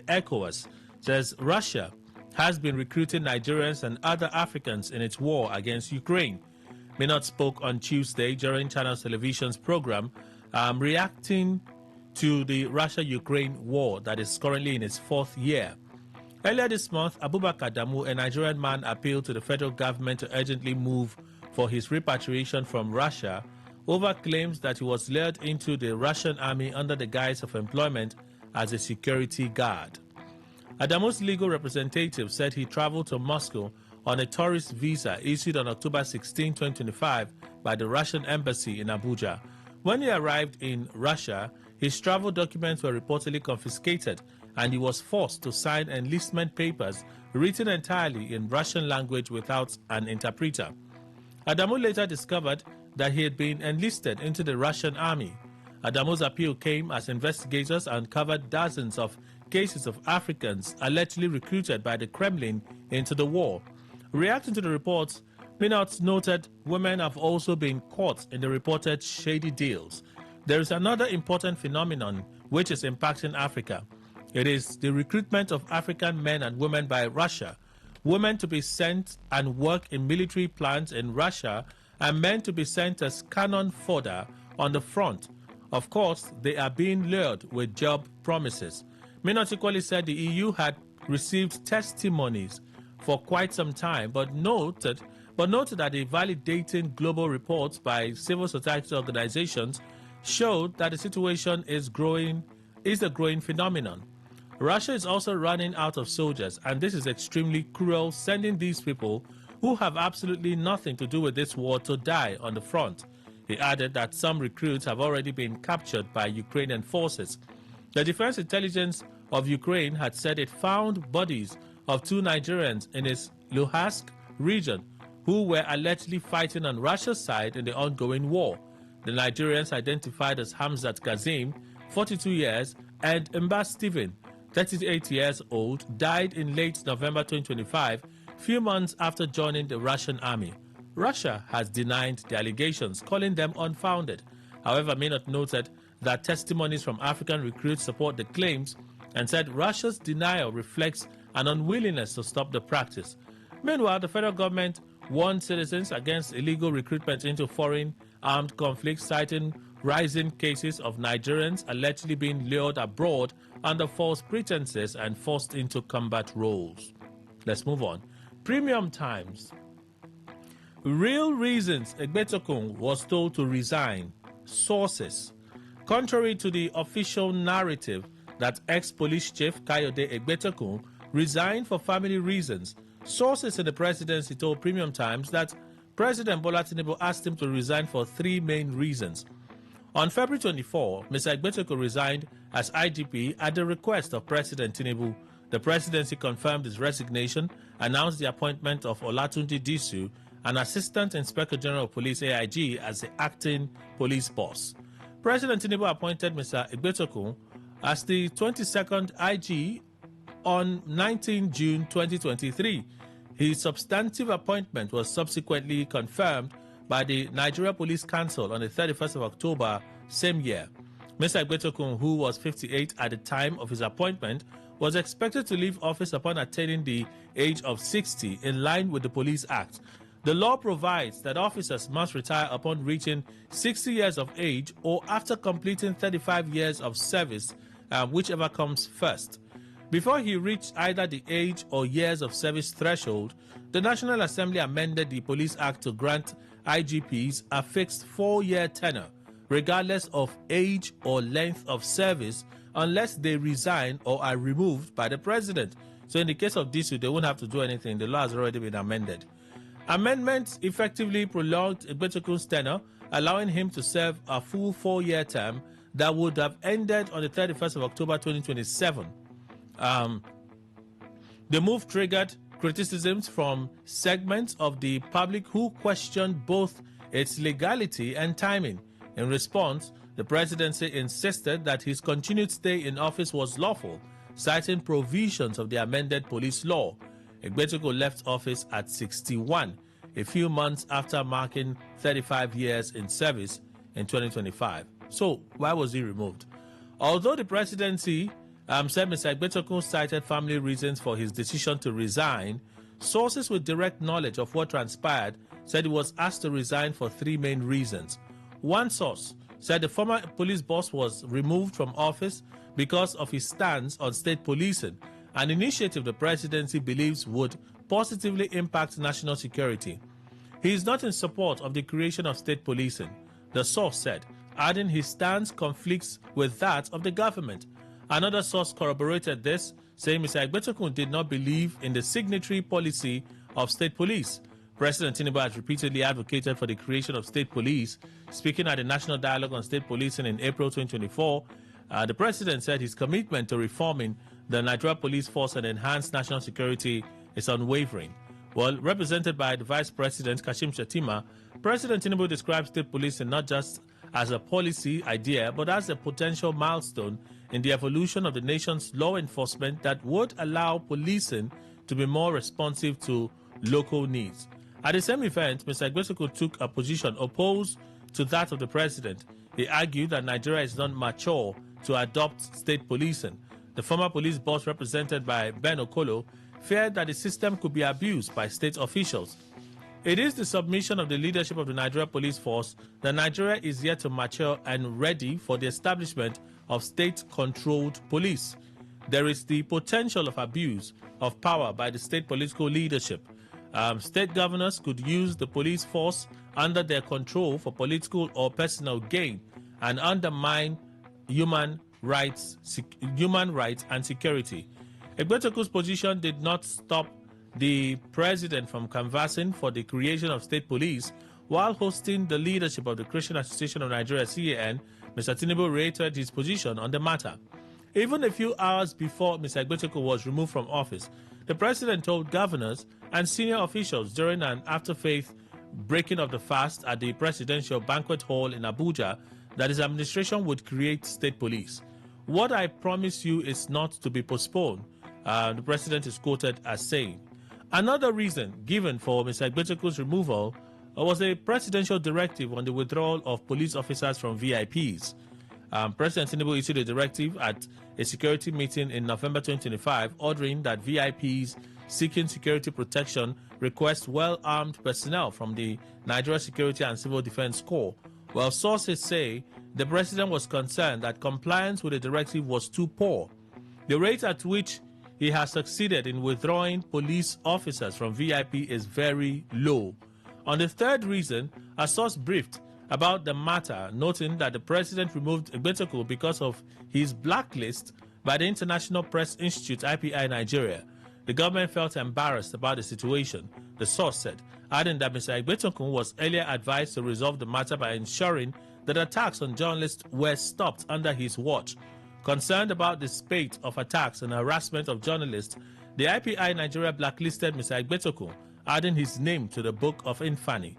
ECOWAS, says Russia has been recruiting Nigerians and other Africans in its war against Ukraine. Minot spoke on Tuesday during Channel Television's program, reacting to the Russia-Ukraine war that is currently in its fourth year. Earlier this month, Abubakar Adamu, a Nigerian man, appealed to the federal government to urgently move for his repatriation from Russia over claims that he was lured into the Russian army under the guise of employment as a security guard. Adamu's legal representative said he traveled to Moscow on a tourist visa issued on October 16, 2025 by the Russian embassy in Abuja. When he arrived in Russia, his travel documents were reportedly confiscated and he was forced to sign enlistment papers written entirely in Russian language without an interpreter. Adamu later discovered that he had been enlisted into the Russian army. Adamu's appeal came as investigators uncovered dozens of cases of Africans allegedly recruited by the Kremlin into the war. Reacting to the reports, Minot noted women have also been caught in the reported shady deals. There is another important phenomenon which is impacting Africa. It is the recruitment of African men and women by Russia. Women to be sent and work in military plants in Russia and men to be sent as cannon fodder on the front. Of course, they are being lured with job promises. Minot equally said the EU had received testimonies for quite some time, but noted that the validating global reports by civil society organizations showed that the situation is a growing phenomenon. Russia is also running out of soldiers, and this is extremely cruel, sending these people who have absolutely nothing to do with this war to die on the front. He added that some recruits have already been captured by Ukrainian forces. The Defense Intelligence of Ukraine had said it found bodies of 2 Nigerians in its Luhansk region who were allegedly fighting on Russia's side in the ongoing war. The Nigerians, identified as Hamzat Kazim, 42 years, and Mba Stephen, 38 years old, died in late November 2025, few months after joining the Russian army. Russia has denied the allegations, calling them unfounded. However, Minot noted that testimonies from African recruits support the claims and said Russia's denial reflects an unwillingness to stop the practice. Meanwhile, the federal government warned citizens against illegal recruitment into foreign armed conflicts, citing rising cases of Nigerians allegedly being lured abroad under false pretenses and forced into combat roles. Let's move on. Premium Times. Real reasons Egbetokun was told to resign. Sources. Contrary to the official narrative that ex-police chief Kayode Egbetokun resigned for family reasons, sources in the presidency told Premium Times that President Bola Tinubu asked him to resign for 3 main reasons. On February 24, Mr. Egbetokun resigned as IGP at the request of President Tinubu. The presidency confirmed his resignation, announced the appointment of Olatunji Disu, an Assistant Inspector General of Police AIG, as the acting police boss. President Tinubu appointed Mr. Egbetokun as the 22nd IG on 19 June 2023. His substantive appointment was subsequently confirmed by the Nigeria Police Council on the 31st of October same year. Mr. Egbetokun, who was 58 at the time of his appointment, was expected to leave office upon attaining the age of 60 in line with the Police Act. The law provides that officers must retire upon reaching 60 years of age or after completing 35 years of service, whichever comes first. Before he reached either the age or years of service threshold, the National Assembly amended the Police Act to grant IGPs a fixed 4-year tenure, regardless of age or length of service, unless they resign or are removed by the president. So in the case of this, they won't have to do anything. The law has already been amended. Amendments effectively prolonged Egbetokun's tenure, allowing him to serve a full 4-year term that would have ended on the 31st of October 2027. The move triggered criticisms from segments of the public who questioned both its legality and timing. In response, the presidency insisted that his continued stay in office was lawful, citing provisions of the amended police law. Egbetokun left office at 61, a few months after marking 35 years in service in 2025. So, why was he removed? Although the presidency said Mr. Egbetokun cited family reasons for his decision to resign. Sources with direct knowledge of what transpired said he was asked to resign for three main reasons. One source said the former police boss was removed from office because of his stance on state policing, an initiative the presidency believes would positively impact national security. He is not in support of the creation of state policing, the source said, adding his stance conflicts with that of the government. Another source corroborated this, saying Mr. Egbetokun did not believe in the signatory policy of state police. President Tinubu has repeatedly advocated for the creation of state police. Speaking at the National Dialogue on State Policing in April 2024, the president said his commitment to reforming the Nigeria police force and enhance national security is unwavering. Well, represented by the Vice President Kashim Shettima, President Tinubu describes state policing not just as a policy idea, but as a potential milestone in the evolution of the nation's law enforcement that would allow policing to be more responsive to local needs. At the same event, Mr. Egbetokun took a position opposed to that of the president. He argued that Nigeria is not mature to adopt state policing. The former police boss, represented by Ben Okolo, feared that the system could be abused by state officials. It is the submission of the leadership of the Nigeria police force that Nigeria is yet to mature and ready for the establishment of state-controlled police. There is the potential of abuse of power by the state political leadership. State governors could use the police force under their control for political or personal gain and undermine human rights and security. Egbetokun's position did not stop the president from canvassing for the creation of state police. While hosting the leadership of the Christian Association of Nigeria, CAN, Mr. Tinubu reiterated his position on the matter. Even a few hours before Mr. Egbetokun was removed from office, the president told governors and senior officials during an afterfaith breaking of the fast at the presidential banquet hall in Abuja that his administration would create state police. What I promise you is not to be postponed, the president is quoted as saying. Another reason given for Mr. Egbetokun's removal was a presidential directive on the withdrawal of police officers from VIPs. President Tinubu issued a directive at a security meeting in November 2025 ordering that VIPs seeking security protection request well-armed personnel from the Nigeria Security and Civil Defense Corps. Well, sources say the president was concerned that compliance with the directive was too poor. The rate at which he has succeeded in withdrawing police officers from VIP is very low. On the third reason, a source briefed about the matter, noting that the president removed Egbetokun because of his blacklist by the International Press Institute, IPI Nigeria. The government felt embarrassed about the situation, the source said, adding that Mr. Egbetokun was earlier advised to resolve the matter by ensuring that attacks on journalists were stopped under his watch. Concerned about the spate of attacks and harassment of journalists, the IPI Nigeria blacklisted Mr. Egbetokun, adding his name to the book of infamy.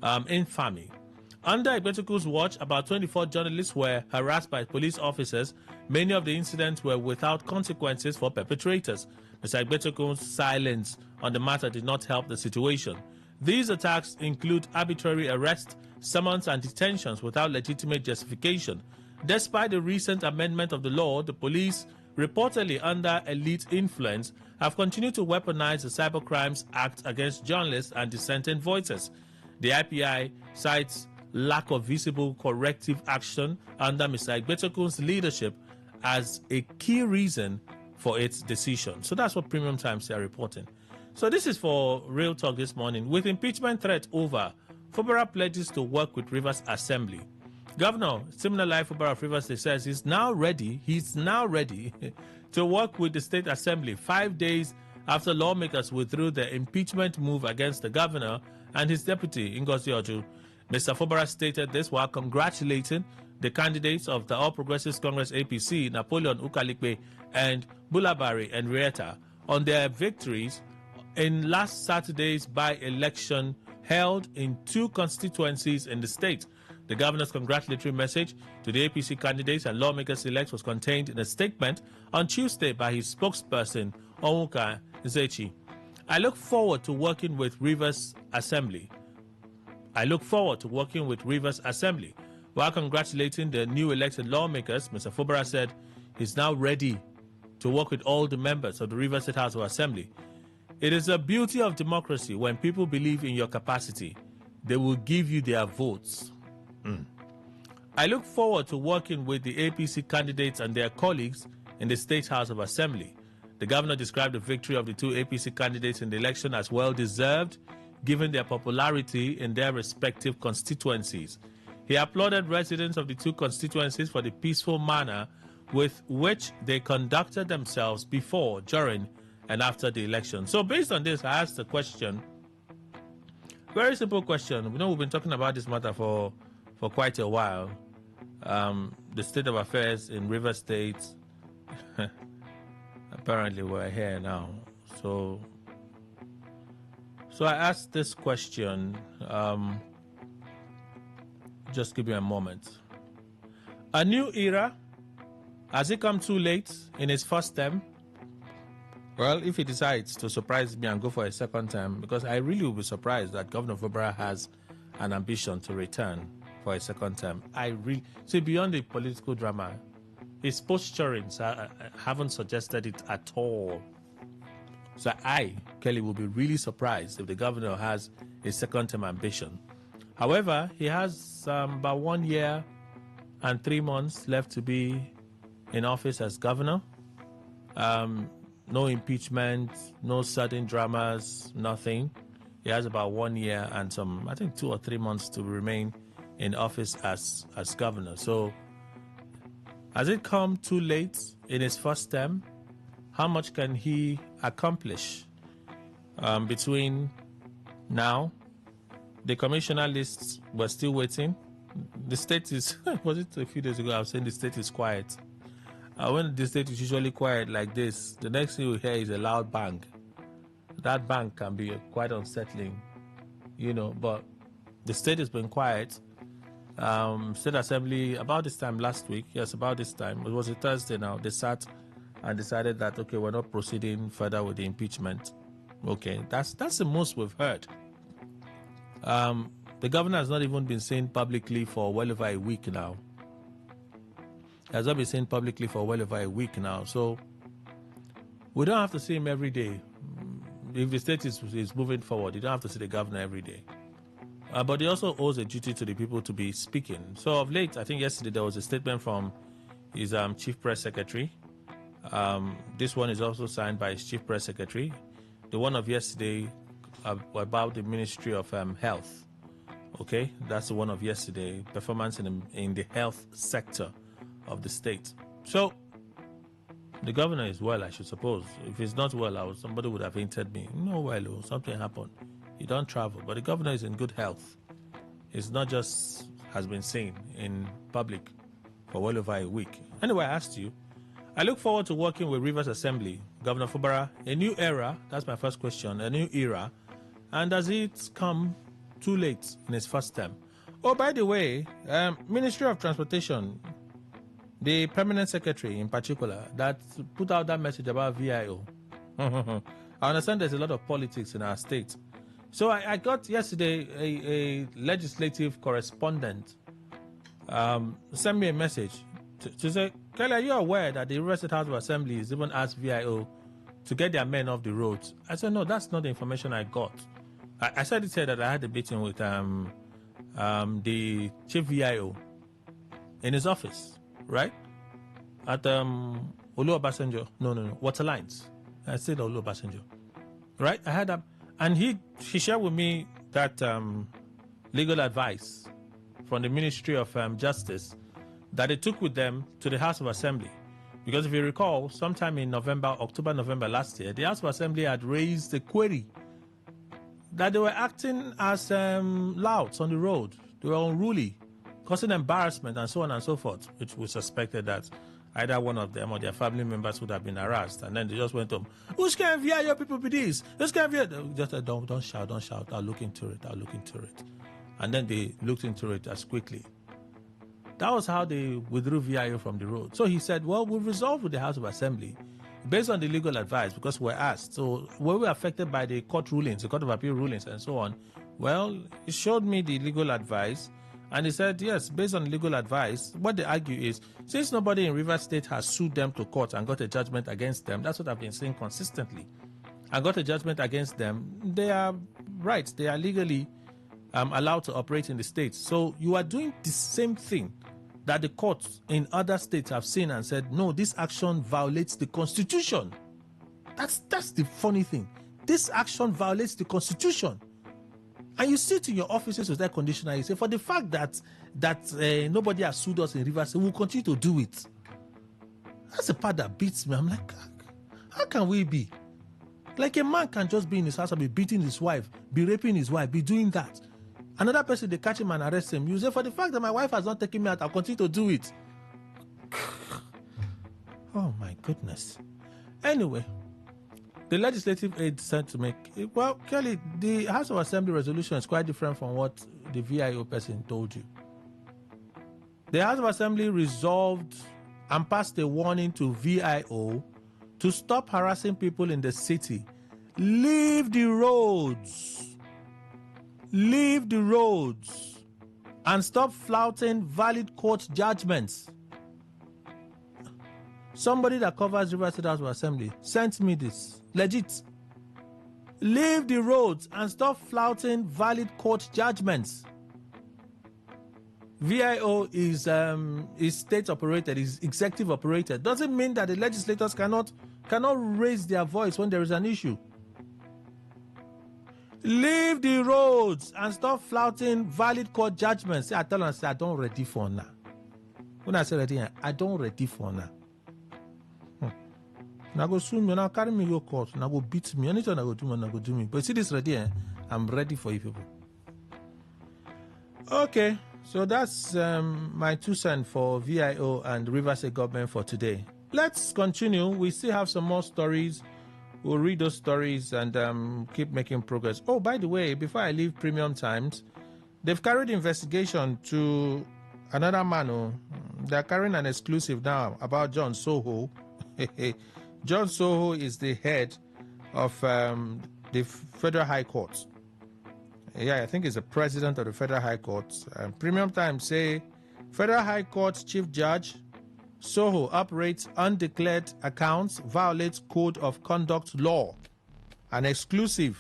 Under Egbetokun's watch, about 24 journalists were harassed by police officers. Many of the incidents were without consequences for perpetrators. Mr. Egbetokun's silence on the matter did not help the situation. These attacks include arbitrary arrests, summons, and detentions without legitimate justification. Despite the recent amendment of the law, the police, reportedly under elite influence, have continued to weaponize the Cybercrimes Act against journalists and dissenting voices. The IPI cites lack of visible corrective action under Mr. Egbetokun's leadership as a key reason for its decision. So that's what Premium Times are reporting. So this is for Real Talk this morning. With impeachment threat over, Fubara pledges to work with Rivers Assembly. Governor Siminalayi Fubara of Rivers State says he's now ready to work with the State Assembly 5 days after lawmakers withdrew their impeachment move against the governor and his deputy, Ngozi Oju. Mr. Fubara stated this while congratulating the candidates of the All Progressives Congress APC, Napoleon Ukalikpe and Bulabari Henrietta, on their victories in last Saturday's by-election held in 2 constituencies in the state. The governor's congratulatory message to the APC candidates and lawmakers-elect was contained in a statement on Tuesday by his spokesperson, Onwuka Nzechi. I look forward to working with Rivers Assembly. While congratulating the new elected lawmakers, Mr. Fubara said he's now ready to work with all the members of the Rivers State House of Assembly. It is a beauty of democracy when people believe in your capacity, they will give you their votes. I look forward to working with the APC candidates and their colleagues in the State House of Assembly. The governor described the victory of the two APC candidates in the election as well-deserved, given their popularity in their respective constituencies. He applauded residents of the two constituencies for the peaceful manner with which they conducted themselves before, during, and after the election. So based on this, I asked a question, very simple question. We've been talking about this matter for quite a while. The state of affairs in Rivers State, apparently we're here now. So I asked this question, just give me a moment. A new era, has it come too late in his first term? Well, if he decides to surprise me and go for a second term, because I really will be surprised that Governor Fubara has an ambition to return for a second term. I really see, beyond the political drama, his posturings haven't suggested it at all. So I, Kelly, will be really surprised if the governor has a second term ambition. However, he has about 1 year and 3 months left to be in office as governor. No impeachment, no sudden dramas, nothing. He has about 1 year and some, I think 2 or 3 months to remain in office as governor. So has it come too late in his first term? How much can he accomplish between now? The commissioner lists were still waiting. The state is, was it a few days ago I was saying the state is quiet. When the state is usually quiet like this, the next thing you hear is a loud bang. That bang can be quite unsettling, but the state has been quiet. State Assembly, about this time last week, yes, about this time, it was a Thursday now, they sat and decided that, okay, we're not proceeding further with the impeachment. Okay, that's the most we've heard. The governor has not even been seen publicly for well over a week now. Has not been seen publicly for well over a week now. So we don't have to see him every day. If the state is moving forward, you don't have to see the governor every day. But he also owes a duty to the people to be speaking. So of late, I think yesterday there was a statement from his chief press secretary. This one is also signed by his chief press secretary. The one of yesterday about the Ministry of Health. Okay, that's the one of yesterday. Performance in the health sector of the state. So the governor is well, I should suppose. If he's not well, somebody would have hinted me. Something happened. He don't travel, but the governor is in good health. It's not just has been seen in public for well over a week. Anyway, I asked you. I look forward to working with Rivers Assembly, Governor Fubara. A new era. That's my first question. A new era. And does it come too late in his first term? Oh, by the way, Ministry of Transportation, the permanent secretary in particular, that put out that message about VIO. I understand there's a lot of politics in our state. So I got yesterday a legislative correspondent sent me a message to say, Kelly, are you aware that the Rivers State House of Assembly has even asked VIO to get their men off the roads? I said, no, that's not the information I got. I said it said that I had a meeting with the chief VIO in his office, right? At Olu Obasanjo. No, Waterlines. I said Olu Obasanjo. Right? I had that. And he shared with me that legal advice from the Ministry of Justice that they took with them to the House of Assembly. Because if you recall, sometime in October, November last year, the House of Assembly had raised a query that they were acting as louts on the road. They were unruly, causing embarrassment and so on and so forth, which we suspected that either one of them or their family members would have been harassed. And then they just went home, who's can VI your people be this? Who's can VI? Just said, don't shout. I'll look into it. And then they looked into it as quickly. That was how they withdrew VIO from the road. So he said, well, we've resolved with the House of Assembly based on the legal advice because we're asked. So were we affected by the court rulings, the Court of Appeal rulings and so on? Well, he showed me the legal advice And he said, yes, based on legal advice, what they argue is, since nobody in Rivers State has sued them to court and got a judgment against them, that's what I've been saying consistently, and got a judgment against them, they are right. They are legally allowed to operate in the state. So you are doing the same thing that the courts in other states have seen and said, no, this action violates the Constitution. That's the funny thing. This action violates the Constitution. And you sit in your offices with air conditioner, you say, for the fact that nobody has sued us in Rivers, we'll continue to do it. That's the part that beats me. I'm like, how can we be? Like, a man can just be in his house and be beating his wife, be raping his wife, be doing that. Another person, they catch him and arrest him. You say, for the fact that my wife has not taken me out, I'll continue to do it. Oh my goodness. Anyway, the legislative aid sent to make, well, Kelly, the House of Assembly resolution is quite different from what the VIO person told you. The House of Assembly resolved and passed a warning to VIO to stop harassing people in the city. Leave the roads. Leave the roads. And stop flouting valid court judgments. Somebody that covers River State House of Assembly sent me this. Legit. Leave the roads and stop flouting valid court judgments. VIO is state operated, is executive operated. Doesn't mean that the legislators cannot raise their voice when there is an issue. Leave the roads and stop flouting valid court judgments. See, I tell them, I don't ready for now. When I say ready, I don't ready for now. Now go sue me, now carry me your court, now go beat me. Anything I go do, now go do me. But see this ready, I'm ready for you people. Okay, so that's my 2 cents for VIO and Rivers State government for today. Let's continue. We still have some more stories. We'll read those stories and keep making progress. Oh, by the way, before I leave Premium Times, they've carried investigation to another man. They're carrying an exclusive now about John Soho. John Soho is the head of the Federal High Court. Yeah, I think he's the president of the Federal High Court. Premium Times say Federal High Court Chief Judge Soho operates undeclared accounts, violates Code of Conduct law. An exclusive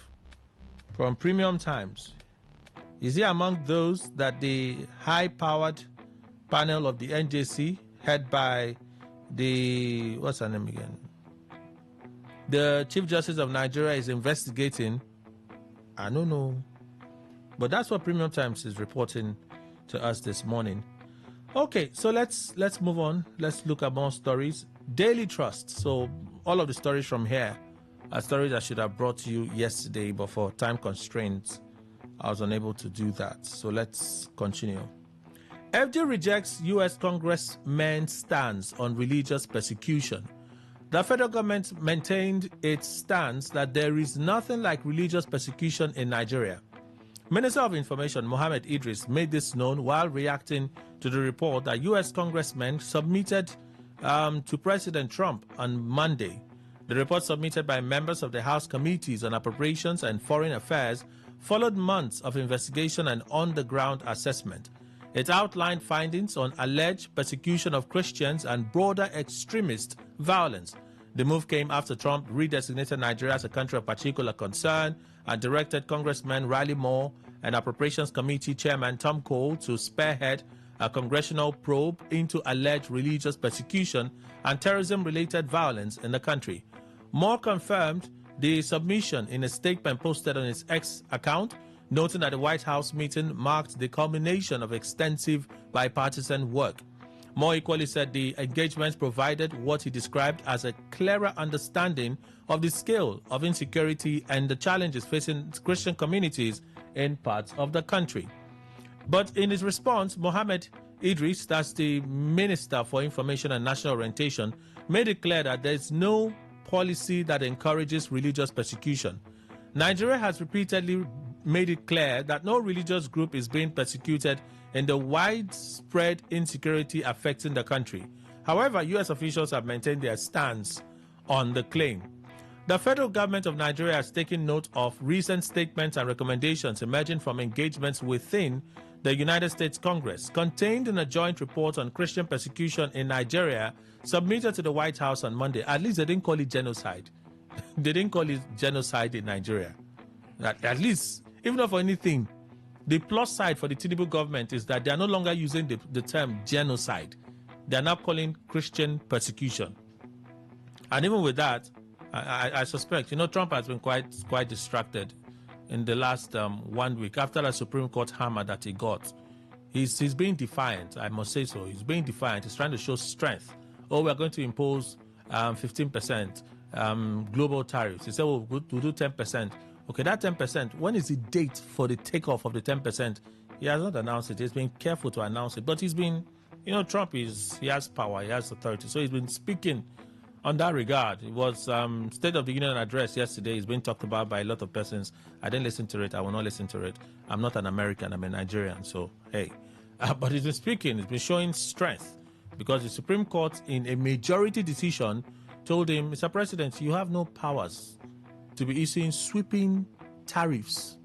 from Premium Times. Is he among those that the high-powered panel of the NJC, head by the, what's her name again? The Chief Justice of Nigeria is investigating? I don't know. But that's what Premium Times is reporting to us this morning. Okay, so let's move on. Let's look at more stories. Daily Trust. So all of the stories from here are stories I should have brought to you yesterday, but for time constraints, I was unable to do that. So let's continue. FG rejects U.S. Congressman's stance on religious persecution. The federal government maintained its stance that there is nothing like religious persecution in Nigeria. Minister of Information Mohammed Idris made this known while reacting to the report that U.S. congressmen submitted to President Trump on Monday. The report submitted by members of the House Committees on Appropriations and Foreign Affairs followed months of investigation and on-the-ground assessment. It outlined findings on alleged persecution of Christians and broader extremist violence. The move came after Trump redesignated Nigeria as a country of particular concern and directed Congressman Riley Moore and Appropriations Committee Chairman Tom Cole to spearhead a congressional probe into alleged religious persecution and terrorism-related violence in the country. Moore confirmed the submission in a statement posted on his X account, noting that the White House meeting marked the culmination of extensive bipartisan work. Moore equally said the engagements provided what he described as a clearer understanding of the scale of insecurity and the challenges facing Christian communities in parts of the country. But in his response, Mohammed Idris, that's the Minister for Information and National Orientation, made it clear that there is no policy that encourages religious persecution. Nigeria has repeatedly made it clear that no religious group is being persecuted in the widespread insecurity affecting the country. However, U.S. officials have maintained their stance on the claim. The federal government of Nigeria has taken note of recent statements and recommendations emerging from engagements within the United States Congress, contained in a joint report on Christian persecution in Nigeria submitted to the White House on Monday. At least they didn't call it genocide. They didn't call it genocide in Nigeria. At least, even if for anything, the plus side for the Tinubu government is that they are no longer using the term genocide. They are now calling Christian persecution. And even with that, I suspect, Trump has been quite distracted in the last 1 week after the Supreme Court hammer that he got. He's being defiant, I must say so. He's being defiant. He's trying to show strength. Oh, we're going to impose 15% global tariffs. He said, we'll do 10%. Okay, that 10%, when is the date for the takeoff of the 10%? He has not announced it. He's been careful to announce it. But he's been, Trump he has power, he has authority. So he's been speaking on that regard. It was State of the Union address yesterday. It's been talked about by a lot of persons. I didn't listen to it. I will not listen to it. I'm not an American. I'm a Nigerian. So, hey. But he's been speaking. He's been showing strength because the Supreme Court, in a majority decision, told him, Mr. President, you have no powers to be issuing sweeping tariffs.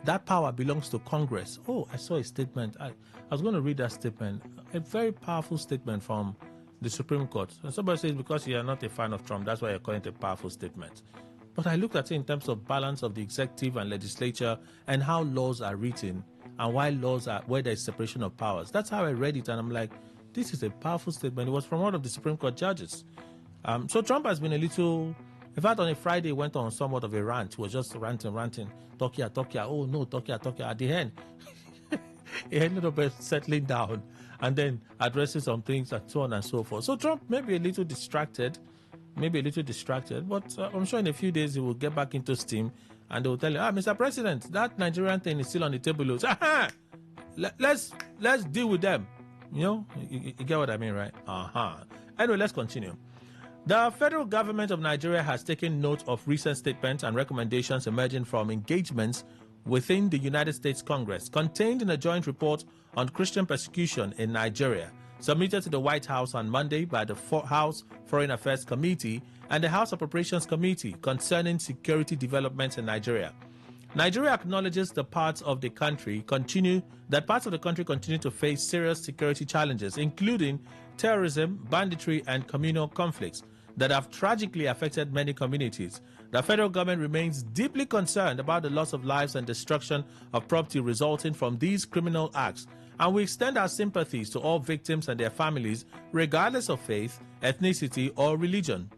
That power belongs to Congress. Oh, I saw a statement. I was going to read that statement. A very powerful statement from the Supreme Court. And somebody says because you are not a fan of Trump, that's why you're calling it a powerful statement. But I looked at it in terms of balance of the executive and legislature and how laws are written and why laws are where there's separation of powers. That's how I read it, and I'm like, this is a powerful statement. It was from one of the Supreme Court judges. So Trump has been a little. In fact, on a Friday, he went on somewhat of a rant. He was just ranting. Tokia. Oh no, Tokia. At the end, he ended up settling down and then addressing some things and so on and so forth. So Trump may be a little distracted, but I'm sure in a few days he will get back into steam and they will tell him, Mr. President, that Nigerian thing is still on the table. Let's deal with them. You get what I mean, right? Anyway, let's continue. The federal government of Nigeria has taken note of recent statements and recommendations emerging from engagements within the United States Congress, contained in a joint report on Christian persecution in Nigeria, submitted to the White House on Monday by the House Foreign Affairs Committee and the House Appropriations Committee concerning security developments in Nigeria. Nigeria acknowledges that parts of the country continue to face serious security challenges, including terrorism, banditry, and communal conflicts that have tragically affected many communities. The federal government remains deeply concerned about the loss of lives and destruction of property resulting from these criminal acts, and we extend our sympathies to all victims and their families, regardless of faith, ethnicity, or religion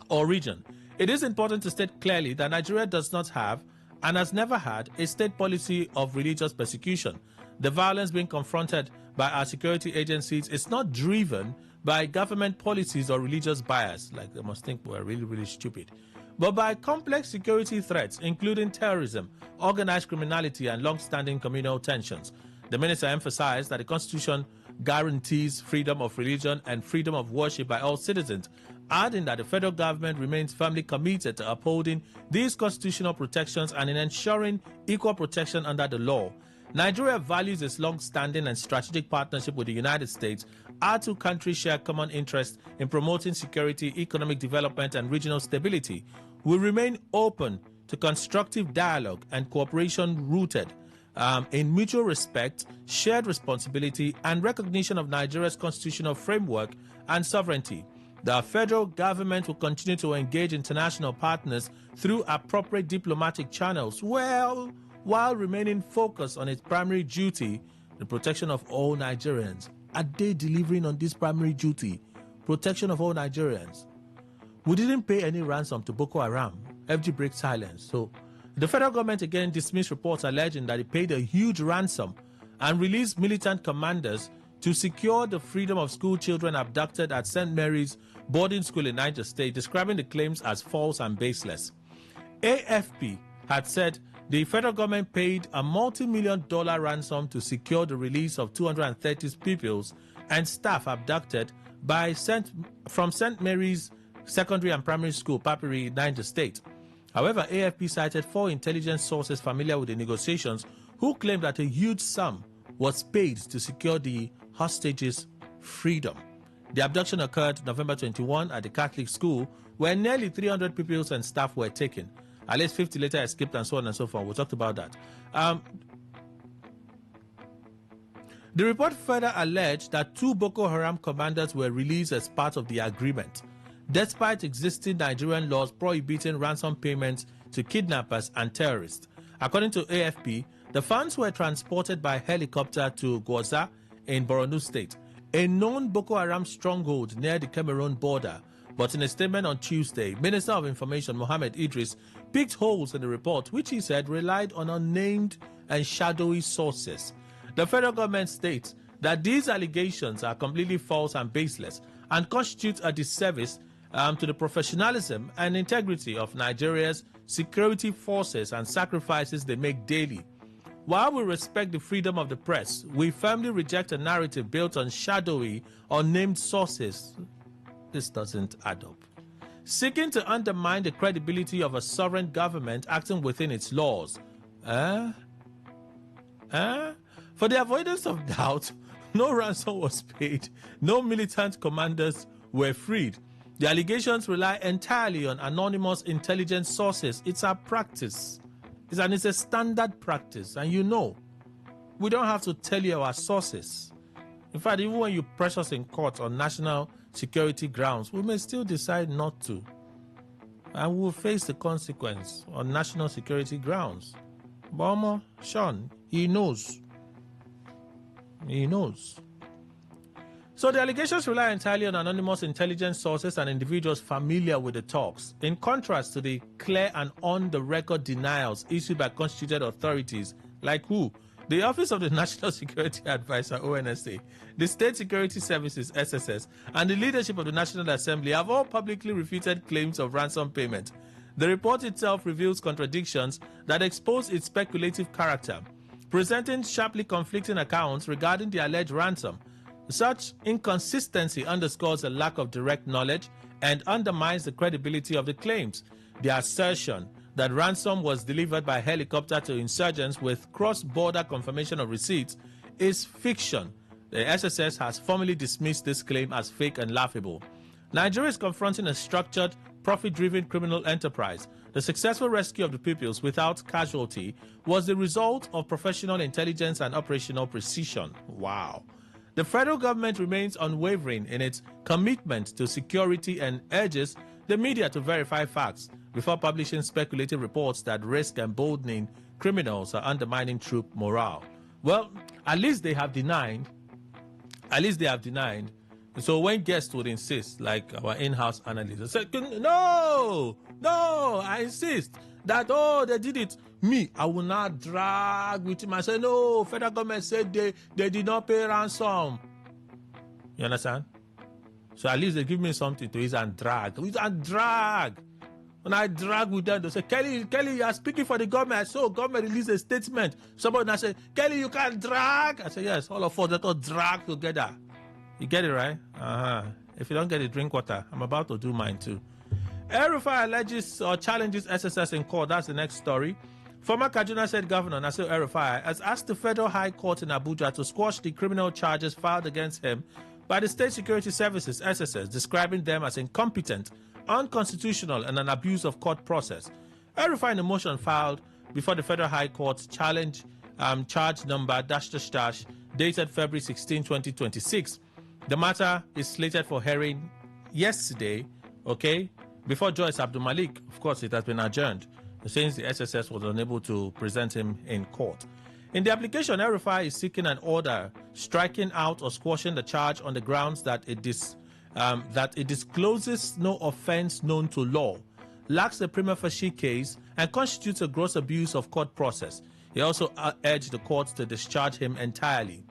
or region. It is important to state clearly that Nigeria does not have and has never had a state policy of religious persecution. The violence being confronted by our security agencies is not driven by government policies or religious bias, like they must think we're really, really stupid, but by complex security threats, including terrorism, organized criminality, and long-standing communal tensions. The minister emphasized that the Constitution guarantees freedom of religion and freedom of worship by all citizens, adding that the federal government remains firmly committed to upholding these constitutional protections and in ensuring equal protection under the law. Nigeria values its long-standing and strategic partnership with the United States. Our two countries share common interests in promoting security, economic development, and regional stability. We remain open to constructive dialogue and cooperation rooted in mutual respect, shared responsibility, and recognition of Nigeria's constitutional framework and sovereignty. The federal government will continue to engage international partners through appropriate diplomatic channels, while remaining focused on its primary duty, the protection of all Nigerians. Are they delivering on this primary duty? Protection of all Nigerians. We didn't pay any ransom to Boko Haram. FG breaks silence. So the federal government again dismissed reports alleging that it paid a huge ransom and released militant commanders to secure the freedom of school children abducted at St. Mary's boarding school in Niger State, describing the claims as false and baseless. AFP had said the federal government paid a multi-million-dollar ransom to secure the release of 230 pupils and staff abducted from St. Mary's Secondary and Primary School, Papiri, Niger State. However, AFP cited 4 intelligence sources familiar with the negotiations who claimed that a huge sum was paid to secure the hostages' freedom. The abduction occurred November 21 at the Catholic school, where nearly 300 pupils and staff were taken. At least 50 later escaped and so on and so forth. We talked about that. The report further alleged that 2 Boko Haram commanders were released as part of the agreement, despite existing Nigerian laws prohibiting ransom payments to kidnappers and terrorists. According to AFP, the funds were transported by helicopter to Gwoza in Borno State, a known Boko Haram stronghold near the Cameroon border. But in a statement on Tuesday, Minister of Information Mohammed Idris picked holes in the report, which he said relied on unnamed and shadowy sources. The federal government states that these allegations are completely false and baseless and constitute a disservice to the professionalism and integrity of Nigeria's security forces and sacrifices they make daily. While we respect the freedom of the press, we firmly reject a narrative built on shadowy, unnamed sources. This doesn't add up. Seeking to undermine the credibility of a sovereign government acting within its laws. For the avoidance of doubt, no ransom was paid, no militant commanders were freed. The allegations rely entirely on anonymous intelligence sources. It's our practice. It's a standard practice, and you know, we don't have to tell you our sources. In fact, even when you press us in court on national security grounds, we may still decide not to. And we'll face the consequence on national security grounds. But Sean, he knows. He knows. So the allegations rely entirely on anonymous intelligence sources and individuals familiar with the talks, in contrast to the clear and on-the-record denials issued by constituted authorities like who? The Office of the National Security Advisor, ONSA, the State Security Services, SSS, and the leadership of the National Assembly have all publicly refuted claims of ransom payment. The report itself reveals contradictions that expose its speculative character, presenting sharply conflicting accounts regarding the alleged ransom. Such inconsistency underscores a lack of direct knowledge and undermines the credibility of the claims. The assertion that ransom was delivered by helicopter to insurgents with cross-border confirmation of receipts is fiction. The SSS has formally dismissed this claim as fake and laughable. Nigeria is confronting a structured, profit-driven criminal enterprise. The successful rescue of the pupils without casualty was the result of professional intelligence and operational precision. Wow. The federal government remains unwavering in its commitment to security and urges the media to verify facts before publishing speculative reports that risk emboldening criminals are undermining troop morale. Well, at least they have denied. So when guests would insist, like our in-house analyst, say, no, I insist that, they did it. Me, I will not drag with him. I say, no, federal government said they did not pay ransom. You understand? So at least they give me something to use and drag. When I drag with them, they say, Kelly, you are speaking for the government. So government released a statement. Somebody now say, Kelly, you can't drag. I say, yes, all of us, let us drag together. You get it, right? If you don't get it, drink water. I'm about to do mine too. El-Rufai alleges or challenges SSS in court. That's the next story. Former Kaduna State Governor Nasir El-Rufai has asked the Federal High Court in Abuja to squash the criminal charges filed against him by the State Security Services, SSS, describing them as incompetent, unconstitutional, and an abuse of court process. El-Rufai, in a motion filed before the Federal High Court, charge number -- dated February 16, 2026. The matter is slated for hearing yesterday, before Joyce Abdul Malik. Of course, it has been adjourned since the SSS was unable to present him in court. In the application, El-Rufai is seeking an order striking out or squashing the charge on the grounds that it discloses no offense known to law, lacks a prima facie case, and constitutes a gross abuse of court process. He also urged the court to discharge him entirely.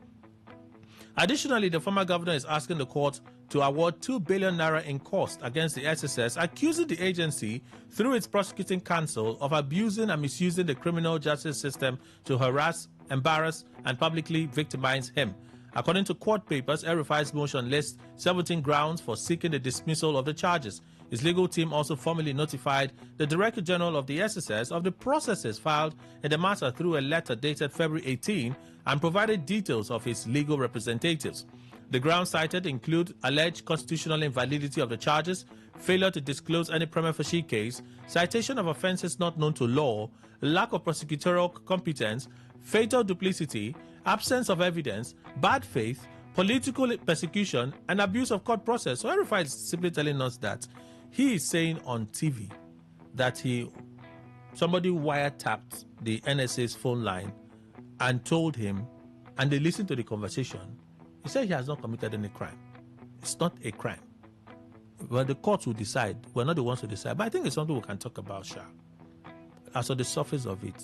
Additionally, the former governor is asking the court to award 2 billion naira in cost against the SSS, accusing the agency, through its prosecuting counsel, of abusing and misusing the criminal justice system to harass, embarrass, and publicly victimize him. According to court papers, El-Rufai's motion lists 17 grounds for seeking the dismissal of the charges. His legal team also formally notified the Director General of the SSS of the processes filed in the matter through a letter dated February 18 and provided details of his legal representatives. The grounds cited include alleged constitutional invalidity of the charges, failure to disclose any prima facie case, citation of offences not known to law, lack of prosecutorial competence, fatal duplicity, absence of evidence, bad faith, political persecution, and abuse of court process. So El-Rufai is simply telling us that he is saying on TV that somebody wiretapped the NSA's phone line and told him, and they listened to the conversation. He said he has not committed any crime. It's not a crime. Well, the courts will decide. We're not the ones to decide. But I think it's something we can talk about, Sha. As on the surface of it.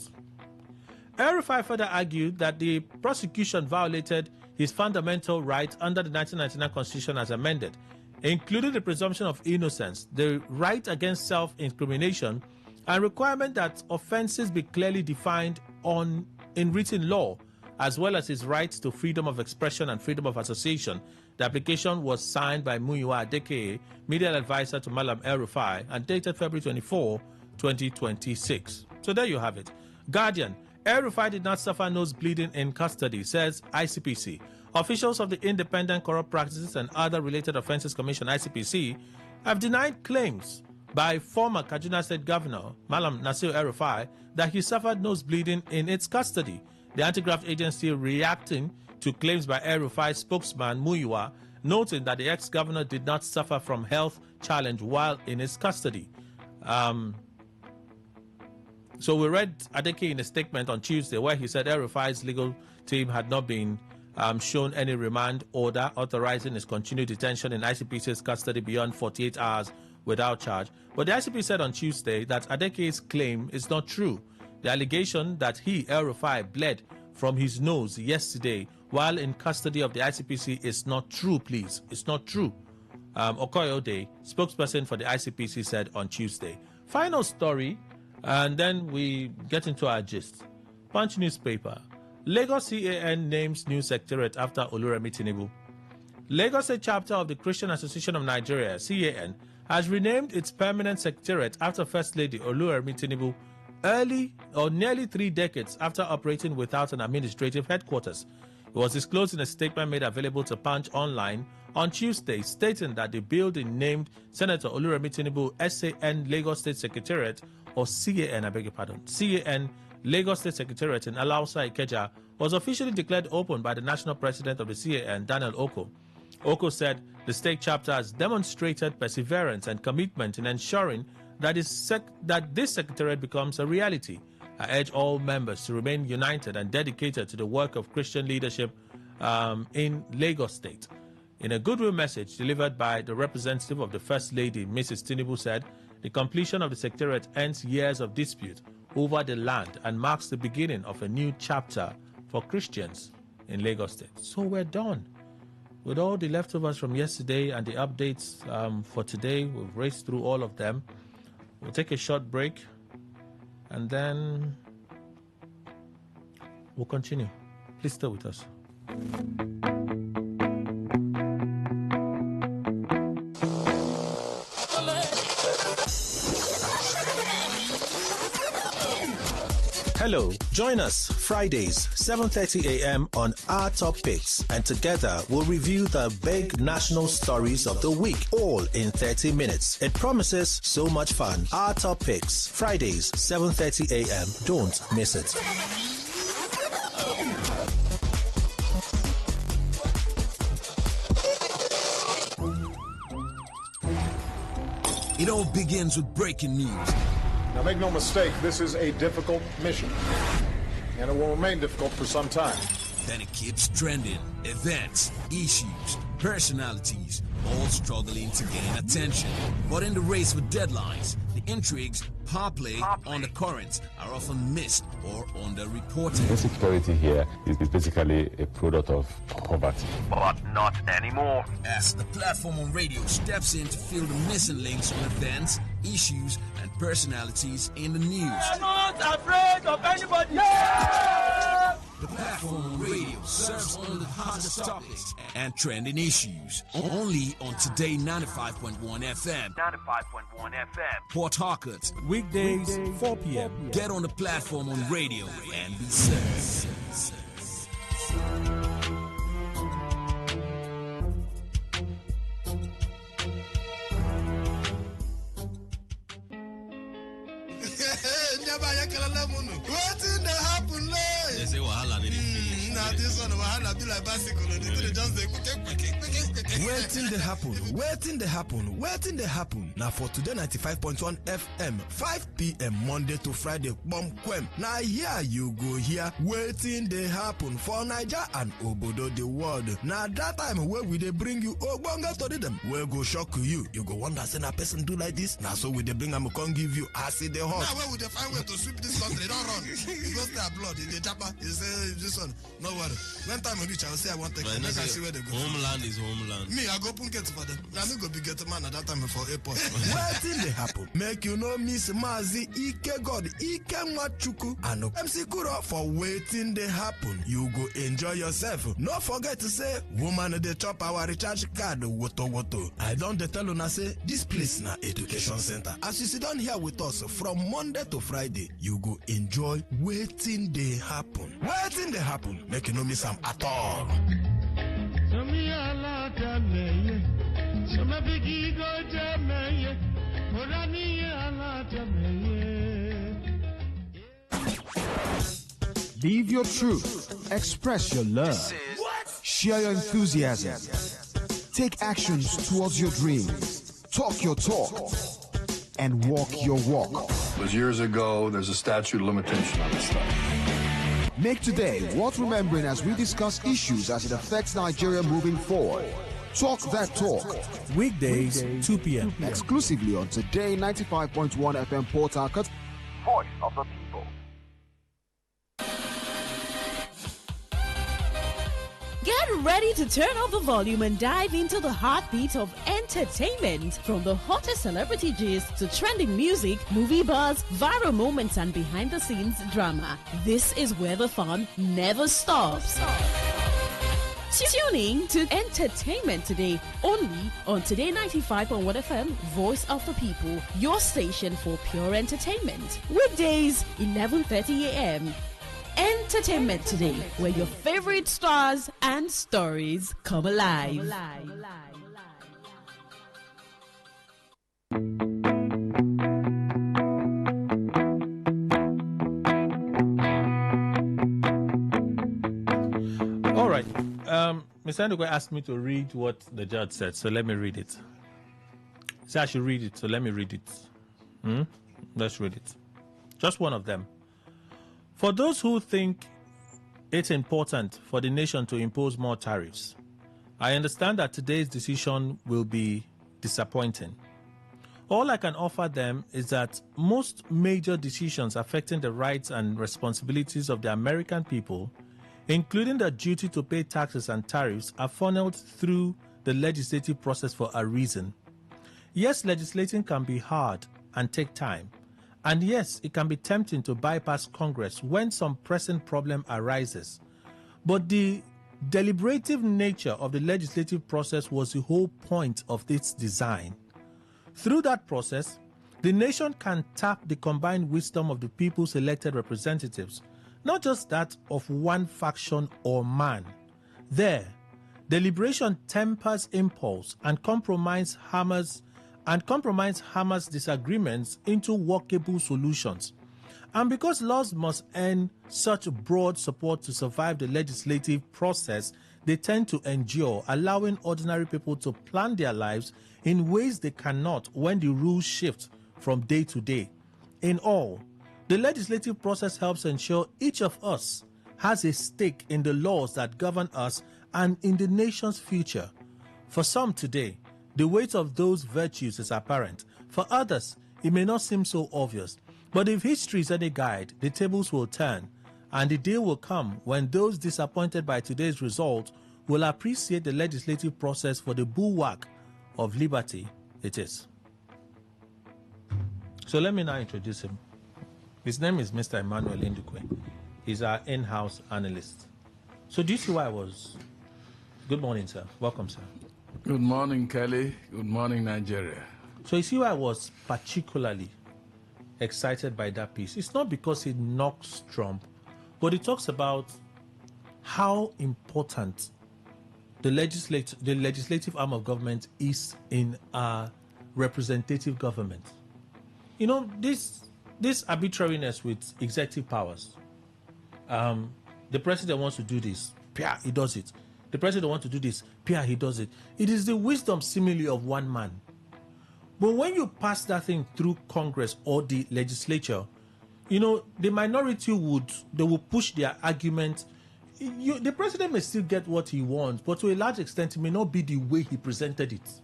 El-Rufai further argued that the prosecution violated his fundamental rights under the 1999 Constitution as amended, including the presumption of innocence, the right against self-incrimination, and requirement that offences be clearly defined in written law, as well as his rights to freedom of expression and freedom of association. The application was signed by Muyiwa Adeke, media advisor to Malam El-Rufai, and dated February 24, 2026. So there you have it. Guardian: El-Rufai did not suffer nose bleeding in custody, says ICPC. Officials of the Independent Corrupt Practices and Other Related Offences Commission, ICPC, have denied claims by former Kaduna State Governor Malam Nasir El-Rufai that he suffered nose bleeding in its custody. The anti-graft agency reacting to claims by El-Rufai's spokesman Muyiwa, noting that the ex-governor did not suffer from health challenge while in his custody. So we read Adeke in a statement on Tuesday where he said El-Rufai's legal team had not been shown any remand order authorizing his continued detention in ICPC's custody beyond 48 hours without charge. But the ICP said on Tuesday that Adeke's claim is not true. The allegation that he, El-Rufai, bled from his nose yesterday while in custody of the ICPC is not true, please. It's not true. Okoyode, spokesperson for the ICPC, said on Tuesday. Final story, and then we get into our gist. Punch newspaper. Lagos CAN names new secretariat after Oluremi Tinubu. Lagos State chapter of the Christian Association of Nigeria, CAN, has renamed its permanent secretariat after First Lady Oluremi Tinubu nearly 3 decades after operating without an administrative headquarters. It was disclosed in a statement made available to Punch Online on Tuesday, stating that the building named Senator Oluremi Tinubu SAN Lagos State Secretariat, or CAN, I beg your pardon, CAN Lagos State Secretariat in Alausa Ikeja, was officially declared open by the national president of the CAN, Daniel Oko. Oko said the state chapter has demonstrated perseverance and commitment in ensuring that this secretariat becomes a reality. I urge all members to remain united and dedicated to the work of Christian leadership in Lagos State. In a goodwill message delivered by the representative of the First Lady, Mrs. Tinubu, said the completion of the secretariat ends years of dispute over the land and marks the beginning of a new chapter for Christians in Lagos State. So we're done. With all the leftovers from yesterday and the updates for today, we've raced through all of them. We'll take a short break and then we'll continue. Please stay with us. Hello, join us Fridays, 7:30 a.m. on Our Top Picks, and together we'll review the big national stories of the week, all in 30 minutes. It promises so much fun. Our Top Picks, Fridays, 7:30 a.m. Don't miss it. It all begins with breaking news. Now, make no mistake, this is a difficult mission, and it will remain difficult for some time. Then it keeps trending. Events, issues, personalities, all struggling to gain attention. But in the race for deadlines, the intrigues, power play, undercurrents are often missed or underreported. Insecurity here is basically a product of poverty. But not anymore. As the platform on radio steps in to fill the missing links on events, issues, and personalities in the news. I'm not afraid of anybody. Yeah! The platform on radio serves on the hottest topics and trending issues. Only on Today95.1 FM. 95.1 FM. Port Harcourt. Weekdays, 4 p.m. Get on the platform on radio and be served. Waiting they happen late. They say wahala didn't finish. Now this one wahala be like bicycle. They just say waiting they happen. Now for today 95.1 FM, 5 p.m. Monday to Friday, bomb quem. Now here you go here. Waiting they happen for Niger and Obodo the world. Now that time where we they bring you Ogbonga to them, where go shock you. You go wonder say a person do like this. Now so we they bring them come give you acid the hot. Now where would they find way to sweep this country? Don't run. It goes their blood. They chopper. You say this one. No worry. When time we reach, I will say I want to take. I see where they go. Homeland is homeland. Me, I go punket for them. Now me go be get man at that time for airport. Waiting they happen. Make you know Miss Mazi Ike God Ike Machuku and MC Kuro for waiting they happen. You go enjoy yourself. Not forget to say woman they chop our recharge card woto. I don't tell you now say this place na education center. As you sit down here with us from Monday to Friday, you go enjoy waiting they happen. Waiting they happen. Make you know miss them at all. Live your truth. Express your love. Share your enthusiasm. Take actions towards your dreams. Talk your talk. And walk your walk. It was years ago. There's a statute of limitation on this stuff. Make today worth remembering as we discuss issues as it affects Nigeria moving forward. Talk that talk. Weekdays, 2 p.m. Exclusively on Today 95.1 FM Port Harcourt. Voice of the people. Get ready to turn up the volume and dive into the heartbeat of entertainment. From the hottest celebrity gist to trending music, movie buzz, viral moments, and behind-the-scenes drama. This is where the fun never stops. Tuning to Entertainment Today, only on Today 95.1 FM, Voice of the People, your station for pure entertainment. Weekdays, 11:30 a.m. Entertainment Today, where your favorite stars and stories come alive. All right. Mr. Ndugo asked me to read what the judge said, so let me read it. He said I should read it, so let me read it. Let's read it. Just one of them. For those who think it's important for the nation to impose more tariffs, I understand that today's decision will be disappointing. All I can offer them is that most major decisions affecting the rights and responsibilities of the American people, including the duty to pay taxes and tariffs, are funneled through the legislative process for a reason. Yes, legislating can be hard and take time. And yes, it can be tempting to bypass Congress when some pressing problem arises. But the deliberative nature of the legislative process was the whole point of its design. Through that process, the nation can tap the combined wisdom of the people's elected representatives, not just that of one faction or man. There, deliberation tempers impulse and compromise hammers disagreements into workable solutions. And because laws must earn such broad support to survive the legislative process, they tend to endure, allowing ordinary people to plan their lives in ways they cannot when the rules shift from day to day. In all, the legislative process helps ensure each of us has a stake in the laws that govern us and in the nation's future. For some today, the weight of those virtues is apparent. For others, it may not seem so obvious. But if history is any guide, the tables will turn, and the day will come when those disappointed by today's result will appreciate the legislative process for the bulwark of liberty it is. So let me now introduce him. His name is Mr. Emmanuel Indukwe. He's our in-house analyst. So do you see why I was... Good morning, sir. Welcome, sir. Good morning, Kelly. Good morning, Nigeria. So you see why I was particularly excited by that piece. It's not because it knocks Trump, but it talks about how important the legislative arm of government is in our representative government. You know, this this arbitrariness with executive powers. The president wants to do this, Pia, he does it. The president wants to do this, Pia, he does it. It is the wisdom seemingly of one man. But when you pass that thing through Congress or the legislature, you know, the minority will push their argument. The president may still get what he wants, but to a large extent, it may not be the way he presented it.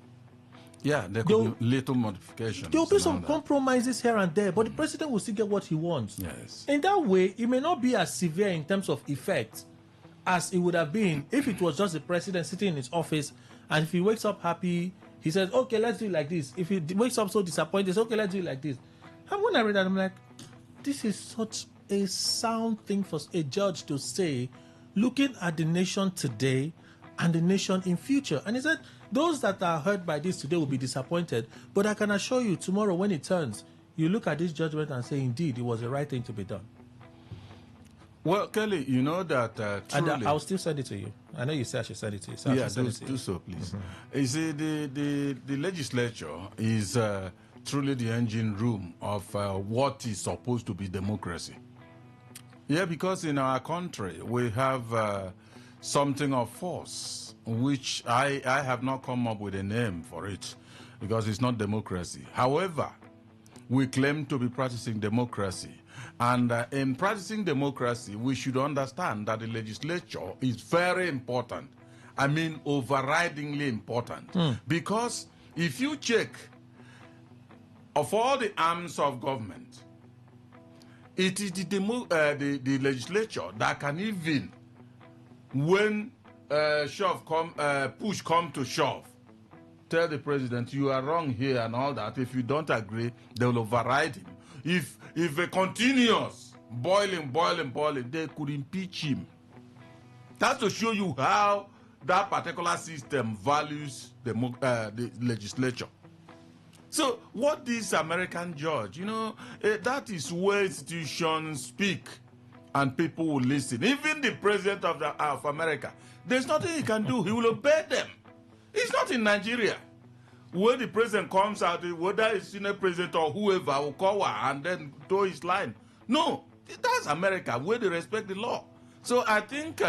Yeah, there could be little modifications. There will be some compromises here and there, but the president will still get what he wants. Yes. In that way, it may not be as severe in terms of effect as it would have been if it was just the president sitting in his office, and if he wakes up happy, he says, okay, let's do it like this. If he wakes up so disappointed, he says, okay, let's do it like this. And when I read that, I'm like, this is such a sound thing for a judge to say, looking at the nation today and the nation in future. And he said, those that are hurt by this today will be disappointed, but I can assure you tomorrow when it turns, you look at this judgment and say, indeed, it was the right thing to be done. Well, Kelly, you know that truly... And I'll still send it to you. I know you said I should send it to you. So yeah, do so, please. Mm-hmm. You see, the legislature is truly the engine room of what is supposed to be democracy. Yeah, because in our country, we have something of force, which I have not come up with a name for it, because it's not democracy. However, we claim to be practicing democracy. And in practicing democracy, we should understand that the legislature is very important. I mean, overridingly important. Because if you check, of all the arms of government, it is the legislature that can even, when push come to shove, tell the president, you are wrong here and all that. If you don't agree, they will override him. If a continuous boiling, they could impeach him. That's to show you how that particular system values the legislature. So what this American judge, you know, that is where institutions speak and people will listen. Even the president of America, there's nothing he can do. He will obey them. It's not in Nigeria, where the president comes out, whether it's Senate president or whoever, will call her and then throw his line. No, that's America, where they respect the law. So I think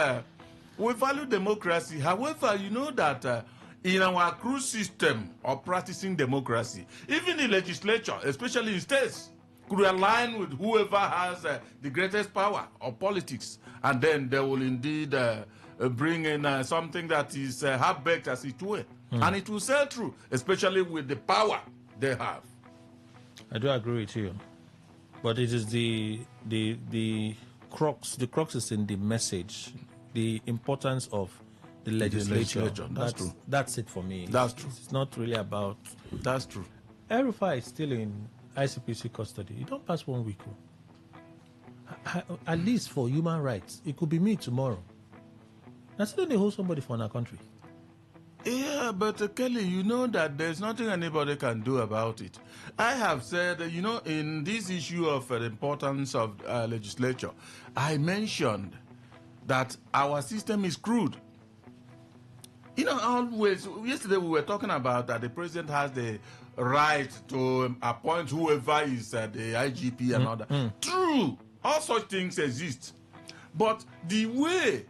we value democracy. However, you know that in our cruise system of practicing democracy, even the legislature, especially in states, could align with whoever has the greatest power of politics, and then they will indeed bring in something that is half-baked as it were. And it will sell through, especially with the power they have. I do agree with you. But it is the crux is in the message, the importance of the legislature. That's true. That's it for me. That's true. It's not really about... That's true. El-Rufai is still in ICPC custody. You don't pass 1 week. At least for human rights. It could be me tomorrow. That's still they hold somebody for our country. Yeah, but Kelly, you know that there's nothing anybody can do about it. I have said, you know, in this issue of the importance of legislature, I mentioned that our system is crude. You know, always, yesterday we were talking about that the president has the right to appoint whoever is the IGP and all that. True, all such things exist. But the way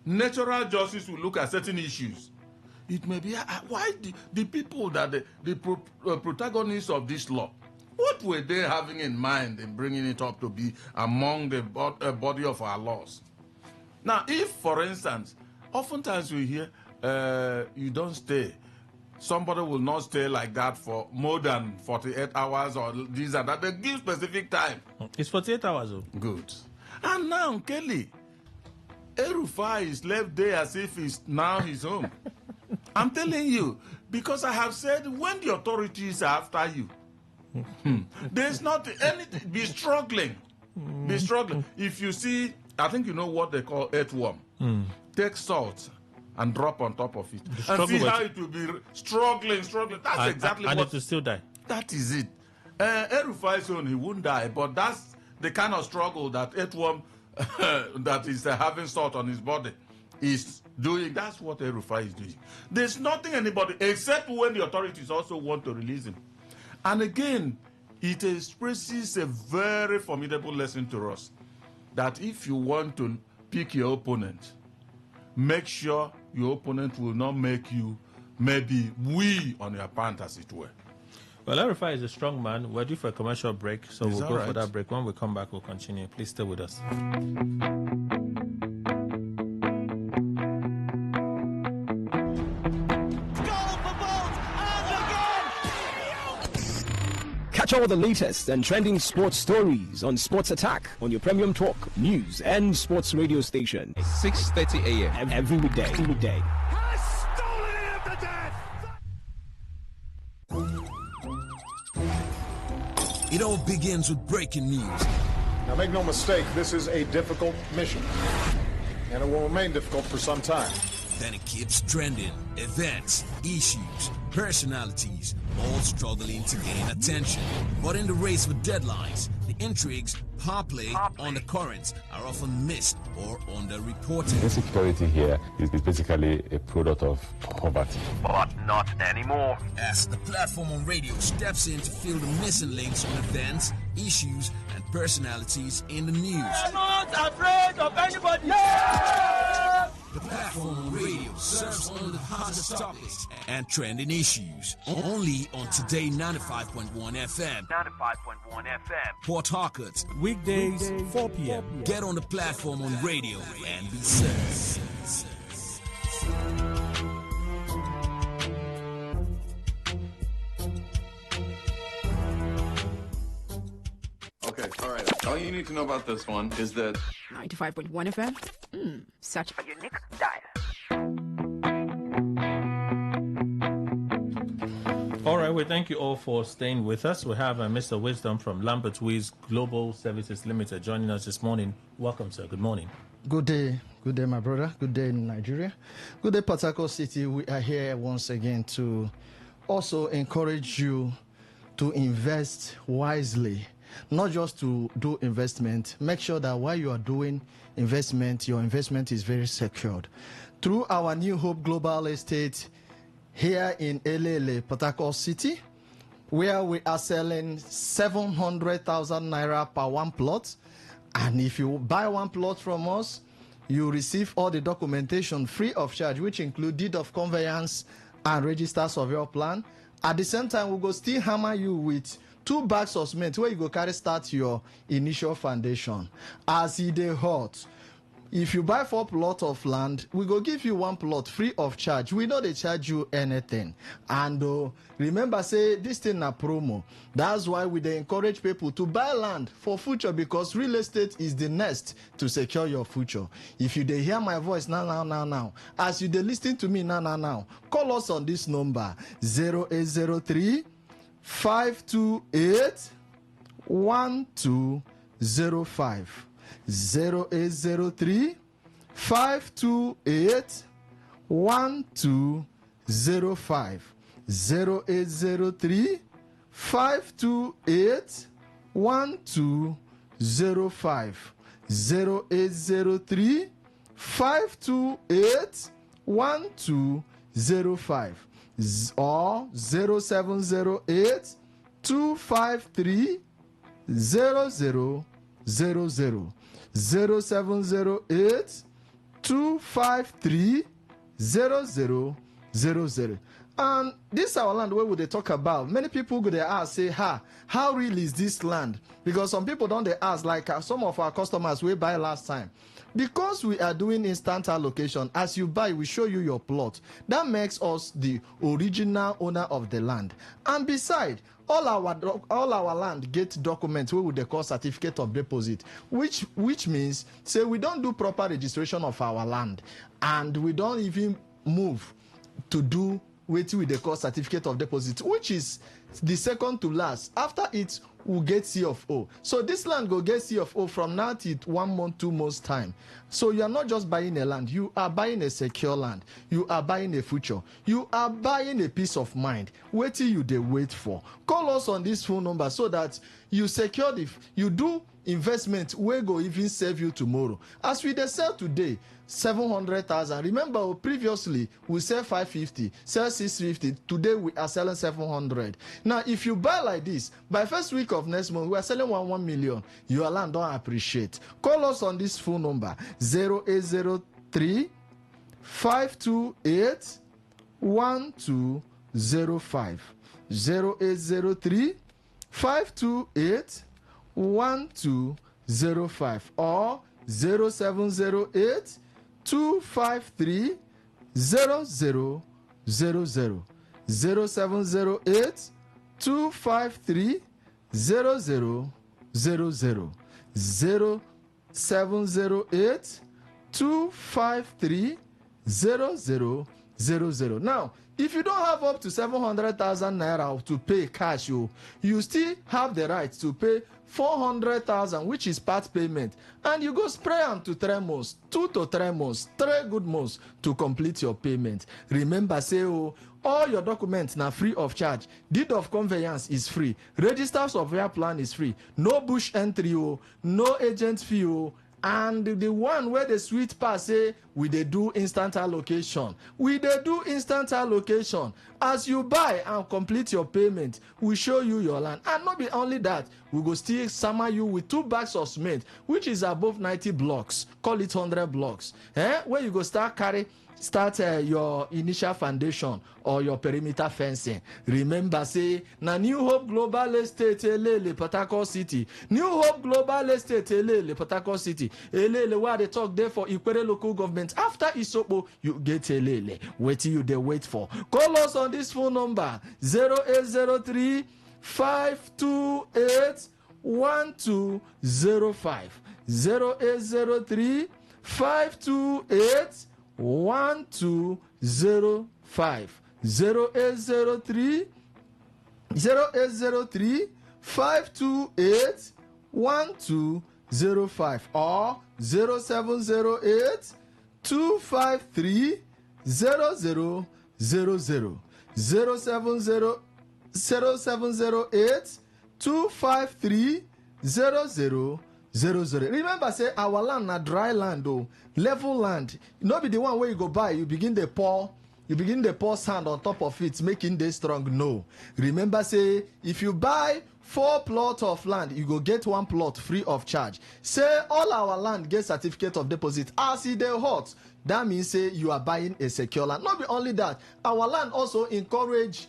natural justice will look at certain issues, it may be why the people that the protagonists of this law, what were they having in mind in bringing it up to be among the body of our laws? Now, if, for instance, oftentimes we hear you don't stay, somebody will not stay like that for more than 48 hours or this and that. They give specific time. It's 48 hours. Though. Good. And now, Kelly, El-Rufai is left there as if he's now his home. I'm telling you, because I have said when the authorities are after you, there's not anything. Be struggling. Be struggling. If you see, I think you know what they call earthworm. Take salt and drop on top of it. And see how it will be struggling. That's exactly and what... it will still die. That is it. El-Rufai's own, he won't die, but that's the kind of struggle that earthworm that is having salt on his body is doing. That's what El-Rufai is doing. There's nothing anybody, except when the authorities also want to release him. And again, it expresses a very formidable lesson to us that if you want to pick your opponent, make sure your opponent will not make you maybe wee on your pant, as it were. Well, Arifai is a strong man. We're due for a commercial break, so we'll go for that break. When we come back, we'll continue. Please stay with us. Catch all the latest and trending sports stories on Sports Attack on your premium talk, news, and sports radio station. 6:30 a.m. every weekday. It all begins with breaking news. Now, make no mistake, this is a difficult mission, and it will remain difficult for some time. Then it keeps trending. Events, issues, personalities, all struggling to gain attention. But in the race for deadlines, the intrigues, power play on the currents are often missed or underreported. Insecurity here is basically a product of poverty. But not anymore. As the platform on radio steps in to fill the missing links on events, issues, and personalities in the news. I'm not afraid of anybody. The platform on radio serves only the hottest topics and trending issues. Only on Today 95.1 FM. 95.1 FM. Port Harcourt. Weekdays, 4 p.m. Get on the platform on radio and be served. Okay, all right. All you need to know about this one is that 95.1 FM. Such a unique dial. All right, we thank you all for staying with us. We have Mr. Wisdom from Lambert Wiz Global Services Limited joining us this morning. Welcome, sir. Good morning. Good day, my brother. Good day in Nigeria. Good day, Port Harcourt City. We are here once again to also encourage you to invest wisely. Not just to do investment. Make sure that while you are doing investment, your investment is very secured. Through our New Hope Global Estate here in Elele, Port Harcourt City, where we are selling 700,000 naira per one plot. And if you buy one plot from us, you receive all the documentation free of charge, which include deed of conveyance and registers of your plan. At the same time, we go still hammer you with 2 bags of cement where you go carry start your initial foundation. As e dey hot, if you buy 4 plots of land, we go give you 1 plot free of charge. We no dey charge you anything. And remember, say this thing na promo. That's why we dey encourage people to buy land for future, because real estate is the next to secure your future. If you dey hear my voice now, as you dey listen to me now, call us on this number 0803 528 1205 0803 528 1205 0803 528 1205 0803 528 1205 or 0708 253 0000 0708 253 0000. And this our land where would they talk about? Many people go there ask, say, how real is this land? Because some people don't they ask, like some of our customers we buy last time. Because we are doing instant allocation, as you buy, we show you your plot. That makes us the original owner of the land. And beside, all our land get documents we would call certificate of deposit, which means say we don't do proper registration of our land, and we don't even move to do what we call certificate of deposit, which is the second to last. After it, will get C of O. So this land go get C of O from now till 1 month, 2 months time. So you are not just buying a land, you are buying a secure land. You are buying a future. You are buying a peace of mind. Wait till you they wait for. Call us on this phone number so that you secure you do investment wey go even save you tomorrow. As we dey sell today 700,000. Remember, previously we sell 550, sell 650. Today we are selling 700. Now, if you buy like this, by first week of next month, we are selling 1 million. Your land don't appreciate. Call us on this phone number 0803 528 1205. 0803 528 1205 or 0708 253 0000. 0708 253 0000. 0708 253 0000. Now, if you don't have up to 700,000 naira to pay cash, you still have the right to pay 400,000, which is part payment, and you go spray them to 3 months, 2 to 3 months, 3 good months to complete your payment. Remember, say all your documents now free of charge. Deed of conveyance is free. Register surveyor plan is free. No bush entry, no agent fee. And the one where the sweet pass say we dey do instant allocation. We dey do instant allocation. As you buy and complete your payment, we show you your land. And not be only that, we go still summer you with 2 bags of cement, which is above 90 blocks. Call it 100 blocks. Where you go start your initial foundation or your perimeter fencing. Remember, say na New Hope Global Estate Elele Port Harcourt City. New Hope Global Estate Elele Port Harcourt City. Elele where they talk there for Ikwere local government. After Isopo, you get Elele. Wait till you they wait for. Call us on this phone number 0803 528 1205. 0803 528 1205. 0803 528 1205 or 0708 253 0000. 0708 253 0000. Remember, say our land na dry land, level land. Not be the one where you go buy, you begin the pour sand on top of it, making they strong. No. Remember, say if you buy 4 plots of land, you go get 1 plot free of charge. Say all our land get certificate of deposit. As it dey hot, that means say you are buying a secure land. Not be only that, our land also encourage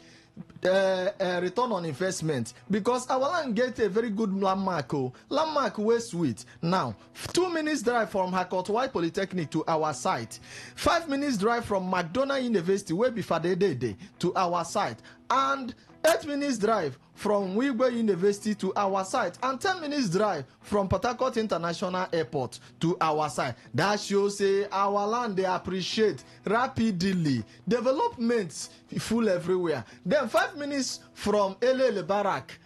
return on investment, because our land get a very good landmark. Landmark way sweet. Now 2 minutes drive from Harcourt White Polytechnic to our site, 5 minutes drive from McDonald University where be Fadede to our site, and 8 minutes drive from Wigwe University to our site, and 10 minutes drive from Port Harcourt International Airport to our site. That shows say our land they appreciate rapidly. Development full everywhere. Then 5 minutes from Elele Barak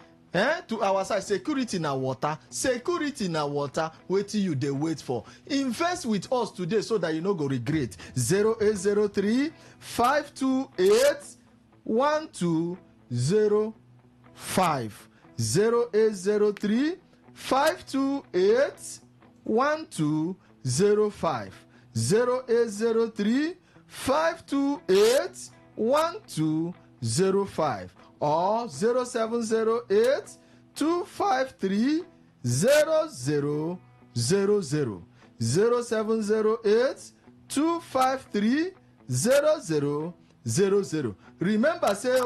to our side. Security na water. Security na water. Wait till you they wait for. Invest with us today so that you no go regret. 0803 528 1205. 0803 528 1205. 0803 528 1205 or 0708 253 0000. 0708 253 0000. Remember, say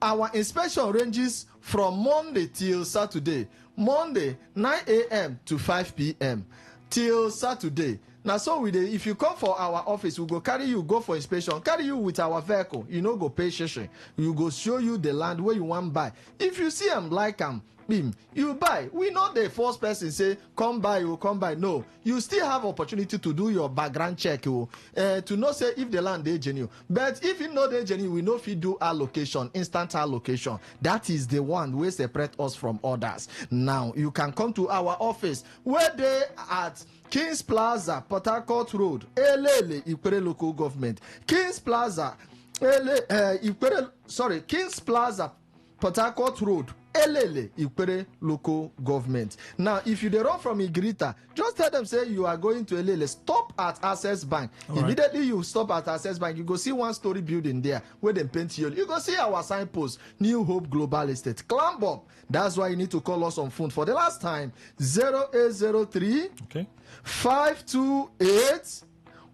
our inspection ranges from Monday till Saturday. Monday 9 a.m. to 5 p.m. till Saturday. Now, so if you come for our office, we go carry you, go for inspection, carry you with our vehicle. You know, go pay shishi. You go show you the land where you want buy. If you see them like them, bim, you buy. We not the first person say come buy, you come buy. No, you still have opportunity to do your background check, to know say if the land dey genuine. But if you know dey genuine, we know if you do allocation, instant allocation. That is the one wey separate us from others. Now you can come to our office where they at Kings Plaza, Port Harcourt Road, Elele, Ipere Local Government. Kings Plaza, Kings Plaza, Port Harcourt Road, Elele, Ipere Local Government. Now, if you dey run from Igrita, just tell them say you are going to Elele. Stop at Access Bank. Immediately you stop at Access Bank, you go see one-story building there where they paint you. You go see our signpost, New Hope Global Estate. Climb up. That's why you need to call us on phone for the last time. 0803 528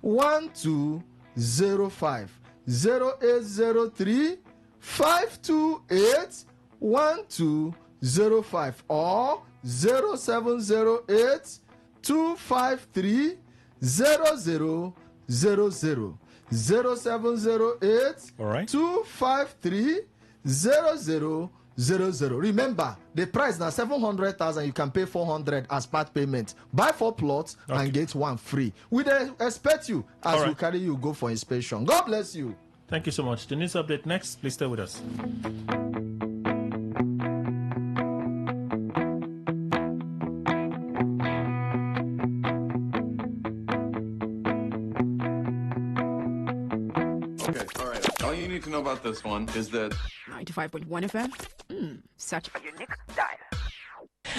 1205. 0803 528 1205 or 0708 253 0000. 0708 253 0000. Remember, the price now 700,000. You can pay 400 as part payment. Buy 4 plots and get 1 free. We expect you as we carry you go for inspection. God bless you. Thank you so much. The news update next. Please stay with us. Okay, all right. All you need to know about this one is that 95.1 FM. Such a unique dial.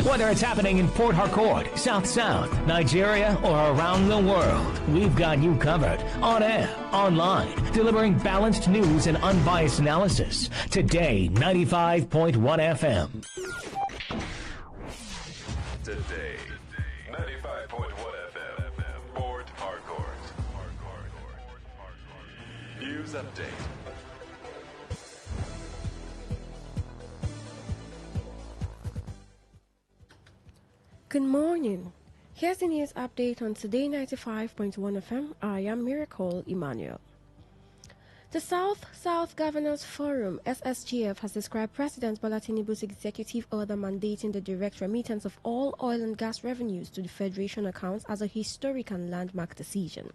Whether it's happening in Port Harcourt, South South, Nigeria, or around the world, we've got you covered. On air, online, delivering balanced news and unbiased analysis. Today, 95.1 FM. Today, 95.1 FM, Port Harcourt. News update. Good morning. Here's the news update on Today 95.1 FM. I am Miracle Emmanuel. The South Governors Forum, SSGF, has described President Bola Tinubu's executive order mandating the direct remittance of all oil and gas revenues to the Federation accounts as a historic and landmark decision.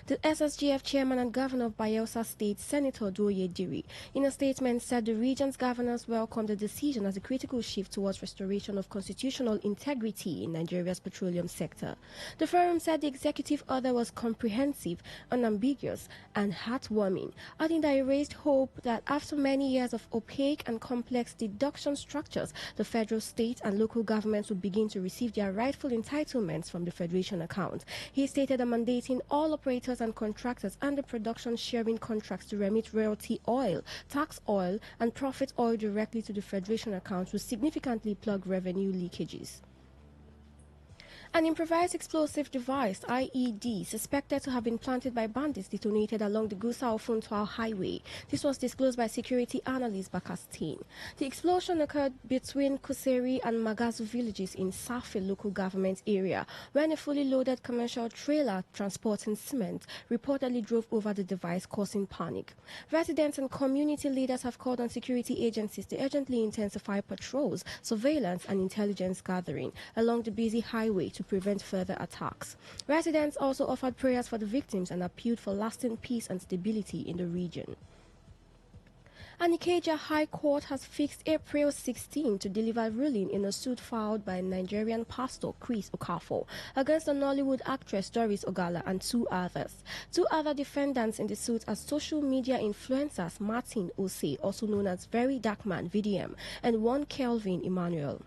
The SSGF chairman and governor of Bayelsa State, Senator Doye Diri, in a statement said the region's governors welcomed the decision as a critical shift towards restoration of constitutional integrity in Nigeria's petroleum sector. The forum said the executive order was comprehensive, unambiguous, and heartwarming, adding that it raised hope that after many years of opaque and complex deduction structures, the federal, state, and local governments would begin to receive their rightful entitlements from the Federation account. He stated that mandating all operators and contractors under production sharing contracts to remit royalty oil, tax oil, and profit oil directly to the Federation accounts will significantly plug revenue leakages. An improvised explosive device, IED, suspected to have been planted by bandits, detonated along the Gusau-Funtua highway. This was disclosed by security analyst Bakastin. The explosion occurred between Kuseri and Magazu villages in Safi local government area when a fully loaded commercial trailer transporting cement reportedly drove over the device, causing panic. Residents and community leaders have called on security agencies to urgently intensify patrols, surveillance, and intelligence gathering along the busy highway to prevent further attacks. Residents also offered prayers for the victims and appealed for lasting peace and stability in the region. An Ikeja High Court has fixed April 16 to deliver ruling in a suit filed by Nigerian pastor Chris Okafor against the Nollywood actress Doris Ogala and 2 others. 2 other defendants in the suit are social media influencers Martin Ose, also known as Very Dark Man VDM, and one Kelvin Emmanuel.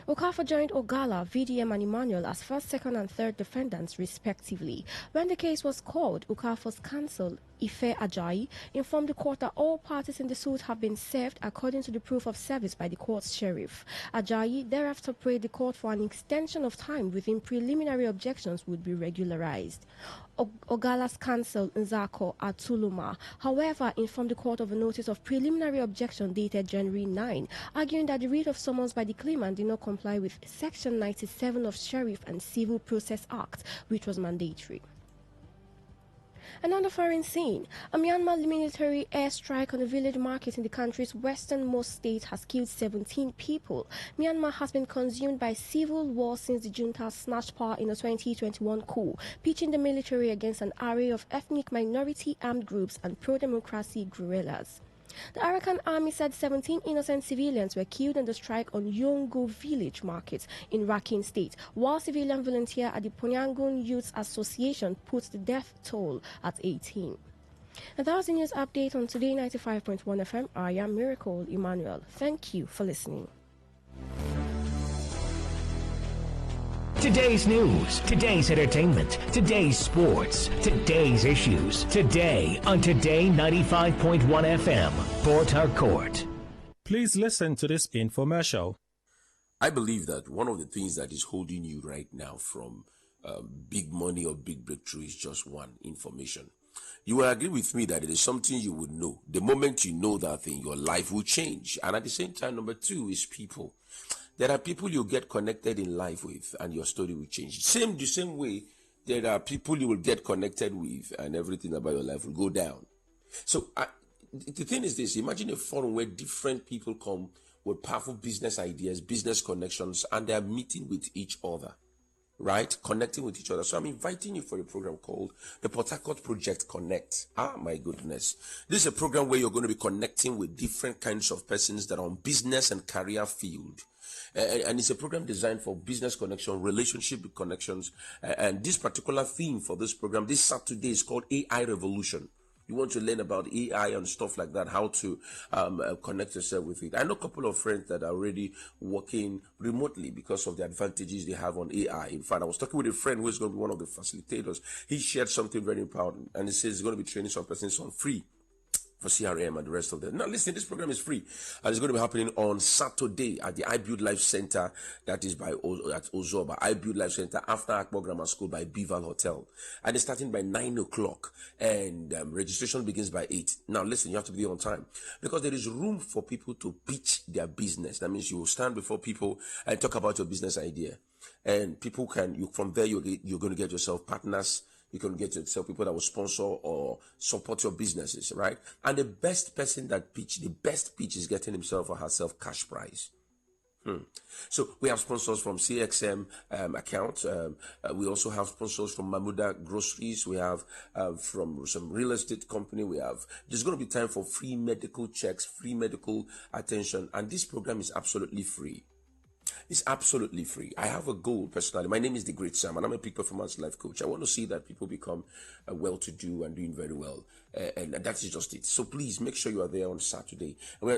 Okafor joined Ogala, VDM, and Emmanuel as first, second, and third defendants, respectively. When the case was called, Okafor's counsel, Ife Ajayi, informed the court that all parties in the suit have been served according to the proof of service by the court's sheriff. Ajayi thereafter prayed the court for an extension of time within preliminary objections would be regularized. Ogala's counsel, Nzako Atuluma, however, informed the court of a notice of preliminary objection dated January 9, arguing that the writ of summons by the claimant did not comply with Section 97 of Sheriff and Civil Process Act, which was mandatory. And on the foreign scene, a Myanmar military airstrike on a village market in the country's westernmost state has killed 17 people. Myanmar has been consumed by civil war since the junta snatched power in the 2021 coup, pitching the military against an array of ethnic minority armed groups and pro-democracy guerrillas. The Arakan army said 17 innocent civilians were killed in the strike on Yongo village market in Rakhine State, while civilian volunteer at the Ponyangun Youth Association put the death toll at 18. And that was the news update on Today 95.1 FM. I am Miracle Emmanuel. Thank you for listening. Today's news, today's entertainment, today's sports, today's issues. Today on Today 95.1 FM, Port Harcourt. Please listen to this infomercial. I believe that one of the things that is holding you right now from big money or big breakthrough is just one: information. You will agree with me that it is something you would know. The moment you know that thing, your life will change. And at the same time, number two is people. There are people you get connected in life with and your story will change. The same way, there are people you will get connected with and everything about your life will go down. So the thing is this: imagine a forum where different people come with powerful business ideas, business connections, and they are meeting with each other, right? Connecting with each other. So I'm inviting you for a program called the Port Harcourt Project Connect. My goodness. This is a program where you're going to be connecting with different kinds of persons that are on business and career field. And it's a program designed for business connection, relationship connections. And this particular theme for this program, this Saturday, is called AI Revolution. You want to learn about AI and stuff like that, how to connect yourself with it. I know a couple of friends that are already working remotely because of the advantages they have on AI. In fact, I was talking with a friend who is going to be one of the facilitators. He shared something very important, and he says he's going to be training some persons on free for CRM and the rest of them. Now, listen, this program is free, and it's going to be happening on Saturday at the iBuild Life Center, that is at Ozoba, iBuild Life Center, after Akbo Grammar School by Bival Hotel. And it's starting by 9 o'clock, and registration begins by 8. Now, listen, you have to be on time, because there is room for people to pitch their business. That means you will stand before people and talk about your business idea. And people from there, you're going to get yourself partners. You can get yourself people that will sponsor or support your businesses, right? And the best person that the best pitch is getting himself or herself cash prize. So we have sponsors from CXM account. We also have sponsors from Mamuda Groceries. We have from some real estate company. There's going to be time for free medical checks, free medical attention. And this program is absolutely free. It's absolutely free. I have a goal personally. My name is The Great Sam, and I'm a peak performance life coach. I want to see that people become well-to-do and doing very well, and that is just it. So please make sure you are there on Saturday. And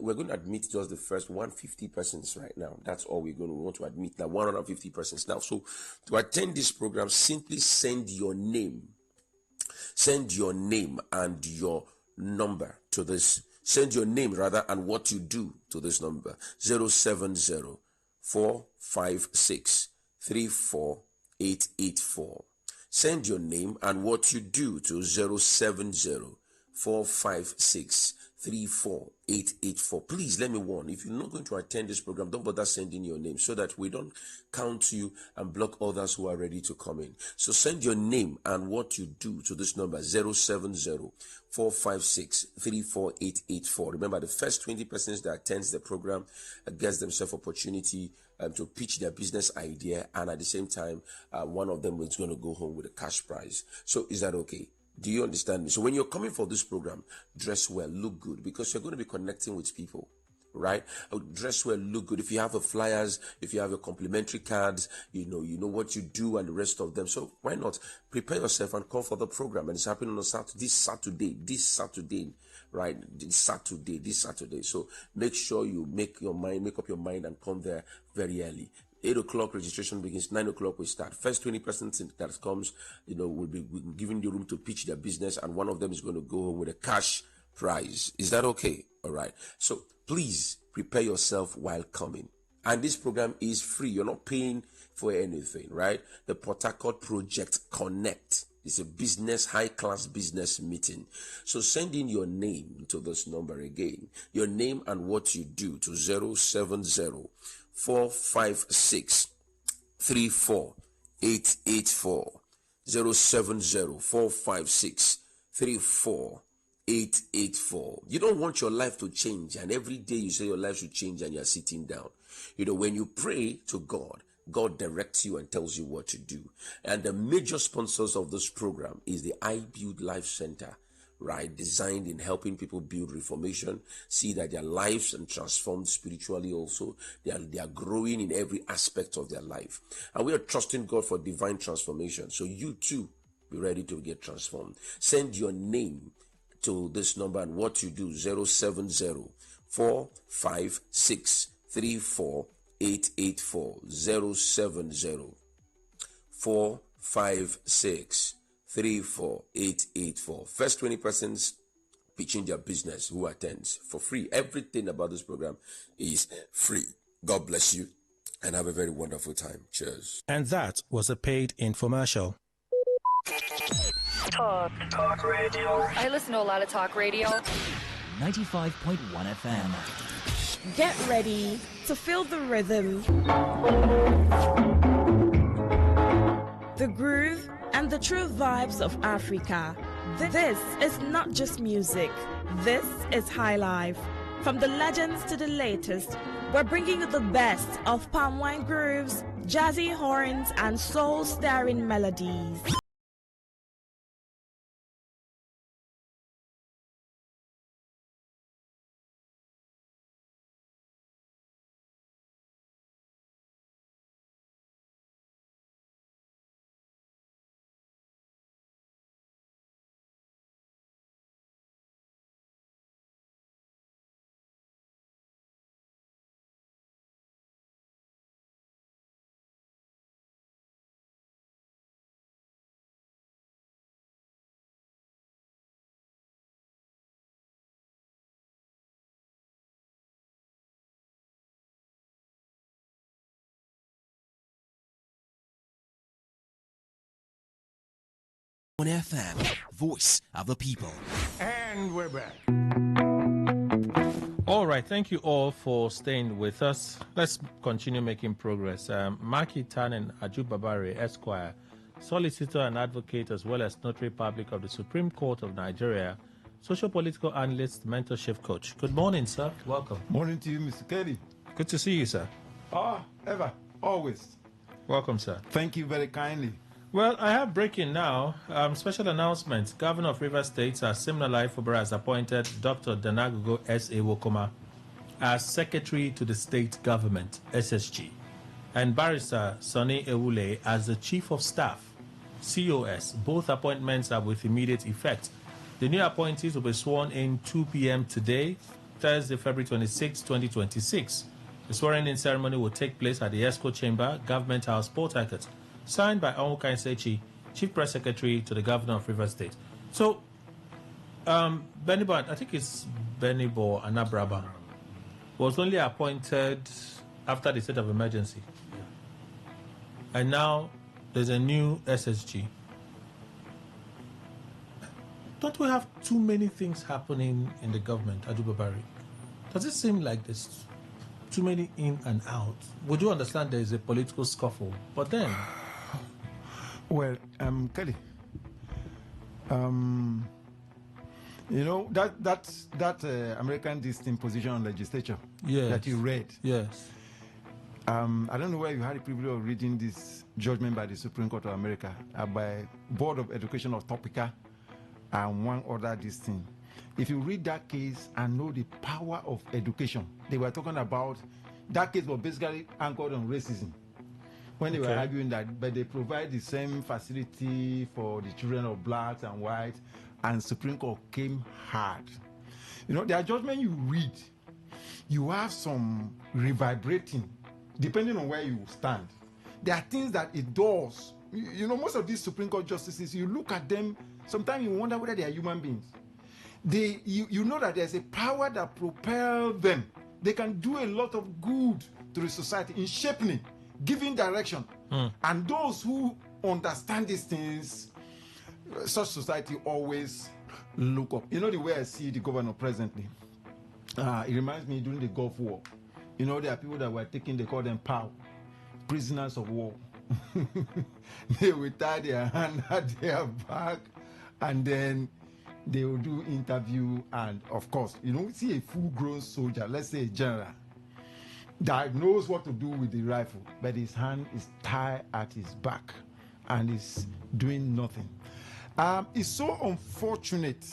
we're going to admit just the first 150 persons right now. That's all we want to admit now. 150 persons now. So to attend this program, simply send your name and your number to this. Send your name rather and what you do to this number: 070-456-34884. Send your name and what you do to 070-456-34884. Please let me warn, if you're not going to attend this program, don't bother sending your name so that we don't count you and block others who are ready to come in. So send your name and what you do to this number: 070-456-34884. Remember, the first 20 persons that attends the program gets themselves opportunity to pitch their business idea, and at the same time, one of them is going to go home with a cash prize. So is that okay? Do you understand me? So when you're coming for this program, dress well, look good, because you're going to be connecting with people, right? Dress well, look good. If you have the flyers, if you have your complimentary cards, you know what you do and the rest of them. So why not prepare yourself and come for the program? And it's happening on this Saturday, right? This Saturday. So make sure you make up your mind and come there very early. 8 o'clock registration begins, 9 o'clock we start. First 20 persons that comes, will be giving the room to pitch their business, and one of them is going to go home with a cash prize. Is that okay? All right. So please prepare yourself while coming. And this program is free. You're not paying for anything, right? The Port Harcourt Project Connect. It's a high-class business meeting. So send in your name to this number again. Your name and what you do to 070-456-34884. 070-456-34884. You don't want your life to change, and every day you say your life should change and you're sitting down. When you pray to God, God directs you and tells you what to do. And the major sponsors of this program is the I Build Life Center, right? Designed in helping people build reformation, see that their lives are transformed spiritually also. They are growing in every aspect of their life. And we are trusting God for divine transformation. So you too, be ready to get transformed. Send your name to this number, and what you do, 070-456-34884. 070-456-34884. First 20 persons pitching their business who attends for free. Everything about this program is free. God bless you and have a very wonderful time. Cheers. And that was a paid infomercial. Talk radio. I listen to a lot of talk radio. 95.1 FM. Get ready to feel the rhythm, the groove, and the true vibes of Africa. This is not just music. This is high life. From the legends to the latest, we're bringing you the best of palm wine grooves, jazzy horns, and soul-stirring melodies. On FM, voice of the people. And we're back. All right, thank you all for staying with us. Let's continue making progress. Maki Tan Aju Babare, Esquire, solicitor and advocate, as well as notary public of the Supreme Court of Nigeria, social political analyst, mentorship coach. Good morning, sir. Welcome. Morning to you, Mr. Kelly. Good to see you, sir. Ever, always. Welcome, sir. Thank you very kindly. Well, I have breaking now. Special announcement. Governor of Rivers State, Simnalai Fubara, has appointed Dr. Danagogo S. Ewokoma as Secretary to the State Government, SSG, and Barrister Sonny Ewule as the Chief of Staff, COS. Both appointments are with immediate effect. The new appointees will be sworn in 2 p.m. today, Thursday, February 26, 2026. The swearing-in ceremony will take place at the ESCO Chamber, Government House, Port Harcourt. Signed by Onwuka Nsechi, Chief Press Secretary to the Governor of Rivers State. So, Benibo, I think it's Benibo Anabraba, was only appointed after the state of emergency. And now there's a new SSG. Don't we have too many things happening in the government, Adubabari? Does it seem like there's too many in and out? Would you understand there is a political scuffle? But then... Well, Kelly, you know, that American disposition on legislature that you read. Yes. I don't know where you had the privilege of reading this judgment by the Supreme Court of America, by Board of Education of Topeka and one other this thing. If you read that case and know the power of education, they were talking about, that case was basically anchored on racism. When they were arguing that, but they provide the same facility for the children of blacks and whites, and Supreme Court came hard. You know, their judgment you read, you have some reverberating, depending on where you stand. There are things that it does. You know, most of these Supreme Court justices, you look at them, sometimes you wonder whether they are human beings. You know that there's a power that propels them. They can do a lot of good to the society in shaping it, giving direction. And those who understand these things, such society always look up. You know the way I see the governor presently? It reminds me during the Gulf War. You know, there are people that were taken, they call them POW, prisoners of war. they will tie their hand at their back, and then they will do interview. And of course, you know, see a full-grown soldier, let's say a general, that knows what to do with the rifle, but his hand is tied at his back and is doing nothing. It's so unfortunate,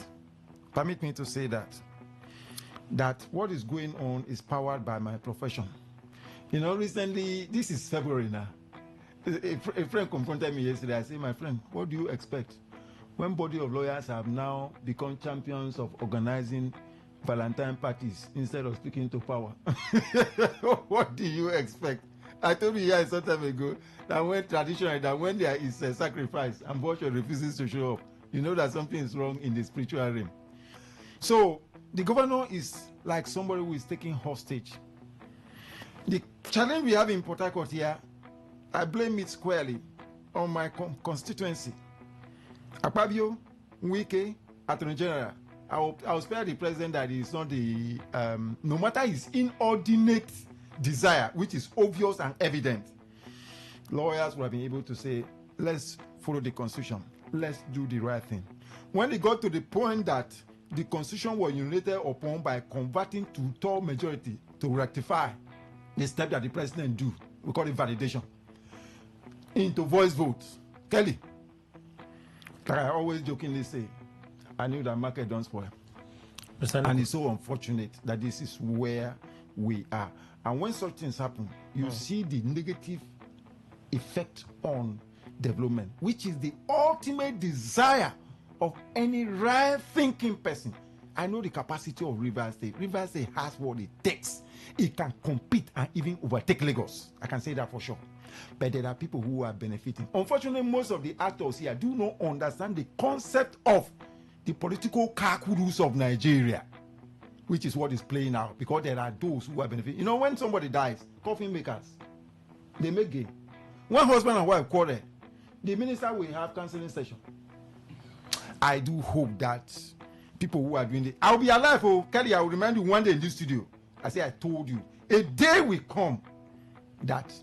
permit me to say that what is going on is powered by my profession. You know, recently, this is February now. A friend confronted me yesterday. I said, my friend, what do you expect? When body of lawyers have now become champions of organizing Valentine parties instead of speaking to power. What do you expect? I told you here some time ago that when traditionally, that when there is a sacrifice and worship refuses to show up, you know that something is wrong in the spiritual realm. So the governor is like somebody who is taking hostage. The challenge we have in Port Harcourt here, I blame it squarely on my constituency. Akpabio, Wike, Attorney General. I'll spare the president that is not the, no matter his inordinate desire, which is obvious and evident, lawyers would have been able to say, let's follow the constitution, let's do the right thing. When it got to the point that the constitution was urinated upon by converting to tall majority to rectify the step that the president do, we call it validation, into voice votes. Kelly, like I always jokingly say, I knew that market don't spoil. And it's so unfortunate that this is where we are. And when such things happen, you see the negative effect on development, which is the ultimate desire of any right-thinking person. I know the capacity of Rivers State. Rivers State has what it takes. It can compete and even overtake Lagos. I can say that for sure. But there are people who are benefiting. Unfortunately, most of the actors here do not understand the concept of the political calculus of Nigeria, which is what is playing out, because there are those who are benefiting. You know, when somebody dies, coffin makers, they make gain. When husband and wife quarrel, the minister will have counseling session. I do hope that people who are doing it, I'll be alive. Oh, Kelly, I will remind you one day in this studio. I say I told you, a day will come that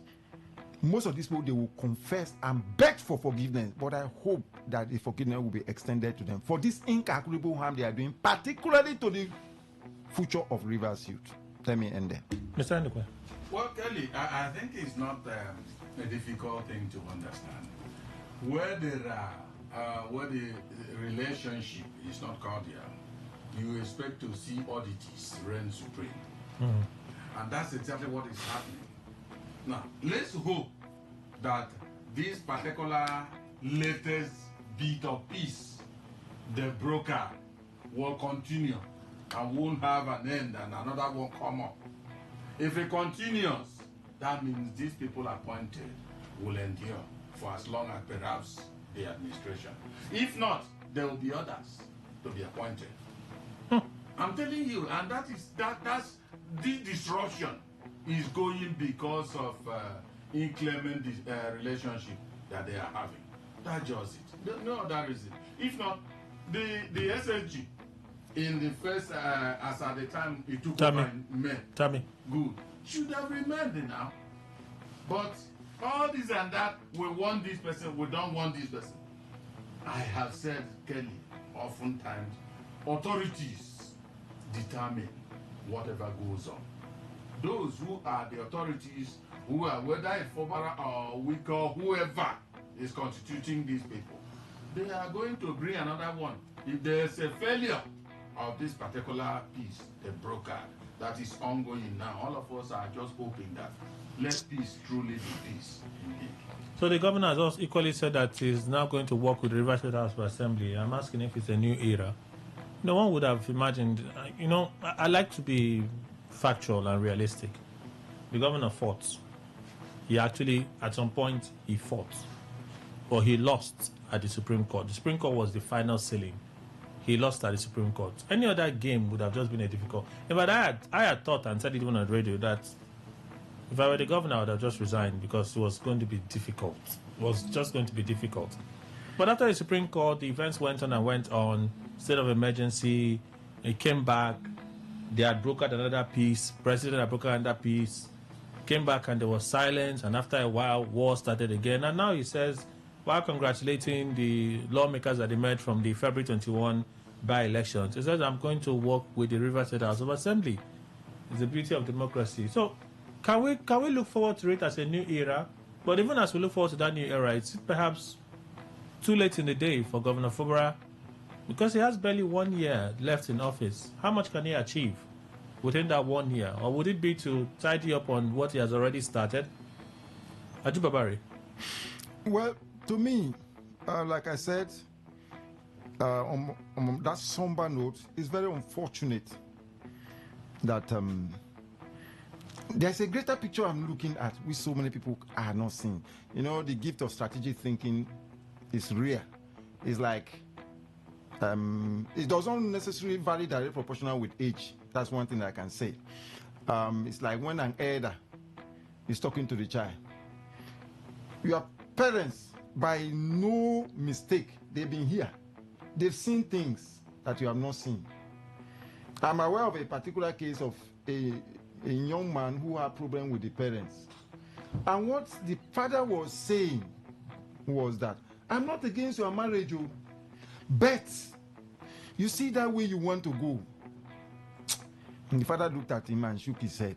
most of these people, they will confess and beg for forgiveness, but I hope that the forgiveness will be extended to them for this incalculable harm they are doing, particularly to the future of Rivers youth. Let me end there. Mr. Ndukwe. Well, Kelly, I think it's not a difficult thing to understand. Where there are, where the relationship is not cordial, you expect to see oddities reign supreme. And that's exactly what is happening. Now, let's hope that this particular latest bit of peace, the broker, will continue and won't have an end and another will come up. If it continues, that means these people appointed will endure for as long as perhaps the administration. If not, there will be others to be appointed. I'm telling you, and that's the disruption is going because of inclement relationship that they are having. That's just it. No other reason. If not, the SSG in the first, as at the time it took over in May, good, should have remained now. But all this and that, we want this person, we don't want this person. I have said, Kelly, oftentimes, authorities determine whatever goes on. Those who are the authorities, who are, whether it's Fobara or Wika or whoever is constituting these people, they are going to bring another one. If there's a failure of this particular piece, the broker, that is ongoing now, all of us are just hoping that let peace truly be peace indeed. So the governor has also equally said that he's now going to work with the Rivers State House of Assembly. I'm asking if it's a new era. No one would have imagined, you know, I like to be factual and realistic. The governor fought. He actually, at some point, he fought. But he lost at the Supreme Court. The Supreme Court was the final ceiling. He lost at the Supreme Court. Any other game would have just been a difficult. In fact, I had thought and said it even on the radio that if I were the governor, I would have just resigned because it was going to be difficult. It was just going to be difficult. But after the Supreme Court, the events went on and went on. State of emergency. It came back. They had brokered another piece. President had brokered another piece. came back and there was silence, and after a while, war started again. And now he says, while congratulating the lawmakers that emerged from the February 21 by-elections, he says, I'm going to work with the Rivers State House of Assembly. It's the beauty of democracy. So can we look forward to it as a new era? But even as we look forward to that new era, it's perhaps too late in the day for Governor Fubara, because he has barely 1 year left in office. How much can he achieve within that 1 year? Or would it be to tidy up on what he has already started? Ajubabari. Well, to me, like I said, on that somber note, it's very unfortunate that there's a greater picture I'm looking at which so many people are not seeing. You know, the gift of strategic thinking is rare. It's like it doesn't necessarily vary directly proportional with age. That's one thing I can say. It's like when an elder is talking to the child. Your parents, by no mistake, they've been here. They've seen things that you have not seen. I'm aware of a particular case of a young man who had a problem with the parents. And what the father was saying was that, I'm not against your marriage, but you see that way you want to go. And the father looked at him and shook his head.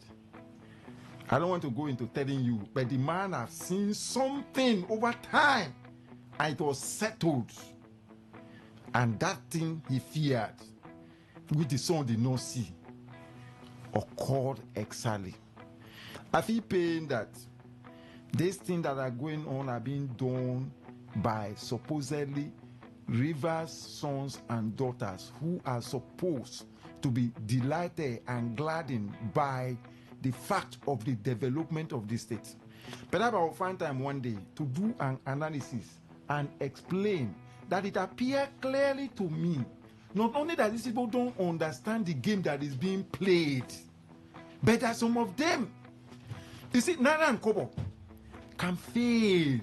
I don't want to go into telling you, but the man has seen something over time, and it was settled. And that thing he feared, which the son did not see, occurred exactly. I feel pain that these things that are going on are being done by supposedly Rivers' sons and daughters who are supposed to be delighted and gladdened by the fact of the development of the state. Perhaps I will find time one day to do an analysis and explain that it appears clearly to me, not only that these people don't understand the game that is being played, but that some of them, you see, Naira and Kobo can fail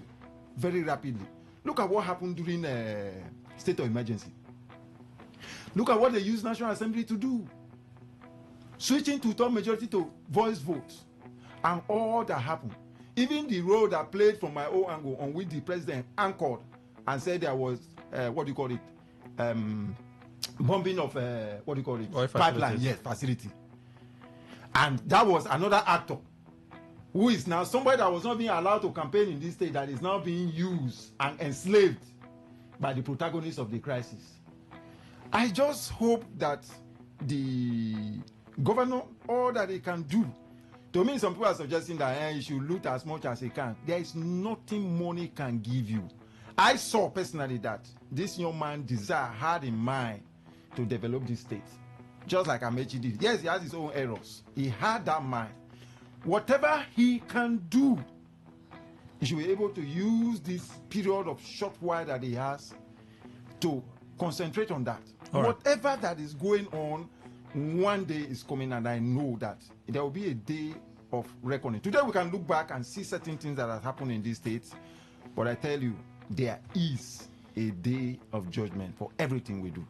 very rapidly. Look at what happened during state of emergency. Look at what they used National Assembly to do. Switching to top majority to voice votes. And all that happened. Even the role that played from my own angle on which the president anchored and said there was, bombing of, pipeline, yes, facility. And that was another actor who is now somebody that was not being allowed to campaign in this state that is now being used and enslaved by the protagonists of the crisis. I just hope that the governor, all that he can do, to me, some people are suggesting that he should loot as much as he can. There is nothing money can give you. I saw personally that this young man had in mind to develop this state, just like Amechi did. Yes, he has his own errors. He had that mind. Whatever he can do, he should be able to use this period of short while that he has to concentrate on that. All whatever right. That is going on, one day is coming, and I know that there will be a day of reckoning. Today we can look back and see certain things that have happened in these states, but I tell you, there is a day of judgment for everything we do.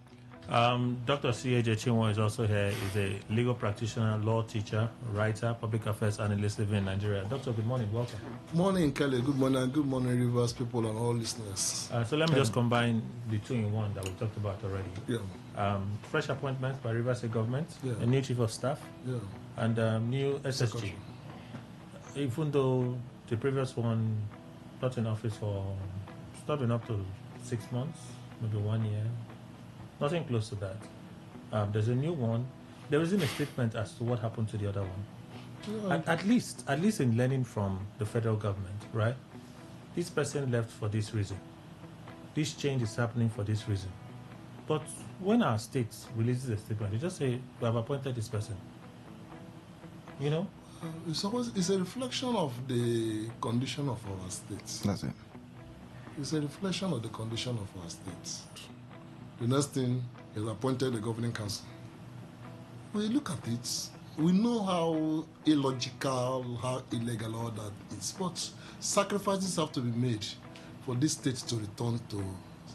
Dr. C.A.J. Chinwo is also here. He's a legal practitioner, law teacher, writer, public affairs analyst living in Nigeria. Doctor, good morning. Welcome. Morning, Kelly. Good morning. Good morning, Rivers people and all listeners. So let me just combine the two in one that we talked about already. Yeah. Fresh appointments by Rivers State government, a new chief of staff, and new SSG. Even though the previous one not in office for starting up to 6 months, maybe 1 year. Nothing close to that. There's a new one. There isn't a statement as to what happened to the other one. Yeah. At least in learning from the federal government, right? This person left for this reason. This change is happening for this reason. But when our state releases a statement, they just say, we have appointed this person. You know? It's a reflection of the condition of our states. That's it. It's a reflection of the condition of our states. The next thing is appointed the governing council. When you look at it, we know how illogical, how illegal all that is. But sacrifices have to be made for this state to return to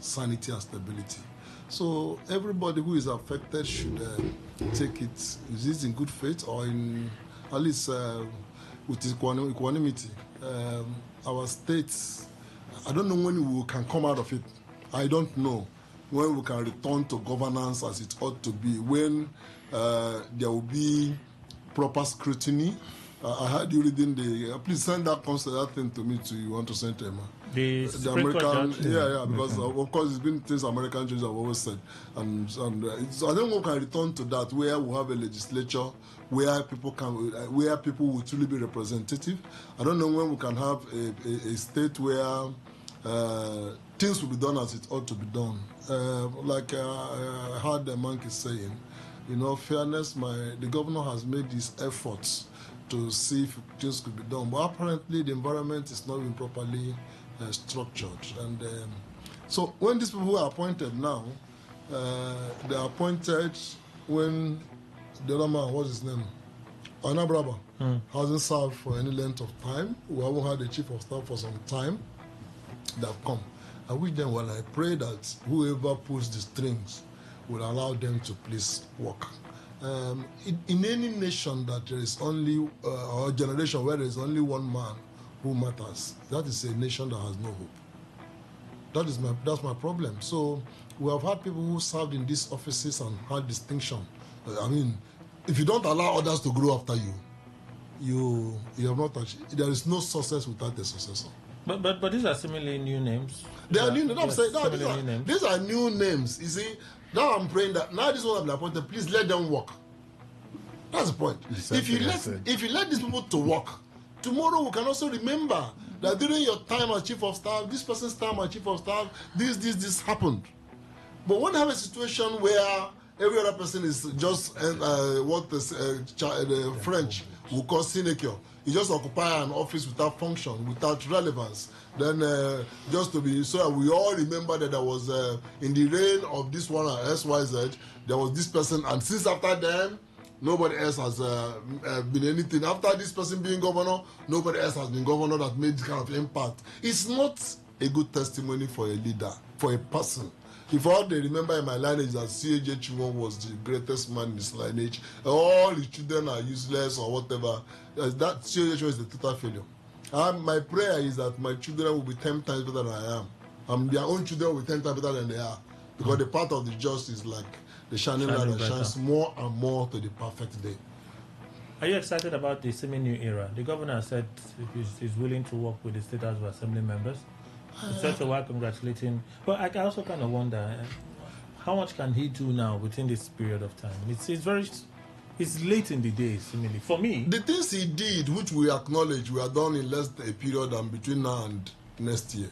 sanity and stability. So everybody who is affected should take it, is this in good faith or in at least with equanimity. Our states, I don't know when we can come out of it. I don't know when we can return to governance as it ought to be, when there will be proper scrutiny. I heard you reading please send that thing to me too. You want to send to Emma? The American, judge? because of course it's been things American judges have always said, and so I think we can return to that where we have a legislature where people will truly be representative. I don't know when we can have a state where things will be done as it ought to be done. Like I heard the monkey saying, fairness. The governor has made these efforts to see if things could be done, but apparently the environment is not even properly structured. And so when these people are appointed now, they are appointed when the other man, what's his name? Anabraba hasn't served for any length of time. We haven't had a chief of staff for some time. They have come. I wish them well. I pray that whoever pulls the strings will allow them to please work. In any nation that there is only, or generation where there is only one man who matters, that is a nation that has no hope. That's my problem. So we have had people who served in these offices and had distinction. I mean, if you don't allow others to grow after you, you have not touched. There is no success without a successor. But these are seemingly new names. They are new names. These are new names. You see, now I'm praying that now this one have been appointed, please let them work. That's the point. If you let these people to work, tomorrow we can also remember that during your time as chief of staff, this person's time as chief of staff, this happened. But when you have a situation where every other person is just what the French will call sinecure, you just occupy an office without function, without relevance, then just to be so that we all remember that there was in the reign of this one SYZ, there was this person, and since after them, nobody else has been anything. After this person being governor, nobody else has been governor that made this kind of impact. It's not a good testimony for a leader, for a person. If all they remember in my lineage that C.H. Chimon was the greatest man in his lineage, all his children are useless or whatever, that C.H. is the total failure. My prayer is that my children will be 10 times better than I am. Their own children will be 10 times better than they are. Because the path of the just is like the shining light that shines more and more to the perfect day. Are you excited about the semi-new era? The governor said he's willing to work with the State House of Assembly members. It's such a while congratulating. But I also kind of wonder, how much can he do now within this period of time? It's late in the day, seemingly. For me, the things he did, which we acknowledge, we are done in less than a period and between now and next year.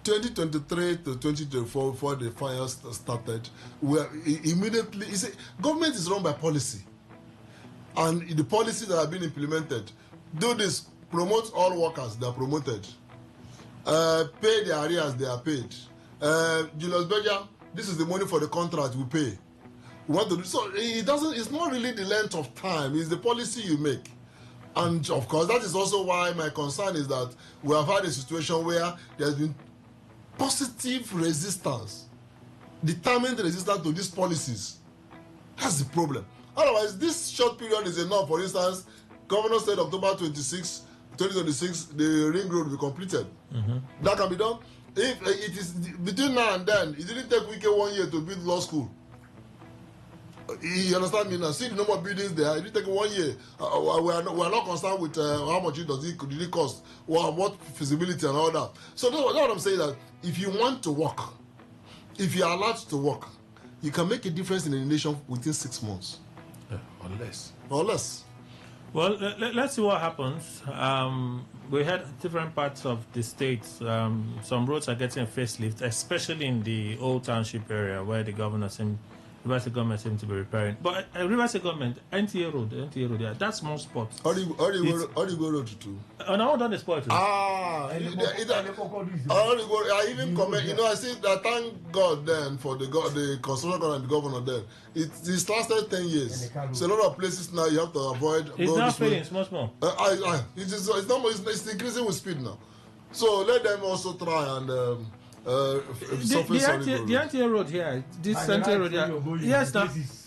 2023 to 2024, before the fire started, we are immediately. You see, government is run by policy, and the policies that have been implemented do this: promote all workers, they are promoted. Pay the arrears, they are paid. Julius Berger, this is the money for the contract we pay. We want to do so. It's not really the length of time, it's the policy you make. And of course, that is also why my concern is that we have had a situation where there's been positive resistance, determined resistance to these policies. That's the problem. Otherwise, this short period is enough. For instance, Governor said October 26, 2026, the ring road will be completed. That can be done. If it is between now and then, it didn't take Wike 1 year to build law school. You understand me now? See the number of buildings there. It didn't take 1 year. We are not concerned with how much did it cost, what feasibility and all that. So that's what I'm saying, that if you want to work, if you are allowed to work, you can make a difference in the nation within 6 months. Or less. Well, let's see what happens. We had different parts of the states. Some roads are getting a facelift, especially in the old township area where the government government seems to be repairing. But Riverside government, NTA Road, yeah, that's small spot. How do you go road to? And I done the spot too. I even comment. I see. I thank God then for the construction and the governor then. It's lasted 10 years. So a lot of places now you have to avoid. It's not failing, small. It's increasing with speed now. So let them also try and. The NTA road here, this NTA road here. Yes,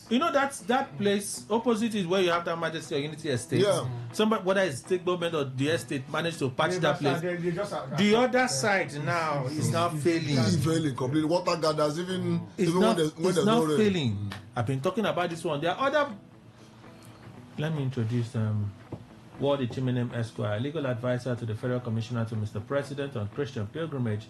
You know that place opposite is where you have that Majesty or Unity Estate. Yeah. Somebody, whether it's state government or the estate, managed to patch that place. The other side now is now failing. It's failing completely. Water gathers even When there's not no rain. failing. I've been talking about this one. There are other. Let me introduce Ward Chiminem Esquire, legal advisor to the Federal Commissioner to Mr. President on Christian pilgrimage,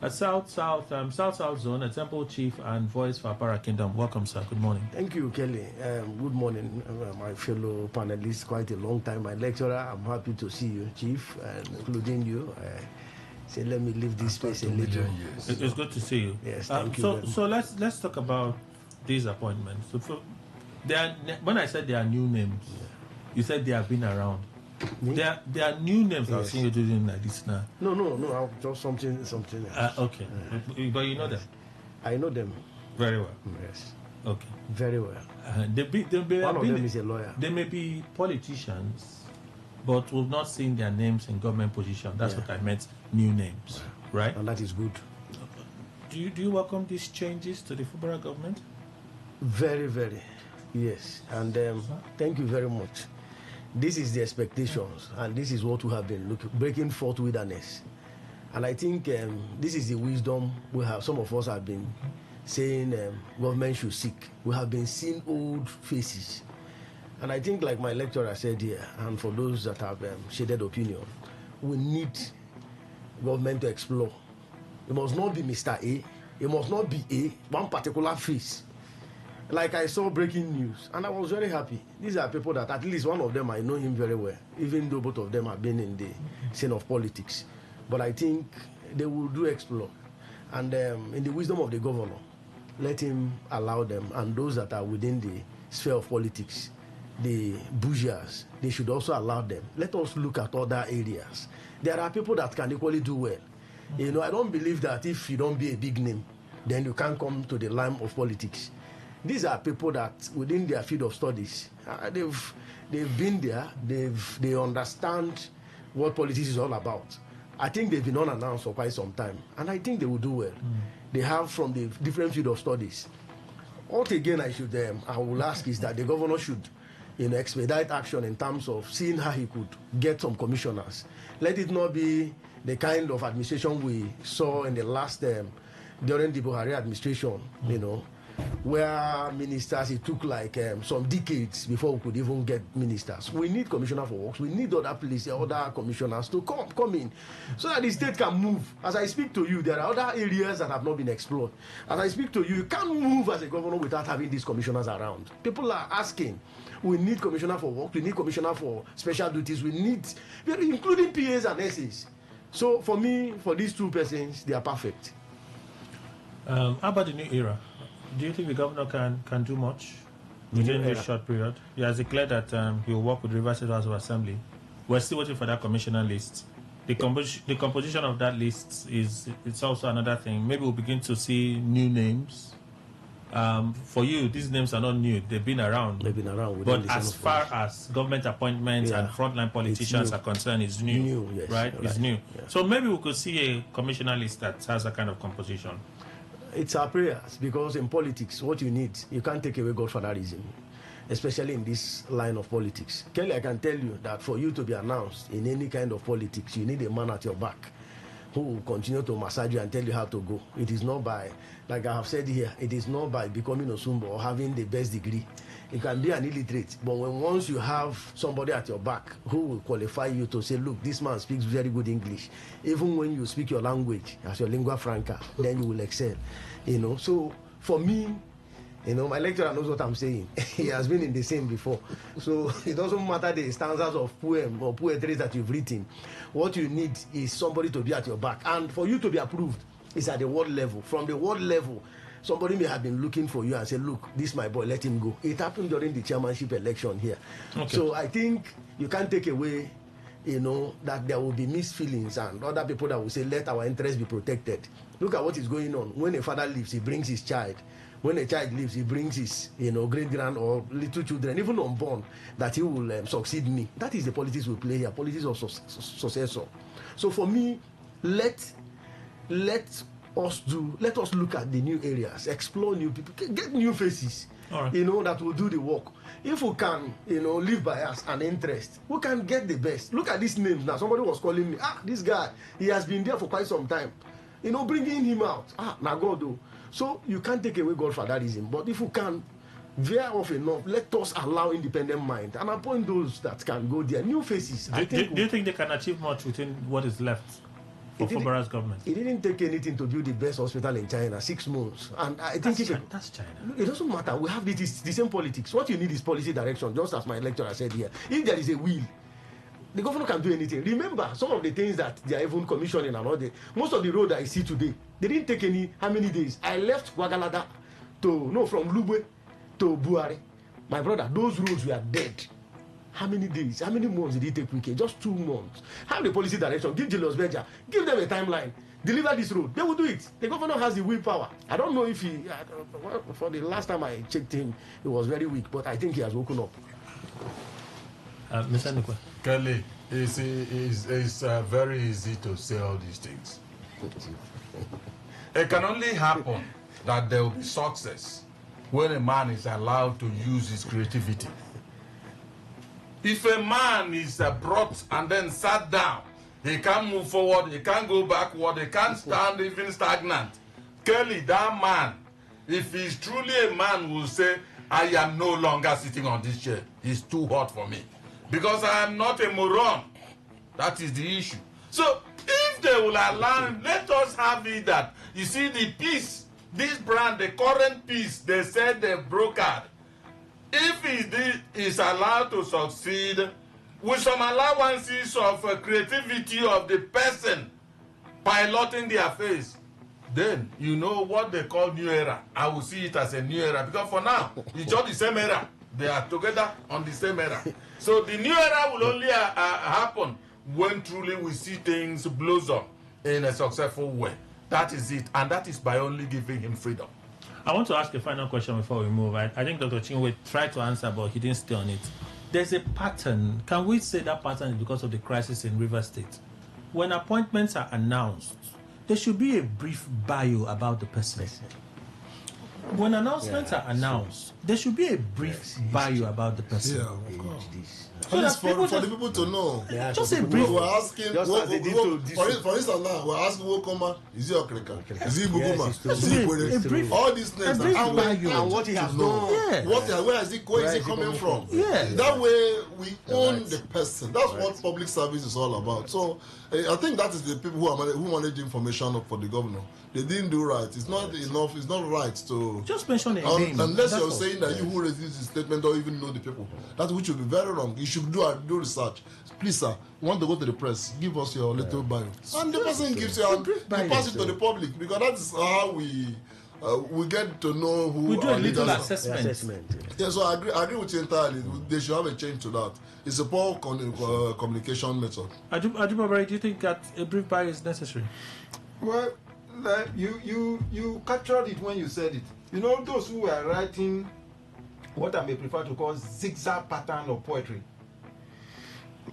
a South Zone, a temple chief and voice for Apara Kingdom. Welcome, sir. Good morning. Thank you, Kelly. Good morning, my fellow panelists. Quite a long time, my lecturer. I'm happy to see you, Chief, including you. Say, let me leave this space a little. It's good to see you. Yes, thank you. So let's talk about these appointments. So when I said there are new names, you said they have been around. There are new names. I've seen you doing like this now. No. I'll just something else. Okay. But you know them? I know them. Very well. Yes. Okay. Very well. One of them is a lawyer. They may be politicians, but we've not seen their names in government position. That's what I meant, new names. Right? And that is good. Do you welcome these changes to the federal government? Very, very. Yes. And thank you very much. This is the expectations, and this is what we have been breaking forth wilderness. And I think this is the wisdom we have. Some of us have been saying government should seek. We have been seeing old faces. And I think, like my lecturer said here, and for those that have shaded opinion, we need government to explore. It must not be Mr. A. It must not be one particular face. Like I saw breaking news, and I was very happy. These are people that at least one of them, I know him very well, even though both of them have been in the scene of politics. But I think they will do explore. And in the wisdom of the governor, let him allow them. And those that are within the sphere of politics, the bourgeois, they should also allow them. Let us look at other areas. There are people that can equally do well. You know, I don't believe that if you don't be a big name, then you can't come to the line of politics. These are people that within their field of studies, they've been there, they understand what politics is all about. I think they've been unannounced for quite some time, and I think they will do well. They have from the different field of studies. What again I will ask is that the governor should expedite action in terms of seeing how he could get some commissioners. Let it not be the kind of administration we saw in the last during the Buhari administration, where ministers, it took like some decades before we could even get ministers. We need commissioner for works. We need other places, other commissioners to come in so that the state can move. As I speak to you, there are other areas that have not been explored. As I speak to you, you can't move as a governor without having these commissioners around. People are asking. We need commissioner for work. We need commissioner for special duties. We need, including PAs and SAs. So for me, for these two persons, they are perfect. How about the new era? Do you think the governor can do much within this short period? He has declared that he will work with Rivers State House of Assembly. We're still waiting for that commissioner list. The composition of that list it's also another thing. Maybe we'll begin to see new names. For you, these names are not new. They've been around. But as far as government appointments and frontline politicians are concerned, it's new. Yes, right? It's new. Yeah. So maybe we could see a commissioner list that has a kind of composition. It's our prayers, because in politics, what you need, you can't take away Godfatherism, especially in this line of politics. Kelly, I can tell you that for you to be announced in any kind of politics, you need a man at your back who will continue to massage you and tell you how to go. It is not by, like I have said here, it is not by becoming Osumbo or having the best degree. You can be an illiterate, but once you have somebody at your back who will qualify you to say, look, this man speaks very good English, even when you speak your language as your lingua franca, then you will excel. So for me, my lecturer knows what I'm saying. He has been in the scene before. So it doesn't matter the stanzas of poem or poetry that you've written. What you need is somebody to be at your back. And for you to be approved, it's at the world level. From the world level, somebody may have been looking for you and say, look, this is my boy, let him go. It happened during the chairmanship election here. Okay. So I think you can't take away, that there will be mixed feelings and other people that will say, let our interests be protected. Look at what is going on. When a father leaves, he brings his child. When a child leaves, he brings his, great-grand or little children, even unborn, that he will succeed me. That is the politics we play here, politics of successor. So for me, let us look at the new areas, explore new people, get new faces. that will do the work. If we can, live by us and interest, we can get the best. Look at these names now. Somebody was calling me, this guy, he has been there for quite some time. Bringing him out. Now God, though. So you can't take away God for that reason. But if we can veer off enough, let us allow independent mind and appoint those that can go there. New faces. Do you think they can achieve much within what is left for Fubara's government? It didn't take anything to build the best hospital in China, 6 months. And I think that's China. It doesn't matter. We have the same politics. What you need is policy direction, just as my lecturer said here. If there is a will, the governor can do anything. Remember, some of the things that they are even commissioning and all that. Most of the road I see today, they didn't take how many days? I left Wagalada from Lubwe to Buare. My brother, those roads were dead. How many days? How many months did it take Wike? Just 2 months. Have the policy direction. Give Julius Berger. Give them a timeline. Deliver this road. They will do it. The governor has the willpower. I don't know if for the last time I checked him, he was very weak, but I think he has woken up. Mr. Nukwe. Kelly, it's very easy to say all these things. It can only happen that there will be success when a man is allowed to use his creativity. If a man is brought and then sat down, he can't move forward, he can't go backward, he can't stand even stagnant. Kelly, that man, if he's truly a man, will say, I am no longer sitting on this chair. It's too hot for me. Because I am not a moron. That is the issue. So, if they will allow him, let us have it that, you see, the peace, this brand, the current peace, they said they've brokered. If he is allowed to succeed with some allowances of creativity of the person piloting the affairs, then you know what they call new era. I will see it as a new era because for now, it's just the same era. They are together on the same era. So the new era will only happen when truly we see things blossom in a successful way. That is it. And that is by only giving him freedom. I want to ask a final question before we move. I think Dr. Chinwe tried to answer, but he didn't stay on it. There's a pattern. Can we say that pattern is because of the crisis in River State? When appointments are announced, there should be a brief bio about the person. When announcements are announced, there should be a brief bio about the person. Yeah, of course. So that for the people to know. Just a brief. We're asking, for instance now, we're asking Wokoma, is he Okrika? Is he Buguma? Is he Ikwere? All these names. And what he has done. Where is he coming from? Yeah. That way we own the person. That's what public service is all about. So I think that is the people who manage information for the governor. They didn't do right. It's not enough. It's not right to just mention a name. Unless you're saying that you who released the statement don't even know the people. That which would be very wrong. You should do research. Please, sir, you want to go to the press, give us your little bio. And the person gives you, and you pass it to the public, because that is how we get to know who. We do a little assessment. Yeah, so I agree with you entirely. They should have a change to that. It's a poor communication method. Ajibabari, do you think that a brief bio is necessary? Well, you captured it when you said it. You know, those who are writing what I may prefer to call zigzag pattern of poetry,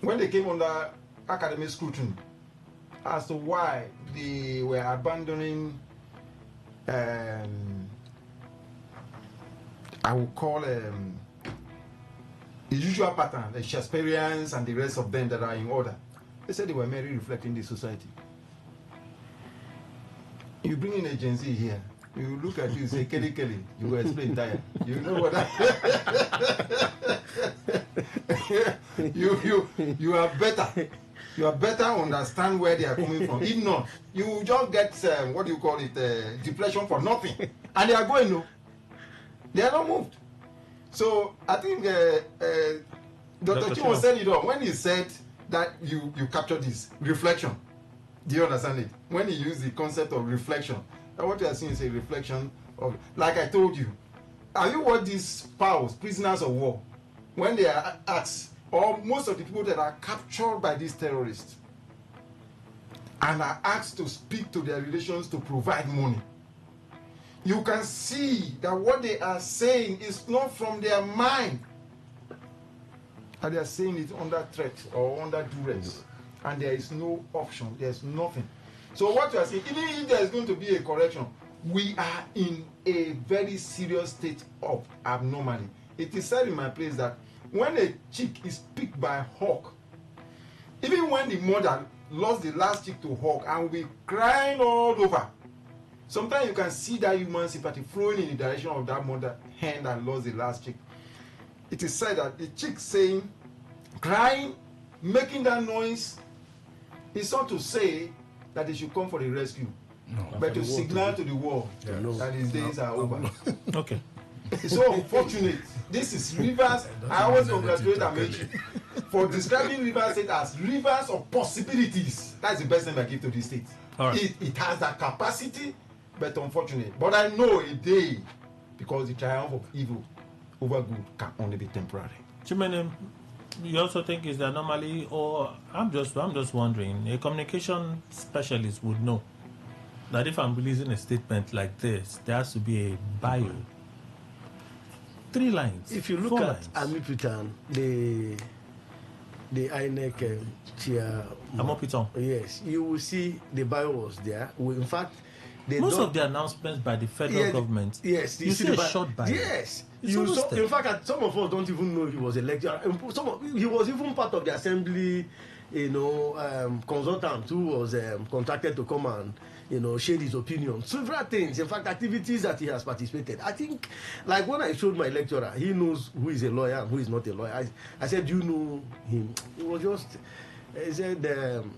when they came under academic scrutiny as to why they were abandoning I would call the usual pattern, the Shakespeareans and the rest of them that are in order, they said they were merely reflecting the society. You bring in a Gen Z here, you look at you, say Kelly, you will explain tire. You know what you are better. You are better understand where they are coming from. If not, you will just get what do you call it, deflation for nothing. And they are going no. They are not moved. So I think Dr. Chimo said it all when he said that you capture this reflection. Do you understand it? When he used the concept of reflection, and what you are seeing is a reflection of, like I told you, have you watched these POWs, prisoners of war, when they are asked, or most of the people that are captured by these terrorists and are asked to speak to their relations to provide money, you can see that what they are saying is not from their mind, and they are saying it under threat or under duress. And there is no option, there's nothing. So what you are saying, even if there is going to be a correction, we are in a very serious state of abnormality. It is said in my place that when a chick is picked by a hawk, even when the mother lost the last chick to hawk and will be crying all over, sometimes you can see that human sympathy flowing in the direction of that mother hen that lost the last chick. It is said that the chick saying, crying, making that noise, is not to say that they should come for the rescue, but to signal to the world that his days are over. Okay. It's so unfortunate. This is Rivers. I always congratulate Amechi for describing Rivers State as rivers of possibilities. That's the best name I give to this state. Right. It has that capacity, but unfortunate. But I know a day, because the triumph of evil over good can only be temporary. Chimene, you also think is that normally, or I'm just wondering, a communication specialist would know that if I'm releasing a statement like this, there has to be a bio. 3 lines. If you look at Amipitan, the INEC chair, Amopiton. Yes, you will see the bio was there. In fact, most of the announcements by the federal government, yes, you see a short bio. Yes, in fact, some of us don't even know he was a lecturer. He was even part of the assembly, consultant who was contracted to come and share his opinion. Several things, in fact, activities that he has participated. I think, like when I showed my lecturer, he knows who is a lawyer and who is not a lawyer. I said, "Do you know him?" He was just. He said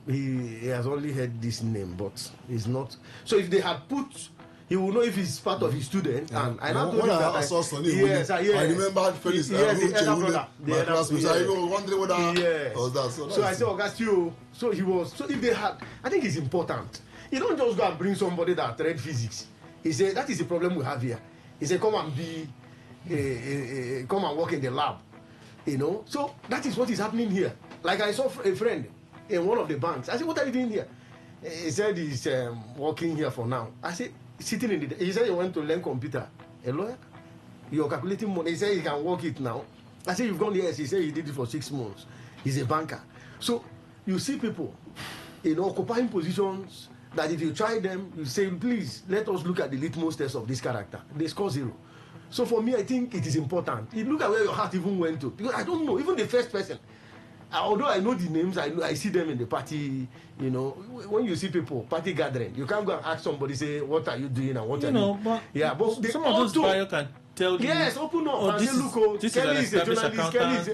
he has only heard this name, but he's not. So if they had put, he will know if he's part of his student. Yeah. And I now told him that I saw Sonny. Yes, I remember Felix. Yes, the elder brother. My classmates. I was wondering whether was that. So I said, Augustio. So he was. So if they had, I think it's important. You don't just go and bring somebody that read physics. He said that is the problem we have here. He said, come and work in the lab. So that is what is happening here. Like I saw a friend in one of the banks. I said, what are you doing here? He said he's working here for now. I said, sitting in the... He said he went to learn computer. A lawyer? You're calculating money. He said he can work it now. I said, you've gone yes. He said he did it for 6 months. He's a banker. So you see people, occupying positions that if you try them, you say, please, let us look at the litmus test of this character. They score 0. So for me, I think it is important. You look at where your heart even went to. Because I don't know, even the first person. Although I know the names, I see them in the party, when you see people, party gathering, you can't go and ask somebody, say, what are you doing and what are you... But some of those bio can tell you... Yes, open up. Oh, this is Kelly is a journalist. Kelly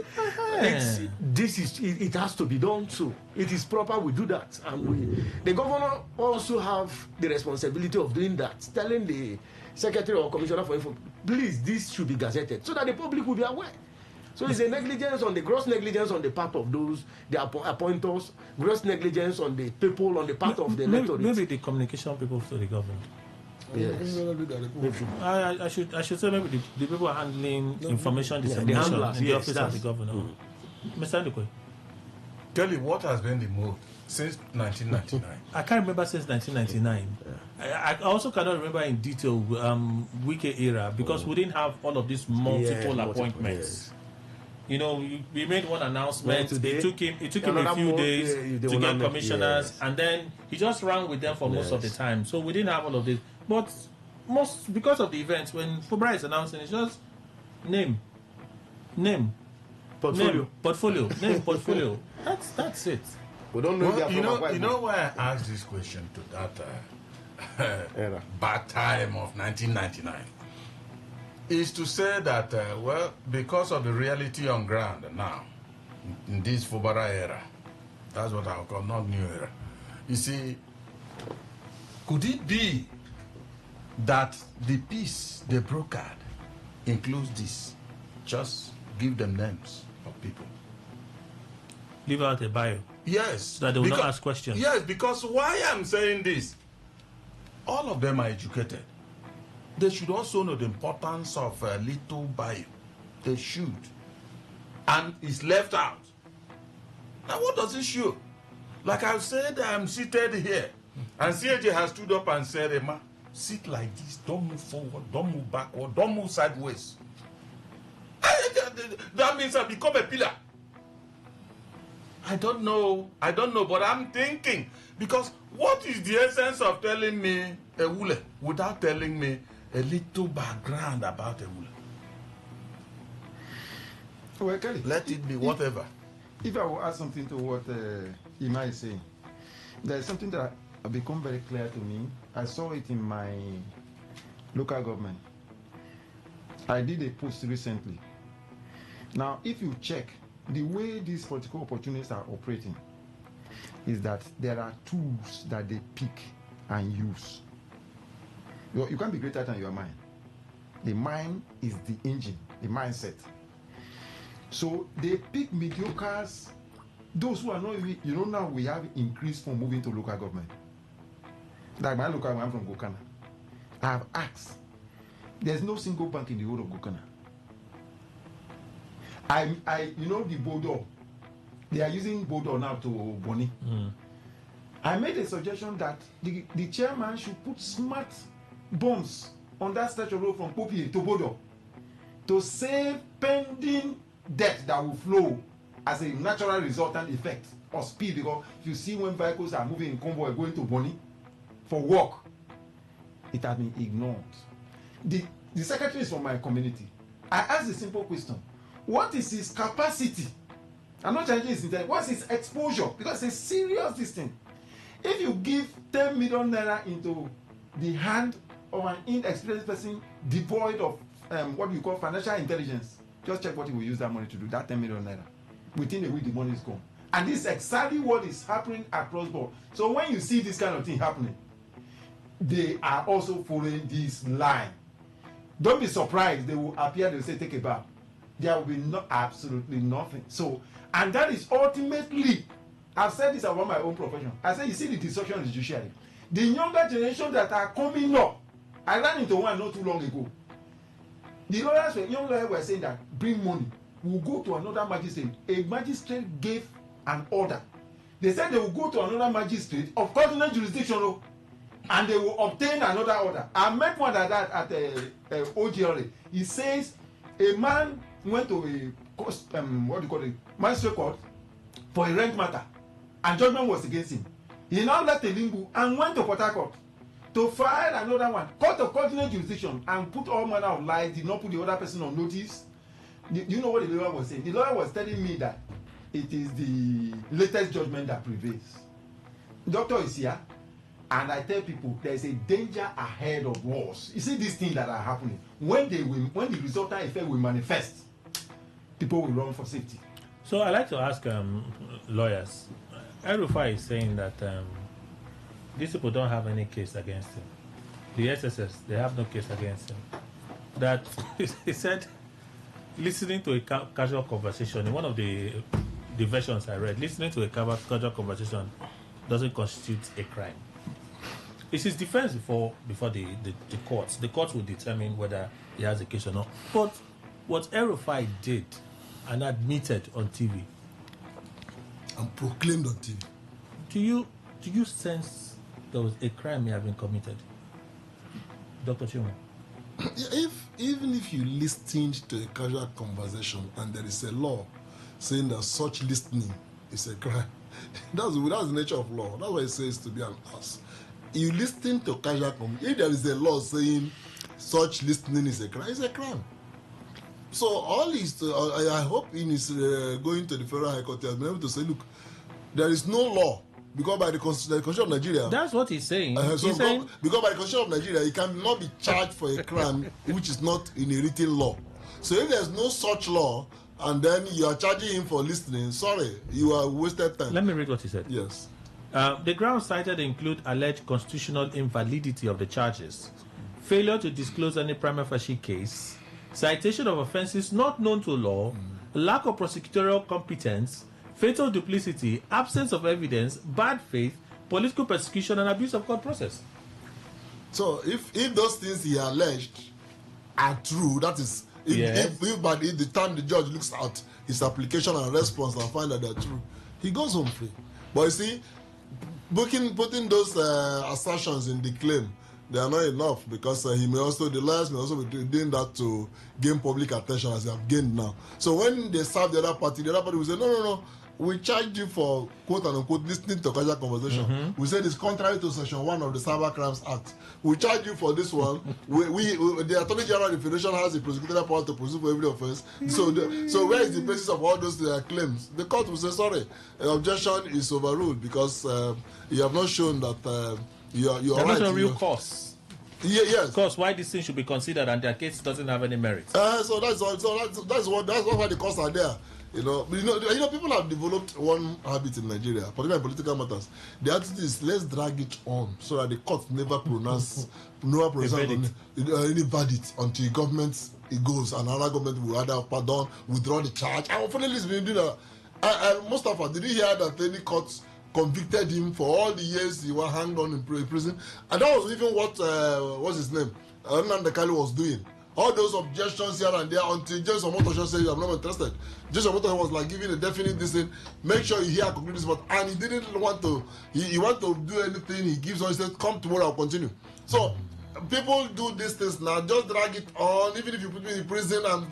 it has to be done so. It is proper, we do that. And the governor also have the responsibility of doing that, telling the secretary or commissioner for info, please, this should be gazetted, so that the public will be aware. So it's a gross negligence on the part of those, the appointers, gross negligence on the people, on the part of the electorate. Maybe the communication people to the government. Yes. I should say maybe the people handling information dissemination in the office of the governor. Mr. Ndukwe. Tell you what has been the mood since 1999. I can't remember since 1999. I also cannot remember in detail Wike era because we didn't have all of these multiple appointments. We made one announcement. It took him a few days to get commissioners, and then he just ran with them for most of the time. So we didn't have all of this. But because of the events, when Fubra is announcing, it's just name, portfolio. That's it. We don't know. You know why I asked this question to that bad time of 1999. Is to say that, because of the reality on ground now, in this Fubara era, that's what I'll call not new era. You see, could it be that the peace they brokered includes this? Just give them names of people. Leave out a bio. Yes. So that they will not ask questions. Yes, because why I'm saying this, all of them are educated. They should also know the importance of a little bio. They should. And it's left out. Now what does it show? Like I've said, I'm seated here. And CAJ has stood up and said, Emma, sit like this. Don't move forward. Don't move backward. Don't move sideways. That means I become a pillar. I don't know, but I'm thinking. Because What is the essence of telling me Ewule without telling me a little background about Ewule? Well, Kelly, let it be whatever. If I will add something to what Ima is saying, there is something that has become very clear to me. I saw it in my local government. I did a post recently. Now, if you check the way these political opportunists are operating, is that there are tools that they pick and use. You can't be greater than your mind. The mind is the engine, the mindset. So they pick mediocres, those who are not, now we have increased from moving to local government. Like my local government, I'm from Gokana. I have asked, there's no single bank in the whole of Gokana. The Bodo, they are using Bodo now to Boni. I made a suggestion that the chairman should put smart bombs on that stretch of road from Popi to Bodo to save pending debt that will flow as a natural resultant effect of speed, because if you see when vehicles are moving in convoy going to Boni for work, it has been ignored. The secretary is from my community. I asked a simple question: what is his capacity? I'm not challenging his intent. What's his exposure? Because it's a serious thing. If you give 10 million naira into the hand of an inexperienced person devoid of what we call financial intelligence, just check what he will use that money to do, that 10 million naira. Within a week, the money is gone. And this is exactly what is happening across board. So when you see this kind of thing happening, they are also following this line. Don't be surprised. They will appear, they will say, take a bow. There will be absolutely nothing. So, and that is ultimately, I've said this about my own profession. I said, you see the destruction of the judiciary. The younger generation that are coming up, I ran into one not too long ago. The young lawyers were saying that bring money, we'll go to another magistrate. A magistrate gave an order. They said they will go to another magistrate of cardinal jurisdiction, and they will obtain another order. I met one at that at OGRA. He says a man went to a magistrate court for a rent matter, and judgment was against him. He now left Elimbu and went to Port Harcourt to file another one, court of cardinal jurisdiction, and put all manner of lies, did not put the other person on notice. You know what the lawyer was saying? The lawyer was telling me that it is the latest judgment that prevails. The doctor is here, and I tell people there is a danger ahead of wars. You see these things that are happening. When the resultant effect will manifest, people will run for safety. So I like to ask lawyers. El-Rufai is saying that these people don't have any case against him. The SSS, they have no case against him. That he said, listening to a casual conversation, in one of the versions I read, listening to a casual conversation doesn't constitute a crime. It's his defense before the courts. The courts will determine whether he has a case or not. But what El-Rufai did and admitted on TV and proclaimed on TV, do you sense there was a crime may have been committed, Dr. Chimo? Even if you listened to a casual conversation and there is a law saying that such listening is a crime, that's the nature of law. That's what it says to be an ass. You listen to casual conversation. If there is a law saying such listening is a crime, it's a crime. So all is, I hope in his going to the Federal High Court, he has been able to say, look, there is no law, because by the Constitution of Nigeria... That's what he's saying. Because by the Constitution of Nigeria, he cannot be charged for a crime which is not in a written law. So if there's no such law, and then you are charging him for listening, sorry, you are wasted time. Let me read what he said. Yes. The grounds cited include alleged constitutional invalidity of the charges, failure to disclose any prima facie case, citation of offences not known to law, lack of prosecutorial competence, fatal duplicity, absence of evidence, bad faith, political persecution, and abuse of court process. So if those things he alleged are true, that is, if by the time the judge looks at his application and response and find that they're true, he goes home free. But you see, putting those assertions in the claim, they are not enough, because the lawyers may also be doing that to gain public attention, as they have gained now. So when they serve the other party will say, no, we charge you for quote unquote listening to casual conversation. We said it's contrary to section 1 of the Cyber Crimes Act. We charge you for this one. The Attorney General of the Federation has the prosecutorial power to pursue for every offense. So where is the basis of all those claims? The court will say sorry, objection is overruled because you have not shown that you're right. Not a real cause. Yes. Of course, why this thing should be considered and their case doesn't have any merit. So that's why the costs are there. You know, people have developed one habit in Nigeria, particularly in political matters. The attitude is let's drag it on so that the court never pronounce any verdict until government it goes and another government will either pardon, withdraw the charge. And unfortunately, it's been doing that. Mustafa, did you hear that any court convicted him for all the years he was hanged on in prison? And that was even what what's his name? Nnamdi Kanu was doing. All those objections here and there until James Omotosho said, I'm not interested. James Omotosho was like giving a definite decision, make sure you hear conclude this, and he didn't want to, he want to do anything, he gives on, he said, come tomorrow, I'll continue. So, people do these things now, just drag it on, even if you put me in prison, I'm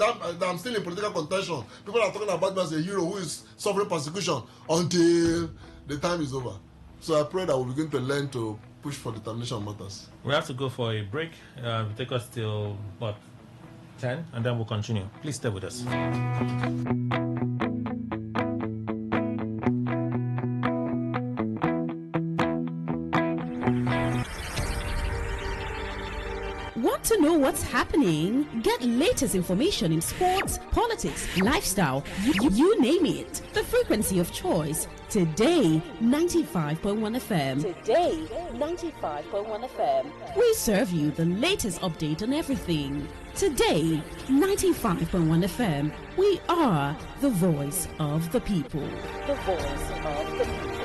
still in political contention. People are talking about me as a hero who is suffering persecution until the time is over. So I pray that we'll begin to learn to push for determination matters. We have to go for a break. Take us till, 10, and then we'll continue. Please stay with us. Want to know what's happening? Get latest information in sports, politics, lifestyle, you name it. The frequency of choice. Today, 95.1 FM. Today, 95.1 FM. We serve you the latest update on everything. Today, 95.1 FM. We are the voice of the people. The voice of the people.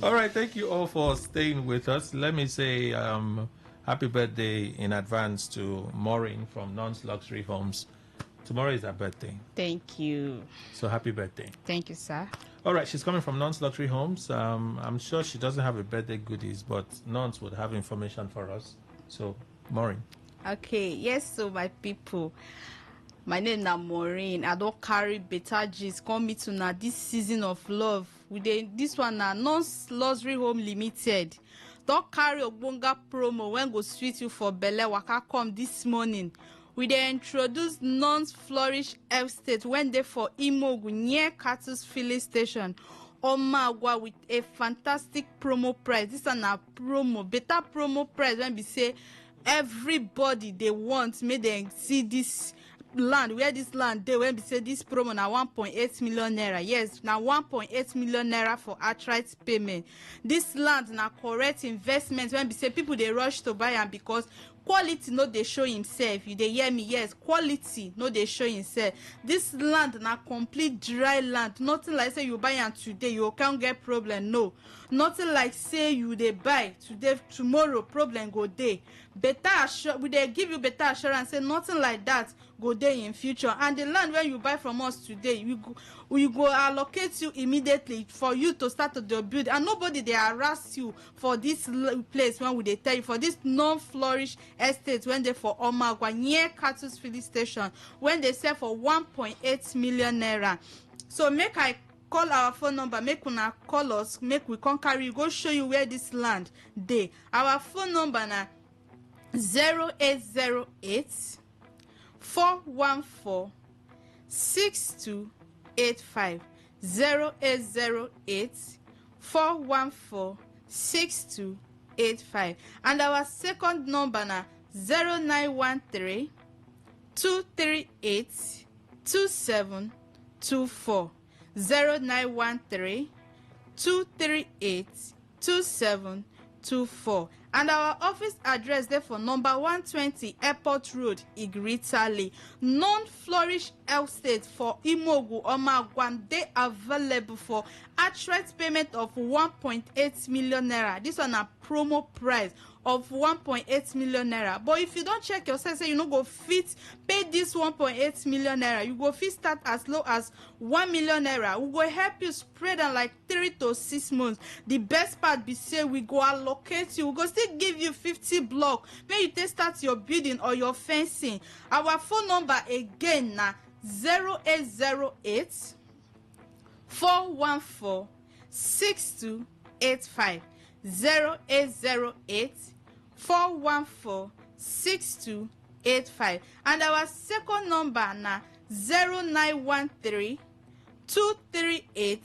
All right, thank you all for staying with us. Let me say happy birthday in advance to Maureen from Non's Luxury Homes. Tomorrow is her birthday. Thank you. So happy birthday. Thank you, sir. All right, she's coming from Non's Luxury Homes. I'm sure she doesn't have a birthday goodies, but Non's would have information for us. So, Maureen. Okay, yes, so my people. My name is Maureen. I don't carry better G's. Come meet to now this season of love. This one now, Non's Luxury Home Limited. Don't carry a bonga promo when go sweet you for Bele Waka come this morning. We dey introduce Non's Flourish Estate when they for Imogu near Cattle's Filling Station. Omagwa with a fantastic promo price. This is a promo, better promo price when we say everybody they want, may they see this land, where this land they when we say this promo na 1.8 million naira. Yes, now 1.8 million naira for outright payment. This land na correct investment when we say people they rush to buy am because quality no dey show himself. You dey hear me? Yes, quality no dey show himself. This land na complete dry land. Nothing like say you buy am today you can't get problem. No, nothing like say you dey buy today tomorrow problem go dey. Better we dey give you better assurance say nothing like that go dey in future. And the land where you buy from us today, we go allocate you immediately for you to start to build, and nobody dey harass you for this place when we dey tell you for this non-flourish estate when they for Omagwa near Cattle's Filling Station when they sell for 1.8 million naira. So make I call our phone number, make una call us, make we come carry you go show you where this land dey. Our phone number na 0808 414 6285 0808 414 6285, and our second number na 0913 238 2724 0913 238 2724. And our office address there for number 120 Airport Road, Igritali. Non-flourish estate for Imogu Omagwan. They available for outright payment of 1.8 million naira. This one a promo price of 1.8 million naira. But if you don't check yourself, say you no go fit pay this 1.8 million naira, you go fit start as low as 1 million naira. We go help you spread am like 3 to 6 months. The best part be say we go allocate you, we go still give you 50 block make you take start your building or your fencing. Our phone number again na 0808 414 6285. 0808 414 6285. And our second number na 0913 238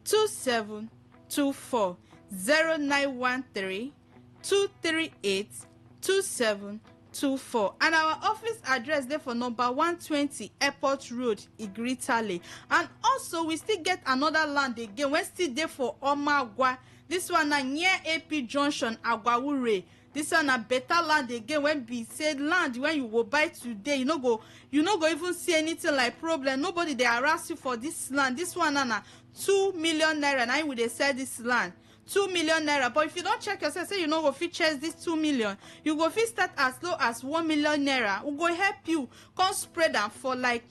2724. 0913 238 2724. And our office address there for number 120 Airport Road, Igritale. And also we still get another land again. We're still there for Omagwa. This one na near AP Junction, Agwawure. This one na better land again. When be said land, when you go buy today, you no go even see anything like problem. Nobody they harass you for this land. This one na 2 million naira. Now we they sell this land. 2 million naira. But if you don't check yourself, say you no go fit chase this 2 million, you go fit start as low as 1 million naira. We go help you come spread them for like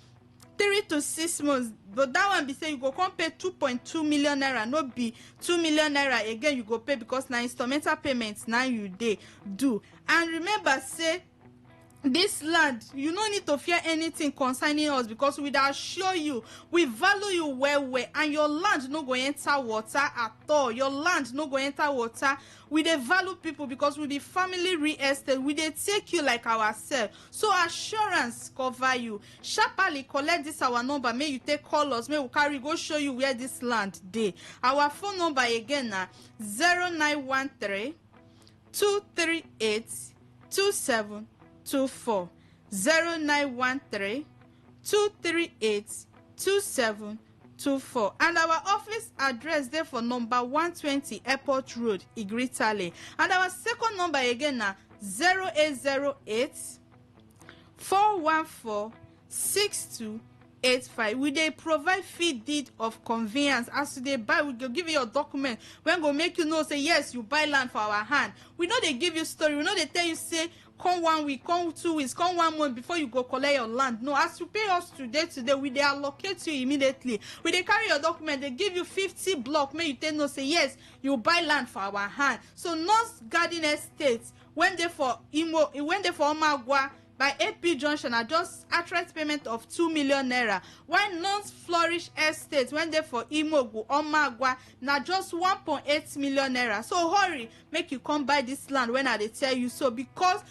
3 to 6 months. But that one be say you go come pay 2.2 million naira, no be 2 million naira again you go pay, because now instrumental payments now you dey do. And remember, say this land, you no need to fear anything concerning us, because we dey assure you we value you well, and your land no go enter water at all. Your land no go enter water. We dey value people because we be family real estate. We dey take you like ourselves. So assurance cover you. Sharply collect this our number. May you take call us. May we carry go show you where this land dey. Our phone number again na 0913 238 2724. 0913 238 2724. And our office address there for number 120 Airport Road, Igritale. And our second number again na 0808 414 6285. We dey provide fee deed of conveyance. As you dey buy, we go give you your document when go make you know say yes, you buy land for our hand. We know they give you story. We know they tell you say come 1 week, come 2 weeks, come 1 month before you go collect your land. No, as you pay us today, we dey allocate you immediately. We dey carry your document, they give you 50 block, make you take no say yes, you buy land for our hand. So North Garden Estate, when they for Imo, when they for Omagwa by AP Junction are just outright payment of 2 million naira. While North Flourish Estate, when they for Imogu, Omagwa, na just 1.8 million naira. So hurry, make you come buy this land when I dey tell you so, because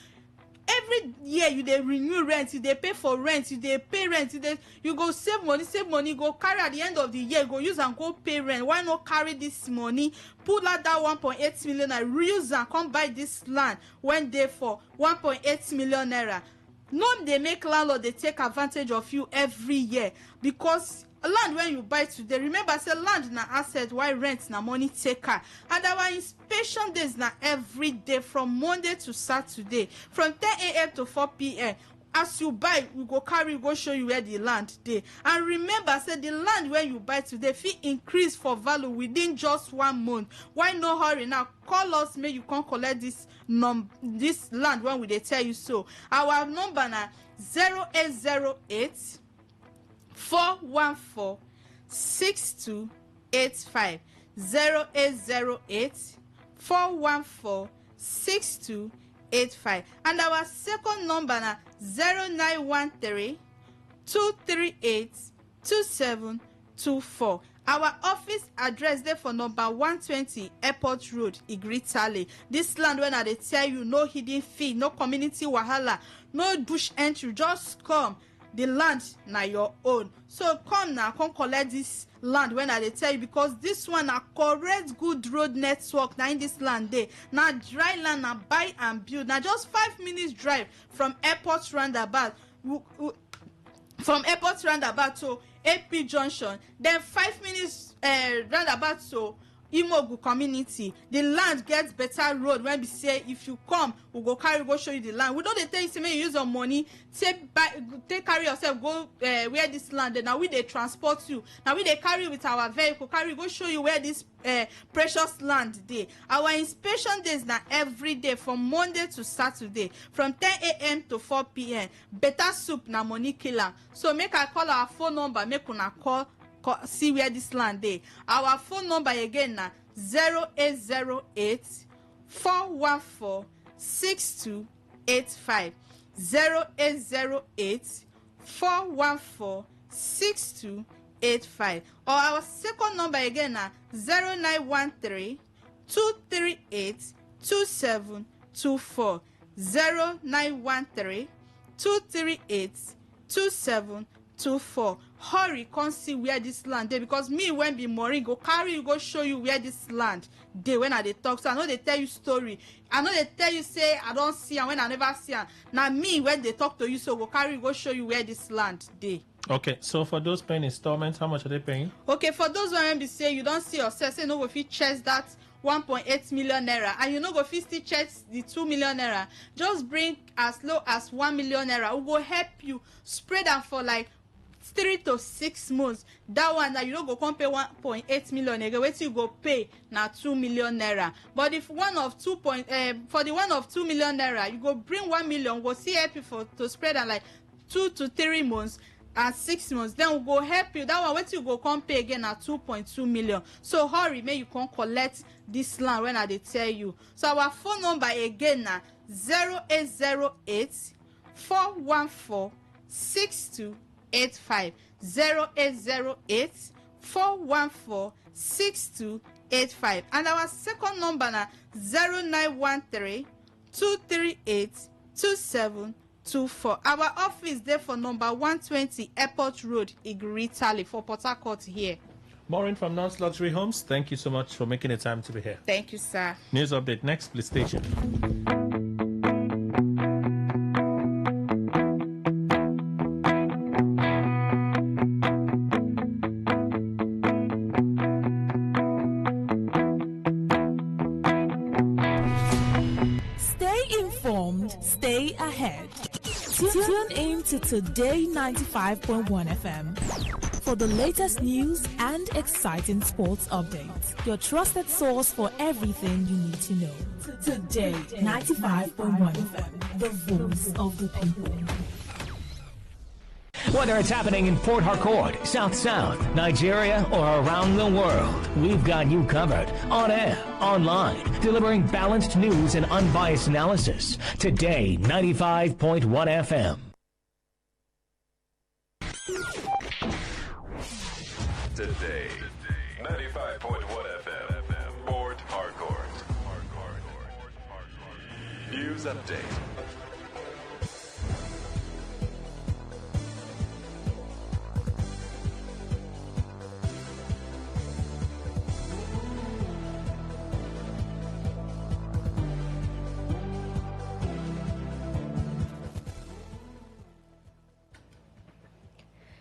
every year you dey renew rent, you dey pay for rent, you dey pay rent, you go save money, go carry at the end of the year, go use and go pay rent. Why not carry this money, pull out that 1.8 million and reuse and come buy this land when they for 1.8 million naira? None they make landlord they take advantage of you every year, because land when you buy today, remember say land na asset while rent na money taker. And our inspection days na every day from Monday to Saturday from 10 a.m. to 4 p.m. As you buy, we go carry, go show you where the land dey. And remember say the land where you buy today fit increase for value within just 1 month. Why no hurry now? Call us, may you come collect this land when we dey tell you so. Our number na 0808 414 6285. 0808 414 6285. And our second number na 0913 238 2724. Our office address there for number 120 Airport Road, Igritale. This land when I dey tell you, no hidden fee, no community wahala, no bush entry, just come. The land na your own. So come now, come collect this land when I dey tell you, because this one na correct good road network na in this land dey. Na dry land, na buy and build. Na just 5 minutes drive from airport roundabout. From airport roundabout to AP Junction, then 5 minutes roundabout to Imogu community, the land gets better road. When we say if you come, we go carry, go show you the land. We don't dey tell you say make you use your money, take carry yourself, go where this land. Now we they transport you. Now we they carry with our vehicle, carry go show you where this precious land dey. Our inspection days now every day from Monday to Saturday from 10 a.m. to 4 p.m. Better soup na money killer. So make I call our phone number, make una call see where this land dey. Our phone number again na 0808 414 6285. 0808 414 6285. Or our second number again na 0913 238 2724. 0913 238 2724. Hurry, come see where this land dey, because me when be Maureen go carry you, go show you where this land dey. When I dey talk, so I know they tell you story. I know they tell you say I don't see am when I never see am. Now me when they talk to you, so go carry you, go show you where this land dey. Okay, so for those paying installments, how much are they paying? Okay, for those when be say you don't see yourself, say no go fit chase that 1.8 million naira, and you know go fit still chase the 2 million naira. Just bring as low as 1 million naira. We go help you spread them for like 3 to 6 months. That one that you don't go come pay 1.8 million again, wait till you go pay now 2 million naira. But if one of 2 million naira, you go bring 1 million, go see help you for to spread and like 2 to 3 months and 6 months. Then we go help you. That one wait till you go come pay again at 2.2 million. So hurry, may you come collect this land when I dey tell you. So our phone number again na 0808 414 6285. 0808 414 6285. And our second number na 0913 238 2724. Our office there for number 120 Airport Road, Igritali, for Port Harcourt here. Maureen from Nance Luxury Homes, thank you so much for making the time to be here. Thank you, sir. News update next, please station. Stay informed, stay ahead. Tune in to Today 95.1 FM for the latest news and exciting sports updates. Your trusted source for everything you need to know. Today 95.1 FM, the voice of the people. Whether it's happening in Port Harcourt, South South, Nigeria, or around the world, we've got you covered. On air, online, delivering balanced news and unbiased analysis. Today, 95.1 FM. Today, 95.1 FM, Port Harcourt. News update.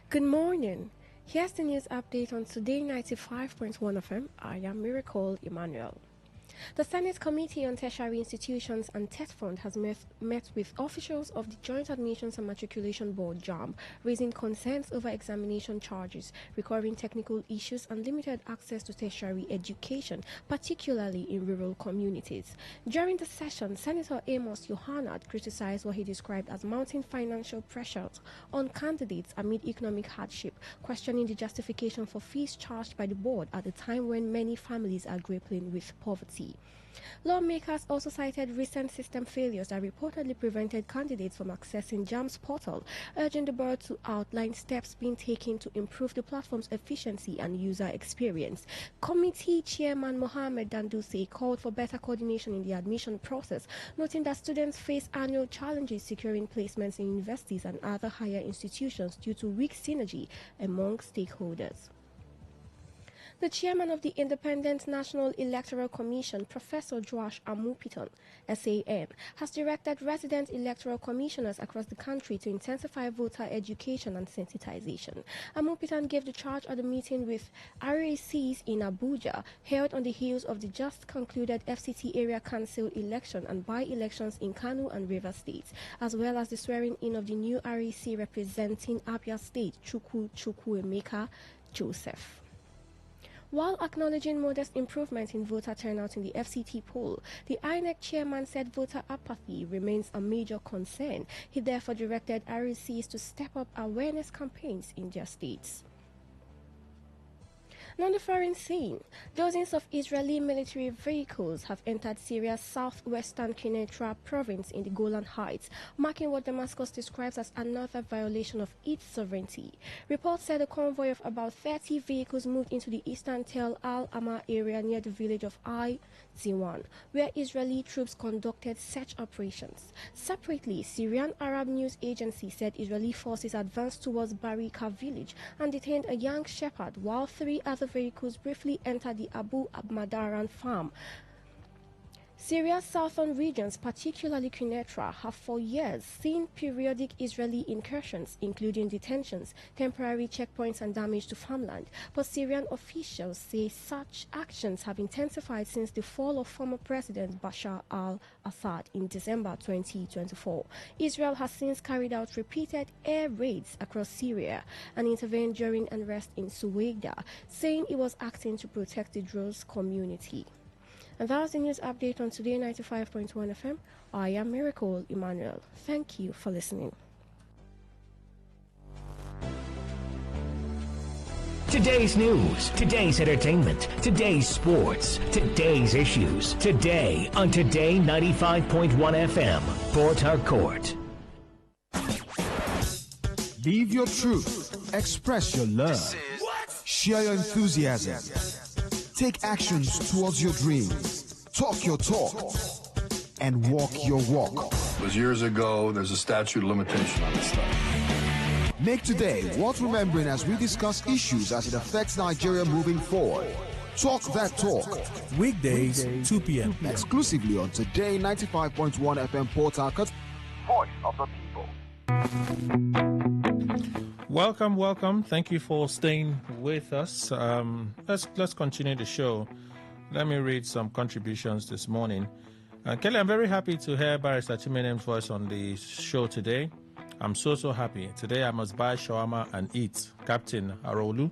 Good morning. Here's the news update on Today 95.1 FM. I am Miracle Emmanuel. The Senate Committee on Tertiary Institutions and Test Fund has met with officials of the Joint Admissions and Matriculation Board (JAMB), raising concerns over examination charges, recurring technical issues, and limited access to tertiary education, particularly in rural communities. During the session, Senator Amos Yohanad criticized what he described as mounting financial pressures on candidates amid economic hardship, questioning the justification for fees charged by the board at a time when many families are grappling with poverty. Lawmakers also cited recent system failures that reportedly prevented candidates from accessing JAMB's portal, urging the board to outline steps being taken to improve the platform's efficiency and user experience. Committee Chairman Mohammed Danduse called for better coordination in the admission process, noting that students face annual challenges securing placements in universities and other higher institutions due to weak synergy among stakeholders. The chairman of the Independent National Electoral Commission, Professor Joash Amupitan, SAN, has directed resident electoral commissioners across the country to intensify voter education and sensitization. Amupitan gave the charge at a meeting with RACs in Abuja, held on the heels of the just concluded FCT Area Council election and by-elections in Kano and Rivers States, as well as the swearing-in of the new RAC representing Abia State, Chukwuemeka Joseph. While acknowledging modest improvement in voter turnout in the FCT poll, the INEC chairman said voter apathy remains a major concern. He therefore directed RACs to step up awareness campaigns in their states. On the foreign scene, dozens of Israeli military vehicles have entered Syria's southwestern Quneitra province in the Golan Heights, marking what Damascus describes as another violation of its sovereignty. Reports said a convoy of about 30 vehicles moved into the eastern Tel Al-Amar area near the village of Ziwan, where Israeli troops conducted search operations. Separately, Syrian Arab news agency said Israeli forces advanced towards Barika village and detained a young shepherd, while 3 other vehicles briefly entered the Abu Abmadaran farm. Syria's southern regions, particularly Quneitra, have for years seen periodic Israeli incursions, including detentions, temporary checkpoints and damage to farmland. But Syrian officials say such actions have intensified since the fall of former President Bashar al-Assad in December 2024. Israel has since carried out repeated air raids across Syria and intervened during unrest in Suwaida, saying it was acting to protect the Druze community. And that's the news update on Today 95.1 FM. I am Miracle Emmanuel. Thank you for listening. Today's news, today's entertainment, today's sports, today's issues. Today on Today 95.1 FM, Port Harcourt. Live your truth. Express your love. Share your enthusiasm. Take actions towards your dreams. Talk your talk. And walk your walk. It was years ago. There's a statute of limitation on this stuff. Make today worth remembering as we discuss issues as it affects Nigeria moving forward. Talk that talk. Weekdays, 2 p.m. Exclusively on Today 95.1 FM Port Harcourt. Voice of the people. Welcome. Thank you for staying with us. Let's continue the show. Let me read some contributions this morning. Kelly, I'm very happy to hear Barrister Chimenem's voice on the show today. I'm so happy. Today I must buy shawarma and eat. Captain Arolu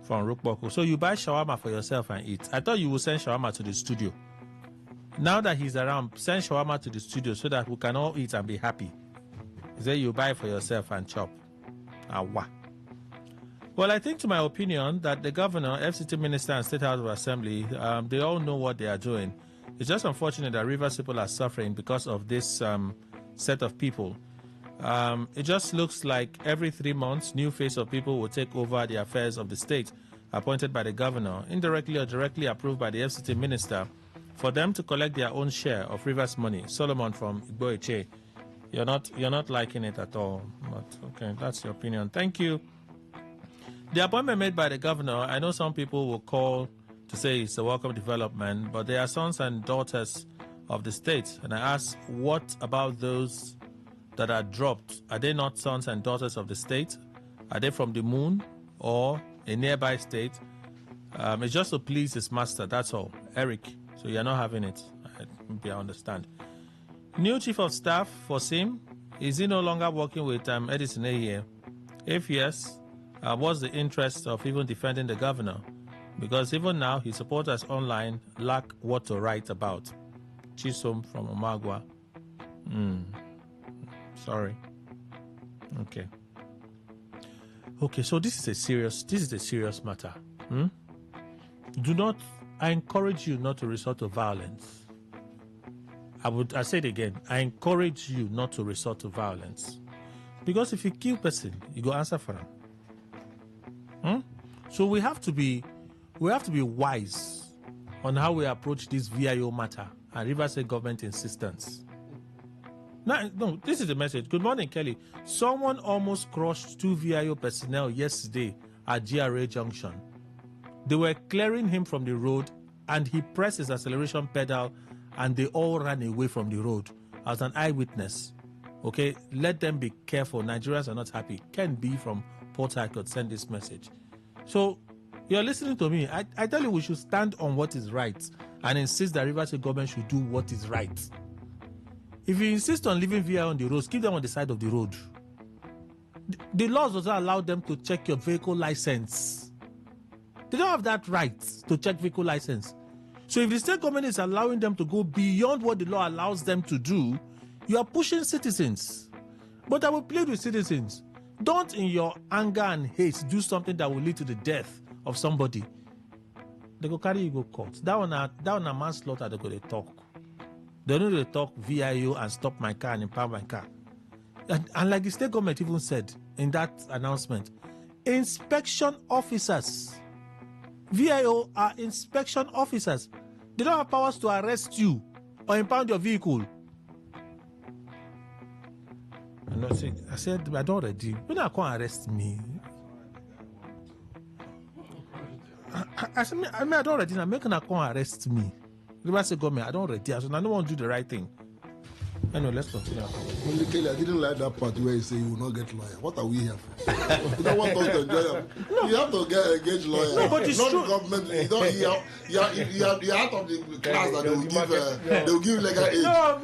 from Rukboko. So you buy shawarma for yourself and eat. I thought you would send shawarma to the studio. Now that he's around, send shawarma to the studio so that we can all eat and be happy. Then you buy for yourself and chop. Well, I think, to my opinion, that the governor, FCT minister, and State House of Assembly, they all know what they are doing. It's just unfortunate that Rivers people are suffering because of this set of people. It just looks like every 3 months, new face of people will take over the affairs of the state, appointed by the governor, indirectly or directly approved by the FCT minister, for them to collect their own share of Rivers money. Solomon from Igboeche. You're not liking it at all, but okay, that's your opinion. Thank you. The appointment made by the governor, I know some people will call to say it's a welcome development, but they are sons and daughters of the state. And I ask, what about those that are dropped? Are they not sons and daughters of the state? Are they from the moon or a nearby state? It's just to please his master, that's all. Eric, so you're not having it. I understand. New chief of staff for SIM, is he no longer working with Edison here? If yes, what's the interest of even defending the governor? Because even now, his supporters online lack what to write about. Chisom from Omagwa. Sorry. Okay, so this is a serious matter. I encourage you not to resort to violence. I say it again, I encourage you not to resort to violence. Because if you kill person, you go answer for them. So we have to be wise on how we approach this VIO matter and Rivers State government insistence. No, this is the message. Good morning, Kelly. Someone almost crushed 2 VIO personnel yesterday at GRA Junction. They were clearing him from the road, and he pressed his acceleration pedal, and they all ran away from the road. As an eyewitness, okay, let them be careful. Nigerians are not happy. Ken B from Port Harcourt sent this message. So you're listening to me. I tell you, we should stand on what is right and insist that Rivers State government should do what is right. If you insist on leaving VI on the roads, keep them on the side of the road. The laws does not allow them to check your vehicle license. They don't have that right to check vehicle license. So if the state government is allowing them to go beyond what the law allows them to do, you are pushing citizens. But I will plead with citizens. Don't, in your anger and hate, do something that will lead to the death of somebody. They go carry you go court. That one a manslaughter. They go they talk. They don't really talk VIO and stop my car and impound my car. And like the state government even said in that announcement, inspection officers. VIO are inspection officers. They don't have powers to arrest you or impound your vehicle. I said, I don't already. When I can't arrest me. I said, I don't already. I'm making a can't arrest me. The State government, I don't already. I said, I don't want to do the right thing. Anyway, let's continue. Only Kelly, I didn't like that part where you say you will not get lawyer. What are we here for? You don't want us to enjoy them. No. You have to engage lawyer. No, but it's not true. The government. You're out of the class that they will give legal aid. No,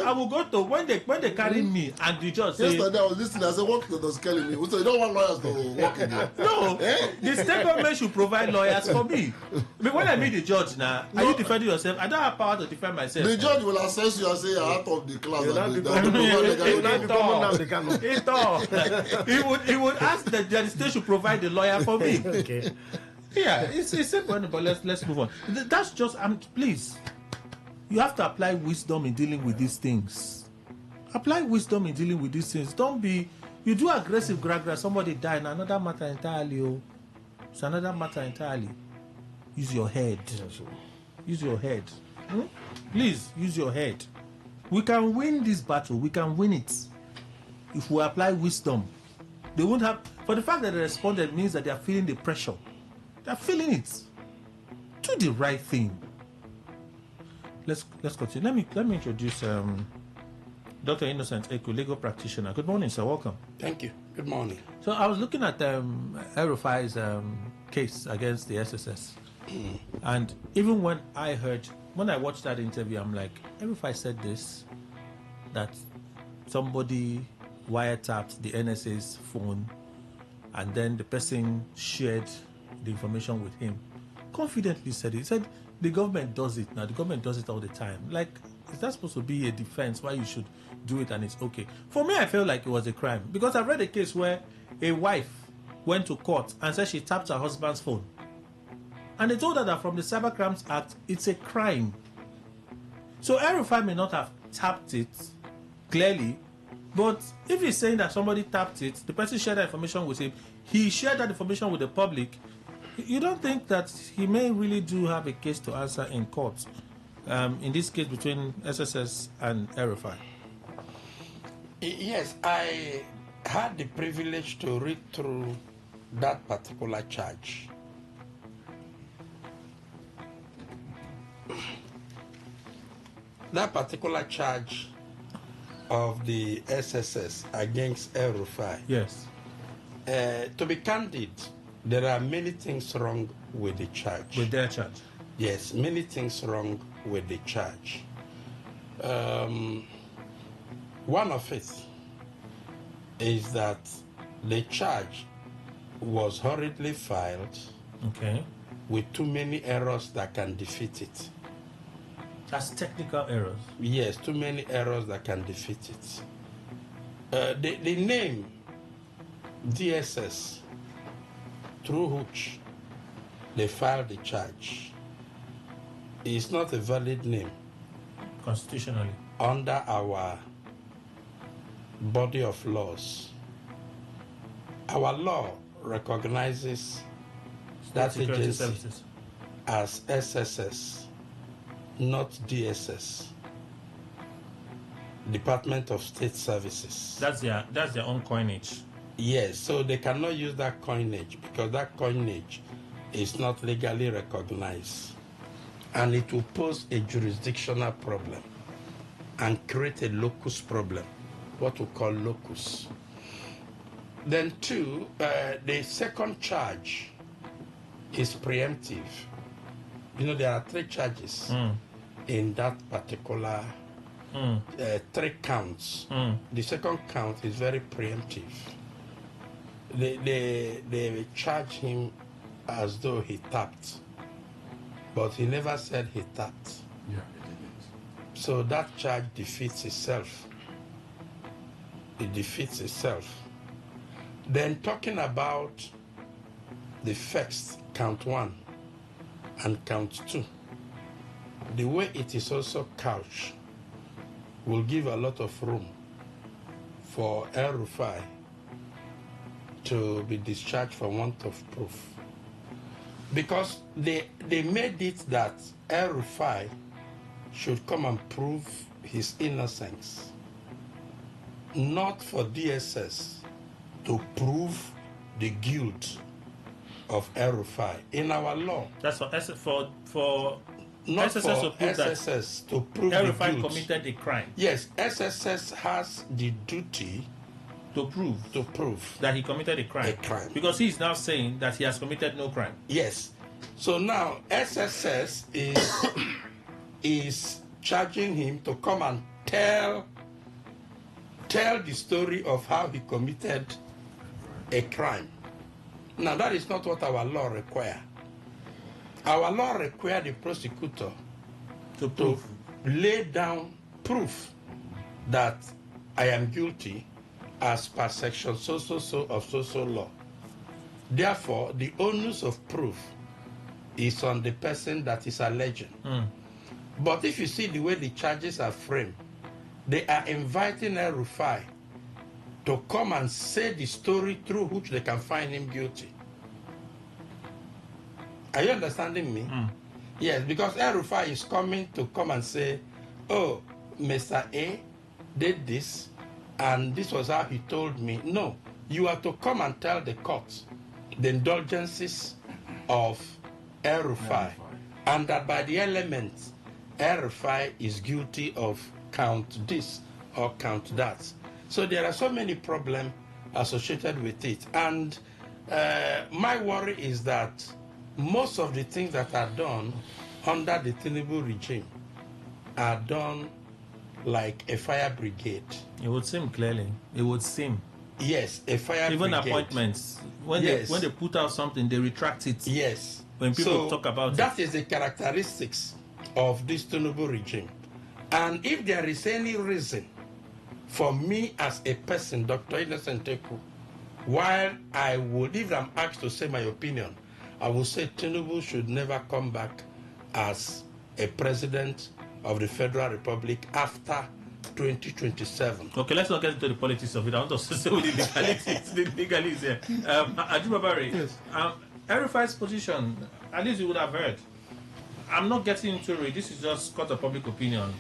I will go to when they carry me and the judge say. Yesterday I was listening. I said, what does Kelly mean? So you don't want lawyers to work in there? No, the state government should provide lawyers for me. But when I meet the judge now, are you defending yourself? I don't have power to defend myself. The judge will assess you and say you're out of the class. He would ask that the state should provide a lawyer for me. Okay. Yeah, it's simple, but let's move on. That's just please. You have to apply wisdom in dealing with these things. Apply wisdom in dealing with these things. Don't be you do aggressive gragra, somebody die, and another matter entirely. Oh. It's another matter entirely. Use your head. Use your head. Please use your head. We can win this battle. We can win it if we apply wisdom. They won't have. For the fact that they responded means that they are feeling the pressure. They are feeling it. Do the right thing. Let's continue. Let me introduce Dr. Innocent Eku, legal practitioner. Good morning, sir. Welcome. Thank you. Good morning. So I was looking at El-Rufai's case against the SSS, and even when I watched that interview, I'm like, El-Rufai said this, that somebody wiretapped the NSA's phone, and then the person shared the information with him. Confidently said it. He said the government does it now. The government does it all the time. Like, is that supposed to be a defense why you should do it and it's okay? For me, I felt like it was a crime because I've read a case where a wife went to court and said she tapped her husband's phone. And they told her that from the Cyber Crimes Act, it's a crime. So El-Rufai may not have tapped it clearly, but if he's saying that somebody tapped it, the person shared that information with him, he shared that information with the public, you don't think that he may really do have a case to answer in court, in this case between SSS and El-Rufai? Yes, I had the privilege to read through that particular charge. That particular charge of the SSS against El-Rufai. Yes. To be candid, there are many things wrong with the charge. With their charge? Yes, many things wrong with the charge. One of it is that the charge was hurriedly filed with too many errors that can defeat it. That's technical errors? Yes, too many errors that can defeat it. The name DSS, through which they filed the charge, is not a valid name. Constitutionally? Under our body of laws. Our law recognizes that agency as SSS, not DSS, Department of State Services. That's their own coinage. Yes, so they cannot use that coinage because that coinage is not legally recognized. And it will pose a jurisdictional problem and create a locus problem, what we call locus. Then two, the second charge is preemptive. You know, there are 3 charges in that particular 3 counts. The second count is very preemptive. They charge him as though he tapped, but he never said he tapped. Yeah, he didn't. So that charge defeats itself. It defeats itself. Then talking about the first, count 1 and count 2, the way it is also couched will give a lot of room for El Rufai to be discharged for want of proof. Because they made it that El Rufai should come and prove his innocence, not for DSS to prove the guilt of El Rufai. In our law, that's for not SSS for to prove SSS to prove El the Rufai guilt. committed a crime. Yes, SSS has the duty to prove that he committed a crime. Because he is now saying that he has committed no crime. Yes. So now SSS is charging him to come and tell the story of how he committed a crime. Now that is not what our law requires. Our law requires the prosecutor to lay down proof that I am guilty as per section so of so law. Therefore, the onus of proof is on the person that is alleging. But if you see the way the charges are framed, they are inviting El Rufai to come and say the story through which they can find him guilty. Are you understanding me? Yes, because El Rufai is coming to come and say, oh, Mr. A did this, and this was how he told me. No, you are to come and tell the court the indulgences of El Rufai, and that by the elements, El Rufai is guilty of count this or count that. So there are so many problems associated with it. And my worry is that most of the things that are done under the Tinubu regime are done like a fire brigade. It would seem clearly. It would seem. Yes, a fire Even brigade. appointments. When they put out something, they retract it. Yes. When people talk about it. That is the characteristics of this Tinubu regime. And if there is any reason for me as a person, Dr. Innocent Teku, while I would, if I'm asked to say my opinion, I would say Tinubu should never come back as a president of the Federal Republic after 2027. Okay, let's not get into the politics of it. I want to say with the legalities here. Ajubabari, yes. El Rufai's position, at least you would have heard. I'm not getting into it. This is just court of public opinion.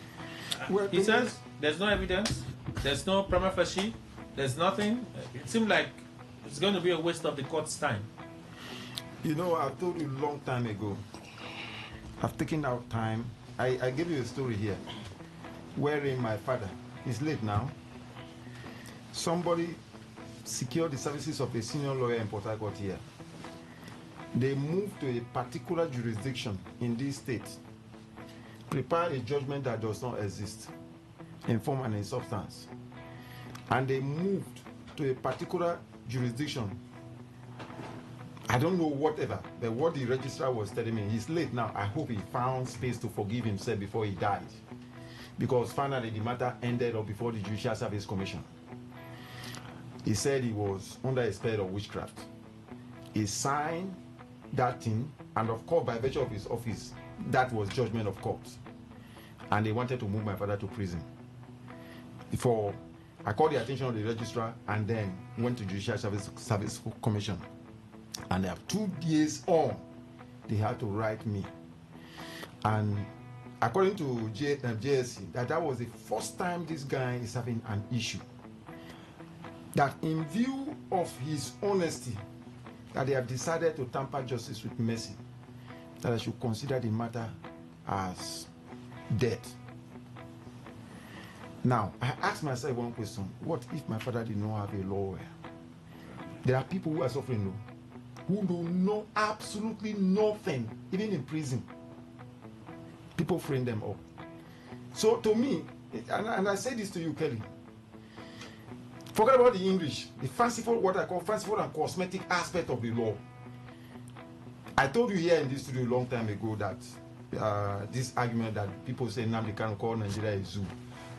He says there's no evidence, there's no prima facie, there's nothing. It seems like it's going to be a waste of the court's time. You know, I've told you a long time ago. I've taken out time. I gave you a story here, wherein my father, he's late now, somebody secured the services of a senior lawyer in Port Harcourt here. They moved to a particular jurisdiction in this state, prepare a judgment that does not exist, in form and in substance. And they moved to a particular jurisdiction. I don't know whatever, but what the registrar was telling me, he's late now. I hope he found space to forgive himself before he died. Because finally the matter ended up before the Judicial Service Commission. He said he was under a spell of witchcraft. He signed that thing, and of course, by virtue of his office, that was judgment of court. And they wanted to move my father to prison. Before I called the attention of the registrar and then went to Judicial Service Commission. And they have 2 years on, they had to write me. And according to JSC, that was the first time this guy is having an issue. That in view of his honesty, that they have decided to tamper justice with mercy, that I should consider the matter as dead. Now, I ask myself one question. What if my father did not have a lawyer? There are people who are suffering, who know absolutely nothing, even in prison. People frame them up. So to me, and I say this to you, Kelly, forget about the English, the fanciful, what I call fanciful and cosmetic aspect of the law. I told you here in this studio a long time ago that this argument that people say Nnamdi Kanu call Nigeria a zoo.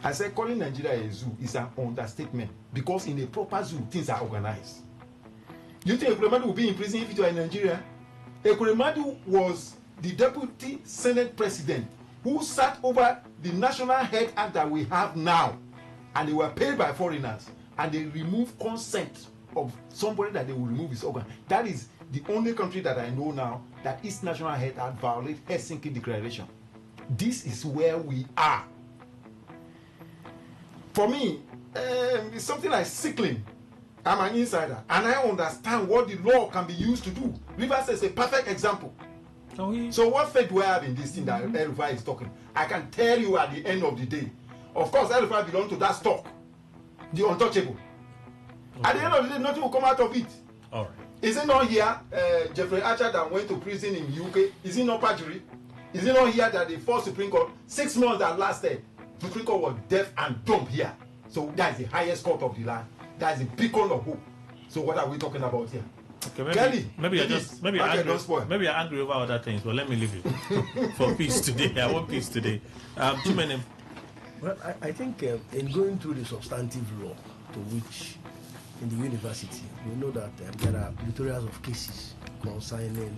I said calling Nigeria a zoo is an understatement, because in a proper zoo, things are organized. You think Ekuremadu will be in prison if you are in Nigeria? Ekuremadu was the deputy Senate president who sat over the National Health Act that we have now, and they were paid by foreigners, and they removed consent of somebody that they will remove his organ. That is the only country that I know now that its National Health Act violates Helsinki Declaration. This is where we are. For me, it's something like sickling. I'm an insider, and I understand what the law can be used to do. Rivers is a perfect example. So what faith do I have in this thing that El-Rufai is talking? I can tell you at the end of the day. Of course, El-Rufai belongs to that stock, the untouchable. At the end of the day, nothing will come out of it. All right. Is it not here, Jeffrey Archer that went to prison in UK? Is it not perjury? Is it not here that the first Supreme Court, 6 months that lasted, Supreme Court was deaf and dumb here? So that is the highest court of the land. That is the beacon of hope. So what are we talking about here? Okay, Kelly, maybe you're angry over other things, but let me leave you for peace today. I want peace today. Chimene. Well, I think in going through the substantive law, to which in the university, we know that there are plethora of cases concerning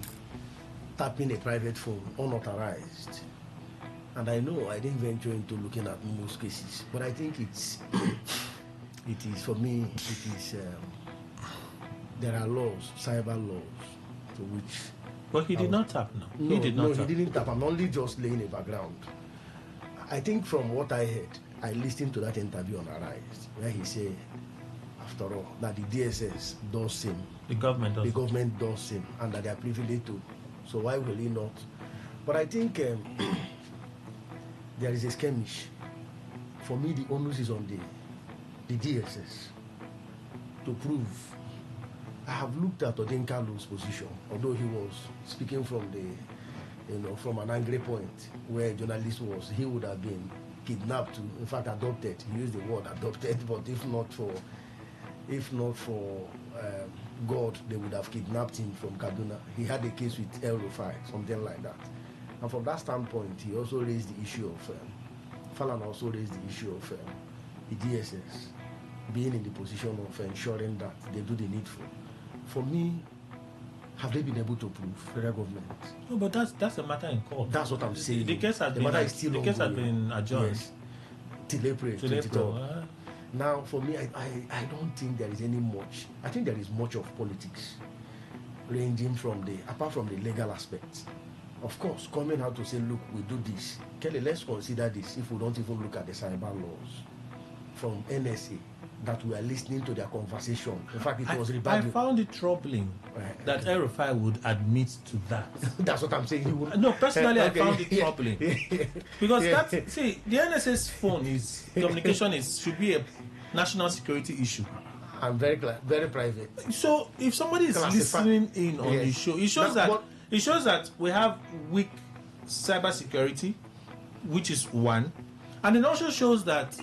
tapping a private phone unauthorized. And I know I didn't venture into looking at most cases, but I think it is, for me, it is, there are laws, cyber laws, to which... But he did not tap now. No, he didn't tap. I'm only just laying a background. I think from what I heard, I listened to that interview on Arise, where he said, after all, that the DSS does same. The government does same, and that they are privileged to. So why will he not? But I think there is a skirmish. For me, the onus is on the DSS to prove. I have looked at Odinkalu's position, although he was speaking from from an angry point where a journalist was. He would have been kidnapped, in fact adopted. He used the word adopted, but if not for God, they would have kidnapped him from Kaduna. He had a case with El-Rufai, something like that. And from that standpoint, he also raised the issue of Falan also raised the issue of the DSS being in the position of ensuring that they do the needful. For me, have they been able to prove, federal government? No, but that's a matter in court. That's what I'm saying. The case has been adjourned. Yes. Till April. Now, for me, I don't think there is any much. I think there is much of politics, ranging from apart from the legal aspects. Of course, coming out to say, look, we do this. Kelly, let's consider this if we don't even look at the cyber laws from NSA that we are listening to their conversation. In fact, it was rebutted. I found it troubling that El-Rufai would admit to that. That's what I'm saying. No, personally, I found it troubling. Because the NSA's phone communication should be a national security issue. And very private. So if somebody is listening in on the show, it shows that we have weak cyber security, which is one, and it also shows that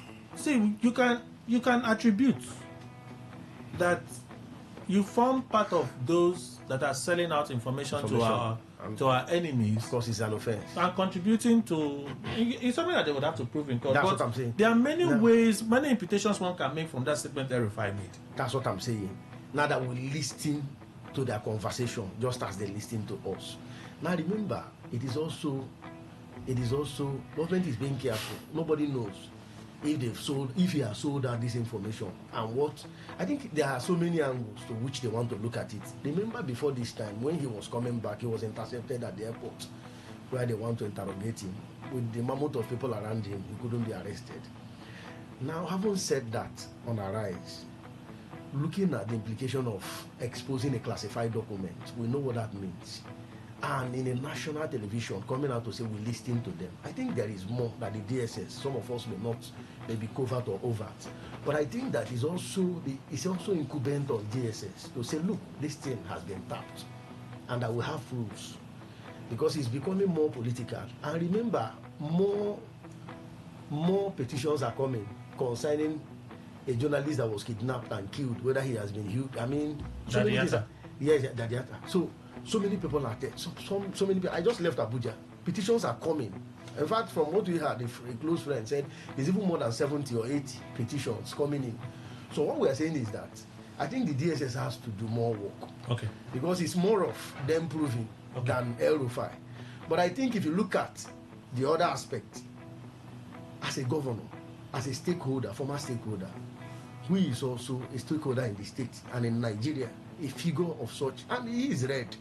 you can attribute that you form part of those that are selling out information to our enemies. Of course, it's an offense. And contributing to it's something that they would have to prove in court. That's what I'm saying. There are many ways, many imputations one can make from that statement El-Rufai made. That's what I'm saying. Now that we listen to their conversation, just as they listen to us. Now remember, it is also government is being careful. Nobody knows if he has sold out this information and what. I think there are so many angles to which they want to look at it. Remember before this time, when he was coming back, he was intercepted at the airport where they want to interrogate him. With the mammoth of people around him, he couldn't be arrested. Now, having said that on Arise, looking at the implication of exposing a classified document, we know what that means. And in a national television coming out to say we're listening to them, I think there is more that the DSS, some of us may not maybe covert or overt, but I think that it's also incumbent on DSS to say, look, this thing has been tapped and that we have rules, because it's becoming more political. And remember, more petitions are coming concerning a journalist that was kidnapped and killed, whether he has been killed. I mean, so many things. Yes, Dadiata. So many people are there. So many people. I just left Abuja. Petitions are coming. In fact, from what we heard, a close friend said there's even more than 70 or 80 petitions coming in. So what we are saying is that I think the DSS has to do more work. Okay. Because it's more of them proving than El-Rufai. But I think if you look at the other aspect, as a governor, as a stakeholder, former stakeholder, who is also a stakeholder in the state and in Nigeria, a figure of such, and he is read.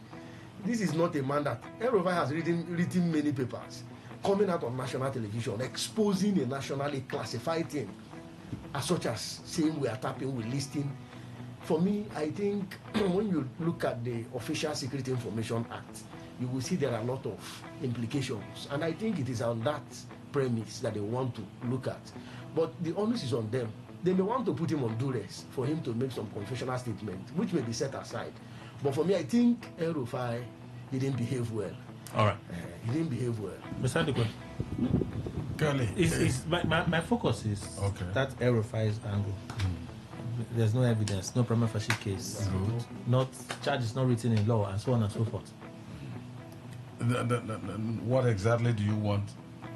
This is not a man that El-Rufai has written many papers, coming out on national television, exposing a nationally classified thing, as such as saying we are tapping, we're listing. For me, I think when you look at the Official Security Information Act, you will see there are a lot of implications. And I think it is on that premise that they want to look at. But the onus is on them. They may want to put him on duress for him to make some confessional statement, which may be set aside. But for me, I think El-Rufai didn't behave well. All right. He didn't behave well. Mr. Ndukwe, Kelly, my focus is that El-Rufai's angle. There's no evidence, no prima facie case, not charges not written in law, and so on and so forth. What exactly do you want?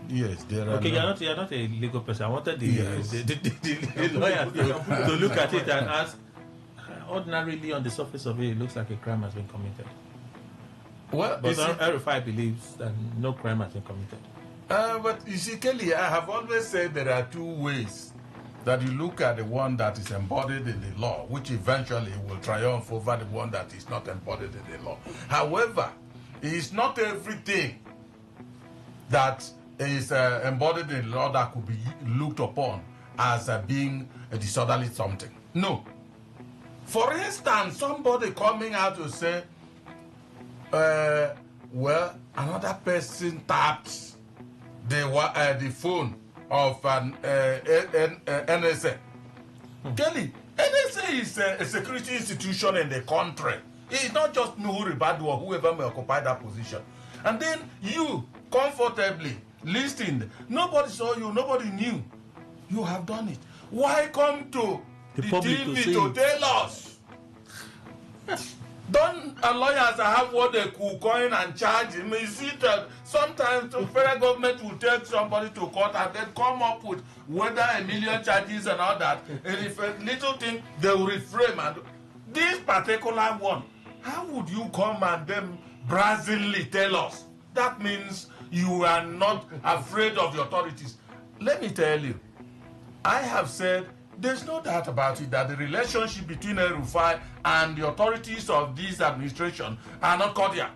Yes, there are. Okay, you're not a legal person. I wanted the lawyer to look at it and ask. Ordinarily, on the surface of it, it looks like a crime has been committed. Well, but El-Rufai believes that no crime has been committed. But you see, Kelly, I have always said there are two ways that you look at the one that is embodied in the law, which eventually will triumph over the one that is not embodied in the law. However, it is not everything that is embodied in the law that could be looked upon as being a disorderly something. No. For instance, somebody coming out to say, well, another person tapped the phone of an NSA. Kelly, NSA is a security institution in the country. It's not just Nuhu Ribadu or whoever may occupy that position. And then you comfortably listened. Nobody saw you, nobody knew. You have done it. Why come to the TV to tell us? Don't lawyers have what they could coin and charge him? You see that sometimes the federal government will take somebody to court and then come up with whether a million charges and all that. And if a little thing, they will reframe. And this particular one, how would you come and then brazenly tell us? That means you are not afraid of the authorities. Let me tell you, I have said there's no doubt about it that the relationship between El-Rufai and the authorities of this administration are not cordial.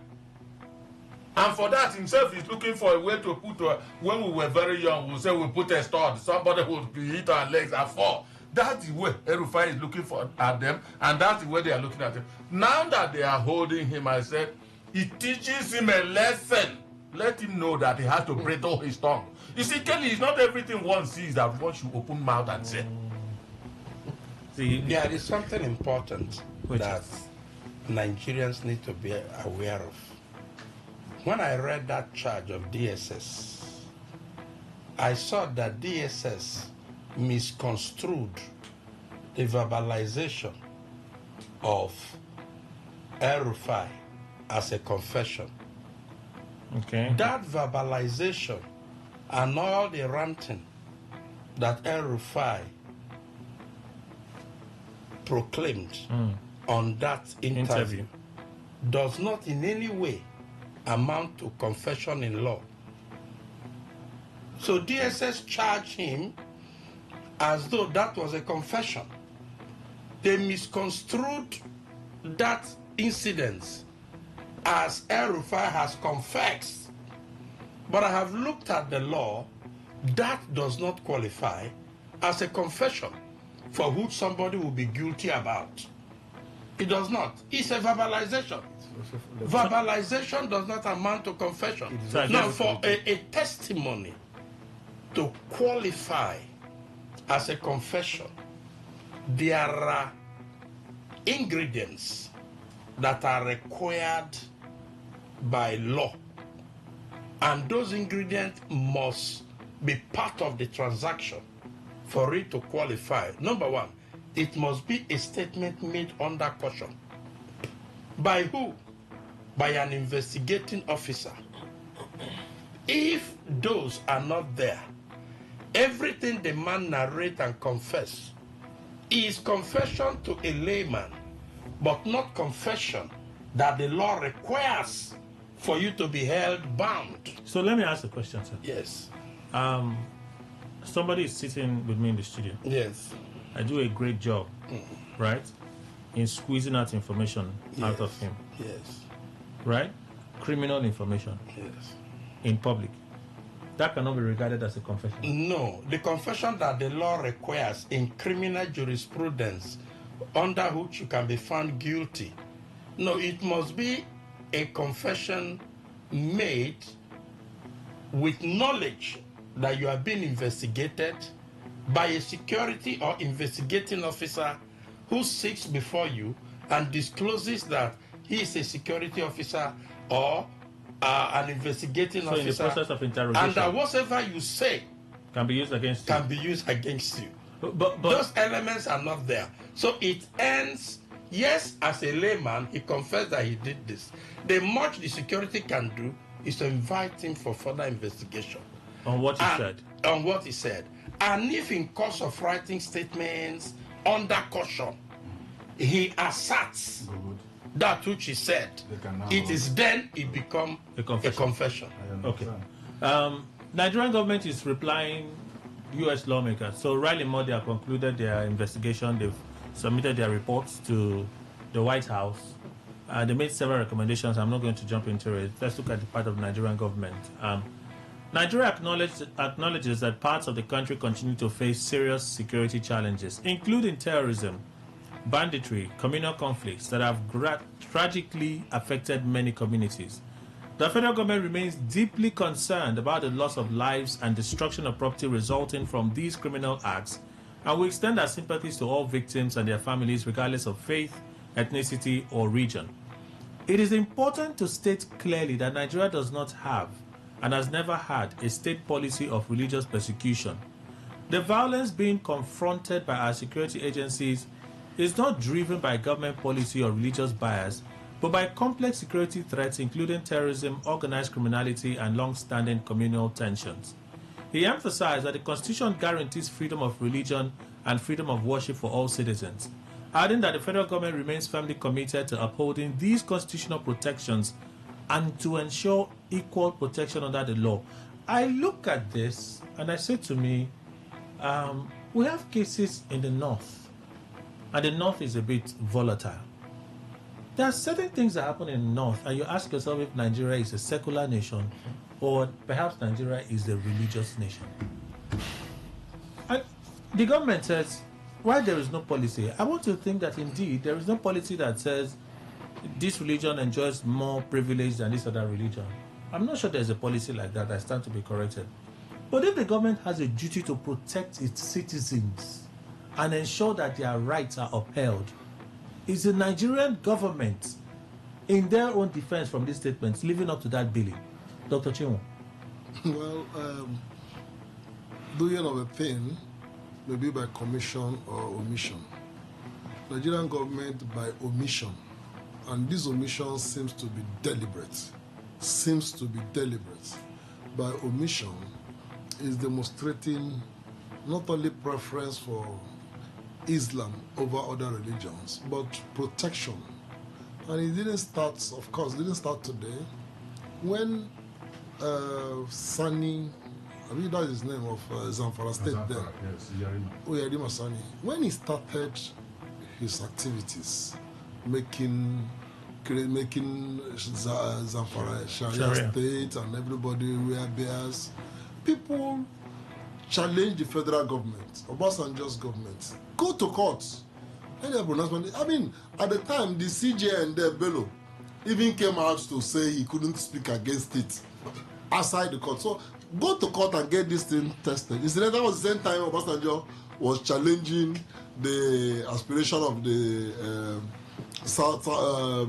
And for that himself, he's looking for a way to put, when we were very young, we'll say we put a stud, somebody would hit our legs and fall. That's the way El-Rufai is looking at them, and that's the way they are looking at him. Now that they are holding him, I said, it teaches him a lesson. Let him know that he has to bridle his tongue. You see, Kelly, it's not everything one sees that one should open mouth and say. There is something important that Nigerians need to be aware of. When I read that charge of DSS, I saw that DSS misconstrued the verbalization of El-Rufai as a confession. Okay. That verbalization and all the ranting that El-Rufai proclaimed on that interview does not in any way amount to confession in law. So DSS charged him as though that was a confession. They misconstrued that incident as El-Rufai has confessed. But I have looked at the law, that does not qualify as a confession. for which somebody will be guilty about. It does not. It's a verbalization. Verbalization does not amount to confession. Now, for a testimony to qualify as a confession, there are ingredients that are required by law, and those ingredients must be part of the transaction for it to qualify. Number one, it must be a statement made under caution. By who? By an investigating officer. If those are not there, everything the man narrate and confess is confession to a layman, but not confession that the law requires for you to be held bound. So let me ask a question, sir. Yes. Somebody is sitting with me in the studio. Yes. I do a great job, right, in squeezing out information out of him. Yes. Right? Criminal information. Yes. In public. That cannot be regarded as a confession. No. The confession that the law requires in criminal jurisprudence, under which you can be found guilty. No, it must be a confession made with knowledge that you are being investigated by a security or investigating officer who sits before you and discloses that he is a security officer or an investigating officer. In the process of interrogation. And that whatever you say can be used against you. Can be used against you. But those elements are not there. So it ends, yes, as a layman, he confessed that he did this. The much the security can do is to invite him for further investigation. On what he said. On what he said. And if in course of writing statements under caution, he asserts that which he said, it is then it become a confession. Okay. Nigerian government is replying U.S. lawmakers. So Riley Modia concluded their investigation. They've submitted their reports to the White House. They made several recommendations. I'm not going to jump into it. Let's look at the part of the Nigerian government. Nigeria acknowledges that parts of the country continue to face serious security challenges, including terrorism, banditry, communal conflicts that have tragically affected many communities. The federal government remains deeply concerned about the loss of lives and destruction of property resulting from these criminal acts, and we extend our sympathies to all victims and their families regardless of faith, ethnicity, or region. It is important to state clearly that Nigeria does not have and has never had a state policy of religious persecution. The violence being confronted by our security agencies is not driven by government policy or religious bias, but by complex security threats including terrorism, organized criminality, and long-standing communal tensions. He emphasized that the Constitution guarantees freedom of religion and freedom of worship for all citizens, adding that the federal government remains firmly committed to upholding these constitutional protections and to ensure equal protection under the law. I look at this and I say to me, we have cases in the north, and the north is a bit volatile. There are certain things that happen in the north, and you ask yourself if Nigeria is a secular nation or perhaps Nigeria is a religious nation. And the government says, why there is no policy? I want to think that indeed there is no policy that says this religion enjoys more privilege than this other religion. I'm not sure there's a policy like that. I stand to be corrected. But if the government has a duty to protect its citizens and ensure that their rights are upheld, is the Nigerian government, in their own defense from these statements, living up to that billing? Dr. Chinwo. Well, doing of a thing may be by commission or omission. Nigerian government by omission, and this omission seems to be deliberate. By omission is demonstrating not only preference for Islam over other religions, but protection. And it didn't start, of course, today. When Sani, I mean that is his name of Zamfara State there. Yes, Yarima Sani. When he started his activities, making Zamfara Sharia state and everybody wear bears, people challenge the federal government, Obasanjo's government, go to court. Any pronouncement. I mean, at the time, the CJ and Bello even came out to say he couldn't speak against it outside the court. So go to court and get this thing tested. That was the same time Obasanjo was challenging the aspiration of the South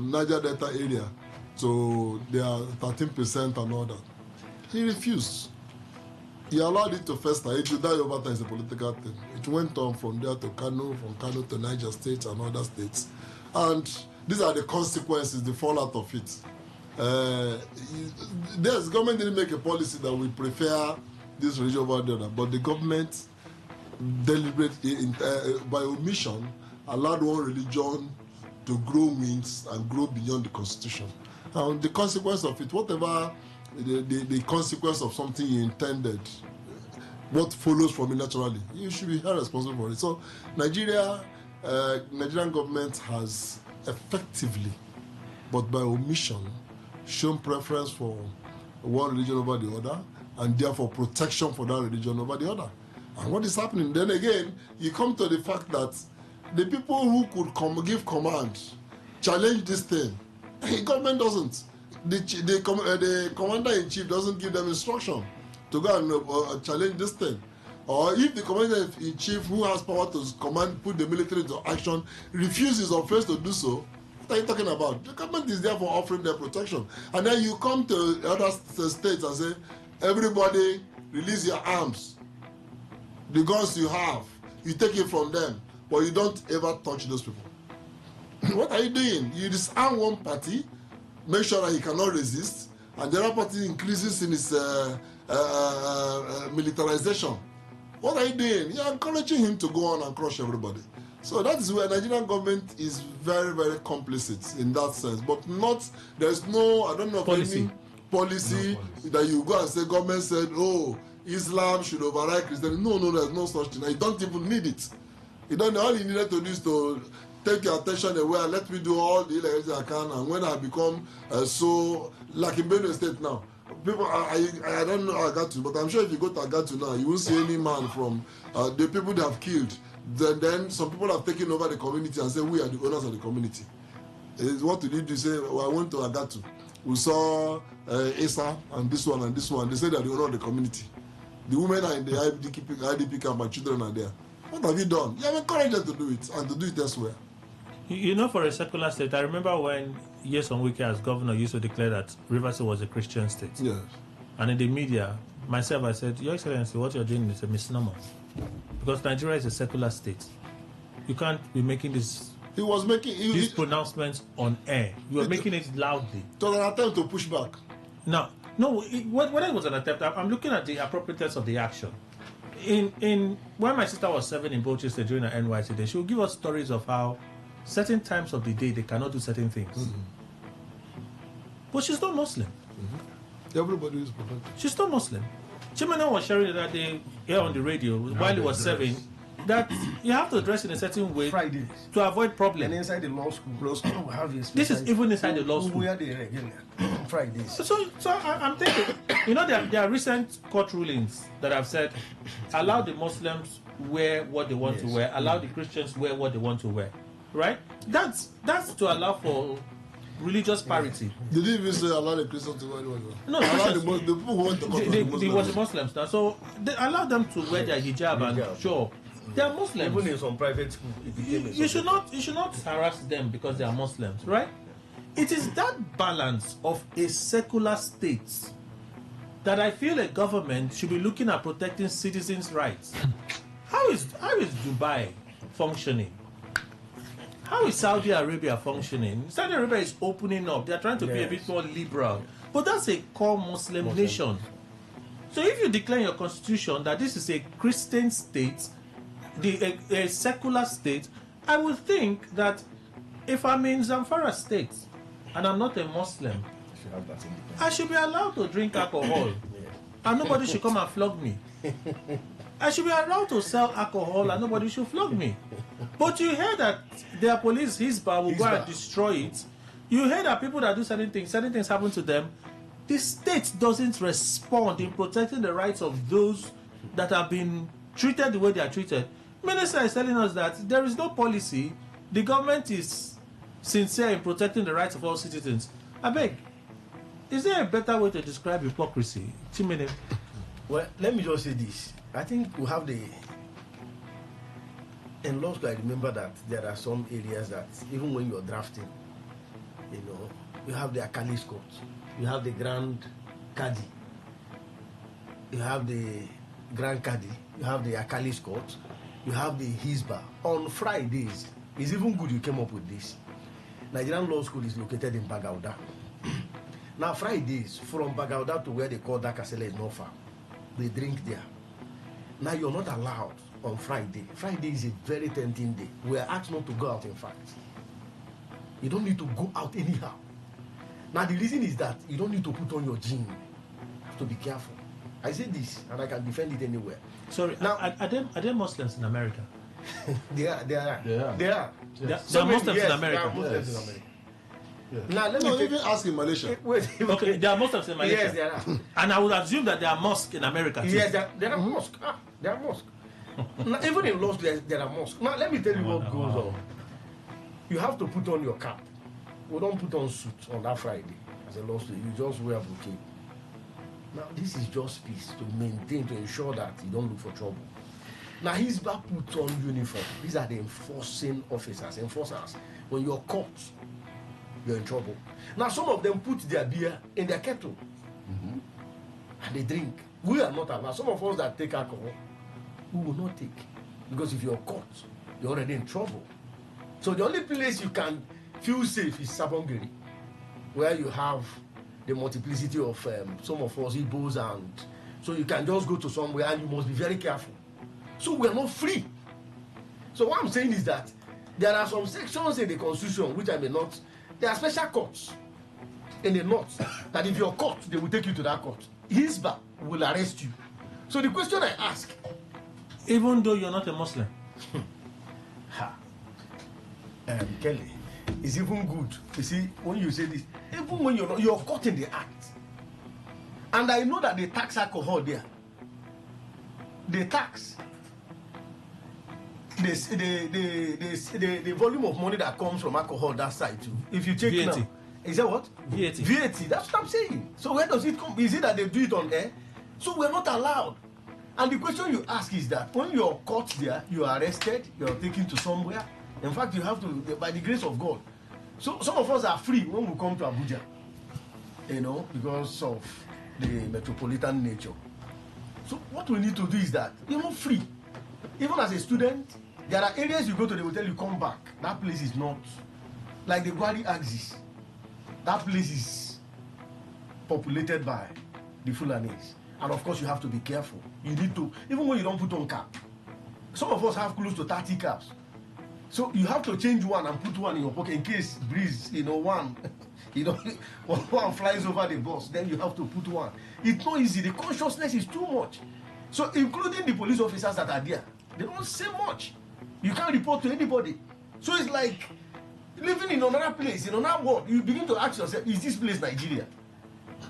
Niger Delta area to their 13% and all that. He refused. He allowed it to fester. It will die over time. It's a political thing. It went on from there to Kano, from Kano to Niger State and other states. And these are the consequences, the fallout of it. The government didn't make a policy that we prefer this region over the other, but the government deliberately, by omission, allowed one religion to grow wings and grow beyond the constitution. And the consequence of it, whatever the consequence of something you intended, what follows from it naturally, you should be held responsible for it. So Nigerian government has effectively, but by omission, shown preference for one religion over the other, and therefore protection for that religion over the other. And what is happening? Then again, you come to the fact that the people who could give command challenge this thing. The government doesn't. The commander-in-chief doesn't give them instruction to go and challenge this thing. Or if the commander-in-chief who has power to command, put the military into action, refuses or fails to do so, what are you talking about? The government is therefore offering them protection. And then you come to other states and say, everybody release your arms. The guns you have, you take it from them, but you don't ever touch those people. What are you doing? You disarm one party, make sure that he cannot resist, and the other party increases in its militarization. What are you doing? You're encouraging him to go on and crush everybody. So that is where Nigerian government is very, very complicit in that sense. But there's no, I don't know of any policy that you go and say, government said, oh, Islam should override Christianity. No, there's no such thing. You don't even need it. All you needed to do is to take your attention away and let me do all the elections I can. And when I become so, like in Benue State now, people, I don't know Agatu, but I'm sure if you go to Agatu now, you won't see any man from the people they have killed. Then some people have taken over the community and say, we are the owners of the community. What did you do? Say, well, I went to Agatu. We saw Asa and this one and this one. They say they are the owner of the community. The women are in the IDP camp and children are there. What have you done? You have encouraged them to do it and to do it elsewhere. You know, for a secular state, I remember when Nyesom Wike as governor used to declare that Rivers State was a Christian state. Yes. And in the media, myself, I said, Your Excellency, what you're doing is a misnomer. Because Nigeria is a secular state. You can't be making this. He was making these pronouncements on air. You were making it loudly. It was an attempt to push back. No, whether it was an attempt, I'm looking at the appropriateness of the action. When my sister was serving in Bolchester during her NYC day, she would give us stories of how certain times of the day they cannot do certain things. Mm-hmm. But she's not Muslim. Mm-hmm. Everybody is prevented. She's not Muslim. Chimena was sharing that day here on the radio while he was serving that you have to dress in a certain way Fridays to avoid problems. And inside the law school we have this. This is even inside the law school. We are the regular Fridays. So I'm thinking, there are recent court rulings that have said allow the Muslims wear what they want to wear, allow the Christians wear what they want to wear, right? That's to allow for religious parity. Did he even say allow the Christians to wear what they want? No, the people who want to they were the Muslims now, so they allow them to wear their hijab and show up. They are Muslims. Even in some private school, you should not harass them because they are Muslims, right? It is that balance of a secular state that I feel a government should be looking at protecting citizens' rights. How is Dubai functioning? How is Saudi Arabia functioning? Saudi Arabia is opening up. They are trying to be a bit more liberal, but that's a core Muslim nation. So if you declare in your constitution that this is a Christian state, a secular state, I would think that if I'm in Zamfara state and I'm not a Muslim, I should be allowed to drink alcohol and nobody should come and flog me. I should be allowed to sell alcohol and nobody should flog me. But you hear that their police, Hizbah, will go and destroy it. You hear that people that do certain things happen to them. The state doesn't respond in protecting the rights of those that have been treated the way they are treated. Minister is telling us that there is no policy. The government is sincere in protecting the rights of all citizens. I beg, is there a better way to describe hypocrisy? Chimene? Well, let me just say this. I think we have in law school, I remember that there are some areas that even when you're drafting, you have the Akalis court, you have the Grand Kadi, you have the Grand Kadi, you have the Akalis court, you have the Hisba. On Fridays, it's even good you came up with this. Nigerian Law School is located in Bagauda. Now Fridays, from Bagauda to where they call Dakasele is not far. They drink there. Now you're not allowed on Friday. Friday is a very tempting day. We are asked not to go out, in fact. You don't need to go out anyhow. Now the reason is that you don't need to put on your jeans. You have to be careful. I say this and I can defend it anywhere. Sorry, now are there Muslims in America? They are. There are Muslims in America. There are Muslims in America. Yeah. Now let me even ask in Malaysia. Okay, there are Muslims in Malaysia. Yes, there are. And I would assume that there are mosques in America too. Yes, there are mosques. There are mosques. Now, even in laws, there are mosques. Now let me tell you what goes on. You have to put on your cap. We don't put on suit on that Friday as a law student. You just wear bouquet. Now this is just peace to maintain, to ensure that you don't look for trouble. Now he's back put on uniform. These are the enforcing officers, enforcers. When you're caught, you're in trouble. Now some of them put their beer in their kettle and they drink. We are not allowed. Some of us that take alcohol, we will not take, because if you're caught, you're already in trouble. So the only place you can feel safe is Sabongeri, where you have the multiplicity of some of us Igbos, and so you can just go to somewhere and you must be very careful. So we are not free. So what I'm saying is that there are some sections in the constitution which I may not. There are special courts in the north that if you're caught, they will take you to that court. Hisba will arrest you. So the question I ask, even though you're not a Muslim, Kelly, it's even good. You see, when you say this, even when you're caught in the act, and I know that they tax alcohol there. They tax the volume of money that comes from alcohol that side too. If you check VAT. now, is that what? VAT. That's what I'm saying. So where does it come? Is it that they do it on air? So we're not allowed. And the question you ask is that when you're caught there, you are arrested, you're taken to somewhere. In fact, you have to, by the grace of God. So some of us are free when we come to Abuja, because of the metropolitan nature. So what we need to do is that you're not free. Even as a student, there are areas you go to, they will tell you come back. That place is not like the Gwari axis. That place is populated by the Fulanis. And of course you have to be careful. You need to, even when you don't put on cap. Some of us have close to 30 caps. So you have to change one and put one in your pocket in case breeze, one flies over the bus, then you have to put one. It's not easy. The consciousness is too much. So including the police officers that are there, they don't say much. You can't report to anybody. So it's like living in another place, in another world. You begin to ask yourself, is this place Nigeria?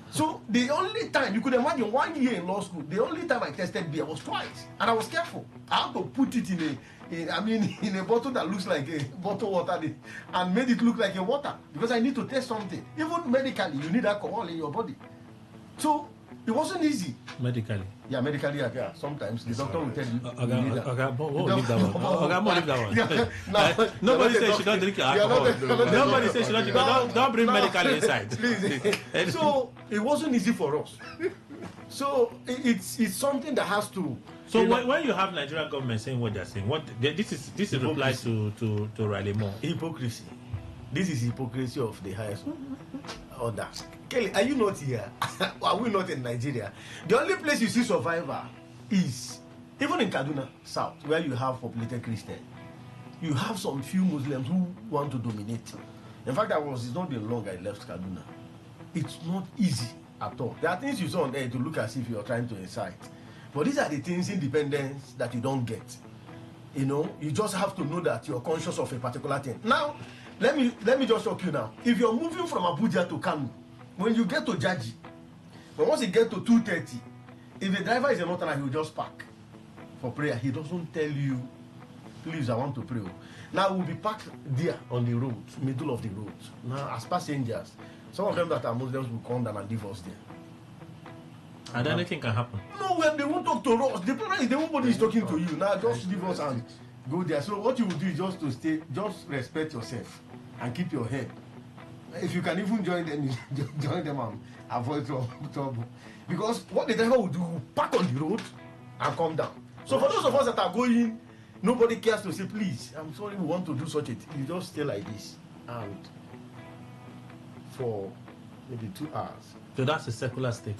So the only time, you could imagine 1 year in law school, the only time I tested beer was twice. And I was careful. I had to put it in a bottle that looks like a bottle water and made it look like a water. Because I need to test something. Even medically, you need alcohol in your body. So it wasn't easy. Medically? Yeah, medically, yeah. Sometimes the doctor will tell you. Leave that one. Nobody says you should not drink alcohol. Nobody says you should not drink. Don't bring medical inside. Please. So it wasn't easy for us. So it's something that has to. So when you have Nigerian government saying what they're saying, this is a reply to Riley Moore. Hypocrisy. This is hypocrisy of the highest order. Kelly, are you not here? Are we not in Nigeria? The only place you see survivor is even in Kaduna South, where you have populated Christian. You have some few Muslims who want to dominate. In fact, it's not been long I left Kaduna. It's not easy at all. There are things you saw on there to look as if you are trying to incite. But these are the things, independence, that you don't get. You just have to know that you're conscious of a particular thing. Now, let me just shock you now. If you're moving from Abuja to Kano, when you get to Jaji, but once you get to 2:30, If the driver is a northerner, he will just park for prayer. He doesn't tell you, please, I want to pray. Now we'll be parked there on the road, middle of the road. Now, as passengers, some of them that are Muslims will come down and leave us there. And anything can happen. No, when they won't talk to us. The problem is nobody is talking to you. Now just leave us and go there. So what you will do is just to stay, just respect yourself and keep your head. If you can even join them, join them and avoid trouble. Because what the driver will do, will park on the road and come down. So for those of us that are going, nobody cares to say, please, I'm sorry, we want to do such a thing. You just stay like this and for maybe 2 hours. So that's a secular state.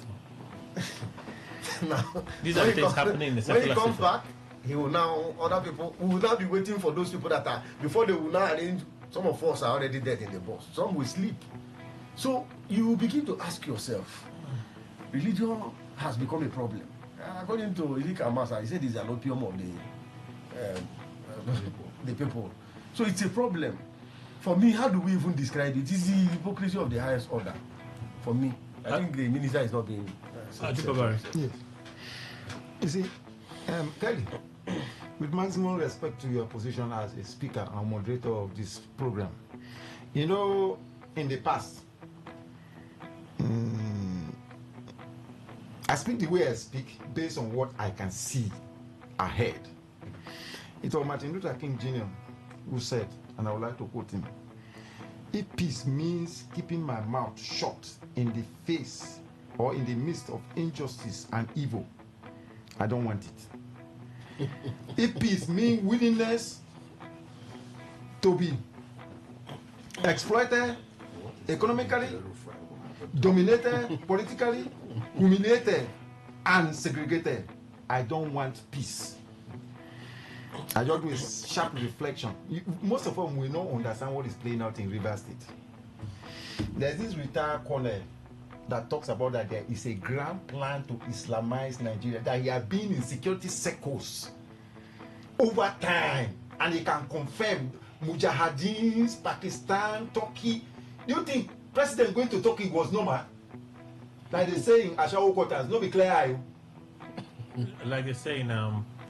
Now, these are things happening in the secular state. When he comes back, he will now, other people, we will now be waiting for those people that are, before they will now arrange, some of us are already dead in the bus. Some will sleep. So you begin to ask yourself, religion has become a problem. According to Ilika Amasa, he said it's an opium of the people. So it's a problem. For me, how do we even describe it? It's the hypocrisy of the highest order. For me, I think the minister is not being... Yes. You see, Kelly, with maximum respect to your position as a speaker and moderator of this program, you know, in the past, I speak the way I speak based on what I can see ahead. It was Martin Luther King Jr. who said, and I would like to quote him, if peace means keeping my mouth shut in the face or in the midst of injustice and evil, I don't want it. If peace means willingness to be exploited economically, dominated politically, humiliated and segregated, I don't want peace. I just do a sharp reflection. Most of them will not understand what is playing out in Rivers State. There's this retired colonel that talks about that there is a grand plan to Islamize Nigeria, that he has been in security circles over time, and he can confirm Mujahideens, Pakistan, Turkey. Do you think President going to Turkey was normal? Like they say in Ashawo quarters, no be clear eye. Like they say in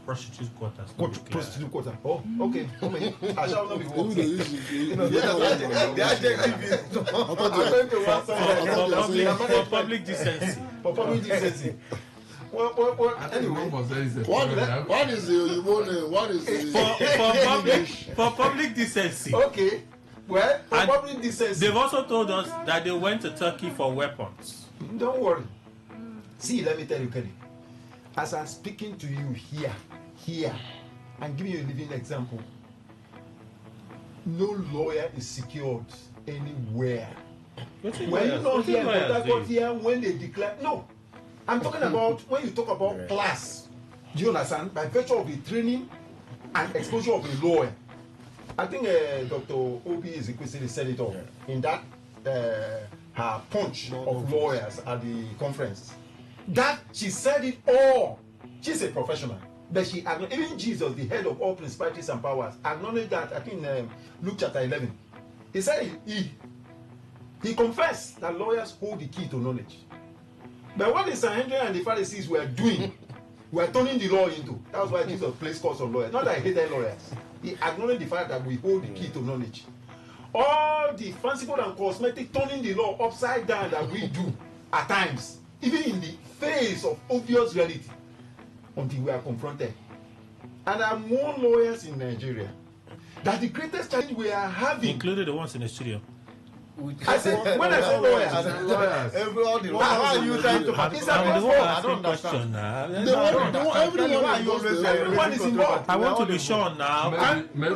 prostitute quarters. Prostitute quarters. Oh, okay. I shall not be walking. For public decency. For public decency. Well, anyway. What is the what is the for public decency. Okay. Well, for public decency. They've also told us that they went to Turkey for weapons. Don't worry. See, let me tell you, Kelly. As I'm speaking to you here, and give you a living example. No lawyer is secured anywhere. When you know here, when they declare, no, I'm talking about when you talk about class. Do you understand? By virtue of the training and exposure of a lawyer. I think Dr. Obi Ezekwesili said it all in that her punch of lawyers at the conference. That she said it all. She's a professional. But she even Jesus, the head of all principalities and powers, acknowledged that. I think Luke chapter 11. He said he confessed that lawyers hold the key to knowledge. But what the Sanhedrin and the Pharisees were doing, were turning the law into. That's why Jesus placed calls on lawyers. Not that he hated lawyers. He acknowledged the fact that we hold the key to knowledge. All the fanciful and cosmetic turning the law upside down that we do at times, even in the face of obvious reality, until we are confronted. And I warn lawyers in Nigeria that the greatest challenge we are having, including the ones in the studio. I said, when I say lawyers, everybody. Why are you trying to? I don't understand. Everyone is involved. I want to be sure now.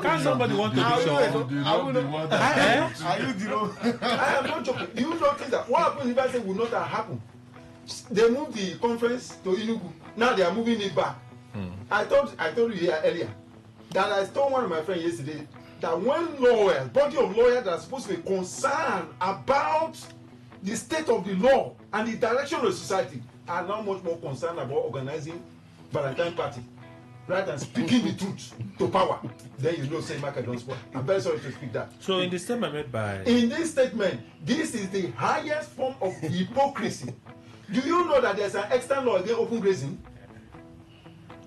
Can somebody want to be sure? Are you the I am not joking. Do you notice that what happened if I say would not have happened? They moved the conference to Enugu. Now they are moving it back. I told you here earlier that I told one of my friends yesterday that when lawyers, body of lawyers that are supposed to be concerned about the state of the law and the direction of society are now much more concerned about organizing Valentine party rather than speaking the truth to power, then you know say market don't spoil. I'm very sorry to speak that. So in the statement made by... In this statement, this is the highest form of hypocrisy. Do you know that there's an extant law against open grazing?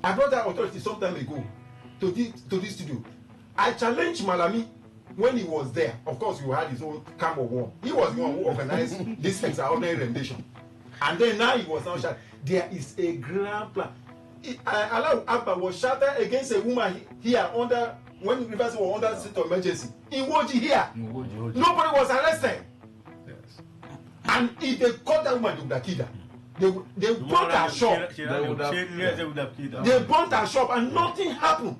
I brought that authority some time ago to this studio. I challenged Malami when he was there. Of course, he had his own camp of war. He was the one who organized this extraordinary rendition. And then now he was now shouting. There is a grand plan. Allah Akbar was shouted against a woman here under, when Rivers was under state of emergency. In Woji here. Nobody was arrested. Yes. And if they caught that woman, they would have killed her. They burnt her shop. They burnt her shop and nothing happened.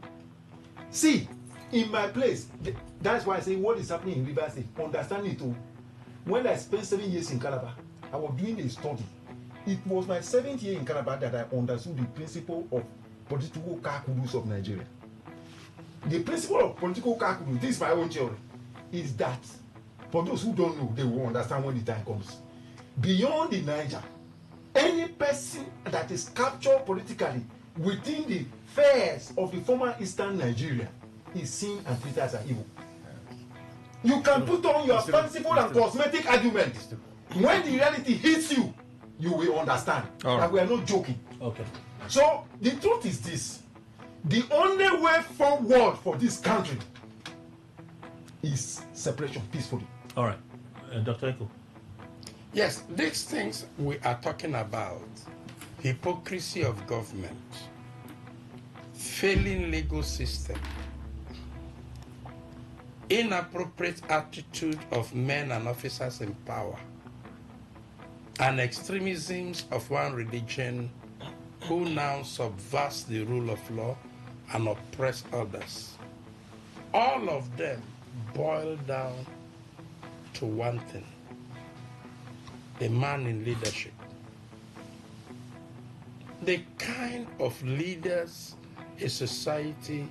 See, in my place, that's why I say what is happening in Rivers State, understand it too. When I spent 7 years in Calabar, I was doing a study. It was my 7th year in Calabar that I understood the principle of political calculus of Nigeria. The principle of political calculus, this is my own theory, is that for those who don't know, they will understand when the time comes. Beyond the Niger, any person that is captured politically within the fares of the former Eastern Nigeria is seen and treated as an evil. You can put on your fanciful and cosmetic arguments. When the reality hits you, you will understand that we are not joking. Okay. So the truth is this: the only way forward for this country is separation peacefully. All right, Dr. Eko. Yes, these things we are talking about: hypocrisy of government, failing legal system, inappropriate attitude of men and officers in power, and extremisms of one religion who now subverts the rule of law and oppress others. All of them boil down to one thing: a man in leadership. The kind of leaders a society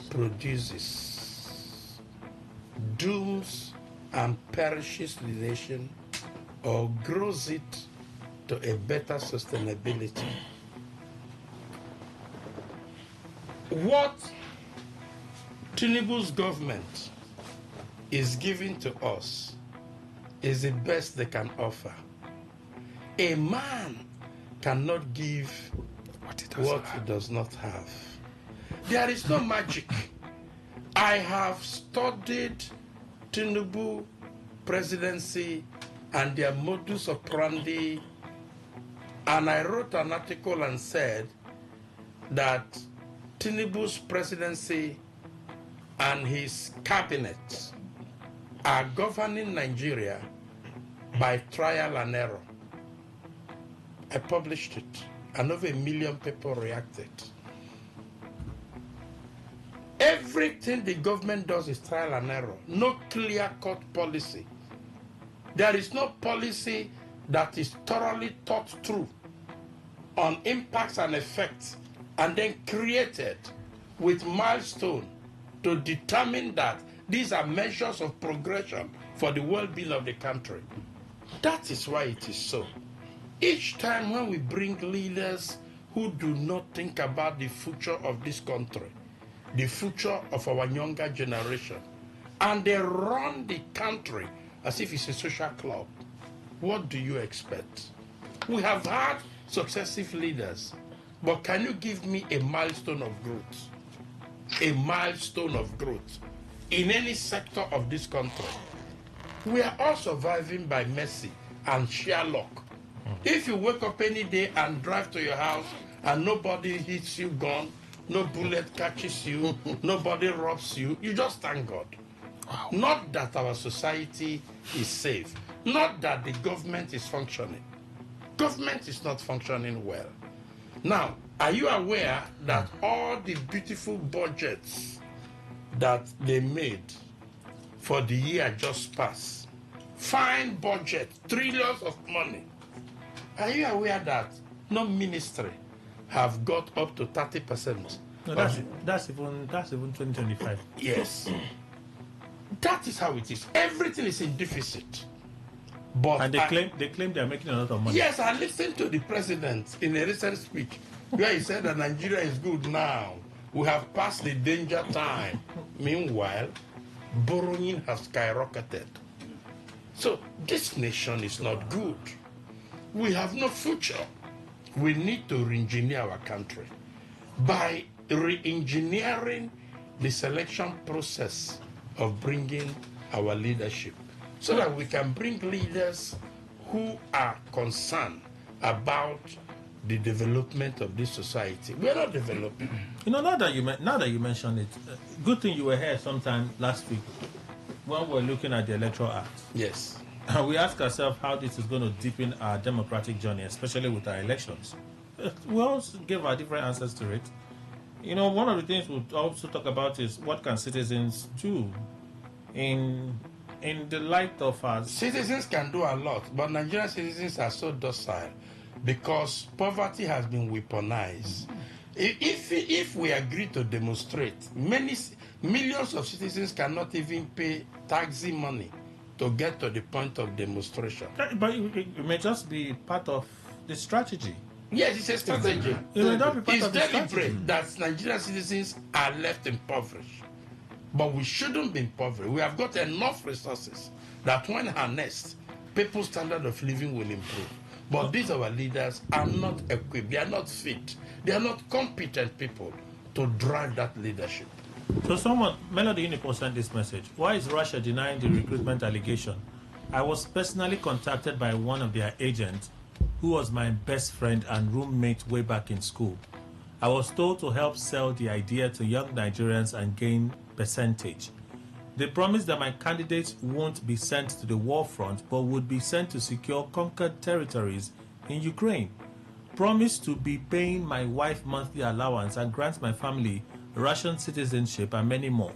produces dooms and perishes the nation, or grows it to a better sustainability. What Tinubu's government is giving to us is the best they can offer. A man cannot give what he does not have. There is no magic. I have studied Tinubu presidency and their modus operandi, and I wrote an article and said that Tinubu's presidency and his cabinet are governing Nigeria by trial and error. I published it, and over 1 million people reacted. Everything the government does is trial and error. No clear-cut policy. There is no policy that is thoroughly thought through on impacts and effects and then created with milestone to determine that these are measures of progression for the well-being of the country. That is why it is so. Each time when we bring leaders who do not think about the future of this country, the future of our younger generation, and they run the country as if it's a social club, what do you expect? We have had successive leaders, but can you give me a milestone of growth? A milestone of growth in any sector of this country? We are all surviving by mercy and sheer luck. If you wake up any day and drive to your house and nobody hits you gun, no bullet catches you, nobody robs you, you just thank God. Wow. Not that our society is safe, not that the government is functioning. Government is not functioning well. Now, are you aware that all the beautiful budgets that they made for the year just passed, fine budget, trillions of money, are you aware that no ministry have got up to 30%? No, that's even 2025. Yes. That is how it is. Everything is in deficit. But and they claim they are making a lot of money. Yes, I listened to the president in a recent speech where he said that Nigeria is good now. We have passed the danger time. Meanwhile, borrowing has skyrocketed. So this nation is not good. we have no future. We need to re-engineer our country by re-engineering the selection process of bringing our leadership so that we can bring leaders who are concerned about the development of this society. We are not developing. You know, now that you mentioned it, good thing you were here sometime last week when we were looking at the Electoral Act. Yes. And we ask ourselves how this is going to deepen our democratic journey, especially with our elections. We also give our different answers to it. You know, one of the things we'll also talk about is what can citizens do in the light of us. Citizens can do a lot, but Nigerian citizens are so docile because poverty has been weaponized. If we agree to demonstrate, millions of citizens cannot even pay taxi money to get to the point of demonstration. But it may just be part of the strategy. Yes, it's a strategy. It may not be part it's of the strategy. deliberate that Nigerian citizens are left impoverished. But we shouldn't be impoverished. We have got enough resources that when harnessed, people's standard of living will improve. But these our leaders are not equipped. They are not fit. They are not competent people to drive that leadership. So someone, Melody Unipo sent this message. Why is Russia denying the recruitment allegation? I was personally contacted by one of their agents who was my best friend and roommate way back in school. I was told to help sell the idea to young Nigerians and gain percentage. They promised that my candidates won't be sent to the war front but would be sent to secure conquered territories in Ukraine. Promised to be paying my wife monthly allowance and grant my family Russian citizenship and many more.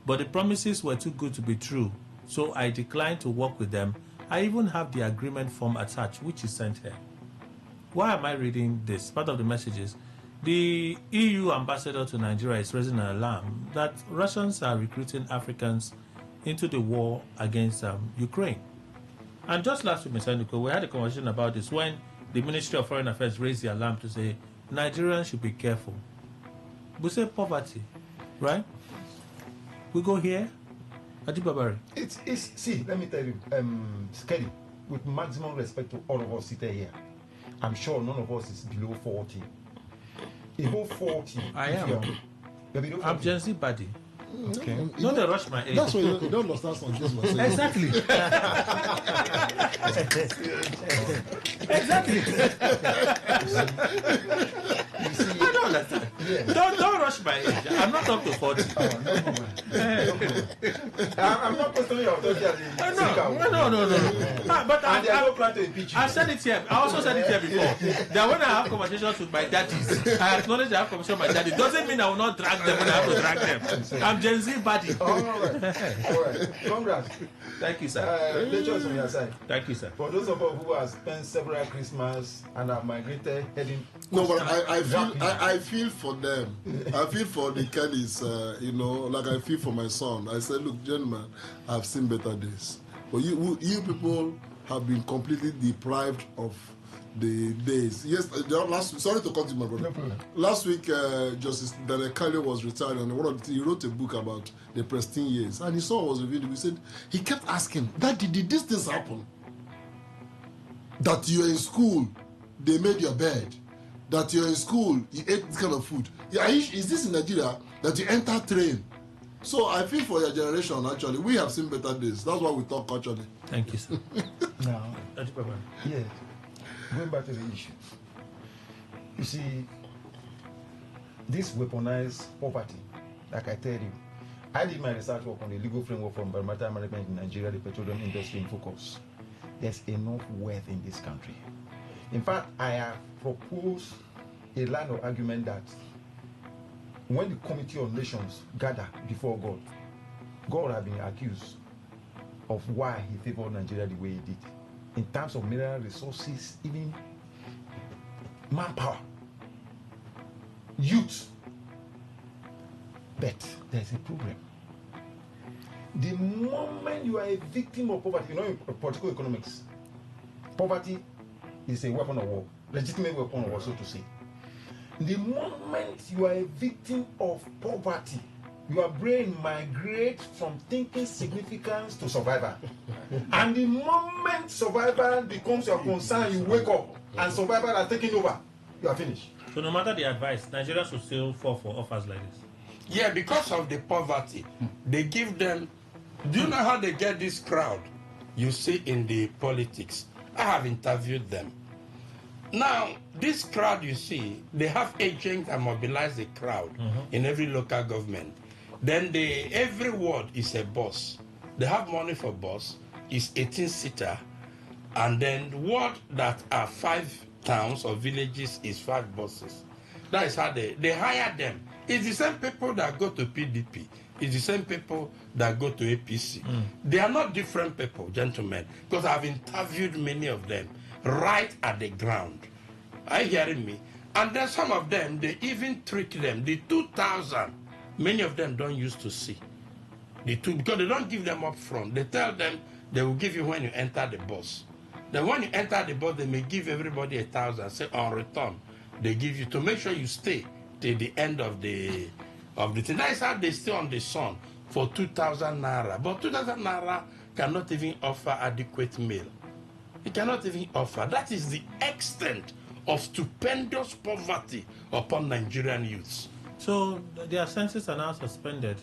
But the promises were too good to be true, so I declined to work with them. I even have the agreement form attached, which is sent here. Why am I reading this? Part of the message is the EU ambassador to Nigeria is raising an alarm that Russians are recruiting Africans into the war against Ukraine. And just last week, Mr. Ndiko, we had a conversation about this when the Ministry of Foreign Affairs raised the alarm to say Nigerians should be careful. We say poverty, right? We go here, Adibabari. It's see, let me tell you, Skedi, with maximum respect to all of us sitting here, I'm sure none of us is below 40. Above 40. I am. I'm Gen Z buddy. Okay. Don't they rush my age. That's why you don't understand some things we're saying. Exactly. Exactly. I don't understand. Yeah. Don't rush my age. I'm not up to 40. I'm not questioning your authority. No. But I said it here. I also said it here before. That when I have conversations with my daddies, I acknowledge I have conversations with my daddies. Doesn't mean I will not drag them when I have to drag them. I'm Gen Z buddy. All right. Congrats. Thank you, sir. The choice on your side. Thank you, sir. For those of us who have spent several Christmas and have migrated heading. No, but I feel for them. I feel for the Kellys, like I feel for my son. I said, look, gentlemen, I've seen better days. But you people have been completely deprived of the days. Yes, sorry to cut you, my brother. No, last week, Justice Daniel Kali was retired, and he wrote a book about the pristine years. And his son was revealed. He said he kept asking, Daddy, did these things happen? That you're in school, they made your bed. That you're in school, you ate this kind of food. Is this in Nigeria that you enter train? So I feel for your generation, actually. We have seen better days. That's why we talk culturally. Thank you, sir. Now, yeah. Going back to the issue. You see, this weaponized poverty, like I tell you, I did my research work on the legal framework for environmental management in Nigeria, the petroleum industry in focus. There's enough wealth in this country. In fact, I have proposed a line of argument that when the Committee of Nations gather before God, God has been accused of why he favored Nigeria the way he did. In terms of mineral resources, even manpower, youth. But there's a problem. The moment you are a victim of poverty, in political economics, poverty is a weapon of war, legitimate weapon of war, so to say. The moment you are a victim of poverty, your brain migrates from thinking significance to survival. And the moment survival becomes your concern, you wake up and survival are taking over. You are finished. So no matter the advice, Nigerians will still fall for offers like this. Yeah, because of the poverty, they give them. Do you know how they get this crowd you see in the politics? I have interviewed them. Now, this crowd you see, they have agents that mobilize the crowd in every local government. Then every ward is a bus. They have money for bus. It's 18-seater. And then ward that are 5 towns or villages is 5 buses. That is how they hire them. It's the same people that go to PDP. It's the same people that go to APC. They are not different people, gentlemen, because I've interviewed many of them right at the ground. Are you hearing me? And then some of them, they even trick them. The 2,000, many of them don't used to see. Because they don't give them up front. They tell them they will give you when you enter the bus. Then when you enter the bus, they may give everybody 1,000. Say on return, they give you to make sure you stay till the end of the thing. That is how they stay on the sun for 2,000 naira. But 2,000 naira cannot even offer adequate meal. It cannot even offer. That is the extent of stupendous poverty upon Nigerian youths. So their senses are now suspended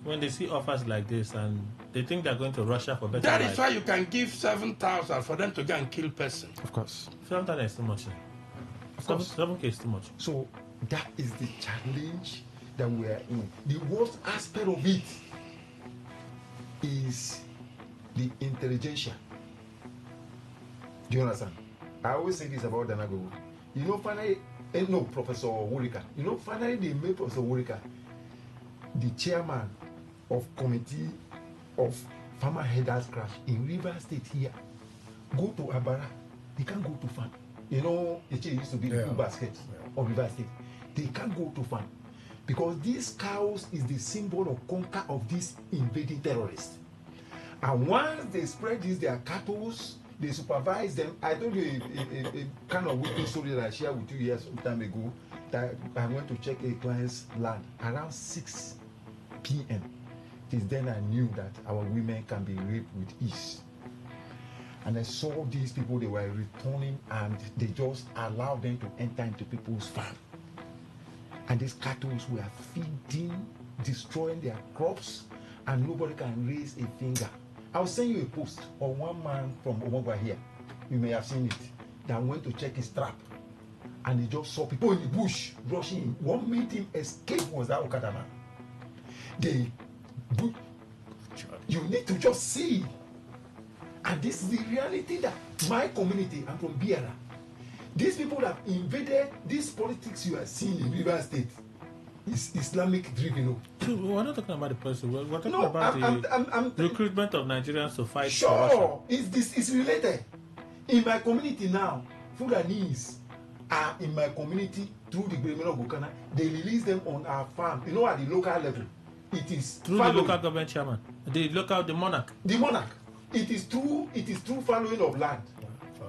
when they see offers like this, and they think they're going to Russia for better life. That is why you can give 7,000 for them to go and kill person. Of course. 7,000 is too much. 7K is too much. So that is the challenge that we are in. The worst aspect of it is the intelligentsia. Do you understand? I always say this about Danago. You know, finally, Professor Wurika. You know, finally they made Professor Wurika the chairman of committee of farmer headers crash in River State here. Go to Abara, they can't go to farm. You know, it used to be the 2 baskets of River State. They can't go to farm because these cows is the symbol of conquer of these invading terrorists. And once they spread this, their cattle, they supervise them. I told you a kind of wicked story that I shared with you years some time ago. That I went to check a client's land around 6 p.m. Since then I knew that our women can be raped with ease. And I saw these people, they were returning and they just allowed them to enter into people's farm. And these cattle were feeding, destroying their crops, and nobody can raise a finger. I'll send you a post of one man from Omogwa here. You may have seen it. That went to check his trap. And he just saw people in the bush rushing him. What made him escape was that Okada man. You need to just see. And this is the reality that my community, I'm from Biara. These people have invaded this politics you are seeing in River State. Is Islamic driven. We're not talking about the person. We're talking about the recruitment of Nigerians to fight for Russia. Sure, it's related. In my community now, Fulanese are in my community through the government of Bukana. They release them on our farm. You know, at the local level, it is through the local government chairman, the monarch. The monarch. It is through following of land.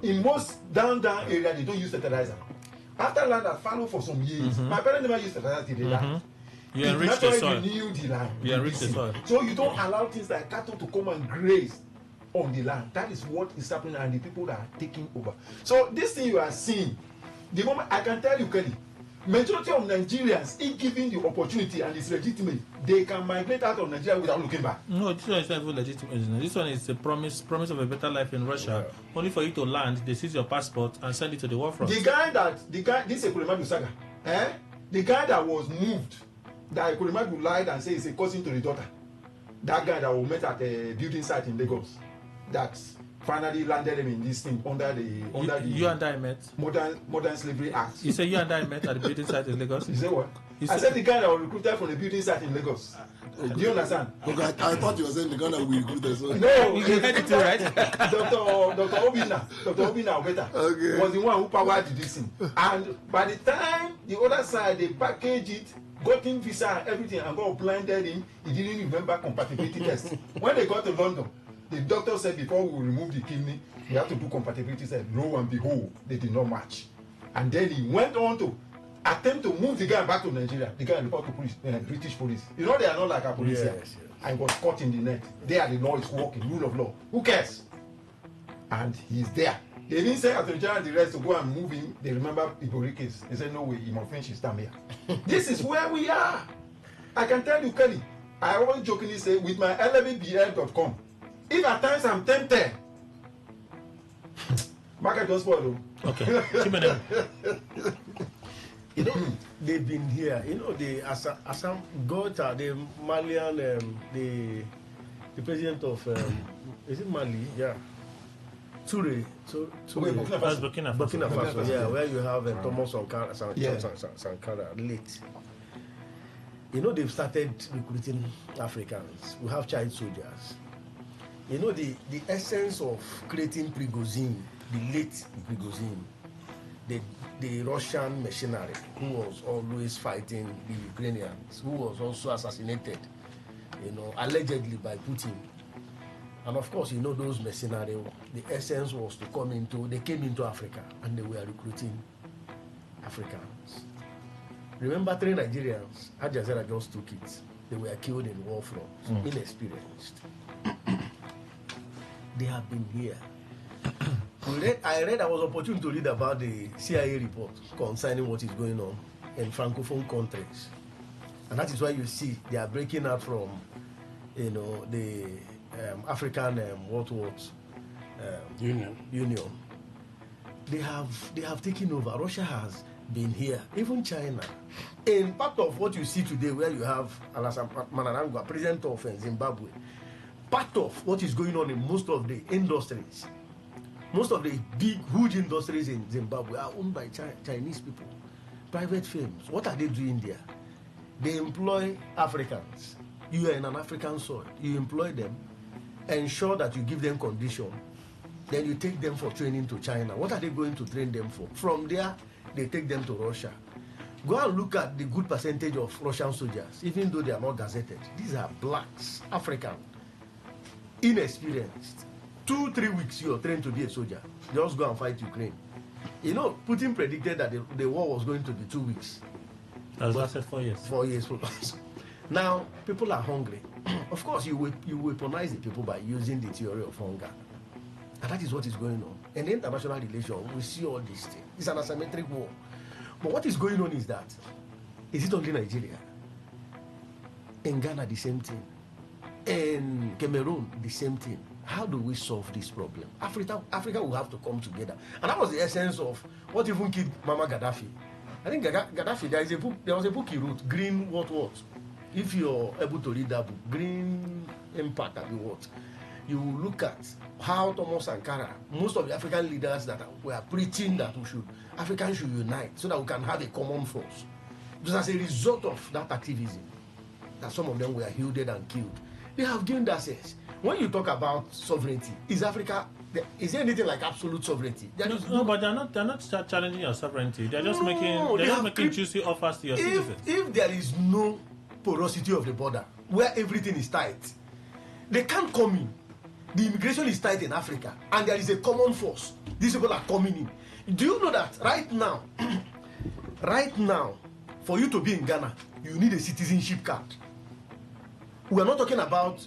In most down area, they don't use fertilizer. After land has fallow for some years, my parents never used fertilizer till they died. You enrich the soil. Renew the land. You enrich the soil. So you don't allow things like cattle to come and graze on the land. That is what is happening, and the people that are taking over. So this thing you are seeing, the moment I can tell you, Kelly, majority of Nigerians, if given the opportunity and it's legitimate, they can migrate out of Nigeria without looking back. No, this one is not even legitimate. This one is a promise of a better life in Russia. Only for you to land, they seize your passport and send it to the war front. This is Ekuremadu Saga. The guy that was moved, that Ekuremadu lied and said he's a cousin to the daughter. That guy that we met at a building site in Lagos, that finally landed him in this thing under the you and I met modern slavery act. You say you and I met at the building site in Lagos. You say what? I said the guy that was recruited from the building site in Lagos. Do you understand? Okay, I thought you were saying the guy that we recruited. So. No, you heard it too, right? Dr. Obina was the one who powered this thing. And by the time the other side they packaged it, got him visa and everything, and got blinded him, he didn't remember compatibility test. When they got to London, the doctor said before we remove the kidney, we have to do compatibility test. Lo and behold, they did not match. And then he went on to attempt to move the guy back to Nigeria. The guy report to police, British police. You know they are not like our police here. Yes. I was caught in the net. There the law is working, rule of law. Who cares? And he's there. They didn't say Attorney General the rest to go and move him. They remember Ibori case. They said no way, he must finish his time here. This is where we are. I can tell you, Kelly, I always jokingly say with my lbbl.com, if at times I'm tempted, market don't spoil though. Okay. You know, they've been here. You know, the Assam Gota, the Malian, the president of is it Mali? Yeah. Ture. Burkina Faso. Yeah, where you have Thomas Sankara late. You know, they've started recruiting Africans. We have child soldiers. You know, the essence of creating Prigozhin, the late Prigozhin, the Russian mercenary who was always fighting the Ukrainians, who was also assassinated, you know, allegedly by Putin. And of course, you know, those mercenaries, the essence was to they came into Africa and they were recruiting Africans. Remember 3 Nigerians, Al Jazeera just took it. They were killed in war fronts, inexperienced. They have been here. I was opportune to read about the CIA report concerning what is going on in Francophone countries. And that is why you see they are breaking out from, you know, the African Union. They have taken over. Russia has been here, even China. In part of what you see today, where you have Alassane Mnangagwa, president of Zimbabwe, part of what is going on in most of the industries, most of the big, huge industries in Zimbabwe are owned by Chinese people, private firms. What are they doing there? They employ Africans. You are in an African soil. You employ them, ensure that you give them condition, then you take them for training to China. What are they going to train them for? From there, they take them to Russia. Go and look at the good percentage of Russian soldiers, even though they are not gazetted. These are blacks, African, inexperienced. 2-3 weeks you are trained to be a soldier. Just go and fight Ukraine. You know, Putin predicted that the war was going to be 2 weeks. That's lasted 4 years. 4 years plus. Now, people are hungry. Of course, you weaponize the people by using the theory of hunger. And that is what is going on. In the international relations, we see all these things. It's an asymmetric war. But what is going on is that, is it only Nigeria? In Ghana, the same thing. In Cameroon, the same thing. How do we solve this problem? Africa will have to come together. And that was the essence of what even killed Mama Gaddafi. I think Gaddafi, there was a book he wrote, Green What. If you're able to read that book, Green Impact at the what, you look at how Thomas Sankara, most of the African leaders that were preaching that Africans should unite so that we can have a common force. It was as a result of that activism that some of them were hilded and killed. They have gained access. When you talk about sovereignty, is there anything like absolute sovereignty? No, but they're not challenging your sovereignty. They're just making juicy offers to your citizens. If there is no porosity of the border, where everything is tight, they can't come in. The immigration is tight in Africa, and there is a common force. These people are coming in. Do you know that right now, for you to be in Ghana, you need a citizenship card? We are not talking about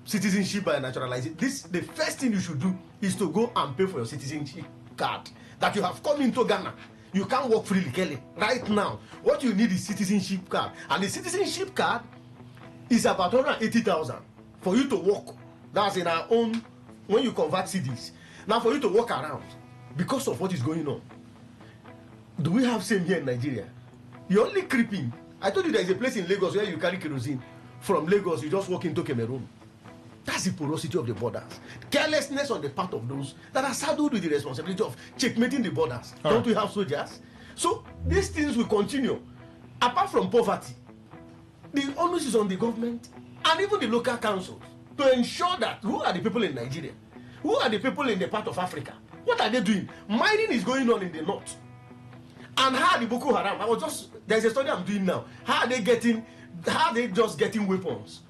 citizenship by naturalization. The first thing you should do is to go and pay for your citizenship card. That you have come into Ghana. You can't walk freely, Kelly. Right now, what you need is citizenship card. And the citizenship card is about 180,000 for you to walk. That's in our own, when you convert cities. Now for you to walk around, because of what is going on. Do we have same here in Nigeria? You're only creeping. I told you there is a place in Lagos where you carry kerosene. From Lagos, you just walk into Cameroon. That's the porosity of the borders. Carelessness on the part of those that are saddled with the responsibility of checkmating the borders. Don't we have soldiers? So these things will continue. Apart from poverty, the onus is on the government and even the local councils to ensure that who are the people in Nigeria? Who are the people in the part of Africa? What are they doing? Mining is going on in the north. And how the Boko Haram, there's a study I'm doing now. How are they just getting weapons?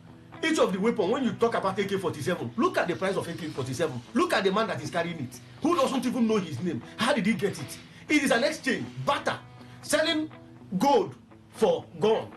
Each of the weapons, when you talk about AK-47, look at the price of AK-47. Look at the man that is carrying it. Who doesn't even know his name? How did he get it? It is an exchange, barter. selling gold for gun.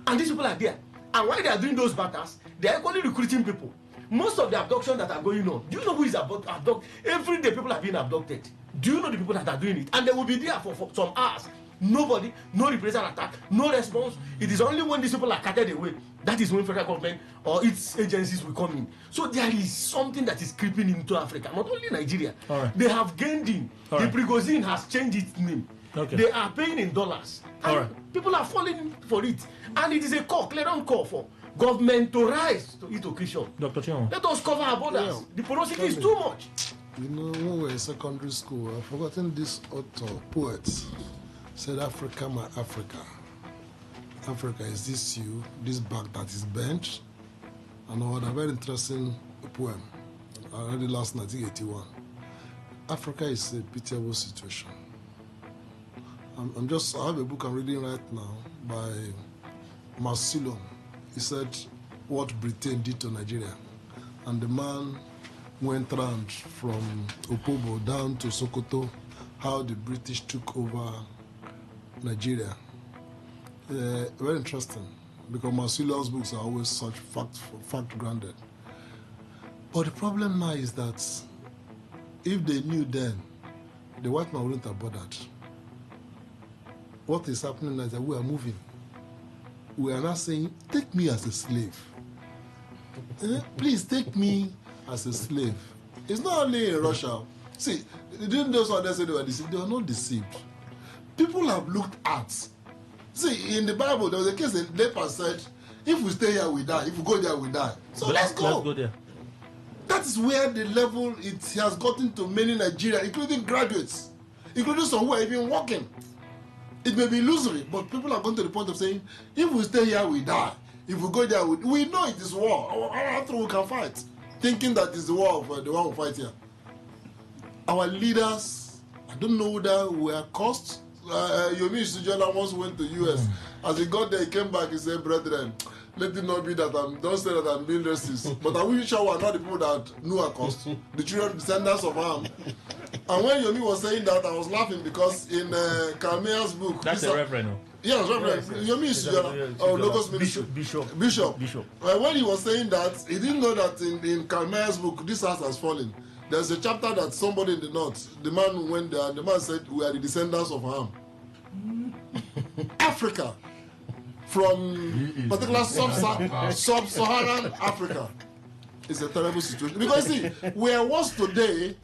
And these people are there. And while they are doing those battles, they are equally recruiting people. Most of the abductions that are going on, do you know who is abducted? Every day people are being abducted. Do you know the people that are doing it? And they will be there for some hours. Nobody, no reprisal attack, no response. It is only when these people are carted away, that is when federal government or its agencies will come in. So there is something that is creeping into Africa, not only Nigeria. Right. They have gained in. All the right. Prigozhin has changed its name. Okay. They are paying in dollars. And right. people are falling for it. And it is a call, clear on call for government to rise to its occasion. Dr. Chion. Let us cover our borders. Yeah. The porosity is too much. You know, when we were in secondary school, I've forgotten this author, poet, said, Africa, my Africa. Africa is this you, this bag that is bent. And I had a very interesting poem. I read it last night, 1981. Africa is a pitiable situation. I have a book I'm reading right now by Marcellon. He said what Britain did to Nigeria. And the man went round from Opobo down to Sokoto, how the British took over Nigeria. Very interesting, because Marcellon's books are always such fact-grounded. But the problem now is that if they knew then, the white man wouldn't have bothered. What is happening now is that we are moving. We are now saying, take me as a slave. Please take me as a slave. It's not only in Russia. See, didn't those others say they were deceived? They were not deceived. People have looked at. See, in the Bible, there was a case that Leper said, if we stay here, we die. If we go there, we die. So let's go. Let's go there. That is where the level it has gotten to many Nigerians, including graduates, including some who are even working. It may be illusory, but people are going to the point of saying, if we stay here, we die. If we go there, we know it is war. After we can fight, thinking that it's the war of the one who fight here. Our leaders, I don't know whether we are cost. Yomi Sujola once went to US. As he got there, he came back, he said, brethren, let it not be that don't say that I'm being racist. But I wish I were not the people that knew our cost, the children, descendants of Ham. And when Yomi was saying that, I was laughing because in Kalmea's book... That's a reverend. No? Yes, Reverend. Yomi Sujola, Logos Ministry. Bishop. When he was saying that, he didn't know that in Kalmea's book, this house has fallen. There's a chapter that somebody in the north, the man went there, and the man said, we are the descendants of Ham. Africa, from particular sub-Saharan Africa, is a terrible situation. Because see, we are worse today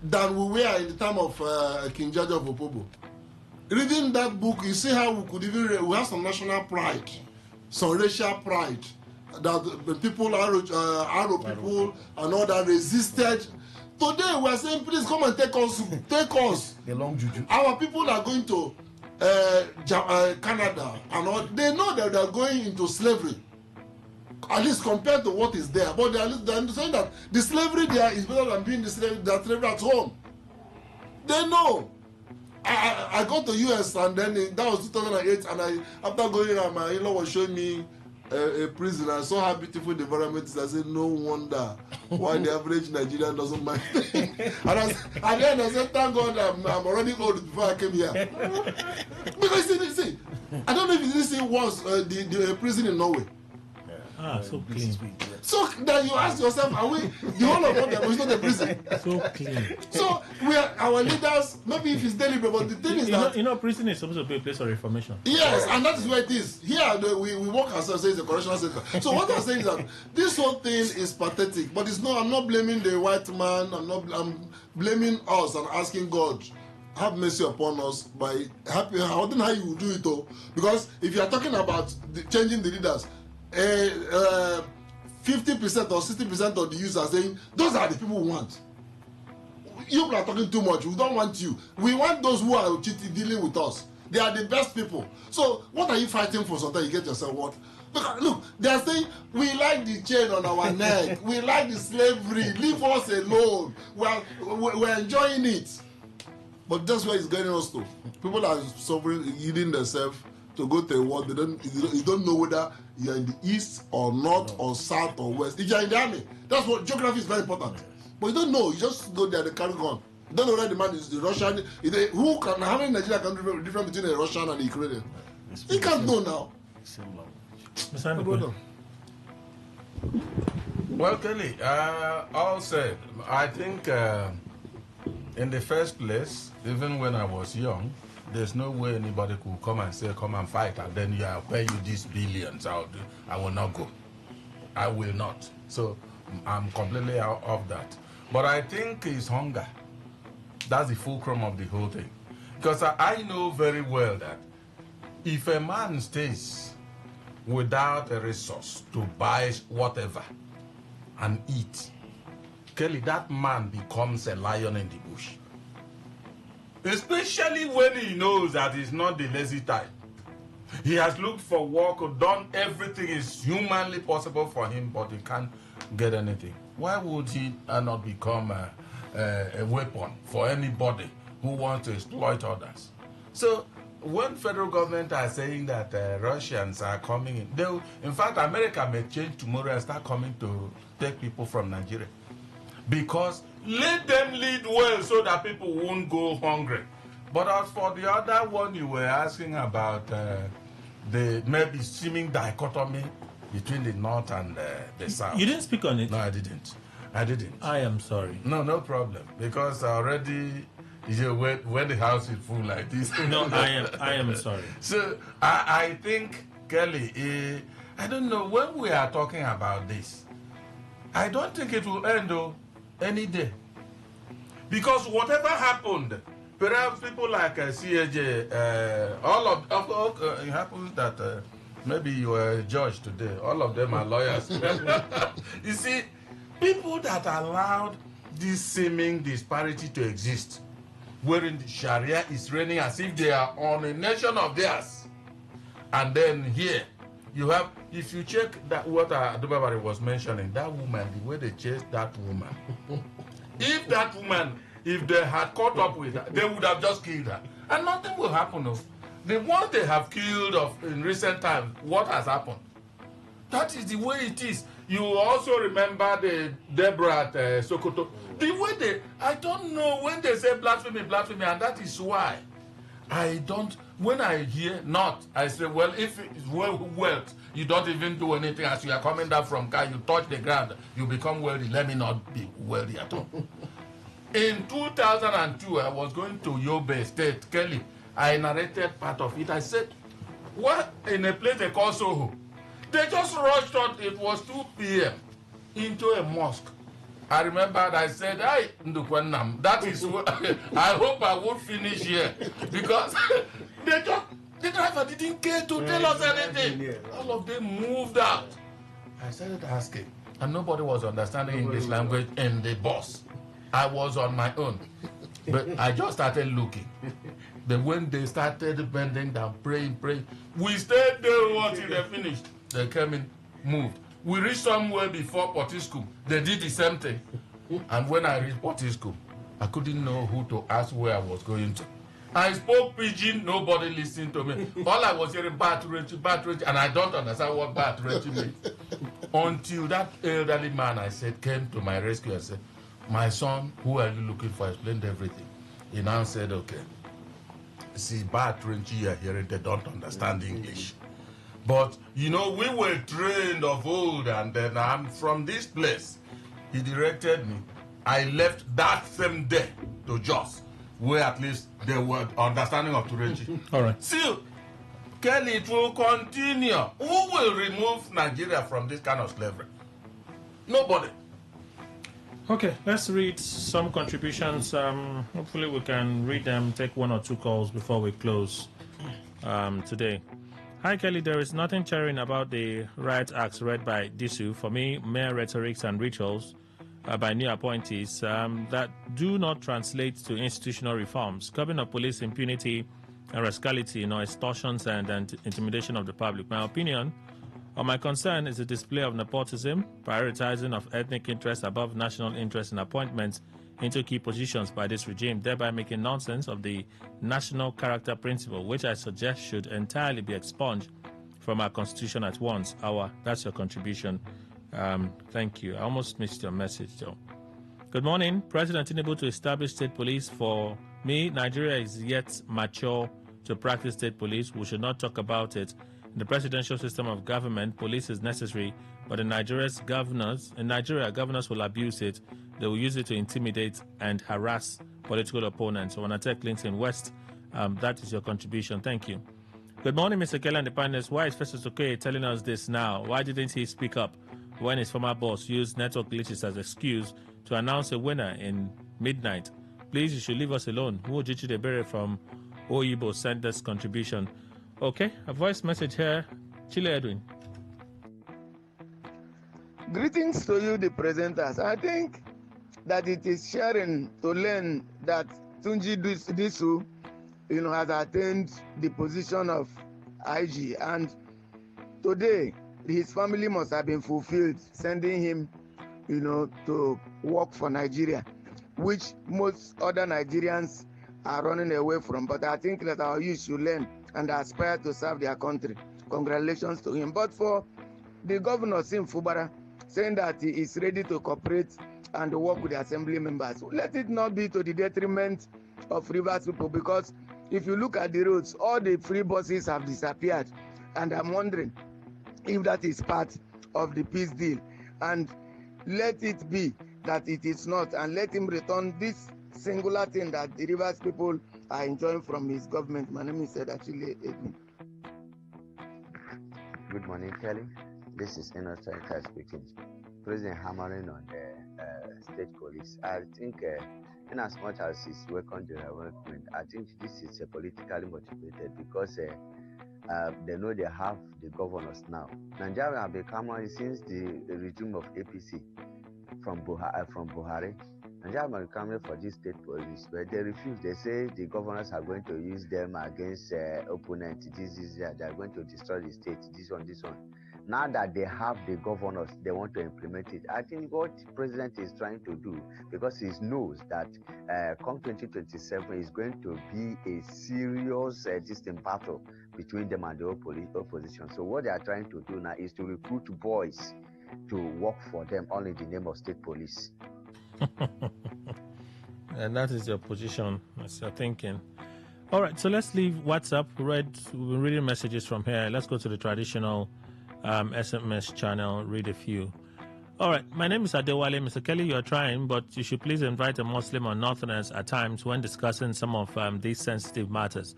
than we were in the time of King Jaja of Opobo. Reading that book, you see how we could even, we have some national pride, some racial pride, that the people, Arab people, and all that resisted. Today we are saying, please come and take us. The long juju. Our people are going to Canada and all. They know that they are going into slavery, at least compared to what is there. But they are saying that the slavery there is better than being the slavery at home. They know. I got to US and then that was 2008, and after going around, my in-law was showing me a prison. I saw how beautiful the environment is. I said, no wonder why the average Nigerian doesn't mind. and then I said, thank God I'm already old before I came here. Because see, I don't know if this thing was the prison in Norway. So clean. So then you ask yourself, are we the whole of what is not a prison? So clean. So we are our leaders, maybe if it's deliberate, but the thing is that prison is supposed to be a place of reformation. Yes, and that is where it is. Here we work ourselves as a correctional center. So what I'm saying is that this whole thing is pathetic, but it's not. I'm not blaming the white man. I'm blaming us and asking God, have mercy upon us by happy. I don't know how you will do it though, because if you are talking about changing the leaders. 50% or 60% of the users are saying those are the people we want. You people are talking too much. We don't want you. We want those who are dealing with us. They are the best people. So what are you fighting for? Sometimes you get yourself what? Look, they are saying we like the chain on our neck. We like the slavery. Leave us alone. We're enjoying it. But that's where it's getting us to. People are suffering, yielding themselves to go to a war. You don't know whether you're in the east or north or south or west. If you're in the army, that's what geography is very important. But you don't know. You just go there, they carry gun. Don't know whether the man is the Russian. How many Nigeria can difference between a Russian and a Ukrainian? He can't know now. Well, Kelly, all said, I think in the first place, even when I was young, there's no way anybody could come and say, come and fight, and then I'll pay you these billions. I will not go. I will not. So I'm completely out of that. But I think it's hunger. That's the fulcrum of the whole thing. Because I know very well that if a man stays without a resource to buy whatever and eat, Kelly, that man becomes a lion in the bush. Especially when he knows that he's not the lazy type. He has looked for work, done everything is humanly possible for him, but he can't get anything. Why would he not become a weapon for anybody who wants to exploit others? So when federal government are saying that Russians are coming in, in fact, America may change tomorrow and start coming to take people from Nigeria. Because let them lead well so that people won't go hungry. But as for the other one you were asking about, the maybe seeming dichotomy between the North and the South. You didn't speak on it. No, I didn't. I am sorry. No problem. Because already, when the house is full like this. No, I am sorry. So I think, Kelly, I don't know, when we are talking about this, I don't think it will end any day. Because whatever happened, perhaps people like CAJ, it happens that maybe you are a judge today. All of them are lawyers. You see, people that allowed this seeming disparity to exist, wherein the Sharia is reigning as if they are on a nation of theirs. And then here, you have, if you check that what Adubabari was mentioning, that woman, the way they chased that woman, if that woman, if they had caught up with her, they would have just killed her. And nothing will happen. The ones they have killed in recent times, what has happened? That is the way it is. You also remember the Deborah at Sokoto. The way I don't know when they say blasphemy, and that is why when I hear not, I say, well, if it's wealth, you don't even do anything. As you are coming down from car, you touch the ground, you become wealthy. Let me not be wealthy at all. In 2002, I was going to Yobe State, Kelly. I narrated part of it. I said, what, in a place they call Soho? They just rushed out, it was 2 p.m., into a mosque. I remembered, I said, that is what I hope I won't finish here. Because the driver didn't care to tell us anything. All of them moved out. I started asking, and nobody was understanding English language in the bus. I was on my own. But I just started looking. Then when they started bending down, praying, we stayed there until they finished. They came in, moved. We reached somewhere before Potiskum. They did the same thing. And when I reached Potiskum, I couldn't know who to ask where I was going to. I spoke pidgin, nobody listened to me. All I was hearing, Batrechi, and I don't understand what Batrechi means. Until that elderly man, I said, came to my rescue and said, my son, who are you looking for? I explained everything. He now said, okay, see, Batrechi you are hearing, they don't understand English. But, we were trained of old, and then I'm from this place. He directed me. I left that same day to Jos, where at least they were understanding of Turechi. All right. See, Kelly, it will continue. Who will remove Nigeria from this kind of slavery? Nobody. Okay, let's read some contributions. Hopefully we can read them, take 1 or 2 calls before we close today. Hi, Kelly. There is nothing cheering about the riot acts read by Disu. For me, mere rhetorics and rituals by new appointees that do not translate to institutional reforms, curbing of police impunity and rascality, extortions and intimidation of the public. My opinion or my concern is the display of nepotism, prioritizing of ethnic interests above national interests in appointments into key positions by this regime, thereby making nonsense of the national character principle, which I suggest should entirely be expunged from our constitution at once. That's your contribution. Thank you. I almost missed your message, though. Good morning. President Tinubu to establish state police. For me, Nigeria is yet mature to practice state police. We should not talk about it. In the presidential system of government, police is necessary, but in Nigeria, governors will abuse it. They will use it to intimidate and harass political opponents. So, Wanatek Clinton West, that is your contribution. Thank you. Good morning, Mr. Kelly and the panelists. Why is Festus Okoye telling us this now? Why didn't he speak up when his former boss used network glitches as excuse to announce a winner in midnight? Please, you should leave us alone. Ujichi Debere from Oyibo sent this contribution. Okay, a voice message here. Chile Edwin. Greetings to you, the presenters. I think that it is sharing to learn that Tunji Disu, has attained the position of IG, and today his family must have been fulfilled, sending him, to work for Nigeria, which most other Nigerians are running away from. But I think that our youth should learn and aspire to serve their country. Congratulations to him. But for the governor, Sim Fubara, saying that he is ready to cooperate and work with the assembly members, let it not be to the detriment of Rivers people, because if you look at the roads, all the free buses have disappeared, and I'm wondering if that is part of the peace deal. And let it be that it is not, and let him return this singular thing that the Rivers people are enjoying from his government. My name is actually Edwin. Good morning, Kelly. This is Innocent speaking. President hammering on the state police. I think in as much as it's welcome development, I think this is politically motivated, because they know they have the governors now. Nigeria have become, since the regime of APC from Buhari, Nigeria have become for this state police, but they refuse. They say the governors are going to use them against opponents. They are going to destroy the state. This one. Now that they have the governors, they want to implement it. I think what the president is trying to do, because he knows that come 2027 is going to be a serious distant battle between them and the opposition. So what they are trying to do now is to recruit boys to work for them, all in the name of state police. And that is your position, that's your thinking. All right, so let's leave WhatsApp. We've been reading messages from here. Let's go to the traditional SMS channel, read a few. All right, my name is Adewale. Mr. Kelly, you're trying, but you should please invite a Muslim or Northerners at times when discussing some of these sensitive matters.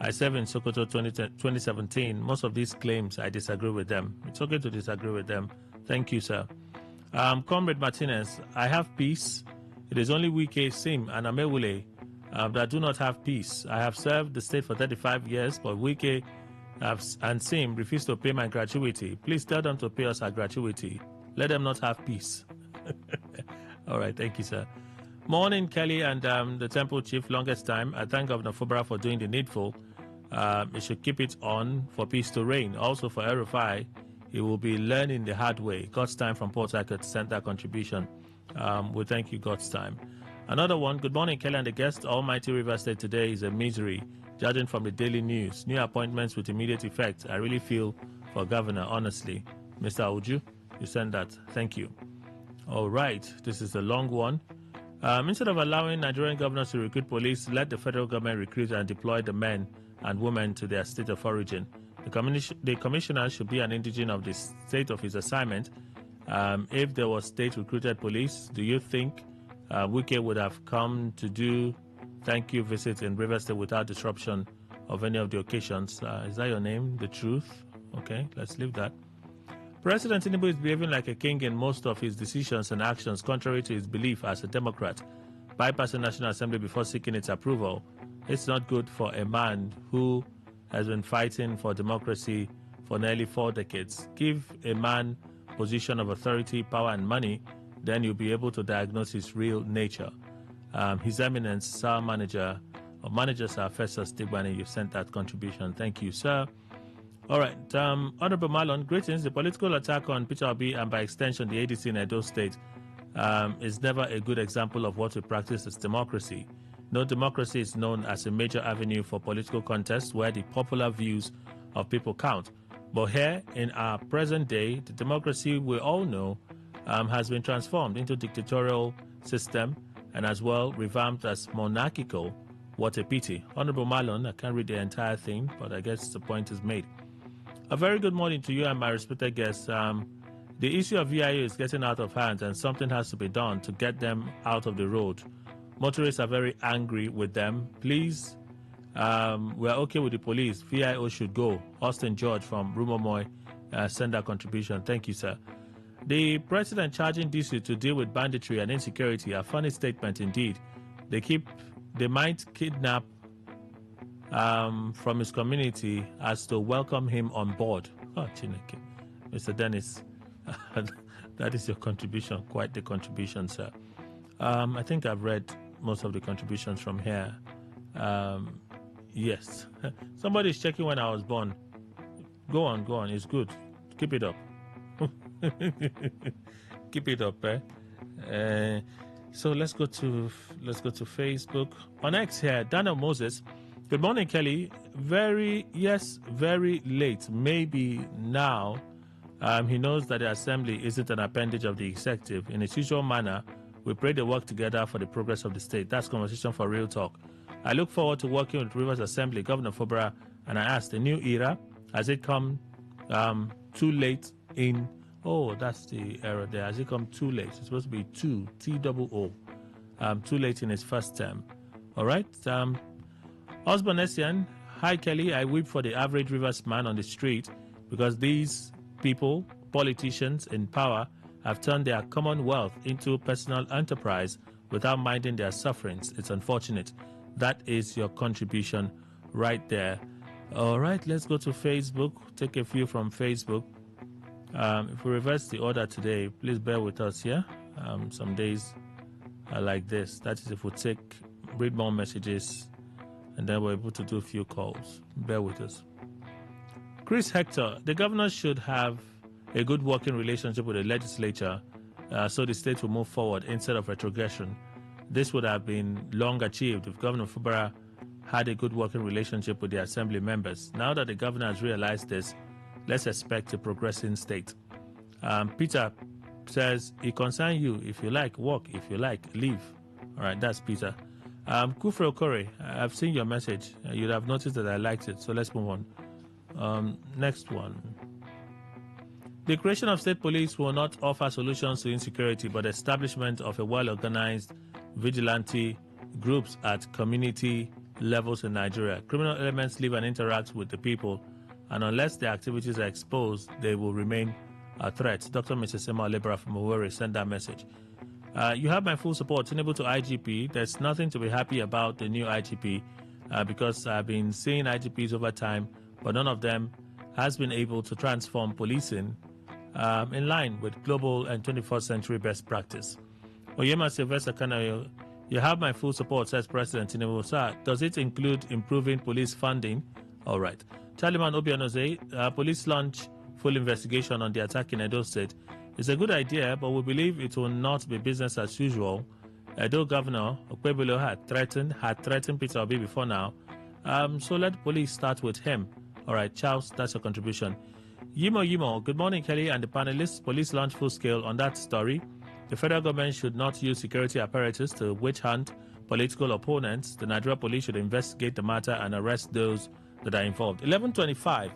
I served in Sokoto 2017. Most of these claims, I disagree with them. It's okay to disagree with them. Thank you, sir. Comrade Martinez, I have peace. It is only Wike, Sim, and Amewule that do not have peace. I have served the state for 35 years, but Wike and Sim refuse to pay my gratuity. Please tell them to pay us our gratuity. Let them not have peace. All right, thank you, sir. Morning, Kelly and the Temple Chief, longest time. I thank Governor Fubara for doing the needful. He should keep it on for peace to reign. Also for RFI, he will be learning the hard way. God's Time from Port Harcourt sent that contribution. We thank you, God's Time. Another one, good morning, Kelly and the guest. Almighty River State today is a misery, judging from the daily news. New appointments with immediate effect. I really feel for Governor, honestly. Mr. Auju, you sent that. Thank you. All right, this is a long one. Instead of allowing Nigerian governors to recruit police, let the federal government recruit and deploy the men and women to their state of origin. The commissioner should be an indigene of the state of his assignment. If there was state-recruited police, do you think Wike would have come to do thank you visit in River State without disruption of any of the occasions? Is that your name? The Truth? Okay, let's leave that. President Tinubu is behaving like a king in most of his decisions and actions, contrary to his belief as a Democrat. Bypassing National Assembly before seeking its approval. It's not good for a man who has been fighting for democracy for nearly 4 decades. Give a man position of authority, power, and money, then you'll be able to diagnose his real nature. His Eminence, Sir Manager, or Manager Sir Festus Tigbani, you sent that contribution. Thank you, sir. All right, Honorable Marlon, greetings. The political attack on Peter Obi and by extension the ADC in Edo State is never a good example of what we practice as democracy. No democracy is known as a major avenue for political contest where the popular views of people count. But here, in our present day, the democracy we all know has been transformed into dictatorial system and as well revamped as monarchical. What a pity. Honorable Marlon, I can't read the entire thing, but I guess the point is made. A very good morning to you and my respected guests. The issue of VIO is getting out of hand and something has to be done to get them out of the road. Motorists are very angry with them. Please, we're okay with the police. VIO should go. Austin George from Rumomoy send that contribution. Thank you, sir. The president charging DC to deal with banditry and insecurity, a funny statement indeed. They might kidnap from his community as to welcome him on board. Oh, Chineke. Mr. Dennis, that is your contribution, quite the contribution, sir. I think I've read most of the contributions from here. Yes. Somebody's checking when I was born. Go on. It's good. Keep it up. Keep it up, eh? So let's go to Facebook. On X here, Daniel Moses. Good morning, Kelly. Very late. Maybe now. He knows that the assembly isn't an appendage of the executive. In its usual manner, we pray they work together for the progress of the state. That's conversation for real talk. I look forward to working with Rivers Assembly, Governor Fobara, and I ask, the new era, has it come too late in... Oh, that's the error there. Has it come too late? It's supposed to be T-O-O. Too late in his first term. All right. Osborne Essian, hi, Kelly. I weep for the average Rivers man on the street because these people, politicians in power, have turned their commonwealth into personal enterprise without minding their sufferings. It's unfortunate. That is your contribution right there. All right, let's go to Facebook. Take a few from Facebook. If we reverse the order today, please bear with us here. Some days are like this. That is if we read more messages, and then we're able to do a few calls. Bear with us. Chris Hector, the governor should have a good working relationship with the legislature so the state will move forward instead of retrogression. This would have been long achieved if Governor Fubara had a good working relationship with the assembly members. Now that the governor has realized this, let's expect a progressing state. Peter says, it concerns you. If you like, walk. If you like, leave. All right, that's Peter. Kufre Okore, I've seen your message. You'd have noticed that I liked it, so let's move on. Next one. The creation of state police will not offer solutions to insecurity, but establishment of a well-organized vigilante groups at community levels in Nigeria. Criminal elements live and interact with the people, and unless their activities are exposed, they will remain a threat. Dr. Mrs. Emma Lebra from Owerri sent that message. You have my full support. Enable to IGP. There's nothing to be happy about the new IGP because I've been seeing IGPs over time, but none of them has been able to transform policing in line with global and 21st century best practice. Oyema Sylvester Kanayo, you have my full support, says President Tinubu. Sir, does it include improving police funding? All right. Chaliman Obianoze, police launch full investigation on the attack in Edo State. It's a good idea, but we believe it will not be business as usual. Edo Governor Okpebolo had threatened Peter Obi before now. So let the police start with him. All right, Charles, that's your contribution. Yimo, good morning, Kelly and the panelists. Police launch full scale on that story. The federal government should not use security apparatus to witch hunt political opponents. The Nigeria police should investigate the matter and arrest those that are involved. 11:25.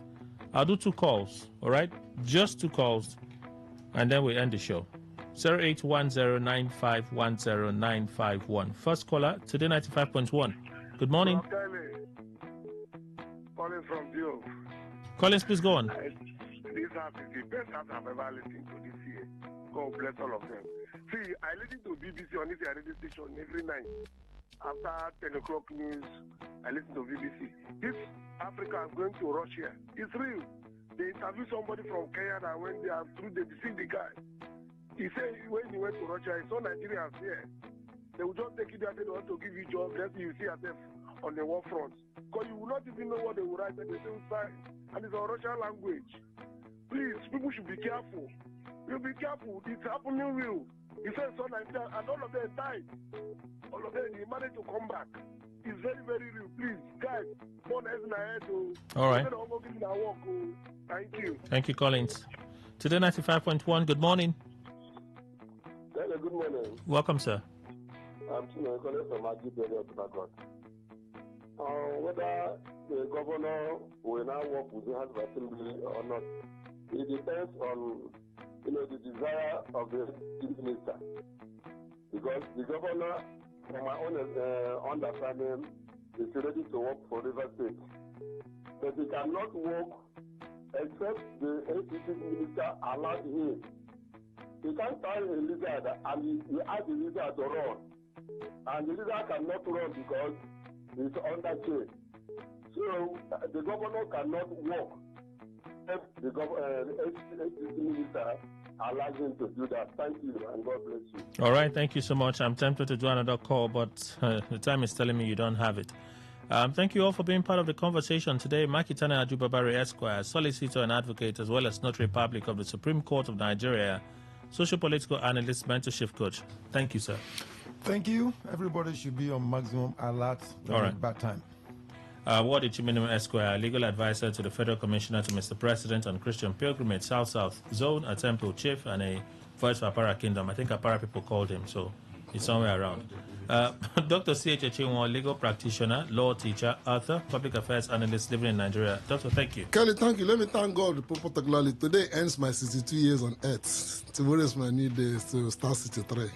I'll do 2 calls, all right? Just 2 calls, and then we end the show. 08109510951. First caller, Today 95.1. Good morning. Calling from Dio. Collins, please go on. This house is the best house I've ever listened to this year. God bless all of them. See, I listen to BBC on this radio station every night. After 10 o'clock news, I listen to BBC. This Africa is going to Russia. It's real. They interview somebody from Kenya and when they are through, they see the guy. He said when he went to Russia, he saw Nigerians there. They will just take you there, they want to give you jobs, let you see yourself on the war front. Because you will not even know what they will write, and they will sign. And it's a Russian language. Please, people should be careful. You be careful. It's happening real. He said so Nigeria, and all of them died. All of them, he managed to come back. It's very, very real. Please, guys, don't hesitate. All right. Thank you. Thank you, Collins. Today 95.1, good morning. Hello, good morning. Welcome, sir. I'm calling from Agibere of Nagot. Whether the governor will now work with the House of Assembly or not, it depends on the desire of the minister. Because the governor, from my own understanding, is ready to work for River State. But he cannot work except the ACC minister allowed him. He can't find a leader and he asked the leader to run. And the leader cannot run because he's under chain. So the governor cannot work if the ACC minister allows him to do that. Thank you and God bless you. All right, thank you so much. I'm tempted to do another call, but the time is telling me you don't have it. Thank you all for being part of the conversation today. Makitana Ajubabari Esquire, solicitor and advocate, as well as Notary Public of the Supreme Court of Nigeria, social-political analyst, mentorship coach. Thank you, sir. Thank you. Everybody should be on maximum alert. All right. Bad time. Wadi Chiminima Esquire, legal advisor to the Federal Commissioner to Mr. President on Christian Pilgrimage, South Zone, a temple chief, and a voice for Apara Kingdom. I think Apara people called him, so he's somewhere around. Dr. C.H. Echinwo, legal practitioner, law teacher, author, public affairs analyst living in Nigeria. Doctor, thank you. Kelly, thank you. Let me thank God particularly. Today ends my 62 years on earth. Tomorrow is my new day to start 63.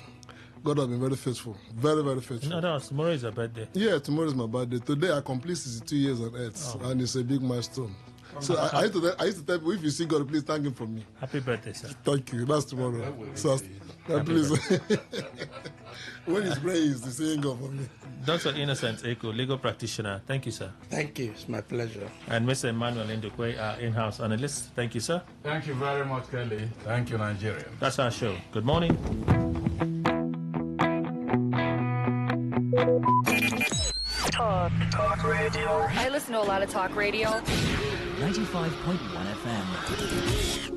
God has been very faithful. Very, very faithful. No, tomorrow is your birthday. Yeah, tomorrow is my birthday. Today I complete 62 years on earth, and it's a big milestone. So I used to tell people, if you see God, please thank him for me. Happy birthday, sir. Thank you. That's tomorrow. So please. When it's praise, the saying God for me. Dr. Innocent Eko, legal practitioner. Thank you, sir. Thank you. It's my pleasure. And Mr. Emmanuel Ndukwe, our in-house analyst. Thank you, sir. Thank you very much, Kelly. Thank you, Nigeria. That's our show. Good morning. Talk radio. I listen to a lot of talk radio. 95.1 FM.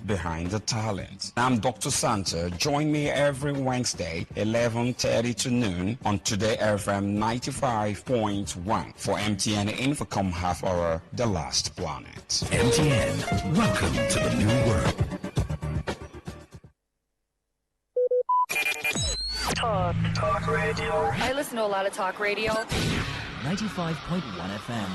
Behind the talent. I'm Dr. Santa. Join me every Wednesday, 11:30 to noon on Today FM 95.1 for MTN Infocom half hour, The Last Planet. MTN, welcome to the new world. Talk radio. I listen to a lot of talk radio. 95.1 FM.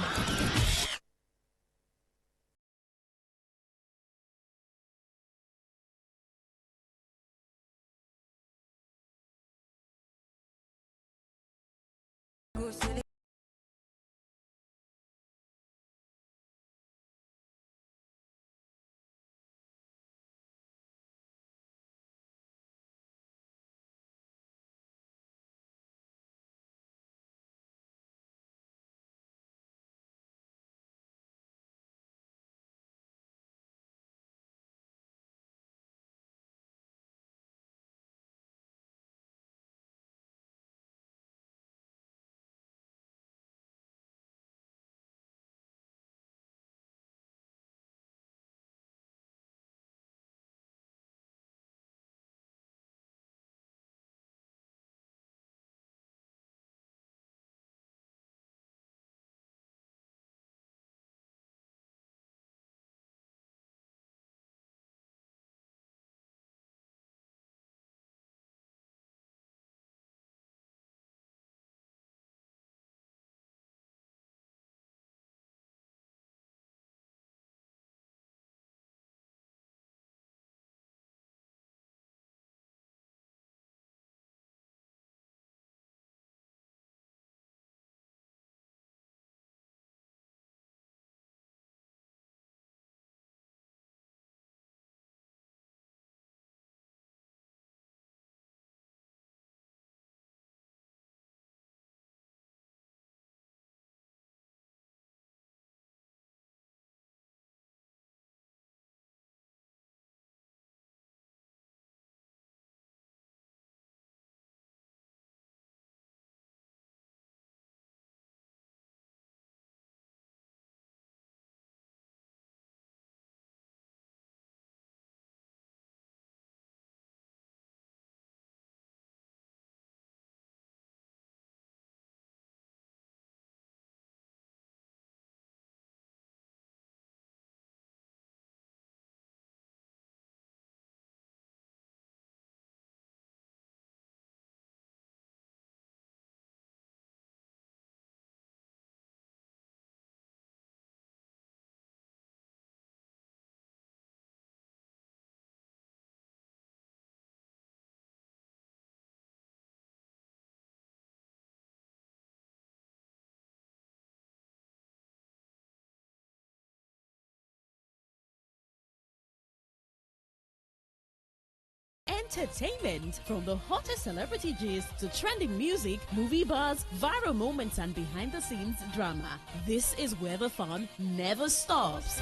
entertainment. From the hottest celebrity gist to trending music, movie buzz, viral moments, and behind-the-scenes drama. This is where the fun never stops.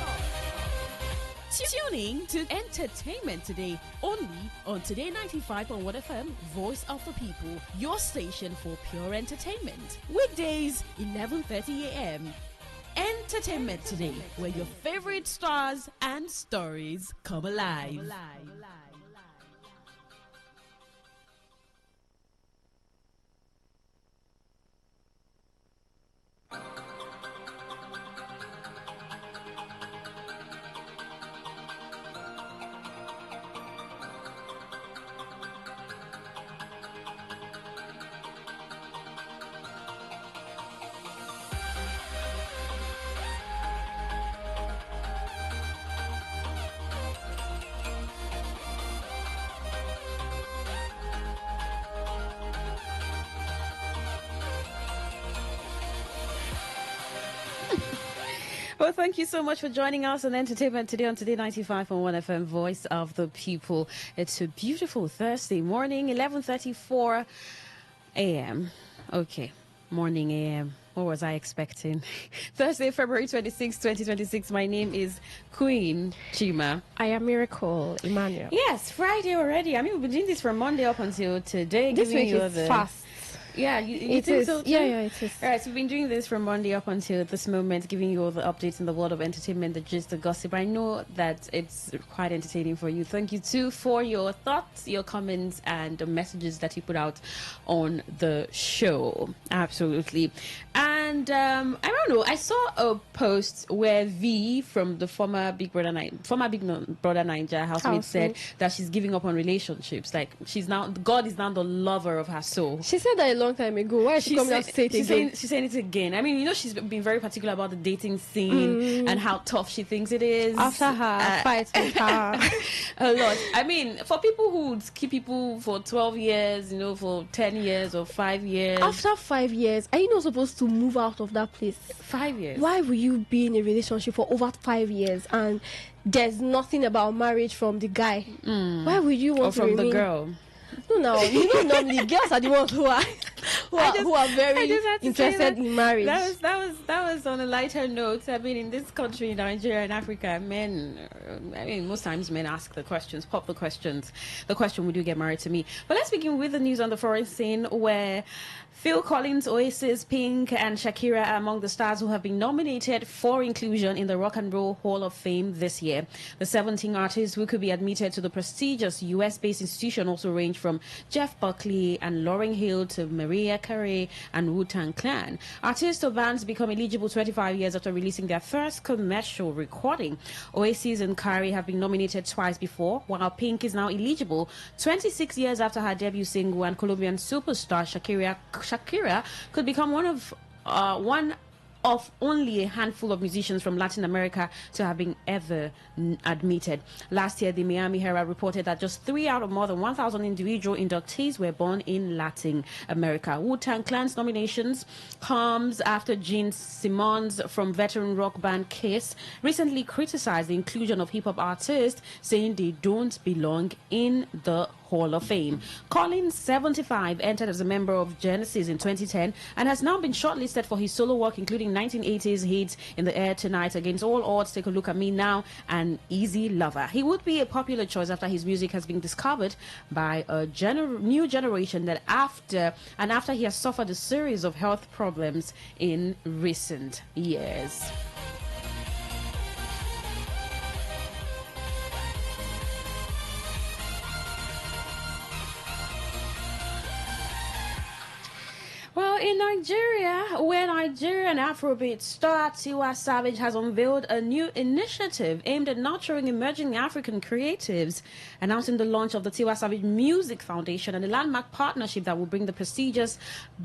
Tuning to Entertainment Today, only on Today 95.1 FM, Voice of the People, your station for pure entertainment. Weekdays, 11:30 a.m. Entertainment Today, where your favorite stars and stories come alive. Well, thank you so much for joining us on Entertainment Today on Today 95.1 FM, Voice of the People. It's a beautiful Thursday morning, 11:34 a.m. Okay, morning a.m. What was I expecting? Thursday, February 26, 2026. My name is Queen Chima. I am Miracle Emmanuel. Yes, Friday already. I mean, we've been doing this from Monday up until today. This week is fast. Yeah, you it think is. so too? Yeah, it is. All right, so we've been doing this from Monday up until this moment, giving you all the updates in the world of entertainment, the gist, the gossip. I know that it's quite entertaining for you. Thank you too for your thoughts, your comments, and the messages that you put out on the show. Absolutely. And I don't know, I saw a post where V from the former Big Brother Naija housemate said that she's giving up on relationships. Like God is now the lover of her soul. She said that a long time ago. Why is she coming out to say it again? She's saying it again. I mean, you know, she's been very particular about the dating scene and how tough she thinks it is. After her fights with her. A lot. I mean, for people who would keep people for 12 years, you know, for 10 years or 5 years. After 5 years, are you not supposed to move out of that place? 5 years. Why will you be in a relationship for over 5 years and there's nothing about marriage from the guy? Why would you want to from remain? The girl? No, you know, normally girls are the ones who are very interested in marriage. That was on a lighter note. I mean, in this country, Nigeria and Africa, most times men ask the questions, pop the questions. The question, would you get married to me? But let's begin with the news on the foreign scene, where Phil Collins, Oasis, Pink, and Shakira are among the stars who have been nominated for inclusion in the Rock and Roll Hall of Fame this year. The 17 artists who could be admitted to the prestigious US-based institution also range from Jeff Buckley and Lauryn Hill to Mariah Carey and Wu-Tang Clan. Artists or bands become eligible 25 years after releasing their first commercial recording. Oasis and Carey have been nominated twice before, while Pink is now eligible 26 years after her debut single, and Colombian superstar Shakira could become one of only a handful of musicians from Latin America to have been ever admitted. Last year, the Miami Herald reported that just 3 out of more than 1,000 individual inductees were born in Latin America. Wu-Tang Clan's nominations comes after Gene Simmons from veteran rock band Kiss recently criticized the inclusion of hip-hop artists, saying they don't belong in the Hall of Fame. Collins, 75, entered as a member of Genesis in 2010 and has now been shortlisted for his solo work, including 1980s hits In the Air Tonight, Against All Odds, Take a Look at Me Now, and Easy Lover. He would be a popular choice after his music has been discovered by a new generation after he has suffered a series of health problems in recent years. Well, in Nigeria, where Nigerian Afrobeat star Tiwa Savage has unveiled a new initiative aimed at nurturing emerging African creatives, announcing the launch of the Tiwa Savage Music Foundation and a landmark partnership that will bring the prestigious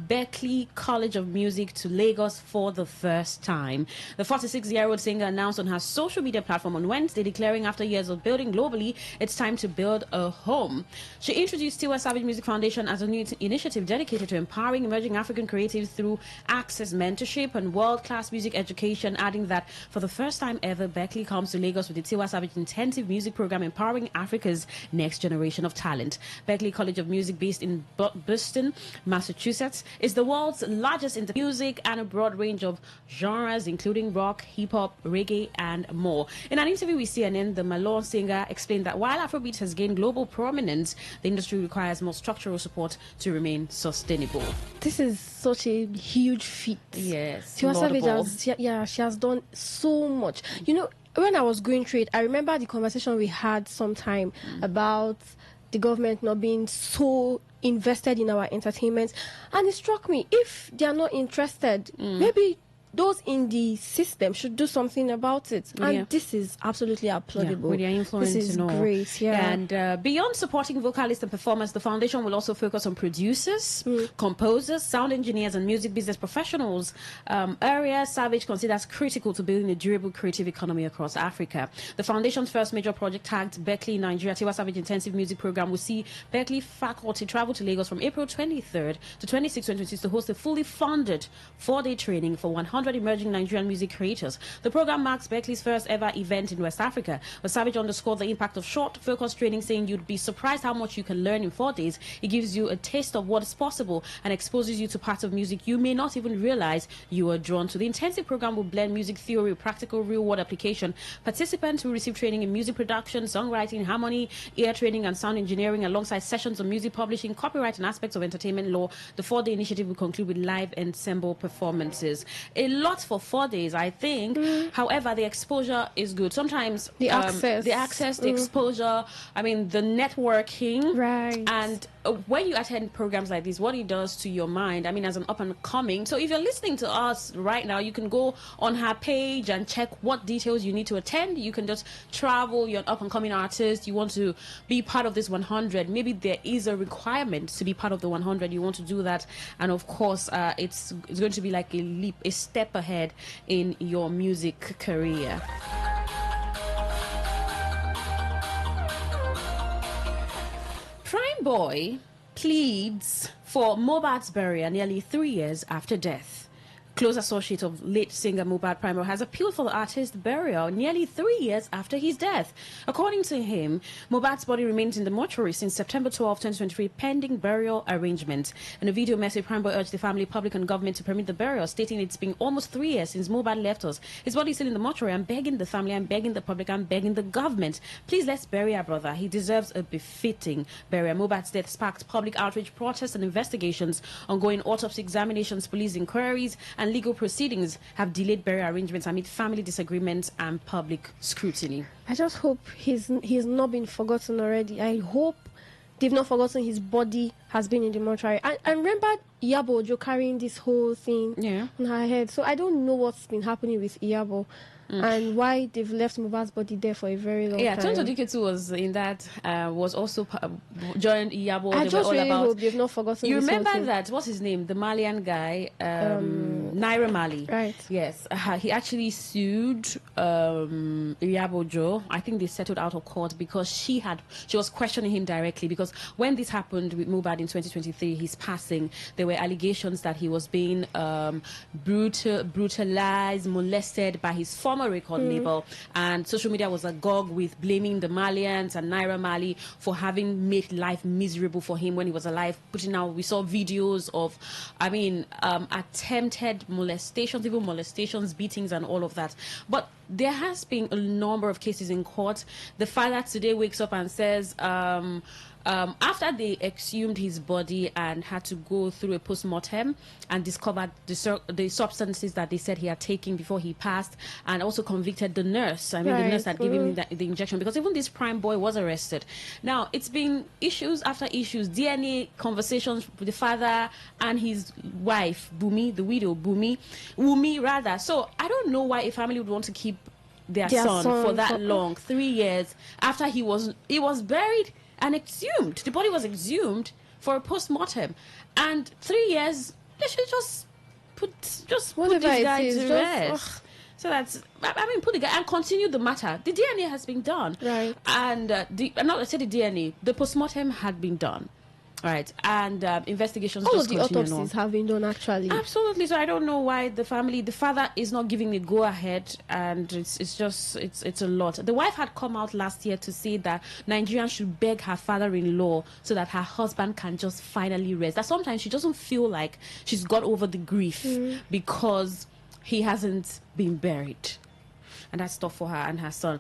Berklee College of Music to Lagos for the first time. The 46-year-old singer announced on her social media platform on Wednesday, declaring after years of building globally, it's time to build a home. She introduced Tiwa Savage Music Foundation as a new initiative dedicated to empowering emerging African African creatives through access mentorship and world-class music education, adding that for the first time ever, Berkeley comes to Lagos with the Tiwa Savage intensive music program empowering Africa's next generation of talent. Berkeley College of Music, based in Boston, Massachusetts, is the world's largest in music and a broad range of genres, including rock, hip-hop, reggae, and more. In an interview with CNN, the Malone singer explained that while Afrobeat has gained global prominence, the industry requires more structural support to remain sustainable. This is such a huge feat. Yes, Tiwa Savage she has done so much. You know, when I was going through it, I remember the conversation we had sometime about the government not being so invested in our entertainment, and it struck me, if they are not interested, maybe those in the system should do something about it. And this is absolutely applaudable. With their influence, this is great. And beyond supporting vocalists and performers, the foundation will also focus on producers, composers, sound engineers, and music business professionals. Area Savage considers critical to building a durable creative economy across Africa. The foundation's first major project, tagged Berkeley, Nigeria, Tiwa Savage Intensive Music Program, will see Berkeley faculty travel to Lagos from April 23rd to 26th, 2026 to host a fully funded 4-day training for 100 emerging Nigerian music creators. The program marks Berkeley's first ever event in West Africa. But Savage underscored the impact of short, focused training, saying you'd be surprised how much you can learn in 4 days. It gives you a taste of what is possible and exposes you to parts of music you may not even realize you are drawn to. The intensive program will blend music theory with practical real-world application. Participants will receive training in music production, songwriting, harmony, ear training, and sound engineering, alongside sessions on music publishing, copyright, and aspects of entertainment law. The 4-day initiative will conclude with live ensemble performances. A lot for 4 days, I think. However, the exposure is good. Sometimes the access, the exposure, I mean, the networking, right? And when you attend programs like this, what it does to your mind, I mean, as an up and coming. So if you're listening to us right now, you can go on her page and check what details you need to attend. You can just travel. You're an up and coming artist. You want to be part of this 100. Maybe there is a requirement to be part of the 100. You want to do that, and of course, it's going to be like a leap, a step ahead in your music career. Prime Boy pleads for Mohbad's burial nearly 3 years after death. Close associate of late singer Mohbad Primo has appealed for the artist's burial nearly 3 years after his death. According to him, Mohbad's body remains in the mortuary since September 12, 2023, pending burial arrangements. In a video message, Primo urged the family, public, and government to permit the burial, stating it's been almost 3 years since Mohbad left us. His body is still in the mortuary. I'm begging the family, I'm begging the public, I'm begging the government. Please, let's bury our brother. He deserves a befitting burial. Mohbad's death sparked public outrage, protests, and investigations. Ongoing autopsy examinations, police inquiries, and legal proceedings have delayed burial arrangements amid family disagreements and public scrutiny. I just hope he's not been forgotten already. I hope they've not forgotten his body has been in the mortuary. I remember Iyabo Ojo carrying this whole thing on her head. So I don't know what's been happening with Iyabo. And why they've left Mohbad's body there for a very long time. Yeah, Tonto Diketu was in that, was also joined Iyabo. I just really hope they've not forgotten. You this remember whole thing. that, what's his name? The Malian guy, Naira Mali. Right. Yes, he actually sued Iyabo Jo. I think they settled out of court because she was questioning him directly, because when this happened with Mohbad in 2023, his passing, there were allegations that he was being brutalized, molested by his former record label, and social media was agog with blaming the Malians and Naira Mali for having made life miserable for him when he was alive. Putting out, we saw videos of, attempted molestations, even molestations, beatings, and all of that. But there has been a number of cases in court. The father today wakes up and says, after they exhumed his body and had to go through a post-mortem and discovered the substances that they said he had taken before he passed, and also convicted the nurse. The nurse that gave him the injection, because even this Prime Boy was arrested. Now, it's been issues after issues, DNA conversations with the father and his wife, Bumi, the widow, Wumi rather. So I don't know why a family would want to keep their son for that long, 3 years after he was buried and exhumed. The body was exhumed for a post-mortem, and 3 years, they should just put this guy to rest. So that's, put the guy and continue the matter. The DNA has been done, right? And the DNA, the post-mortem had been done. Right, and investigations All just of the continue autopsies on. have been done, actually. Absolutely. So I don't know why the father is not giving the go ahead, and it's a lot. The wife had come out last year to say that Nigerians should beg her father-in-law so that her husband can just finally rest. That sometimes she doesn't feel like she's got over the grief because he hasn't been buried. And that's tough for her and her son.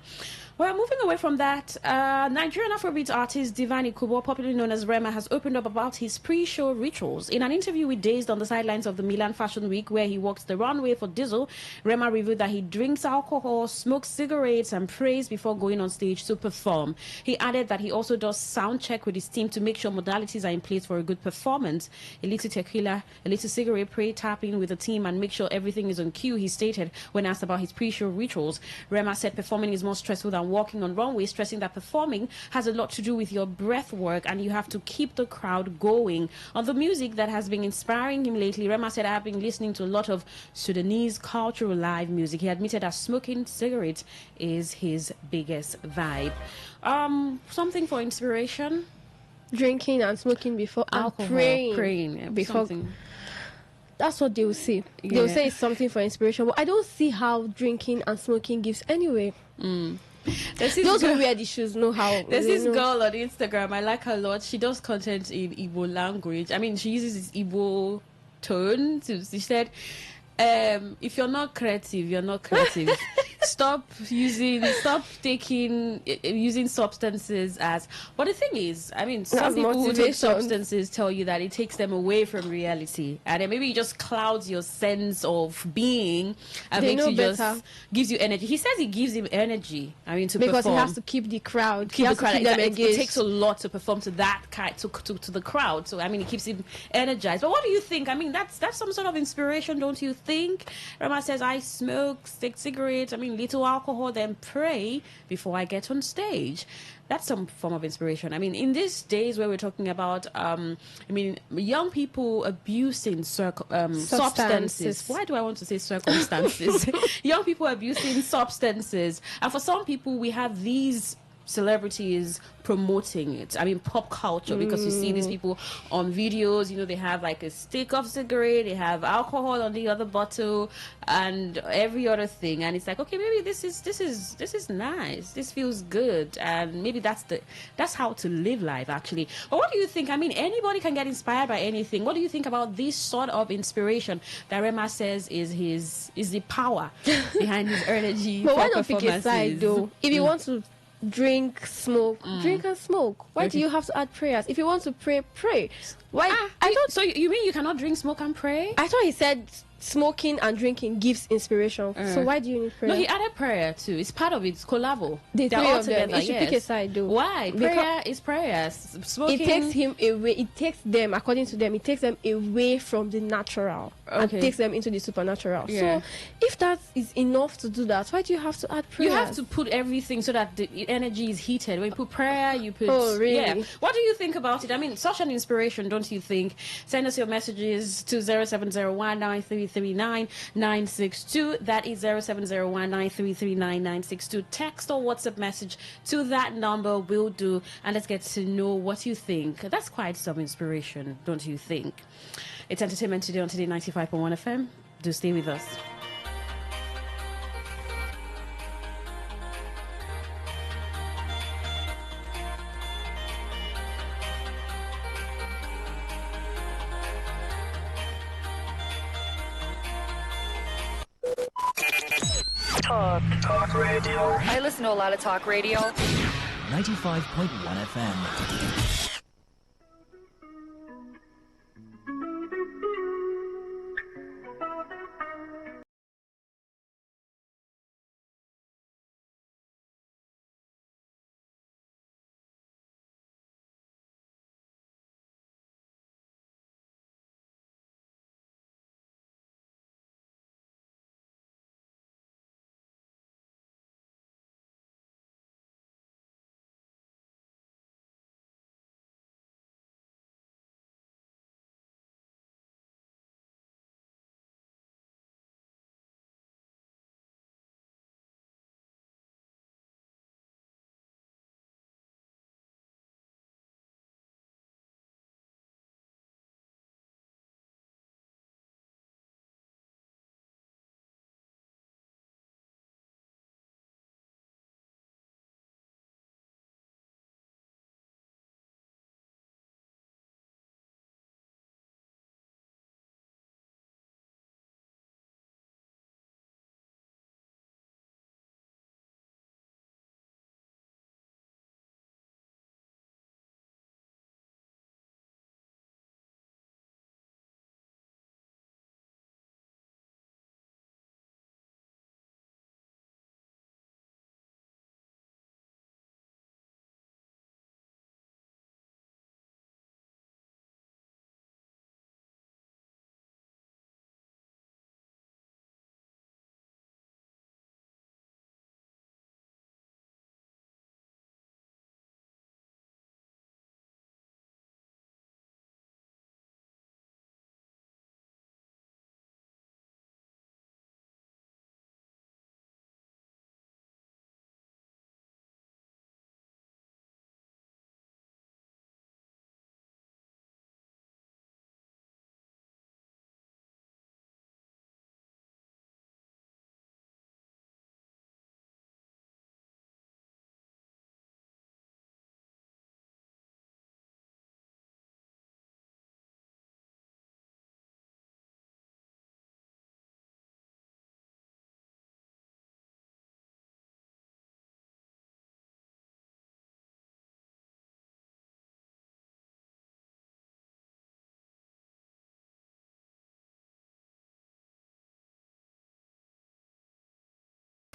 Well, moving away from that, Nigerian Afrobeat artist Divan Ikubo, popularly known as Rema, has opened up about his pre-show rituals. In an interview with Dazed on the sidelines of the Milan Fashion Week, where he walks the runway for Diesel, Rema revealed that he drinks alcohol, smokes cigarettes, and prays before going on stage to perform. He added that he also does sound check with his team to make sure modalities are in place for a good performance. A little tequila, a little cigarette, pray tapping with the team, and make sure everything is on cue, he stated when asked about his pre-show rituals. Rema said performing is more stressful than walking on runway, stressing that performing has a lot to do with your breath work and you have to keep the crowd going. On the music that has been inspiring him lately, Rema said, I have been listening to a lot of Sudanese cultural live music. He admitted that smoking cigarettes is his biggest vibe. Something for inspiration? Drinking and smoking before Alcohol, and praying before. something. That's what they will say. Yeah. They will say it's something for inspiration, but I don't see how drinking and smoking gives anyway. Those who wear the shoes know how. There's this know. girl on Instagram, I like her a lot. She does content in Igbo language. I mean, she uses this Igbo tone. She said, if you're not creative, you're not creative. Stop taking using substances as. But the thing is, I mean, some That's people who take motivation. substances tell you that it takes them away from reality, and then maybe it just clouds your sense of being and They makes know you better. just gives you energy. He says it gives him energy. I mean, to Because perform. he has to keep the crowd. He Keep has the crowd. to keep them It engaged. takes a lot to perform to that kind to the crowd. So I mean, it keeps him energized. But what do you think? I mean, that's some sort of inspiration, don't you think? Rama says, I smoke, stick cigarettes. I mean, little alcohol, then pray before I get on stage. That's some form of inspiration. I mean, in these days where we're talking about, young people abusing substances. Why do I want to say circumstances? Young people abusing substances. And for some people, we have these celebrities promoting it. I mean, pop culture, because you see these people on videos, they have like a stick of cigarette, they have alcohol on the other bottle and every other thing, and it's like, okay, maybe this is nice, this feels good, and maybe that's how to live life, actually. But what do you think? I mean, anybody can get inspired by anything. What do you think about this sort of inspiration that Rema says is the power behind his energy? But for why not pick a performances? side, though? If you want to drink, smoke, drink and smoke. Why do you have to add prayers? If you want to pray, pray. Why? So you mean you cannot drink, smoke, and pray? I thought he said smoking and drinking gives inspiration. So why do you need prayer? No, he added prayer too. It's part of it. It's collabo. The They're three all of them. together. You should pick a side, though. Why? Because Prayer is prayer. Smoking. It takes him away. It takes them, according to them, it takes them away from the natural and takes them into the supernatural. Yeah. So if that is enough to do that, why do you have to add prayer? You have to put everything so that the energy is heated. When you put prayer, you put. Oh, really? Yeah. What do you think about it? I mean, such an inspiration, don't you think? Send us your messages to 0701-9339-962. That is 0701-9339-962. Text or WhatsApp message to that number will do, and let's get to know what you think. That's quite some inspiration, don't you think? It's entertainment today on Today 95.1 FM. Do stay with us. Talk radio. I listen to a lot of talk radio. 95.1 FM.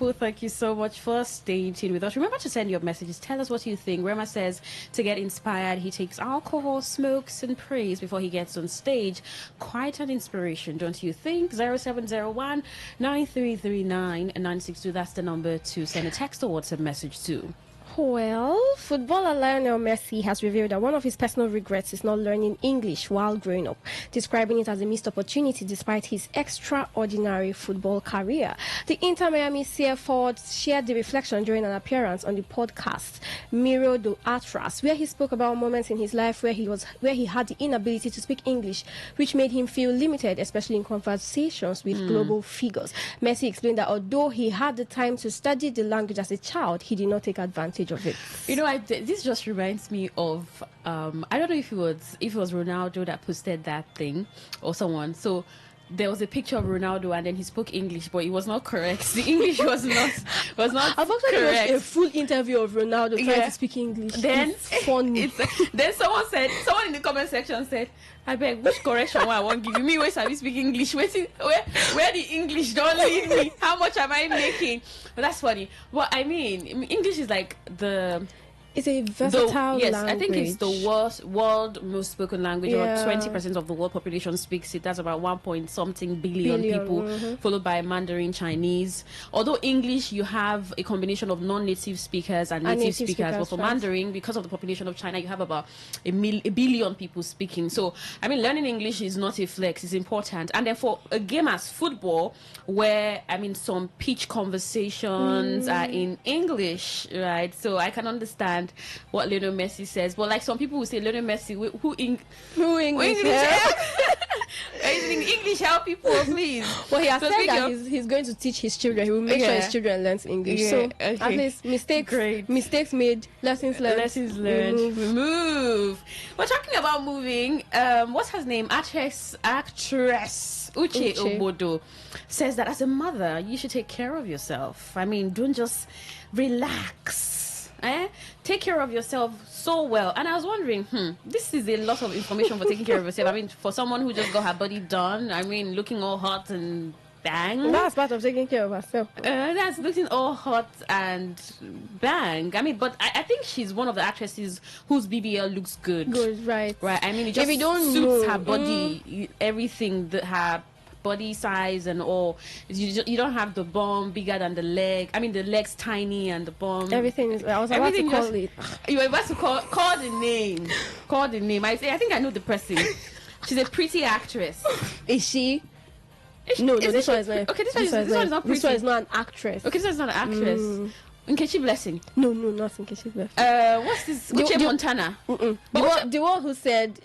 Well, thank you so much for staying tuned with us. Remember to send your messages. Tell us what you think. Rema says to get inspired, he takes alcohol, smokes, and prays before he gets on stage. Quite an inspiration, don't you think? 0701 9339 962. That's the number to send a text or WhatsApp message to. Well, footballer Lionel Messi has revealed that one of his personal regrets is not learning English while growing up, describing it as a missed opportunity despite his extraordinary football career. The Inter Miami CF forward shared the reflection during an appearance on the podcast Miro do Atras, where he spoke about moments in his life where he had the inability to speak English, which made him feel limited, especially in conversations with global figures. Messi explained that although he had the time to study the language as a child, he did not take advantage of it. You know, this just reminds me of I don't know if it was Ronaldo that posted that thing or someone. So there was a picture of Ronaldo and then he spoke English, but it was not correct. The English was not I've actually correct. watched a full interview of Ronaldo trying to speak English. Then it's funny. Then someone in the comment section said, I beg, which correction I won't give you? Me, where I speak English? Where the English don't lead me? How much am I making? But that's funny. Well, I mean, English is like it's a versatile yes, language. I think it's the world most spoken language. About 20% of the world population speaks it. That's about 1.something billion people, followed by Mandarin Chinese. Although English, you have a combination of non-native speakers and native speakers. But for Mandarin, because of the population of China, you have about a billion people speaking. So, I mean, learning English is not a flex. It's important. And then for a game as football, where, I mean, some pitch conversations are in English, right? So I can understand what Lionel Messi says, but like some people will say, Lionel Messi, who English help? English help people, please. Well, he has said that he's going to teach his children. He will make sure his children learn English. So at least mistakes made, lessons learned. Move. We're talking about moving. What's her name? Actress Uche Obodo says that as a mother, you should take care of yourself. I mean, don't just relax. Take care of yourself so well. And I was wondering, this is a lot of information for taking care of yourself. I mean, for someone who just got her body done, I mean, looking all hot and bang. That's part of taking care of herself. That's looking all hot and bang. I mean, but I think she's one of the actresses whose BBL looks good. Good, right. Right. I mean, it just suits her body, everything that her body size and all. You don't have the bum bigger than the leg. I mean, the leg's tiny and the bum. Everything is. I was about to call it. You were about to call the name. Call the name. I think I know the person. She's a pretty actress. Is she? No, this one is not. Okay, this one is not pretty. This one is not an actress. Okay, this one is not an actress. Nkechi Blessing. No, not Nkechi Blessing. What's this? Uche Montana. The one who said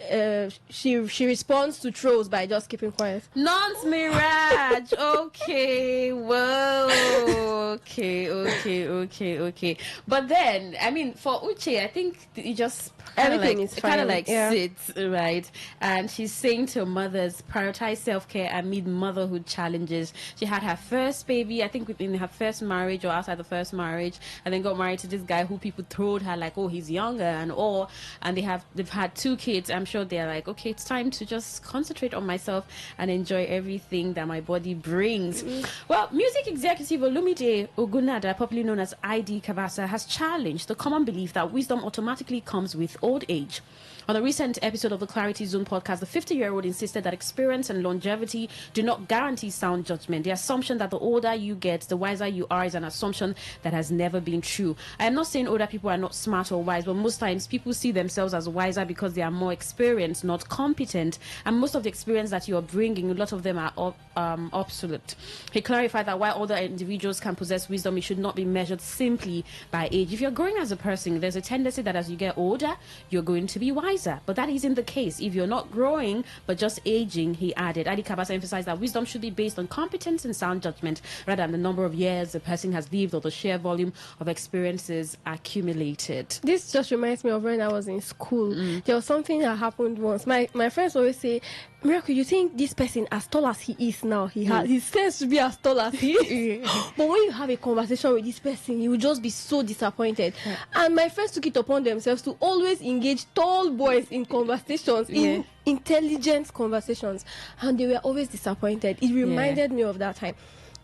she responds to trolls by just keeping quiet. Nance Mirage. Okay. Whoa. Okay. But then, I mean, for Uche, I think it just everything is kind of like sits right. And she's saying to mothers, prioritize self-care amid motherhood challenges. She had her first baby, I think, within her first marriage or outside the first marriage, and then got married to this guy who people told her like, oh, he's younger and all, and they've had 2 kids. I'm sure they're like, okay, it's time to just concentrate on myself and enjoy everything that my body brings. Well, music executive Olumide Ogunada, popularly known as ID Kabasa, has challenged the common belief that wisdom automatically comes with old age. On a recent episode of the Clarity Zone podcast, the 50-year-old insisted that experience and longevity do not guarantee sound judgment. The assumption that the older you get, the wiser you are is an assumption that has never been true. I am not saying older people are not smart or wise, but most times people see themselves as wiser because they are more experienced, not competent. And most of the experience that you are bringing, a lot of them are obsolete. He clarified that while older individuals can possess wisdom, it should not be measured simply by age. If you're growing as a person, there's a tendency that as you get older, you're going to be wiser. But that isn't the case if you're not growing but just aging, he added. Adi Kabasa emphasized that wisdom should be based on competence and sound judgment rather than the number of years a person has lived or the sheer volume of experiences accumulated. This just reminds me of when I was in school. There was something that happened once. My friends always say, Miracle, you think this person, as tall as he is now, he says to be as tall as he is. But when you have a conversation with this person, you will just be so disappointed. And my friends took it upon themselves to always engage tall boys in conversations, in intelligent conversations. And they were always disappointed. It reminded me of that time.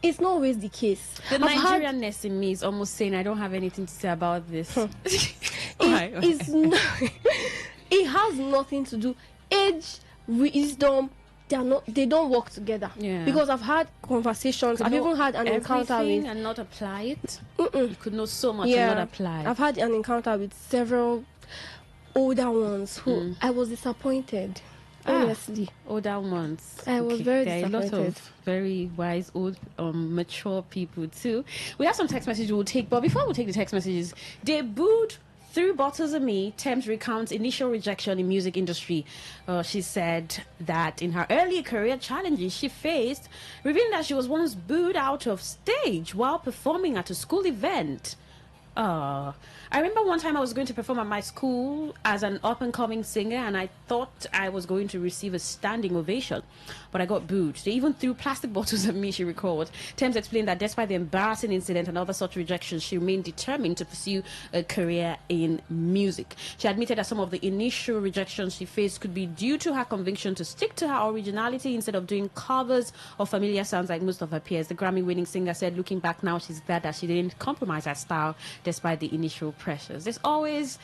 it's not always the case. The Nigerianness in me is almost saying I don't have anything to say about this. It's not, it has nothing to do. Age, wisdom, they don't work together. Because I've had conversations. I've even had an encounter with and not apply it. You could know so much and not apply. I've had an encounter with several older ones who I was disappointed. Honestly, older ones. I was very there disappointed. There are a lot of very wise, old, mature people too. We have some text messages we'll take, but before we take the text messages, they booed through bottles of me. Thames recounts initial rejection in music industry. She said that in her early career challenges she faced, revealing that she was once booed out of stage while performing at a school event. I remember one time I was going to perform at my school as an up-and-coming singer, and I thought I was going to receive a standing ovation, but I got booed. They even threw plastic bottles at me, she recalled. Thames explained that despite the embarrassing incident and other such rejections, she remained determined to pursue a career in music. She admitted that some of the initial rejections she faced could be due to her conviction to stick to her originality instead of doing covers of familiar sounds like most of her peers. The Grammy-winning singer said, looking back now, she's glad that she didn't compromise her style despite the initial pressures. There's always,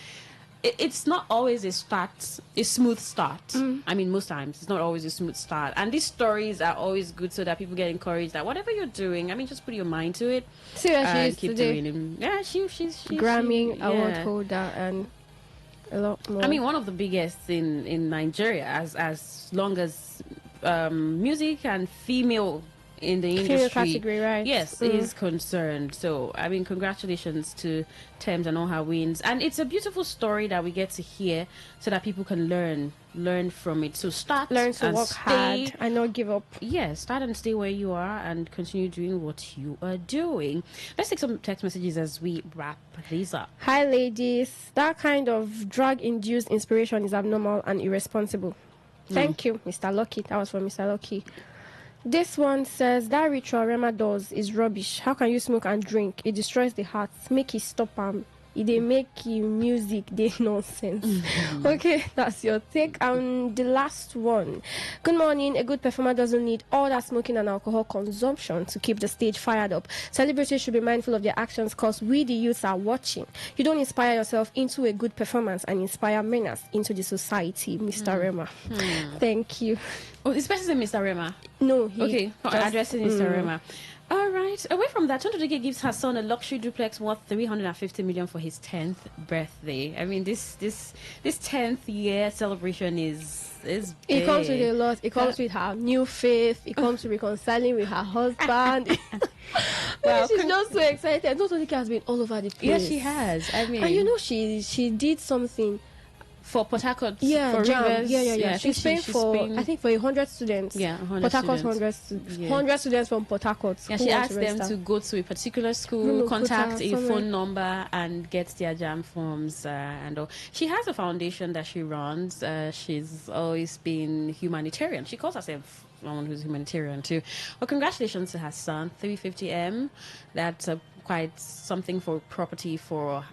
it's not always a smooth start. I mean, most times it's not always a smooth start, and these stories are always good so that people get encouraged that whatever you're doing, I mean, just put your mind to it. Seriously, keep doing it. Yeah, she's Grammy award holder and a lot more. I mean, one of the biggest in Nigeria as long as music and female in the industry category, right? Yes, is concerned. So I mean, congratulations to Thames and all her wins, and it's a beautiful story that we get to hear so that people can learn from it. So learn to work hard and not give up. Start and stay where you are and continue doing what you are doing. Let's take some text messages as we wrap these up. Hi ladies, that kind of drug-induced inspiration is abnormal and irresponsible. Thank you, Mr. Lucky. That was from Mr. Lucky. This one says that ritual Rema does is rubbish. How can you smoke and drink? It destroys the heart. Make it stop. They make music. They nonsense. Okay, that's your take. And the last one. Good morning. A good performer doesn't need all that smoking and alcohol consumption to keep the stage fired up. Celebrities should be mindful of their actions because we, the youths, are watching. You don't inspire yourself into a good performance and inspire manners into the society, Mr. Rema. Thank you. Oh, it's better than Mr. Rema. No, okay, addressing Mr. Rema. All right. Away from that, Tonto gives her son a luxury duplex worth 350 million for his 10th birthday. I mean, this 10th year celebration is big. It comes with a lot. It comes with her new faith. It comes to reconciling with her husband. Well, she's just so excited. Tonto has been all over the place. Yes, she has. I mean, and you know, she did something for Port Harcourt. Yeah, for Rivers. Yeah. She's paying for, I think, for 100 students. Yeah, 100 Port Harcourt, 100 students from Port Harcourt. Yeah, she asked them to go to a particular school, contact a phone number, and get their jam forms and all. She has a foundation that she runs. She's always been humanitarian. She calls herself someone who's humanitarian too. Well, congratulations to her son, 350M. That's quite something for property for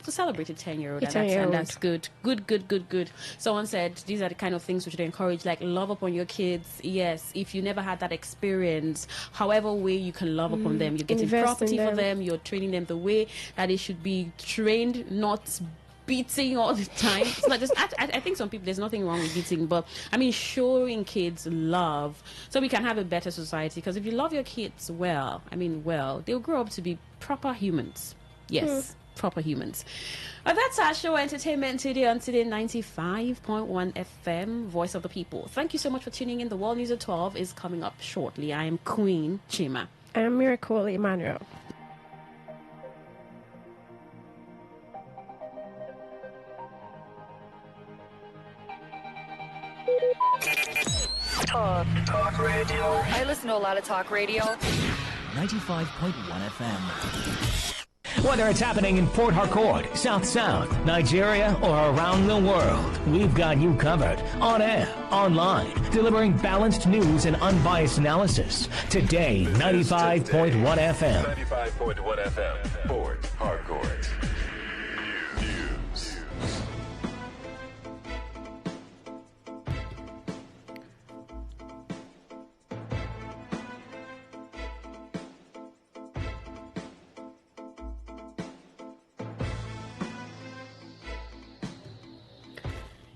to celebrate a 10-year-old, and that's good. Good. Someone said these are the kind of things we should encourage, like love upon your kids. Yes, if you never had that experience, however way you can love upon them, you're getting property for them, you're training them the way that they should be trained, not beating all the time. It's not just, I think some people, there's nothing wrong with beating, but I mean showing kids love so we can have a better society, because if you love your kids well, they'll grow up to be proper humans. Yes. Proper humans. That's our show, Entertainment Today on Today95.1 FM, Voice of the People. Thank you so much for tuning in. The World News at 12 is coming up shortly. I am Queen Chima. I am Miracle Emmanuel. Talk radio. I listen to a lot of talk radio. 95.1 FM. Whether it's happening in Port Harcourt, South South, Nigeria, or around the world, we've got you covered. On air, online, delivering balanced news and unbiased analysis. Today, 95.1 FM. 95.1 FM, Port Harcourt. News.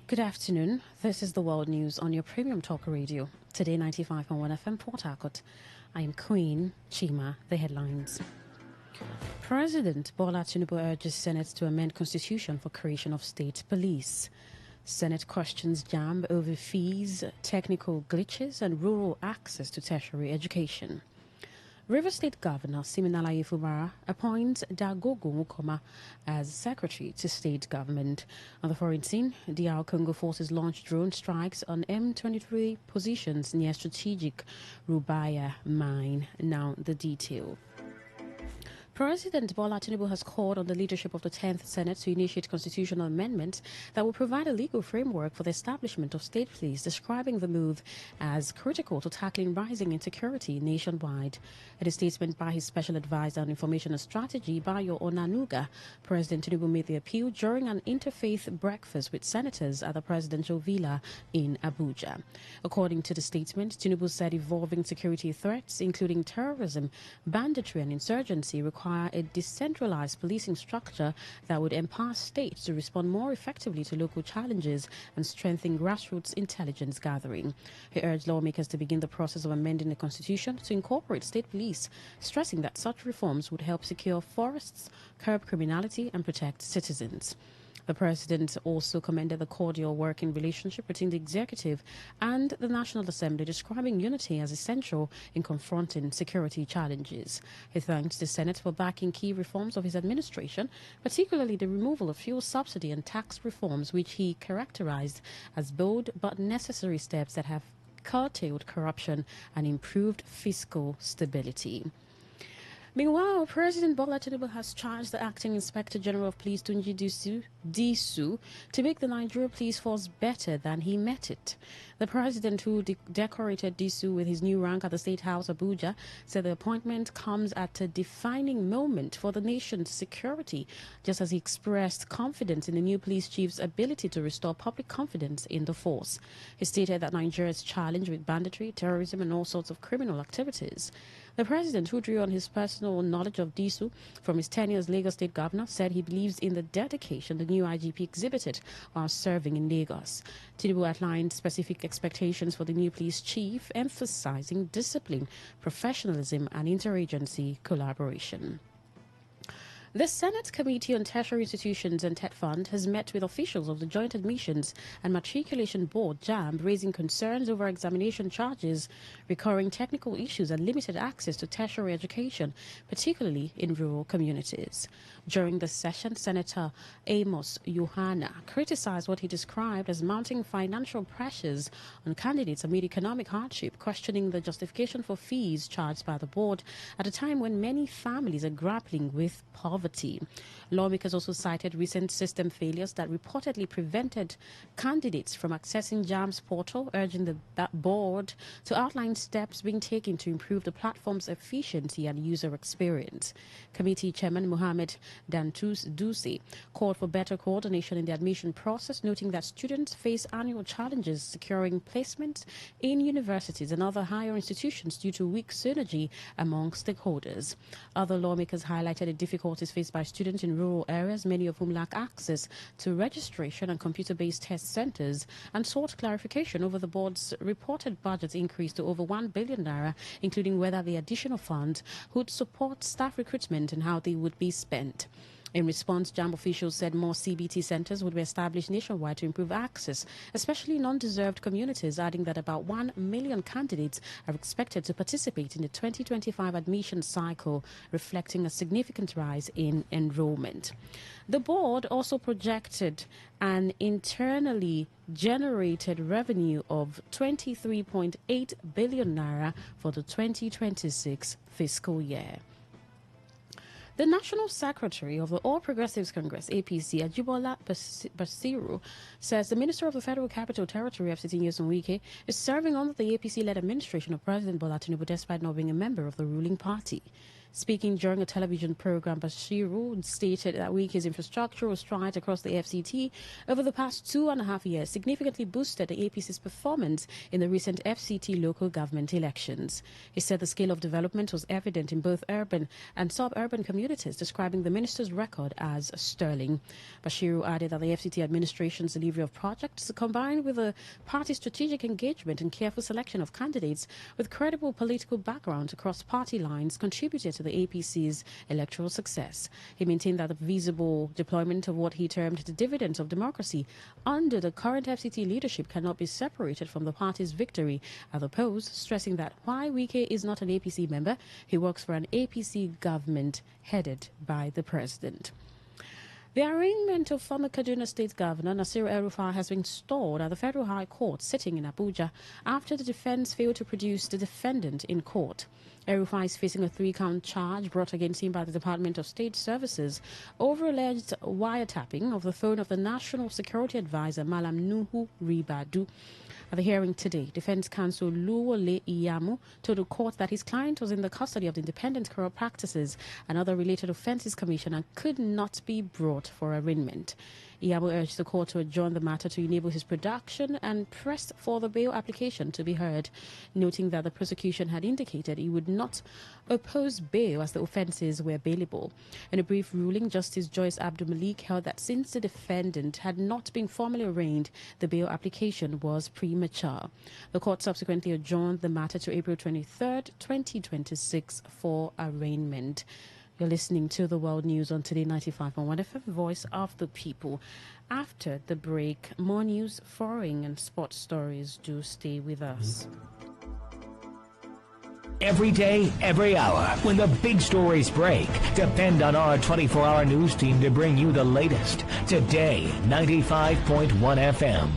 Good afternoon. This is the World News on your premium talk radio. Today 95.1 FM Port Harcourt. I am Queen Chima. The headlines. President Bola Tinubu urges Senate to amend Constitution for creation of state police. Senate questions JAMB over fees, technical glitches and rural access to tertiary education. River State Governor Siminalayi Fubara appoints Dagogo Mukoma as Secretary to State Government. On the foreign scene, DR Congo forces launched drone strikes on M23 positions near strategic Rubaya mine. Now the detail. President Bola Tinubu has called on the leadership of the 10th Senate to initiate constitutional amendments that will provide a legal framework for the establishment of state police, describing the move as critical to tackling rising insecurity nationwide. In a statement by his special advisor on information and strategy, Bayo Onanuga, President Tinubu made the appeal during an interfaith breakfast with senators at the presidential villa in Abuja. According to the statement, Tinubu said evolving security threats, including terrorism, banditry and insurgency, require a decentralized policing structure that would empower states to respond more effectively to local challenges and strengthen grassroots intelligence gathering. He urged lawmakers to begin the process of amending the constitution to incorporate state police, stressing that such reforms would help secure forests, curb criminality and protect citizens. The president also commended the cordial working relationship between the executive and the National Assembly, describing unity as essential in confronting security challenges. He thanked the Senate for backing key reforms of his administration, particularly the removal of fuel subsidy and tax reforms, which he characterized as bold but necessary steps that have curtailed corruption and improved fiscal stability. Meanwhile, President Bola Tinubu has charged the Acting Inspector General of Police Tunji Disu to make the Nigeria Police Force better than he met it. The president, who decorated Disu with his new rank at the State House Abuja, said the appointment comes at a defining moment for the nation's security, just as he expressed confidence in the new police chief's ability to restore public confidence in the force. He stated that Nigeria is challenged with banditry, terrorism and all sorts of criminal activities. The president, who drew on his personal knowledge of Disu from his tenure as Lagos State Governor, said he believes in the dedication the new IGP exhibited while serving in Lagos. Tinubu outlined specific expectations for the new police chief, emphasizing discipline, professionalism and interagency collaboration. The Senate Committee on Tertiary Institutions and TET Fund has met with officials of the Joint Admissions and Matriculation Board, JAMB, raising concerns over examination charges, recurring technical issues and limited access to tertiary education, particularly in rural communities. During the session, Senator Amos Yohana criticized what he described as mounting financial pressures on candidates amid economic hardship, questioning the justification for fees charged by the board at a time when many families are grappling with poverty. Lawmakers also cited recent system failures that reportedly prevented candidates from accessing JAMB's portal, urging the board to outline steps being taken to improve the platform's efficiency and user experience. Committee Chairman Mohammed Dantus Dusi called for better coordination in the admission process, noting that students face annual challenges securing placement in universities and other higher institutions due to weak synergy among stakeholders. Other lawmakers highlighted the difficulties faced by students in rural areas, many of whom lack access to registration and computer-based test centers, and sought clarification over the board's reported budget increase to over 1 billion naira, including whether the additional funds would support staff recruitment and how they would be spent. In response, JAMB officials said more CBT centers would be established nationwide to improve access, especially in undeserved communities, adding that about 1 million candidates are expected to participate in the 2025 admission cycle, reflecting a significant rise in enrollment. The board also projected an internally generated revenue of 23.8 billion naira for the 2026 fiscal year. The National Secretary of the All Progressives Congress, APC, Ajibola Basiru, says the Minister of the Federal Capital Territory, FCT Nyesom Wike, is serving under the APC-led administration of President Bola Tinubu despite not being a member of the ruling party. Speaking during a television program, Bashiru stated that Wike's infrastructural strides across the FCT over the past 2.5 years significantly boosted the APC's performance in the recent FCT local government elections. He said the scale of development was evident in both urban and suburban communities, describing the minister's record as sterling. Bashiru added that the FCT administration's delivery of projects, combined with the party's strategic engagement and careful selection of candidates with credible political backgrounds across party lines, contributed to the APC's electoral success. He maintained that the visible deployment of what he termed the dividends of democracy under the current FCT leadership cannot be separated from the party's victory at the polls, stressing that while Wike is not an APC member, he works for an APC government headed by the president. The arraignment of former Kaduna State Governor Nasir El-Rufai has been stalled at the Federal High Court sitting in Abuja after the defense failed to produce the defendant in court. El-Rufai is facing a 3-count charge brought against him by the Department of State Services over alleged wiretapping of the phone of the National Security Advisor Malam Nuhu Ribadu. At the hearing today, defense counsel Luwole Iyamu told the court that his client was in the custody of the Independent Corrupt Practices and Other Related Offences Commission and could not be brought for arraignment. Iyamu urged the court to adjourn the matter to enable his production and pressed for the bail application to be heard, noting that the prosecution had indicated he would not oppose bail as the offences were bailable. In a brief ruling, Justice Joyce Abdul Malik held that since the defendant had not been formally arraigned, the bail application was premature. The court subsequently adjourned the matter to April 23rd, 2026 for arraignment. You're listening to the World News on Today 95.1 FM, Voice of the People. After the break, more news, foreign and sports stories. Do stay with us. Every day, every hour, when the big stories break, depend on our 24-hour news team to bring you the latest. Today 95.1 FM.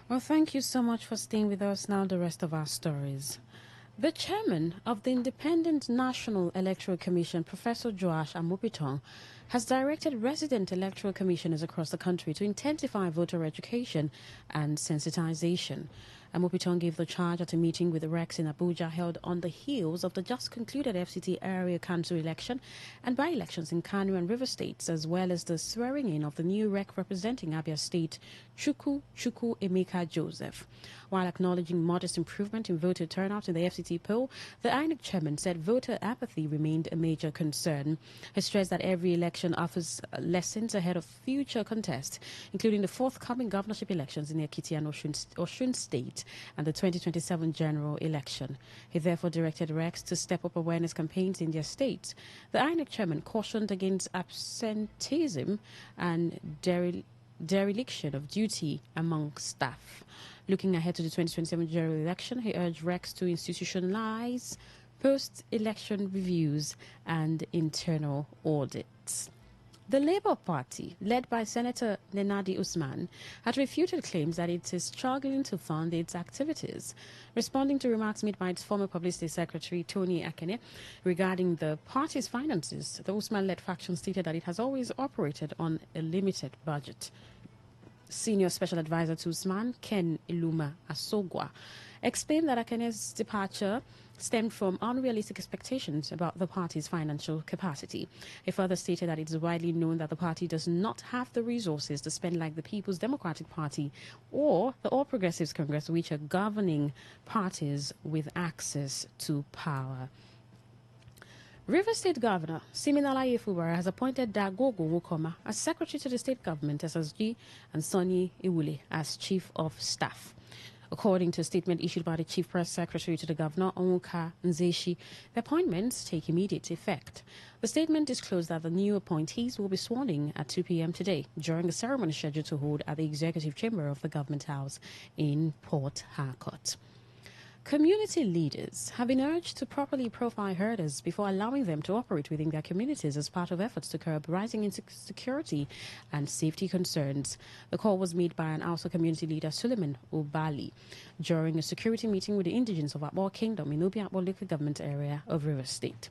Well, thank you so much for staying with us. Now the rest of our stories. The chairman of the Independent National Electoral Commission, Professor Joash Amopitong, has directed resident electoral commissioners across the country to intensify voter education and sensitization. Amopitong gave the charge at a meeting with the RECs in Abuja held on the heels of the just concluded FCT area council election and by-elections in Kano and River States, as well as the swearing-in of the new REC representing Abia State, Chukwu Emeka Joseph. While acknowledging modest improvement in voter turnout in the FCT poll, the INEC chairman said voter apathy remained a major concern. He stressed that every election offers lessons ahead of future contests, including the forthcoming governorship elections in Ekiti and Osun State and the 2027 general election. He therefore directed RECs to step up awareness campaigns in their states. The INEC chairman cautioned against absenteeism and dereliction of duty among staff. Looking ahead to the 2027 general election, he urged RECs to institutionalize post-election reviews and internal audits. The Labour Party, led by Senator Nenadi Usman, had refuted claims that it is struggling to fund its activities. Responding to remarks made by its former Publicity Secretary, Tony Akene, regarding the party's finances, the Usman-led faction stated that it has always operated on a limited budget. Senior Special Advisor to Usman, Ken Iluma Asogwa, explained that Akene's departure stemmed from unrealistic expectations about the party's financial capacity. He further stated that it is widely known that the party does not have the resources to spend like the People's Democratic Party or the All Progressives Congress, which are governing parties with access to power. River State Governor Siminala Yefubara has appointed Dagogo Wokoma as Secretary to the State Government, SSG, and Sonny Iwule as Chief of Staff. According to a statement issued by the Chief Press Secretary to the Governor, Onwuka Nzeshi, the appointments take immediate effect. The statement disclosed that the new appointees will be sworn in at 2 p.m. today during a ceremony scheduled to hold at the Executive Chamber of the Government House in Port Harcourt. Community leaders have been urged to properly profile herders before allowing them to operate within their communities as part of efforts to curb rising insecurity and safety concerns. The call was made by an Hausa community leader, Suleiman Ubali, during a security meeting with the indigents of Abo Kingdom in Obiakpo local government area of Rivers State.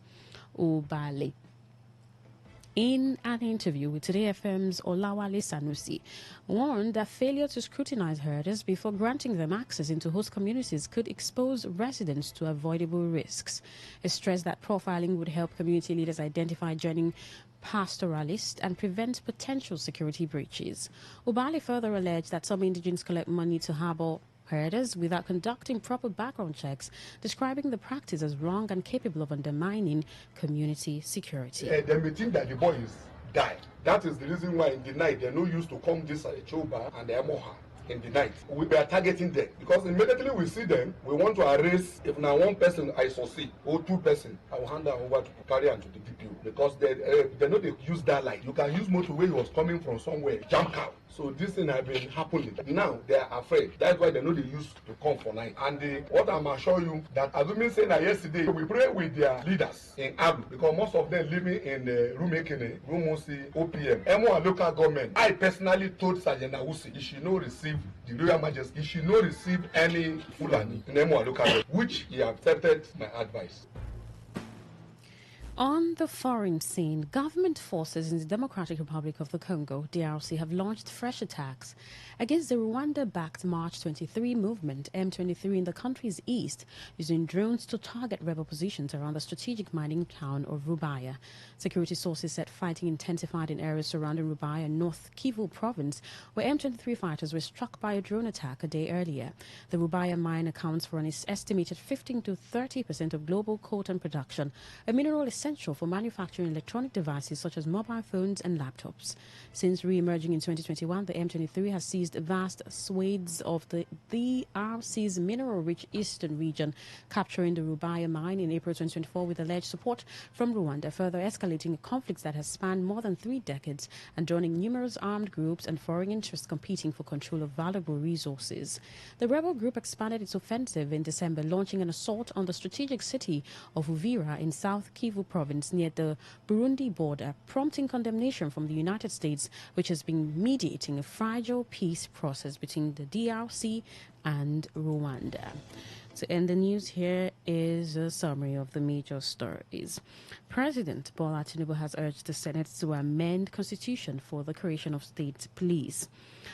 Ubali, in an interview with Today FM's Olawale Sanusi, warned that failure to scrutinize herders before granting them access into host communities could expose residents to avoidable risks. He stressed that profiling would help community leaders identify joining pastoralists and prevent potential security breaches. Ubali further alleged that some indigents collect money to harbor herders without conducting proper background checks, describing the practice as wrong and capable of undermining community security. They may think that the boys died. That is the reason why in the night they're not used to come this Choba and the Emoha. In the night, we are targeting them because immediately we see them, we want to arrest. If now one person I succeed or two person, I will hand them over to carry and to the DPO because they know they use that light. You can use motorway was coming from somewhere, jump out. So this thing has been happening. Now they are afraid. That's why they know they used to come for night. And what I'm assuring you that as we saying that yesterday, we pray with their leaders in Abu because most of them living in Rumekene, Rumusi, OPM, Emo local government. I personally told Sergeant Awusi he should not receive the Royal Majesty. He should not receive any Fulani in Emo local government, which he accepted my advice. On the foreign scene, government forces in the Democratic Republic of the Congo, DRC, have launched fresh attacks against the Rwanda-backed March 23 movement, M23, in the country's east, using drones to target rebel positions around the strategic mining town of Rubaya. Security sources said fighting intensified in areas surrounding Rubaya, North Kivu province, where M23 fighters were struck by a drone attack a day earlier. The Rubaya mine accounts for an estimated 15 to 30% of global coltan production, a mineral essential for manufacturing electronic devices such as mobile phones and laptops. Since re-emerging in 2021, the M23 has seized vast swathes of the DRC's mineral-rich eastern region, capturing the Rubaya mine in April 2024 with alleged support from Rwanda, further escalating a conflict that has spanned more than 3 decades and joining numerous armed groups and foreign interests competing for control of valuable resources. The rebel group expanded its offensive in December, launching an assault on the strategic city of Uvira in South Kivu province near the Burundi border, prompting condemnation from the United States, which has been mediating a fragile peace process between the DRC and Rwanda. To end the news, here is a summary of the major stories. President Bola Tinubu has urged the Senate to amend Constitution for the creation of state police.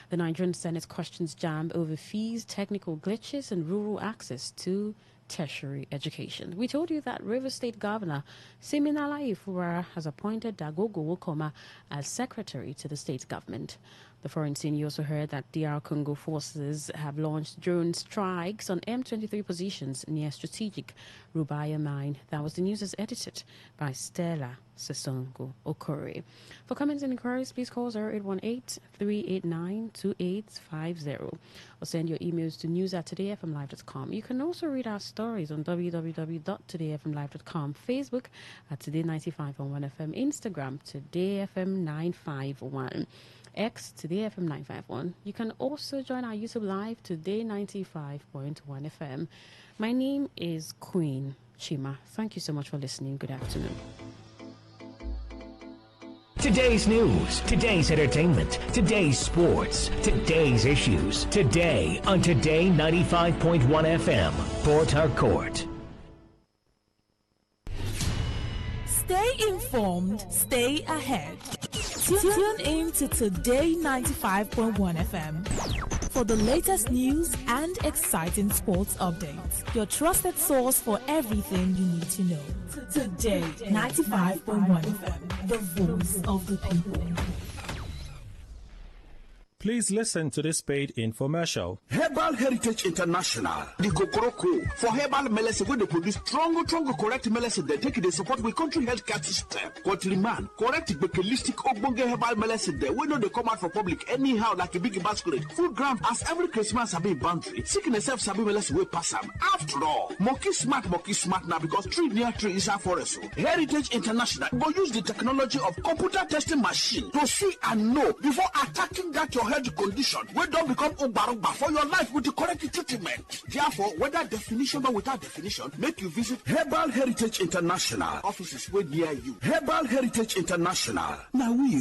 The Nigerian Senate questions JAMB over fees, technical glitches, and rural access to tertiary education. We told you that Rivers State Governor Siminala Ifura has appointed Dagogo Wokoma as secretary to the state government. The foreign scene, you also heard that DR Congo forces have launched drone strikes on M23 positions near strategic Rubaya mine. That was the news as edited by Stella Sesongo Okori. For comments and inquiries, please call 0818-389-2850 or send your emails to news@todayfmlive.com. You can also read our stories on www.todayfmlive.com, Facebook at Today95.1fm, Instagram TodayFM951. X Today FM 951. You can also join our YouTube Live Today 95.1 FM. My name is Queen Chima. Thank you so much for listening. Good afternoon. Today's news, today's entertainment, today's sports, today's issues. Today on Today 95.1 FM, Port Harcourt. Stay informed, stay ahead. Tune in to Today 95.1 FM for the latest news and exciting sports updates. Your trusted source for everything you need to know. Today 95.1 FM, the voice of the people. Please listen to this paid infomercial. Herbal Heritage International, the Gokoroko, for herbal medicine where they produce strong, correct medicine. They take it, they support with country healthcare system. Country man, correct, bekelistic, obonge herbal medicine. They we know they come out for public anyhow like a big basket. Food ground as every Christmas have been boundary. Seeking a self-sabi medicine will pass them. After all, monkey smart now because tree near tree is a forest. Heritage International will use the technology of computer testing machine to see and know before attacking that your health condition wey don become ogbarogba for your life with the correct treatment. Therefore, whether definition or without definition, make you visit Herbal Heritage International. Offices wey near you. Herbal Heritage International. Now we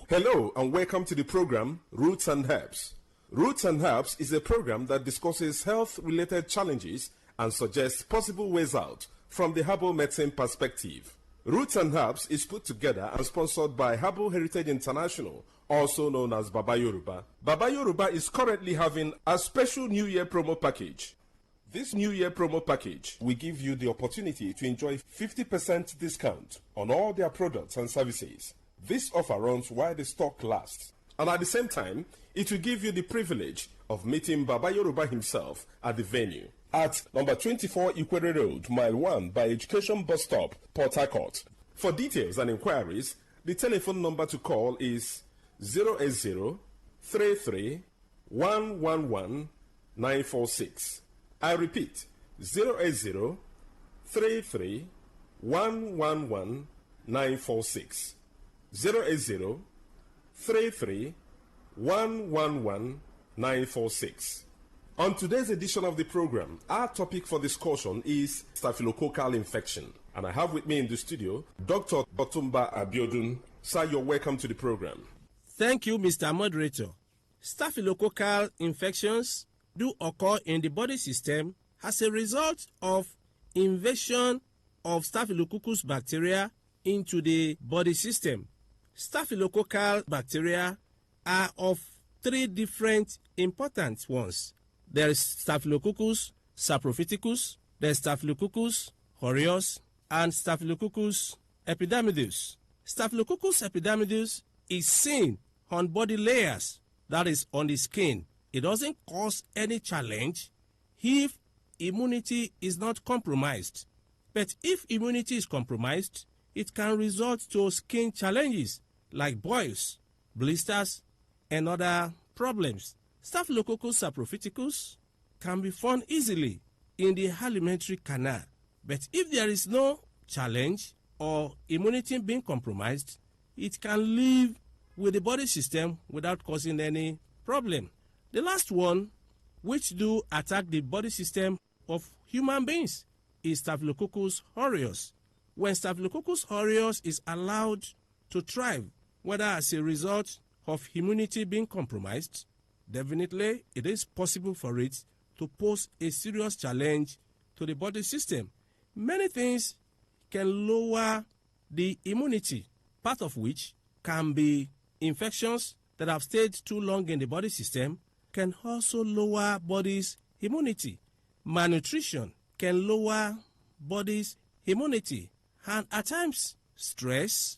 Hello and welcome to the program Roots and Herbs. Roots and Herbs is a program that discusses health-related challenges and suggests possible ways out from the herbal medicine perspective. Roots and Herbs is put together and sponsored by Herbal Heritage International, also known as Baba Yoruba. Baba Yoruba is currently having a special New Year promo package. This New Year promo package will give you the opportunity to enjoy 50% discount on all their products and services. This offer runs while the stock lasts. And at the same time, it will give you the privilege of meeting Baba Yoruba himself at the venue at number 24 Ikwere Road, Mile 1 by Education Bus Stop, Port Harcourt. For details and inquiries, the telephone number to call is 080-33-111-946. I repeat, 080-33-111-946. 080-33-111-946. On today's edition of the program, our topic for discussion is staphylococcal infection. And I have with me in the studio Dr. Otumba Abiodun. Sir, you're welcome to the program. Thank you, Mr. Moderator. Staphylococcal infections do occur in the body system as a result of invasion of Staphylococcus bacteria into the body system. Staphylococcal bacteria are of three different important ones. There is Staphylococcus saprophyticus, there is Staphylococcus aureus, and Staphylococcus epidermidis. Staphylococcus epidermidis is seen on body layers, that is on the skin. It doesn't cause any challenge if immunity is not compromised. But if immunity is compromised, it can result to skin challenges like boils, blisters, and other problems. Staphylococcus saprophyticus can be found easily in the alimentary canal. But if there is no challenge or immunity being compromised, it can live with the body system without causing any problem. The last one, which do attack the body system of human beings, is Staphylococcus aureus. When Staphylococcus aureus is allowed to thrive, whether as a result of immunity being compromised, definitely it is possible for it to pose a serious challenge to the body system. Many things can lower the immunity, part of which can be infections that have stayed too long in the body system, can also lower body's immunity. Malnutrition can lower body's immunity, and at times stress,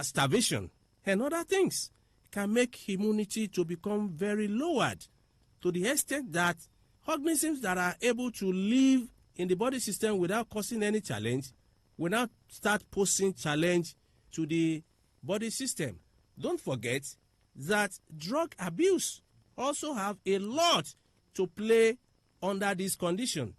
starvation, and other things can make immunity to become very lowered to the extent that organisms that are able to live in the body system without causing any challenge will now start posing challenge to the body system. Don't forget that drug abuse also have a lot to play under this condition.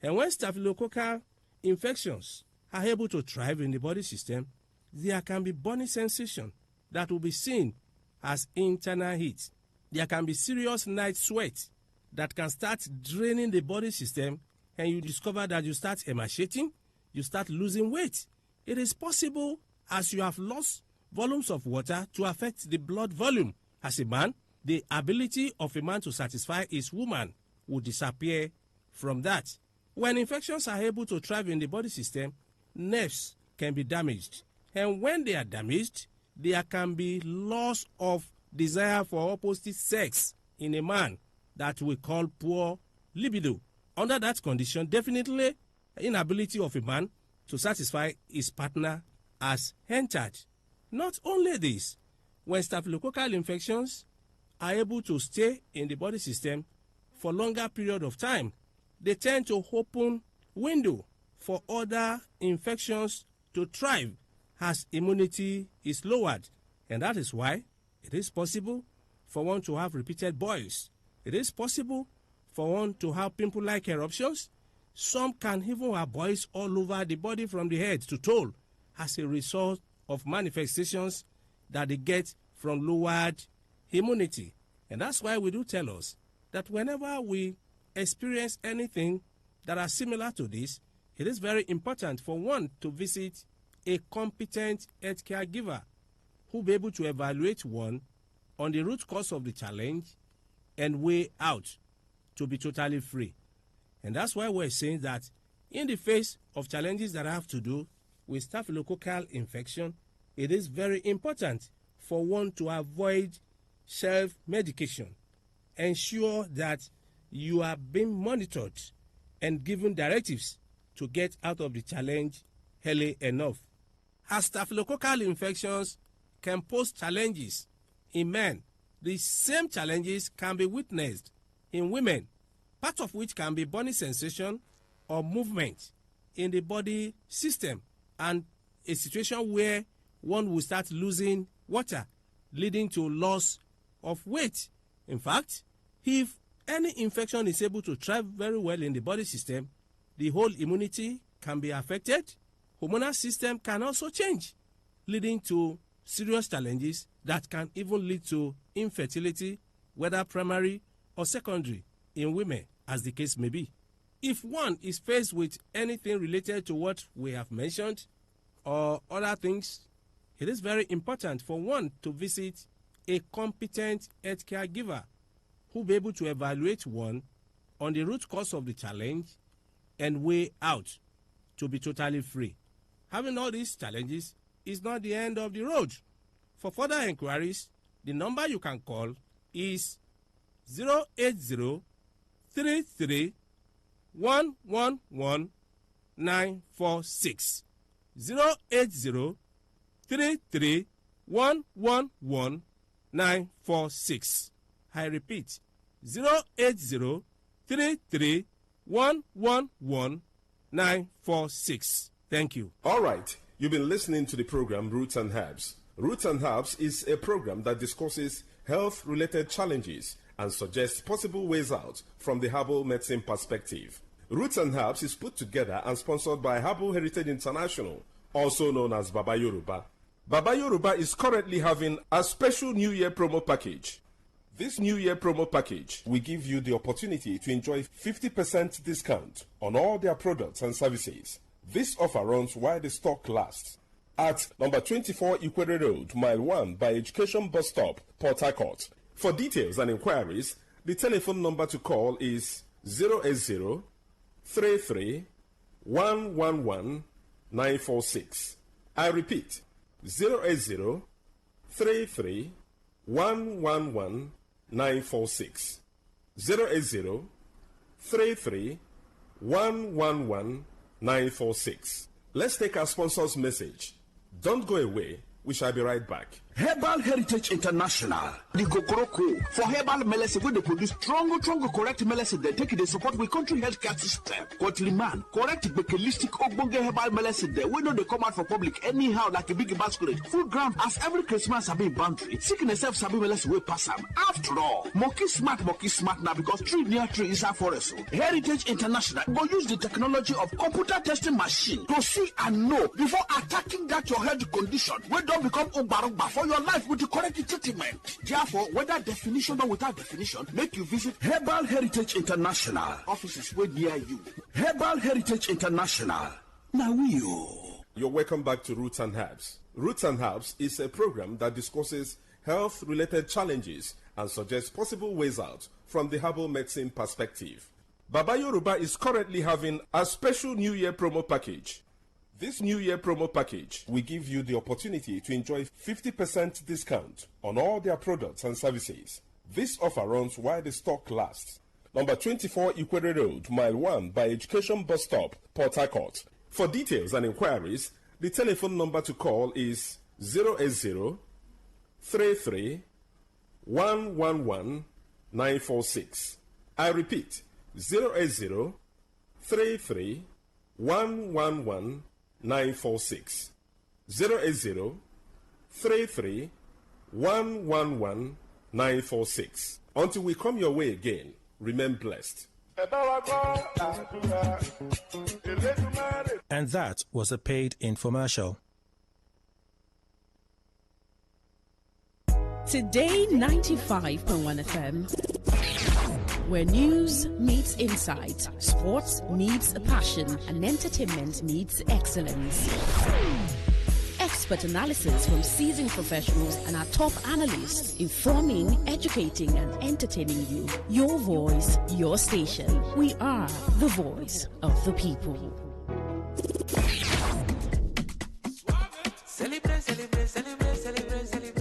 And when staphylococcal infections are able to thrive in the body system, there can be burning sensation that will be seen as internal heat. There can be serious night sweat that can start draining the body system, and you discover that you start emaciating, you start losing weight. It is possible, as you have lost volumes of water, to affect the blood volume. As a man, the ability of a man to satisfy his woman will disappear from that. When infections are able to thrive in the body system, nerves can be damaged. And when they are damaged, there can be loss of desire for opposite sex in a man that we call poor libido. Under that condition, definitely inability of a man to satisfy his partner has entered. Not only this, when staphylococcal infections are able to stay in the body system for longer period of time, they tend to open window for other infections to thrive as immunity is lowered. And that is why it is possible for one to have repeated boils. It is possible for one to have pimple-like eruptions. Some can even have boils all over the body from the head to toe as a result of manifestations that they get from lowered immunity. And that's why we do tell us that whenever we experience anything that are similar to this, it is very important for one to visit a competent healthcare giver who will be able to evaluate one on the root cause of the challenge and way out to be totally free. And that's why we're saying that in the face of challenges that have to do with staphylococcal infection, it is very important for one to avoid self-medication. Ensure that you are being monitored and given directives to get out of the challenge early enough. As staphylococcal infections can pose challenges in men, the same challenges can be witnessed in women, part of which can be burning sensation or movement in the body system, and a situation where one will start losing water, leading to loss of weight. In fact, if any infection is able to thrive very well in the body system, the whole immunity can be affected. Hormonal system can also change, leading to serious challenges that can even lead to infertility, whether primary or secondary, in women, as the case may be. If one is faced with anything related to what we have mentioned or other things, it is very important for one to visit a competent healthcare giver who will be able to evaluate one on the root cause of the challenge and way out to be totally free. Having all these challenges is not the end of the road. For further inquiries, the number you can call is 080 33 111 946. 080 33 111 946. I repeat, 080 33 111 946. Thank you. All right. You've been listening to the program Roots and Herbs. Roots and Herbs is a program that discusses health-related challenges and suggests possible ways out from the herbal medicine perspective. Roots and Herbs is put together and sponsored by Herbal Heritage International, also known as Baba Yoruba. Baba Yoruba is currently having a special New Year promo package. This New Year promo package will give you the opportunity to enjoy 50% discount on all their products and services. This offer runs while the stock lasts. At number 24 Ikwere Road, Mile 1 by Education Bus Stop, Port Harcourt. For details and inquiries, the telephone number to call is 080 33 111 946. I repeat, 080 33 111 946. 080 33 111 946. Let's take our sponsor's message. Don't go away. We shall be right back. Herbal Heritage International, the Gokoroko for herbal medicine where they produce strong, correct medicine. They take it, they support with country healthcare system. Quatliman, correct bekelistic ogbonge herbal medicine. They we know they come out for public anyhow like a big basket. Full ground as every Christmas have been boundary. Sickness self sabi medicine will pass them. After all, monkey smart now because tree near tree is a forest. Heritage International go use the technology of computer testing machine to see and know before attacking that your health condition. We don't become umbarumba for your life with the correct treatment. Therefore, whether definition or without definition, make you visit Herbal Heritage International. Offices were near you. Herbal Heritage International. Now You're welcome back to Roots and Herbs. Roots and Herbs is a program that discusses health-related challenges and suggests possible ways out from the herbal medicine perspective. Baba Yoruba is currently having a special New Year promo package. This New Year promo package will give you the opportunity to enjoy 50% discount on all their products and services. This offer runs while the stock lasts. Number 24 Ikwere Road, Mile 1 by Education Bus Stop, Port Harcourt. For details and inquiries, the telephone number to call is 080 33 111 946. I repeat, 080 33 111 946. 080 33 111 946. Until we come your way again, remain blessed. And that was a paid infomercial. Today 95.1 FM. Where news meets insight, sports meets passion, and entertainment meets excellence. Expert analysis from seasoned professionals and our top analysts, informing, educating, and entertaining you. Your voice, your station. We are the voice of the people. Celebrate, celebrate, celebrate, celebrate, celebrate.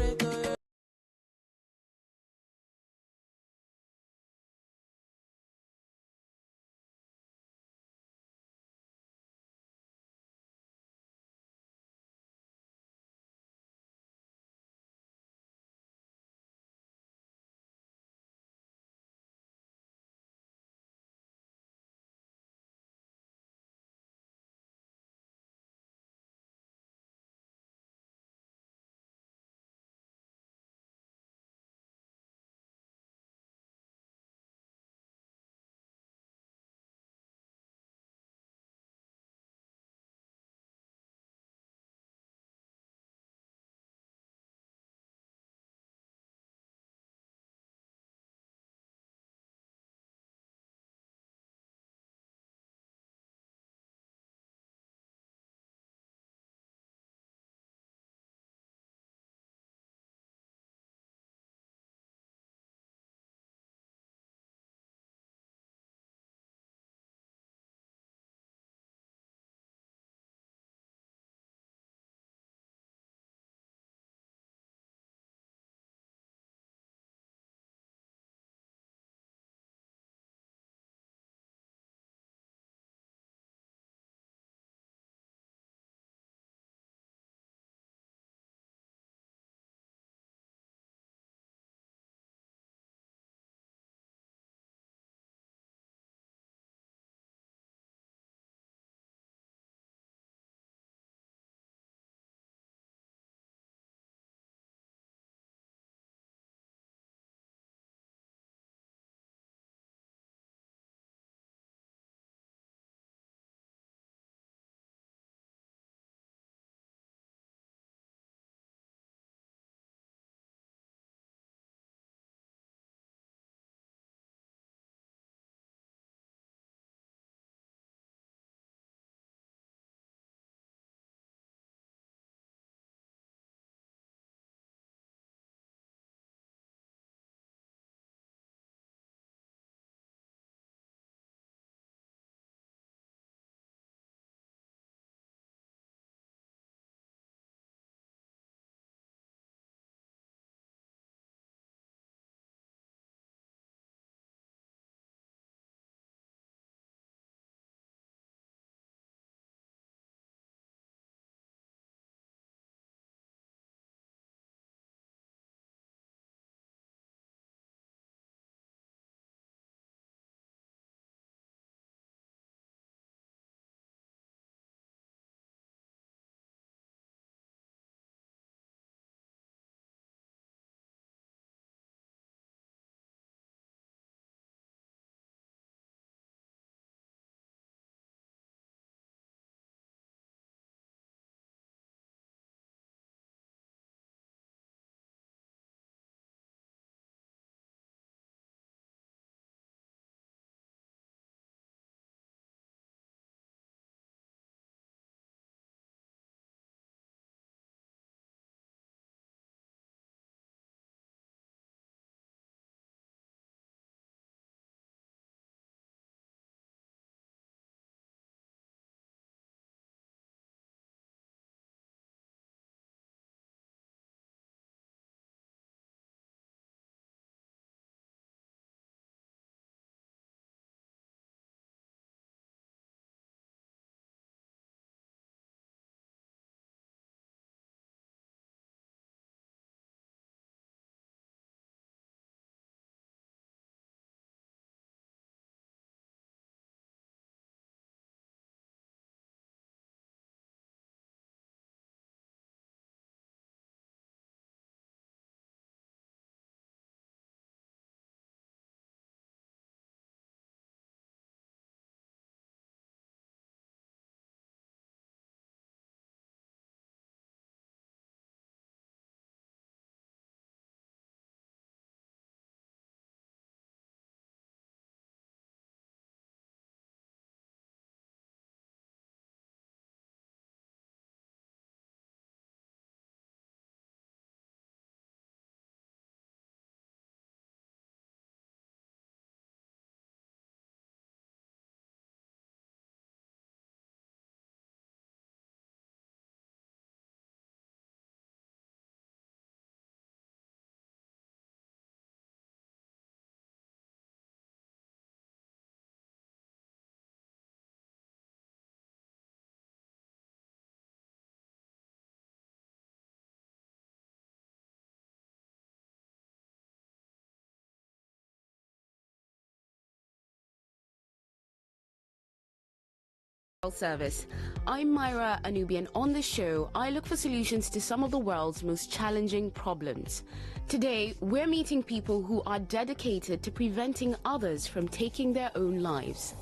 Service. I'm Myra Anubian. On the show, I look for solutions to some of the world's most challenging problems. Today, we're meeting people who are dedicated to preventing others from taking their own lives.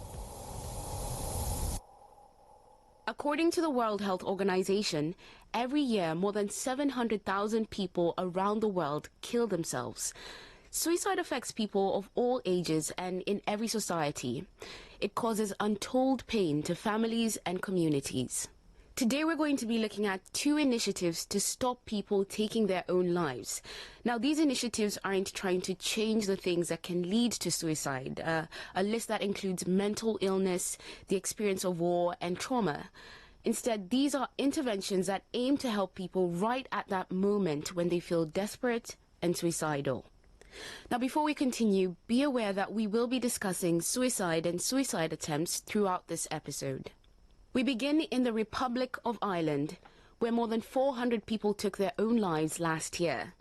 According to the World Health Organization, every year more than 700,000 people around the world kill themselves. Suicide affects people of all ages and in every society. It causes untold pain to families and communities. Today we're going to be looking at 2 initiatives to stop people taking their own lives. Now, these initiatives aren't trying to change the things that can lead to suicide, a list that includes mental illness, the experience of war, and trauma. Instead, these are interventions that aim to help people right at that moment when they feel desperate and suicidal. Now, before we continue, be aware that we will be discussing suicide and suicide attempts throughout this episode. We begin in the Republic of Ireland, where more than 400 people took their own lives last year.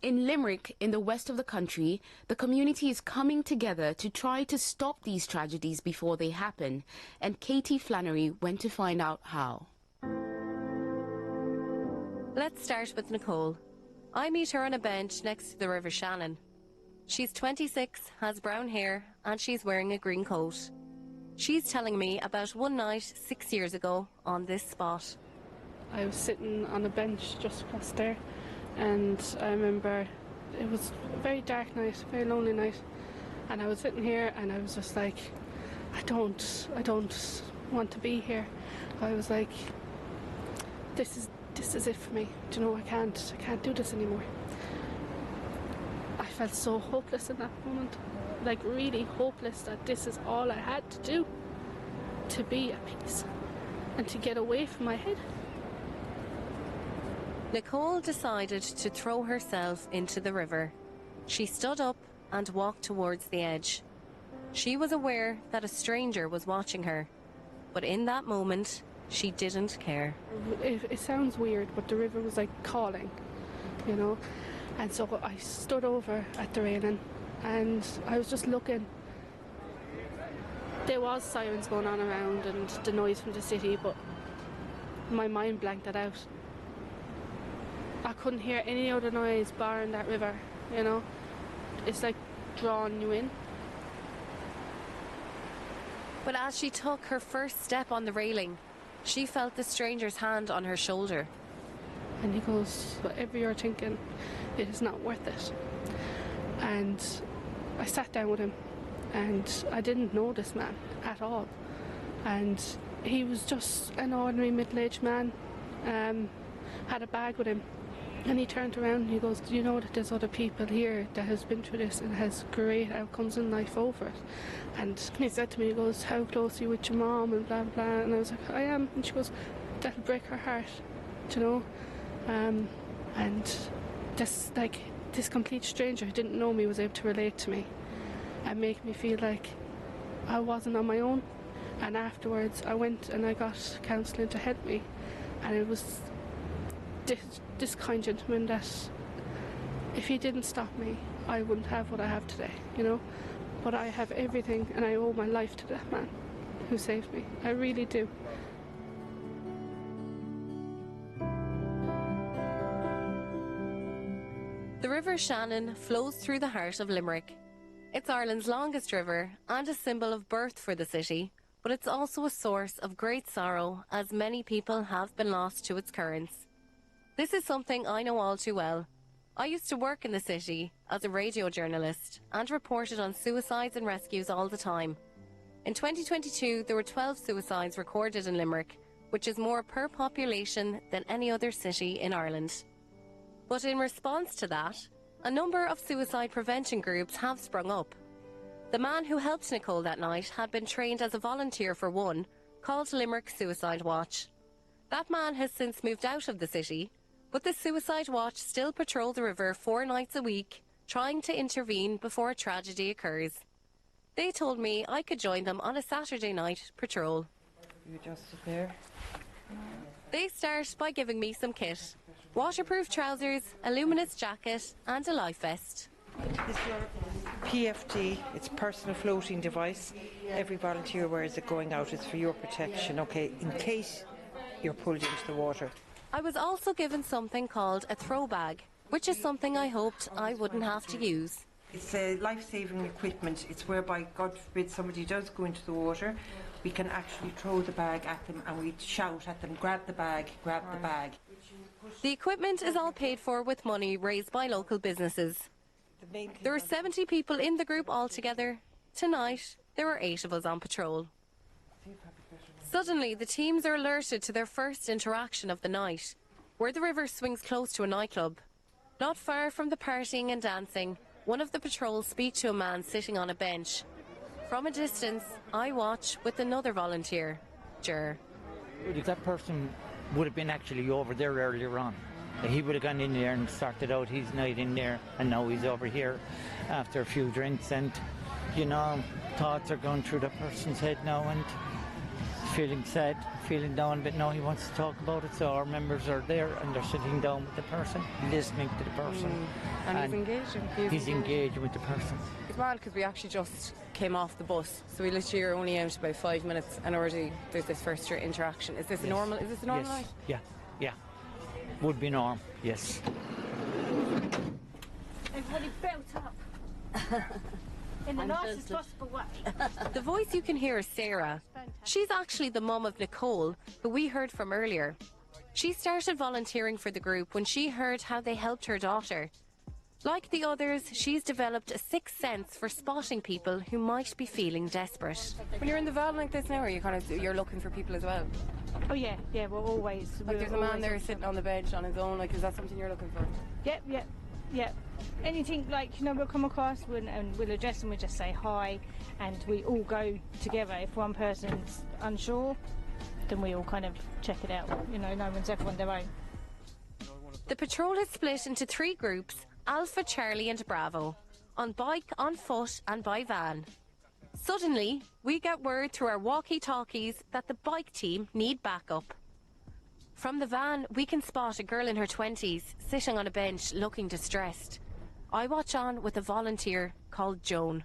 In Limerick, in the west of the country, the community is coming together to try to stop these tragedies before they happen, and Katie Flannery went to find out how. Let's start with Nicole. I meet her on a bench next to the River Shannon. She's 26, has brown hair, and she's wearing a green coat. She's telling me about one night 6 years ago on this spot. I was sitting on a bench just across there, and I remember it was a very dark night, a very lonely night, and I was sitting here and I was just like, I don't want to be here. I was like, this is it for me. Do you know, I can't do this anymore. I felt so hopeless in that moment, like really hopeless, that this is all I had to do to be at peace and to get away from my head. Nicole decided to throw herself into the river. She stood up and walked towards the edge. She was aware that a stranger was watching her, but in that moment, she didn't care. It sounds weird, but the river was like calling, you know. And so I stood over at the railing and I was just looking. There was sirens going on around and the noise from the city, but my mind blanked that out. I couldn't hear any other noise barring that river, you know. It's like drawing you in. But as she took her first step on the railing, she felt the stranger's hand on her shoulder. And he goes, whatever you're thinking, it is not worth it. And I sat down with him and I didn't know this man at all. And he was just an ordinary middle-aged man, had a bag with him. And he turned around and he goes, do you know that there's other people here that has been through this and has great outcomes in life over it? And he said to me, he goes, how close are you with your mom and blah, blah. And I was like, I am. And she goes, that'll break her heart, do you know? And this complete stranger who didn't know me was able to relate to me and make me feel like I wasn't on my own. And afterwards I went and I got counselling to help me, and it was this kind gentleman that if he didn't stop me, I wouldn't have what I have today, you know. But I have everything and I owe my life to that man who saved me. I really do. The River Shannon flows through the heart of Limerick. It's Ireland's longest river and a symbol of birth for the city, but it's also a source of great sorrow as many people have been lost to its currents. This is something I know all too well. I used to work in the city as a radio journalist and reported on suicides and rescues all the time. In 2022, there were 12 suicides recorded in Limerick, which is more per population than any other city in Ireland. But in response to that, a number of suicide prevention groups have sprung up. The man who helped Nicole that night had been trained as a volunteer for one, called Limerick Suicide Watch. That man has since moved out of the city, but the Suicide Watch still patrol the river 4 nights a week, trying to intervene before a tragedy occurs. They told me I could join them on a Saturday night patrol. You just sit there. They start by giving me some kit. Waterproof trousers, a luminous jacket and a life vest. Is your PFD, it's personal floating device. Every volunteer wears it going out. It's for your protection, okay, in case you're pulled into the water. I was also given something called a throw bag, which is something I hoped I wouldn't have to use. It's life-saving equipment. It's whereby, God forbid, somebody does go into the water, we can actually throw the bag at them and we shout at them, grab the bag, grab the bag. The equipment is all paid for with money raised by local businesses. There are 70 people in the group altogether. Tonight, there were 8 of us on patrol. Suddenly, the teams are alerted to their first interaction of the night, where the river swings close to a nightclub. Not far from the partying and dancing, one of the patrols speak to a man sitting on a bench. From a distance, I watch with another volunteer, Ger. If that person would have been actually over there earlier on, he would have gone in there and started out his night in there, and now he's over here after a few drinks, and, you know, thoughts are going through the person's head now, and feeling sad, feeling down, but now he wants to talk about it, so our members are there and they're sitting down with the person, listening to the person. And he's engaging. He's engaging with the person. It's mad because we actually just came off the bus, so we literally are only out about 5 minutes and already there's this first interaction. Is this normal? Is this a normal night? Yeah. Would be norm, yes. Everybody built up. In the nicest possible way. The voice you can hear is Sarah. She's actually the mum of Nicole, who we heard from earlier. She started volunteering for the group when she heard how they helped her daughter. Like the others, she's developed a sixth sense for spotting people who might be feeling desperate. When you're in the van like this now, are you you're looking for people as well? Oh yeah, we're always. Like there's a man there sitting on the bench on his own. Like, is that something you're looking for? Yep. Anything like, you know, we'll come across and we'll address them, we just say hi, and we all go together. If one person's unsure, then we all kind of check it out. You know, no one's ever on their own. The patrol is split into 3 groups: Alpha, Charlie and Bravo, on bike, on foot and by van. Suddenly, we get word through our walkie-talkies that the bike team need backup. From the van, we can spot a girl in her 20s sitting on a bench looking distressed. I watch on with a volunteer called Joan.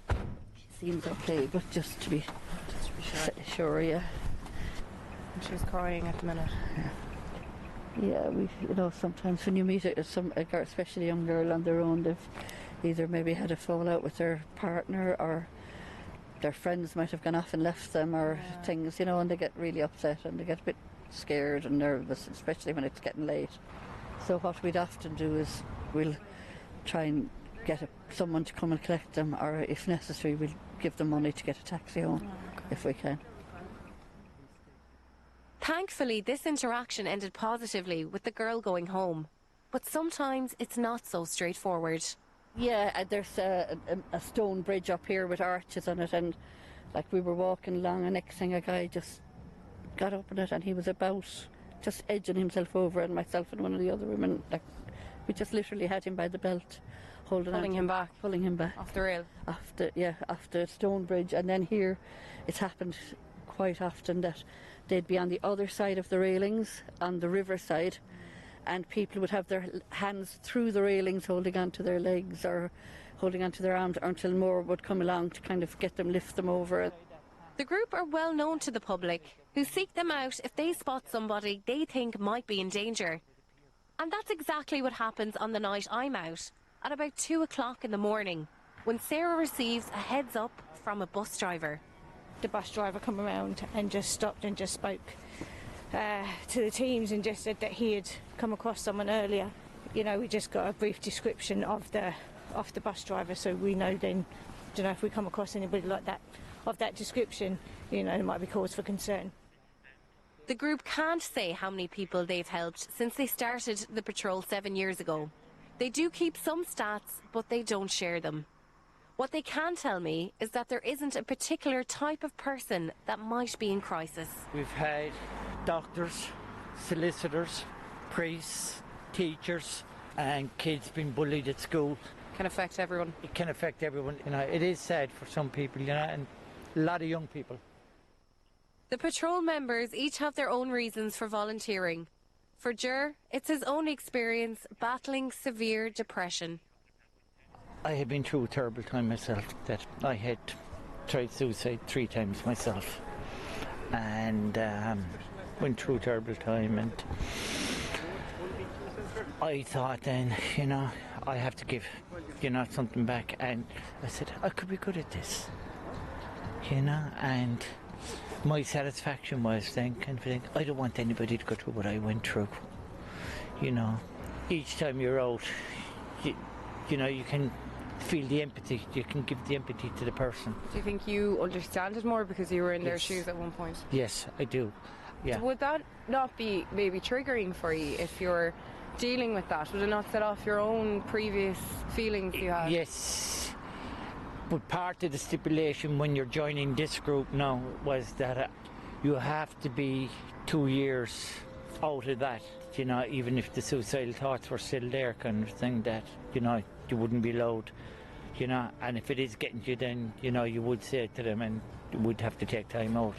She seems okay, but just to be sure, yeah. And she's crying at the minute. Yeah, sometimes when you meet a girl, especially a young girl on their own, they've either maybe had a fallout with their partner, or their friends might have gone off and left them, or things, and they get really upset and they get a bit scared and nervous, especially when it's getting late. So what we'd often do is we'll try and get someone to come and collect them, or if necessary we'll give them money to get a taxi home if we can. Thankfully, this interaction ended positively with the girl going home. But sometimes it's not so straightforward. Yeah, there's a stone bridge up here with arches on it, and like we were walking along, and next thing a guy just got up on it, and he was about just edging himself over, and myself and one of the other women, like, we just literally had him by the belt, pulling him back off the rail. Off the stone bridge. And then here, it's happened quite often that they'd be on the other side of the railings, on the river side, and people would have their hands through the railings holding onto their legs or holding onto their arms until more would come along to kind of lift them over. The group are well known to the public, who seek them out if they spot somebody they think might be in danger. And that's exactly what happens on the night I'm out, at about 2 o'clock in the morning, when Sarah receives a heads up from a bus driver. The bus driver come around and just stopped and just spoke to the teams and just said that he had come across someone earlier. We just got a brief description of the bus driver, so we know then, if we come across anybody like that, of that description, there might be cause for concern. The group can't say how many people they've helped since they started the patrol 7 years ago. They do keep some stats, but they don't share them. What they can tell me is that there isn't a particular type of person that might be in crisis. We've had doctors, solicitors, priests, teachers, and kids being bullied at school. Can affect everyone. It can affect everyone. It is sad for some people, and a lot of young people. The patrol members each have their own reasons for volunteering. For Ger, it's his own experience battling severe depression. I had been through a terrible time myself, that I had tried suicide 3 times myself, and went through a terrible time, and I thought then, you know, I have to give, you know, something back, and I said, I could be good at this, you know, and my satisfaction was then kind of think, I don't want anybody to go through what I went through, you know. Each time you're out, you know, you can feel the empathy, you can give the empathy to the person. Do you think you understand it more because you were in their shoes at one point? Yes, I do, yeah. Would that not be maybe triggering for you if you're dealing with that? Would it not set off your own previous feelings you had? Yes, but part of the stipulation when you're joining this group now was that you have to be 2 years out of that, you know, even if the suicidal thoughts were still there, kind of thing, that, you know, you wouldn't be allowed, you know, and if it is getting to you, then, you know, you would say it to them and you would have to take time out.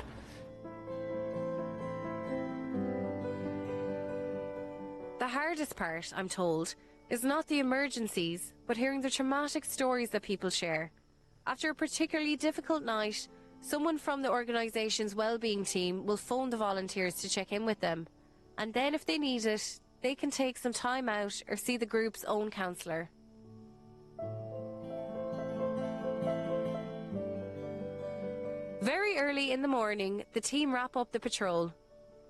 The hardest part, I'm told, is not the emergencies, but hearing the traumatic stories that people share. After a particularly difficult night, someone from the organisation's wellbeing team will phone the volunteers to check in with them. And then if they need it, they can take some time out or see the group's own counsellor. Very early in the morning, the team wrap up the patrol.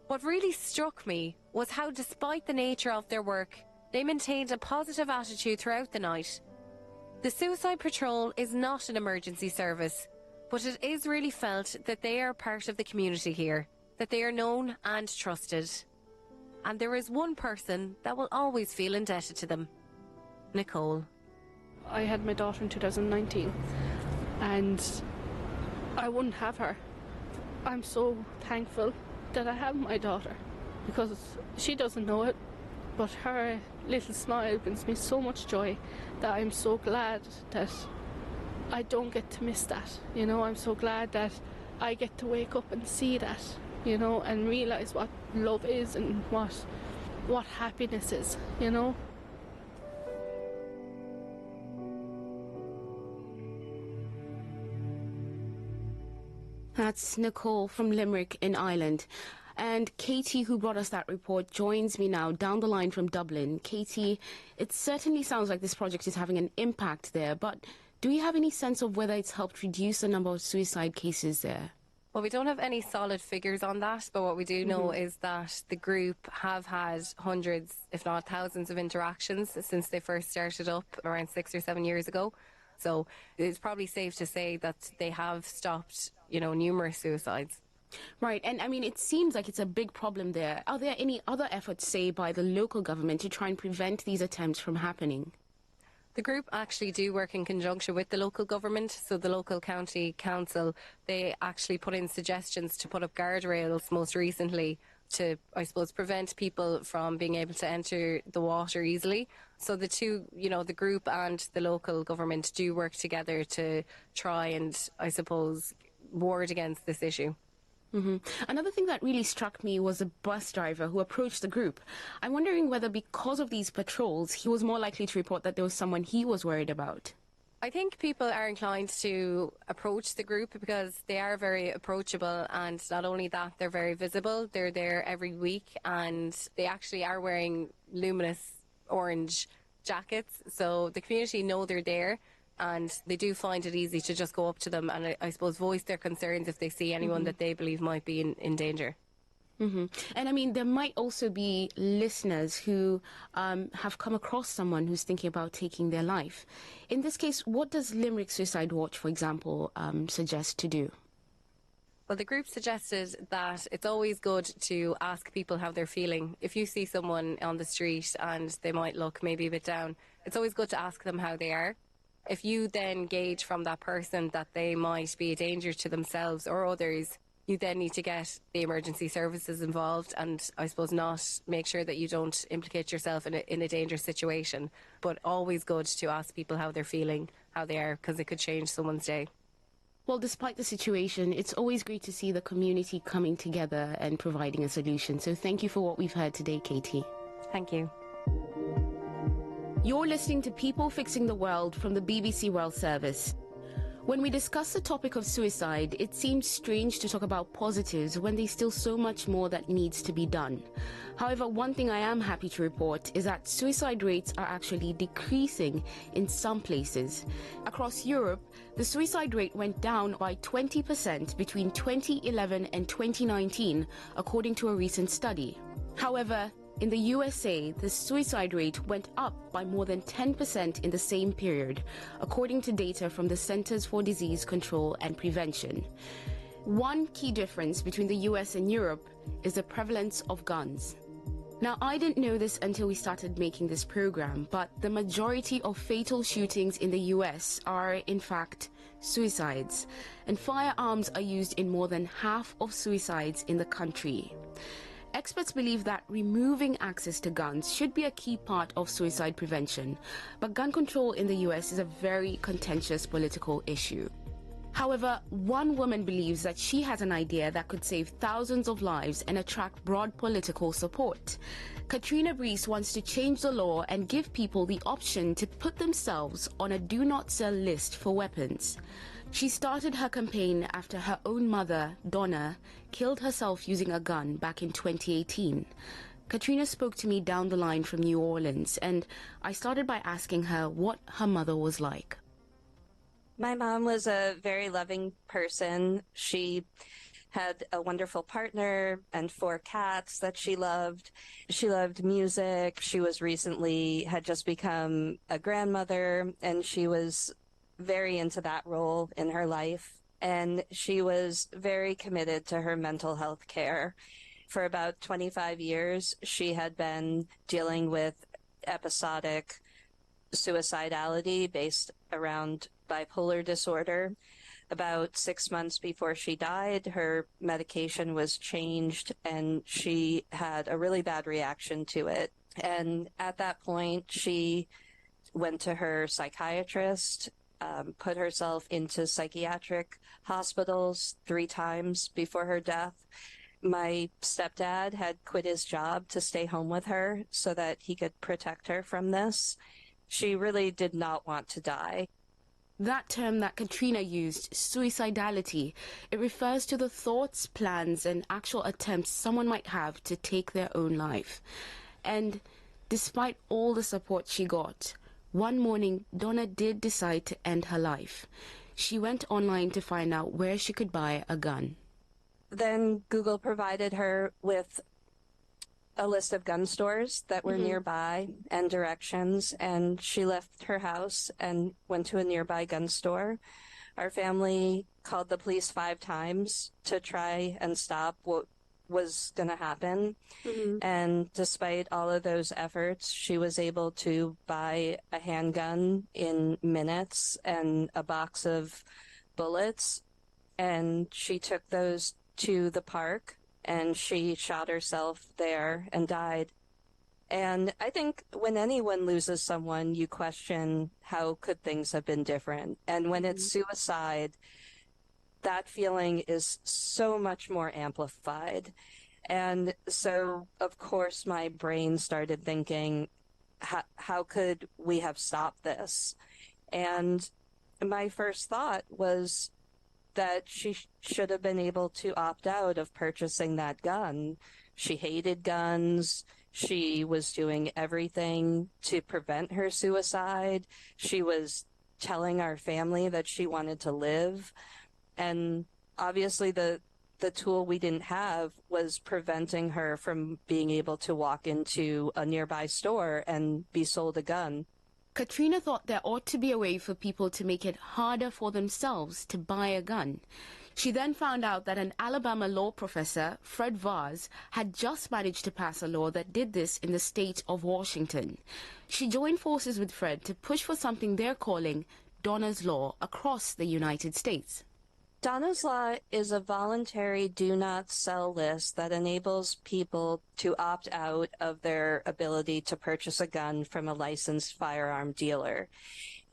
What really struck me was how, despite the nature of their work, they maintained a positive attitude throughout the night. The Suicide Patrol is not an emergency service, but it is really felt that they are part of the community here, that they are known and trusted. And there is one person that will always feel indebted to them: Nicole. I had my daughter in 2019 and I wouldn't have her. I'm so thankful that I have my daughter, because she doesn't know it, but her little smile brings me so much joy that I'm so glad that I don't get to miss that. You know, I'm so glad that I get to wake up and see that, you know, and realise what love is and what happiness is, you know. That's Nicole from Limerick in Ireland. And Katie, who brought us that report, joins me now down the line from Dublin. Katie, it certainly sounds like this project is having an impact there, but do you have any sense of whether it's helped reduce the number of suicide cases there? Well, we don't have any solid figures on that, but what we do know is that the group have had hundreds, if not thousands, of interactions since they first started up around 6 or 7 years ago. So it's probably safe to say that they have stopped, you know, numerous suicides. Right, and I mean, it seems like it's a big problem there. Are there any other efforts, say, by the local government to try and prevent these attempts from happening? The group actually do work in conjunction with the local government, so the local county council, they actually put in suggestions to put up guardrails most recently to, I suppose, prevent people from being able to enter the water easily. So the two, you know, the group and the local government do work together to try and, I suppose, ward against this issue. Another thing that really struck me was a bus driver who approached the group. I'm wondering whether because of these patrols, he was more likely to report that there was someone he was worried about. I think people are inclined to approach the group because they are very approachable, and not only that, they're very visible. They're there every week and they actually are wearing luminous orange jackets, so the community know they're there. And they do find it easy to just go up to them and, I suppose, voice their concerns if they see anyone that they believe might be in danger. And I mean, there might also be listeners who have come across someone who's thinking about taking their life. In this case, what does Limerick Suicide Watch, for example, suggest to do? Well, the group suggested that it's always good to ask people how they're feeling. If you see someone on the street and they might look maybe a bit down, it's always good to ask them how they are. If you then gauge from that person that they might be a danger to themselves or others, you then need to get the emergency services involved and, I suppose, not make sure that you don't implicate yourself in a dangerous situation. But always good to ask people how they're feeling, how they are, because it could change someone's day. Well, despite the situation, it's always great to see the community coming together and providing a solution. So thank you for what we've heard today, Katie. Thank you. You're listening to People Fixing the World from the BBC World Service. When we discuss the topic of suicide, it seems strange to talk about positives when there's still so much more that needs to be done. However, one thing I am happy to report is that suicide rates are actually decreasing in some places. Across Europe, the suicide rate went down by 20% between 2011 and 2019, according to a recent study. However, in the USA, the suicide rate went up by more than 10% in the same period, according to data from the Centers for Disease Control and Prevention. One key difference between the US and Europe is the prevalence of guns. Now, I didn't know this until we started making this program, but the majority of fatal shootings in the US are, in fact, suicides, and firearms are used in more than half of suicides in the country. Experts believe that removing access to guns should be a key part of suicide prevention, but gun control in the US is a very contentious political issue. However, one woman believes that she has an idea that could save thousands of lives and attract broad political support. Katrina Brees wants to change the law and give people the option to put themselves on a do not sell list for weapons. She started her campaign after her own mother, Donna, killed herself using a gun back in 2018. Katrina spoke to me down the line from New Orleans, and I started by asking her what her mother was like. My mom was a very loving person. She had a wonderful partner and 4 cats that she loved. She loved music. She had just become a grandmother, and she was very into that role in her life. And she was very committed to her mental health care. For about 25 years, she had been dealing with episodic suicidality based around bipolar disorder. About 6 months before she died, her medication was changed and she had a really bad reaction to it. And at that point, she went to her psychiatrist, put herself into psychiatric hospitals 3 times before her death. My stepdad had quit his job to stay home with her so that he could protect her from this. She really did not want to die. That term that Katrina used, suicidality, it refers to the thoughts, plans, and actual attempts someone might have to take their own life. And despite all the support she got, one morning Donna did decide to end her life. She went online to find out where she could buy a gun. Then Google provided her with a list of gun stores that were nearby and directions, and she left her house and went to a nearby gun store. Our family called the police 5 times to try and stop what was going to happen. And despite all of those efforts, she was able to buy a handgun in minutes and a box of bullets, and she took those to the park and she shot herself there and died. And I think when anyone loses someone, you question how could things have been different. And when it's suicide, that feeling is so much more amplified. And so, of course, my brain started thinking, how could we have stopped this? And my first thought was that she should have been able to opt out of purchasing that gun. She hated guns. She was doing everything to prevent her suicide. She was telling our family that she wanted to live. And obviously the tool we didn't have was preventing her from being able to walk into a nearby store and be sold a gun. Katrina thought there ought to be a way for people to make it harder for themselves to buy a gun. She then found out that an Alabama law professor, Fred Vaz, had just managed to pass a law that did this in the state of Washington. She joined forces with Fred to push for something they're calling Donna's Law across the United States. Donna's Law is a voluntary do not sell list that enables people to opt out of their ability to purchase a gun from a licensed firearm dealer.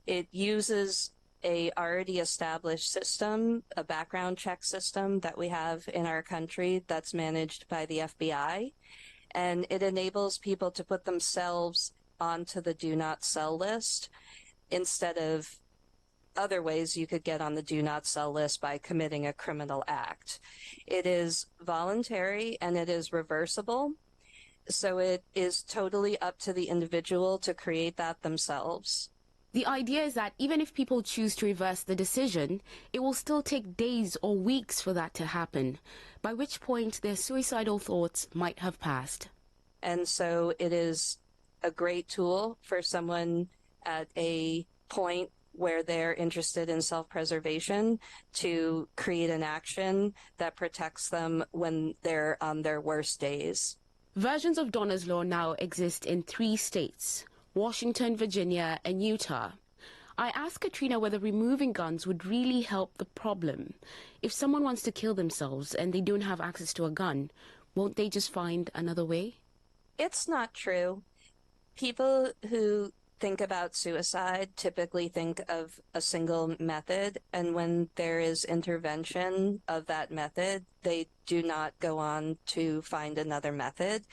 It uses a already established system, a background check system that we have in our country that's managed by the FBI, and it enables people to put themselves onto the do not sell list instead of other ways you could get on the do not sell list by committing a criminal act. It is voluntary and it is reversible. So it is totally up to the individual to create that themselves. The idea is that even if people choose to reverse the decision, it will still take days or weeks for that to happen, by which point their suicidal thoughts might have passed. And so it is a great tool for someone at a point where they're interested in self-preservation to create an action that protects them when they're on their worst days. Versions of Donner's Law now exist in 3 states, Washington, Virginia, and Utah. I asked Katrina whether removing guns would really help the problem. If someone wants to kill themselves and they don't have access to a gun, won't they just find another way? It's not true. People who think about suicide typically think of a single method, and when there is intervention of that method, they do not go on to find another method.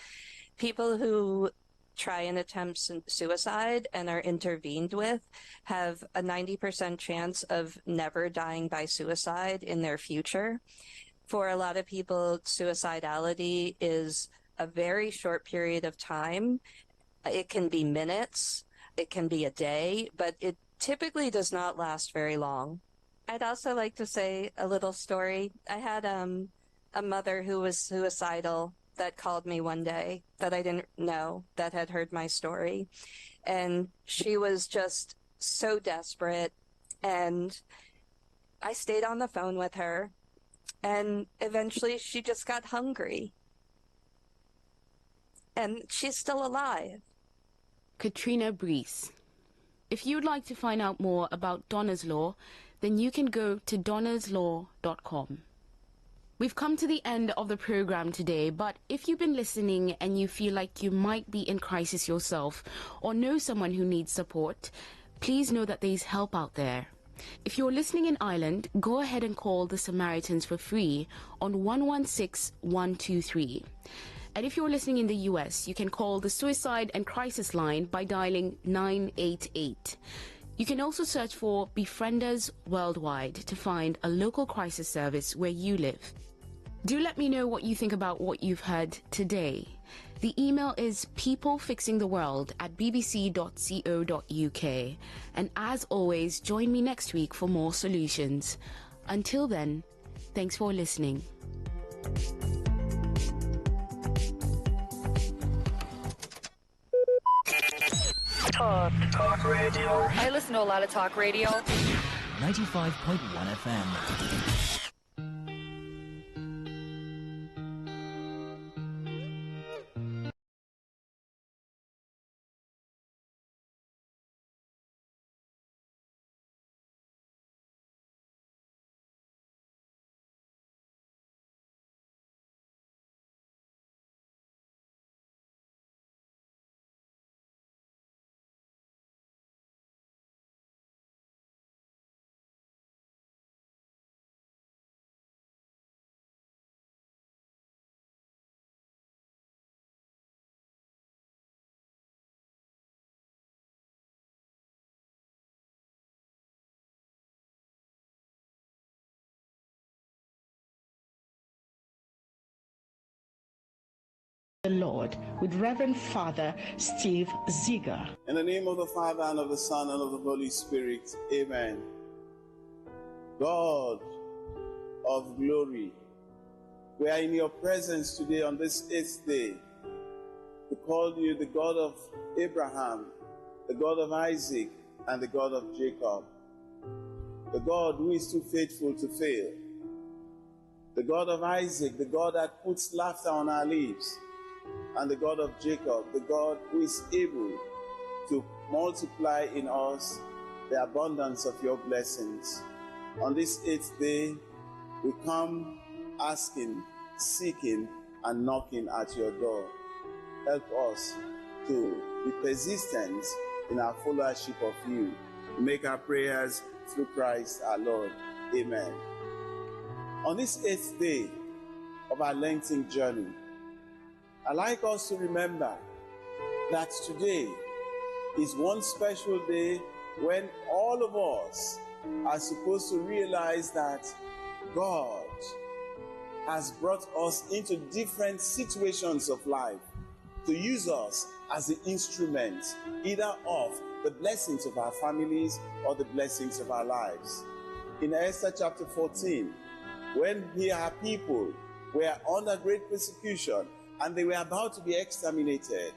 People who try and attempt suicide and are intervened with have a 90% chance of never dying by suicide in their future. For a lot of people, suicidality is a very short period of time. It can be minutes, it can be a day, but it typically does not last very long. I'd also like to say a little story. I had a mother who was suicidal that called me one day that I didn't know, that had heard my story. And she was just so desperate. And I stayed on the phone with her. And eventually she just got hungry. And she's still alive. Katrina Brees. If you'd like to find out more about Donner's Law, then you can go to donnerslaw.com. We've come to the end of the program today, but if you've been listening and you feel like you might be in crisis yourself or know someone who needs support, please know that there's help out there. If you're listening in Ireland, go ahead and call the Samaritans for free on 116123. And if you're listening in the US, you can call the Suicide and Crisis Line by dialing 988. You can also search for Befrienders Worldwide to find a local crisis service where you live. Do let me know what you think about what you've heard today. The email is peoplefixingtheworld@bbc.co.uk. And as always, join me next week for more solutions. Until then, thanks for listening. Talk radio. I listen to a lot of talk radio. 95.1 FM. The Lord with Reverend Father Steve Ziegler. In the name of the Father and of the Son and of the Holy Spirit, amen. God of glory, we are in your presence today on this 8th day. We call you the God of Abraham, the God of Isaac, and the God of Jacob. The God who is too faithful to fail. The God of Isaac, the God that puts laughter on our lips. And the God of Jacob, the God who is able to multiply in us the abundance of your blessings. On this 8th day, we come asking, seeking, and knocking at your door. Help us to be persistent in our followership of you. Make our prayers through Christ our Lord. Amen. On this 8th day of our Lenten journey, I'd like us to remember that today is one special day when all of us are supposed to realize that God has brought us into different situations of life to use us as the instrument either of the blessings of our families or the blessings of our lives. In Esther chapter 14, when her people were under great persecution and they were about to be exterminated,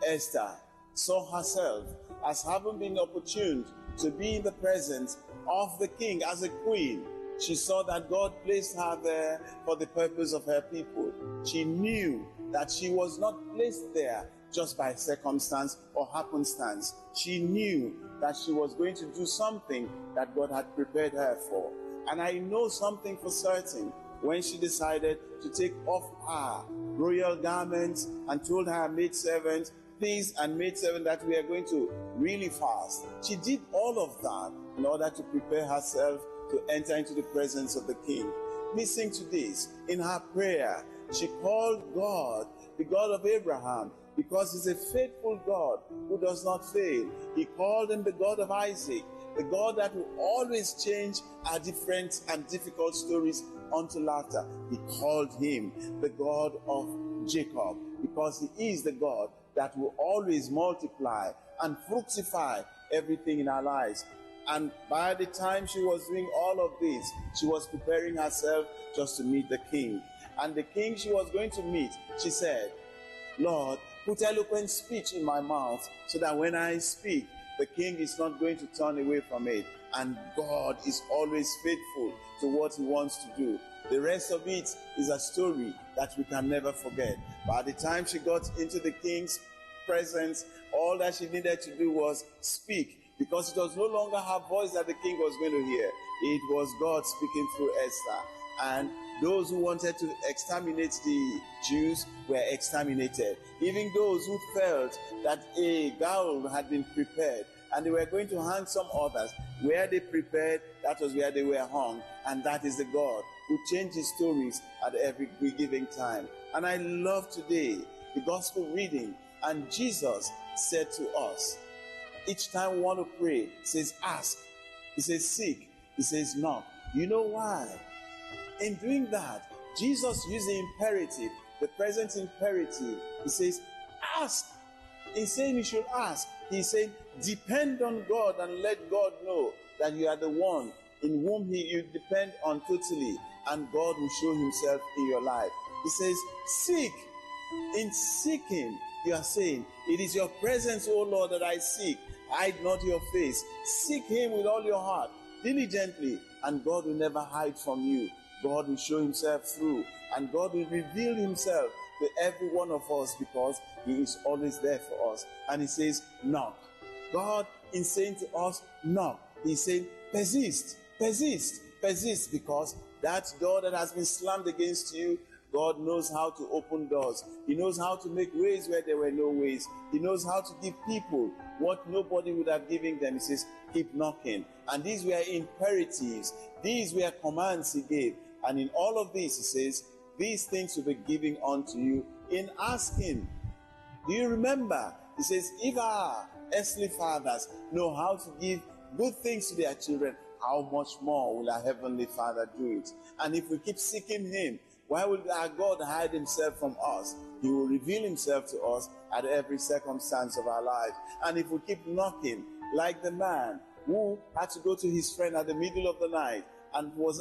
Esther saw herself as having been opportuned to be in the presence of the king as a queen. She saw that God placed her there for the purpose of her people. She knew that she was not placed there just by circumstance or happenstance. She knew that she was going to do something that God had prepared her for. And I know something for certain. When she decided to take off her royal garments and told her maidservant, please, and maidservant, that we are going to really fast. She did all of that in order to prepare herself to enter into the presence of the king. Listen to this. In her prayer, she called God, the God of Abraham, because he's a faithful God who does not fail. He called him the God of Isaac, the God that will always change our different and difficult stories unto laughter. He called him the God of Jacob, because he is the God that will always multiply and fructify everything in our lives. And by the time she was doing all of this, she was preparing herself just to meet the king. And the king she was going to meet, she said, Lord, put eloquent speech in my mouth so that when I speak, the king is not going to turn away from it. And God is always faithful to what he wants to do. The rest of it is a story that we can never forget. By the time she got into the king's presence, all that she needed to do was speak, because it was no longer her voice that the king was going to hear. It was God speaking through Esther. And those who wanted to exterminate the Jews were exterminated. Even those who felt that a gown had been prepared and they were going to hang some others, where they prepared, that was where they were hung. And that is the God who changes stories at every given time. And I love today the gospel reading. And Jesus said to us, each time we want to pray, he says, ask. He says, seek. He says, knock. You know why? In doing that, Jesus used the imperative, the present imperative. He says, ask. He's saying you should ask. He's saying, depend on God and let God know that you are the one in whom you depend on totally, and God will show himself in your life. He says, seek. In seeking, you are saying, it is your presence, O Lord, that I seek. Hide not your face. Seek him with all your heart, diligently, and God will never hide from you. God will show himself through, and God will reveal himself to every one of us, because he is always there for us. And he says, knock. God, in saying to us, knock, he's saying, persist, persist, persist, because that door that has been slammed against you, God knows how to open doors. He knows how to make ways where there were no ways. He knows how to give people what nobody would have given them. He says, keep knocking. And these were imperatives. These were commands he gave. And in all of this, he says, these things will be given unto you in asking. Do you remember? He says, if our earthly fathers know how to give good things to their children, how much more will our heavenly Father do it? And if we keep seeking him, why will our God hide himself from us? He will reveal himself to us at every circumstance of our lives. And if we keep knocking, like the man who had to go to his friend at the middle of the night and was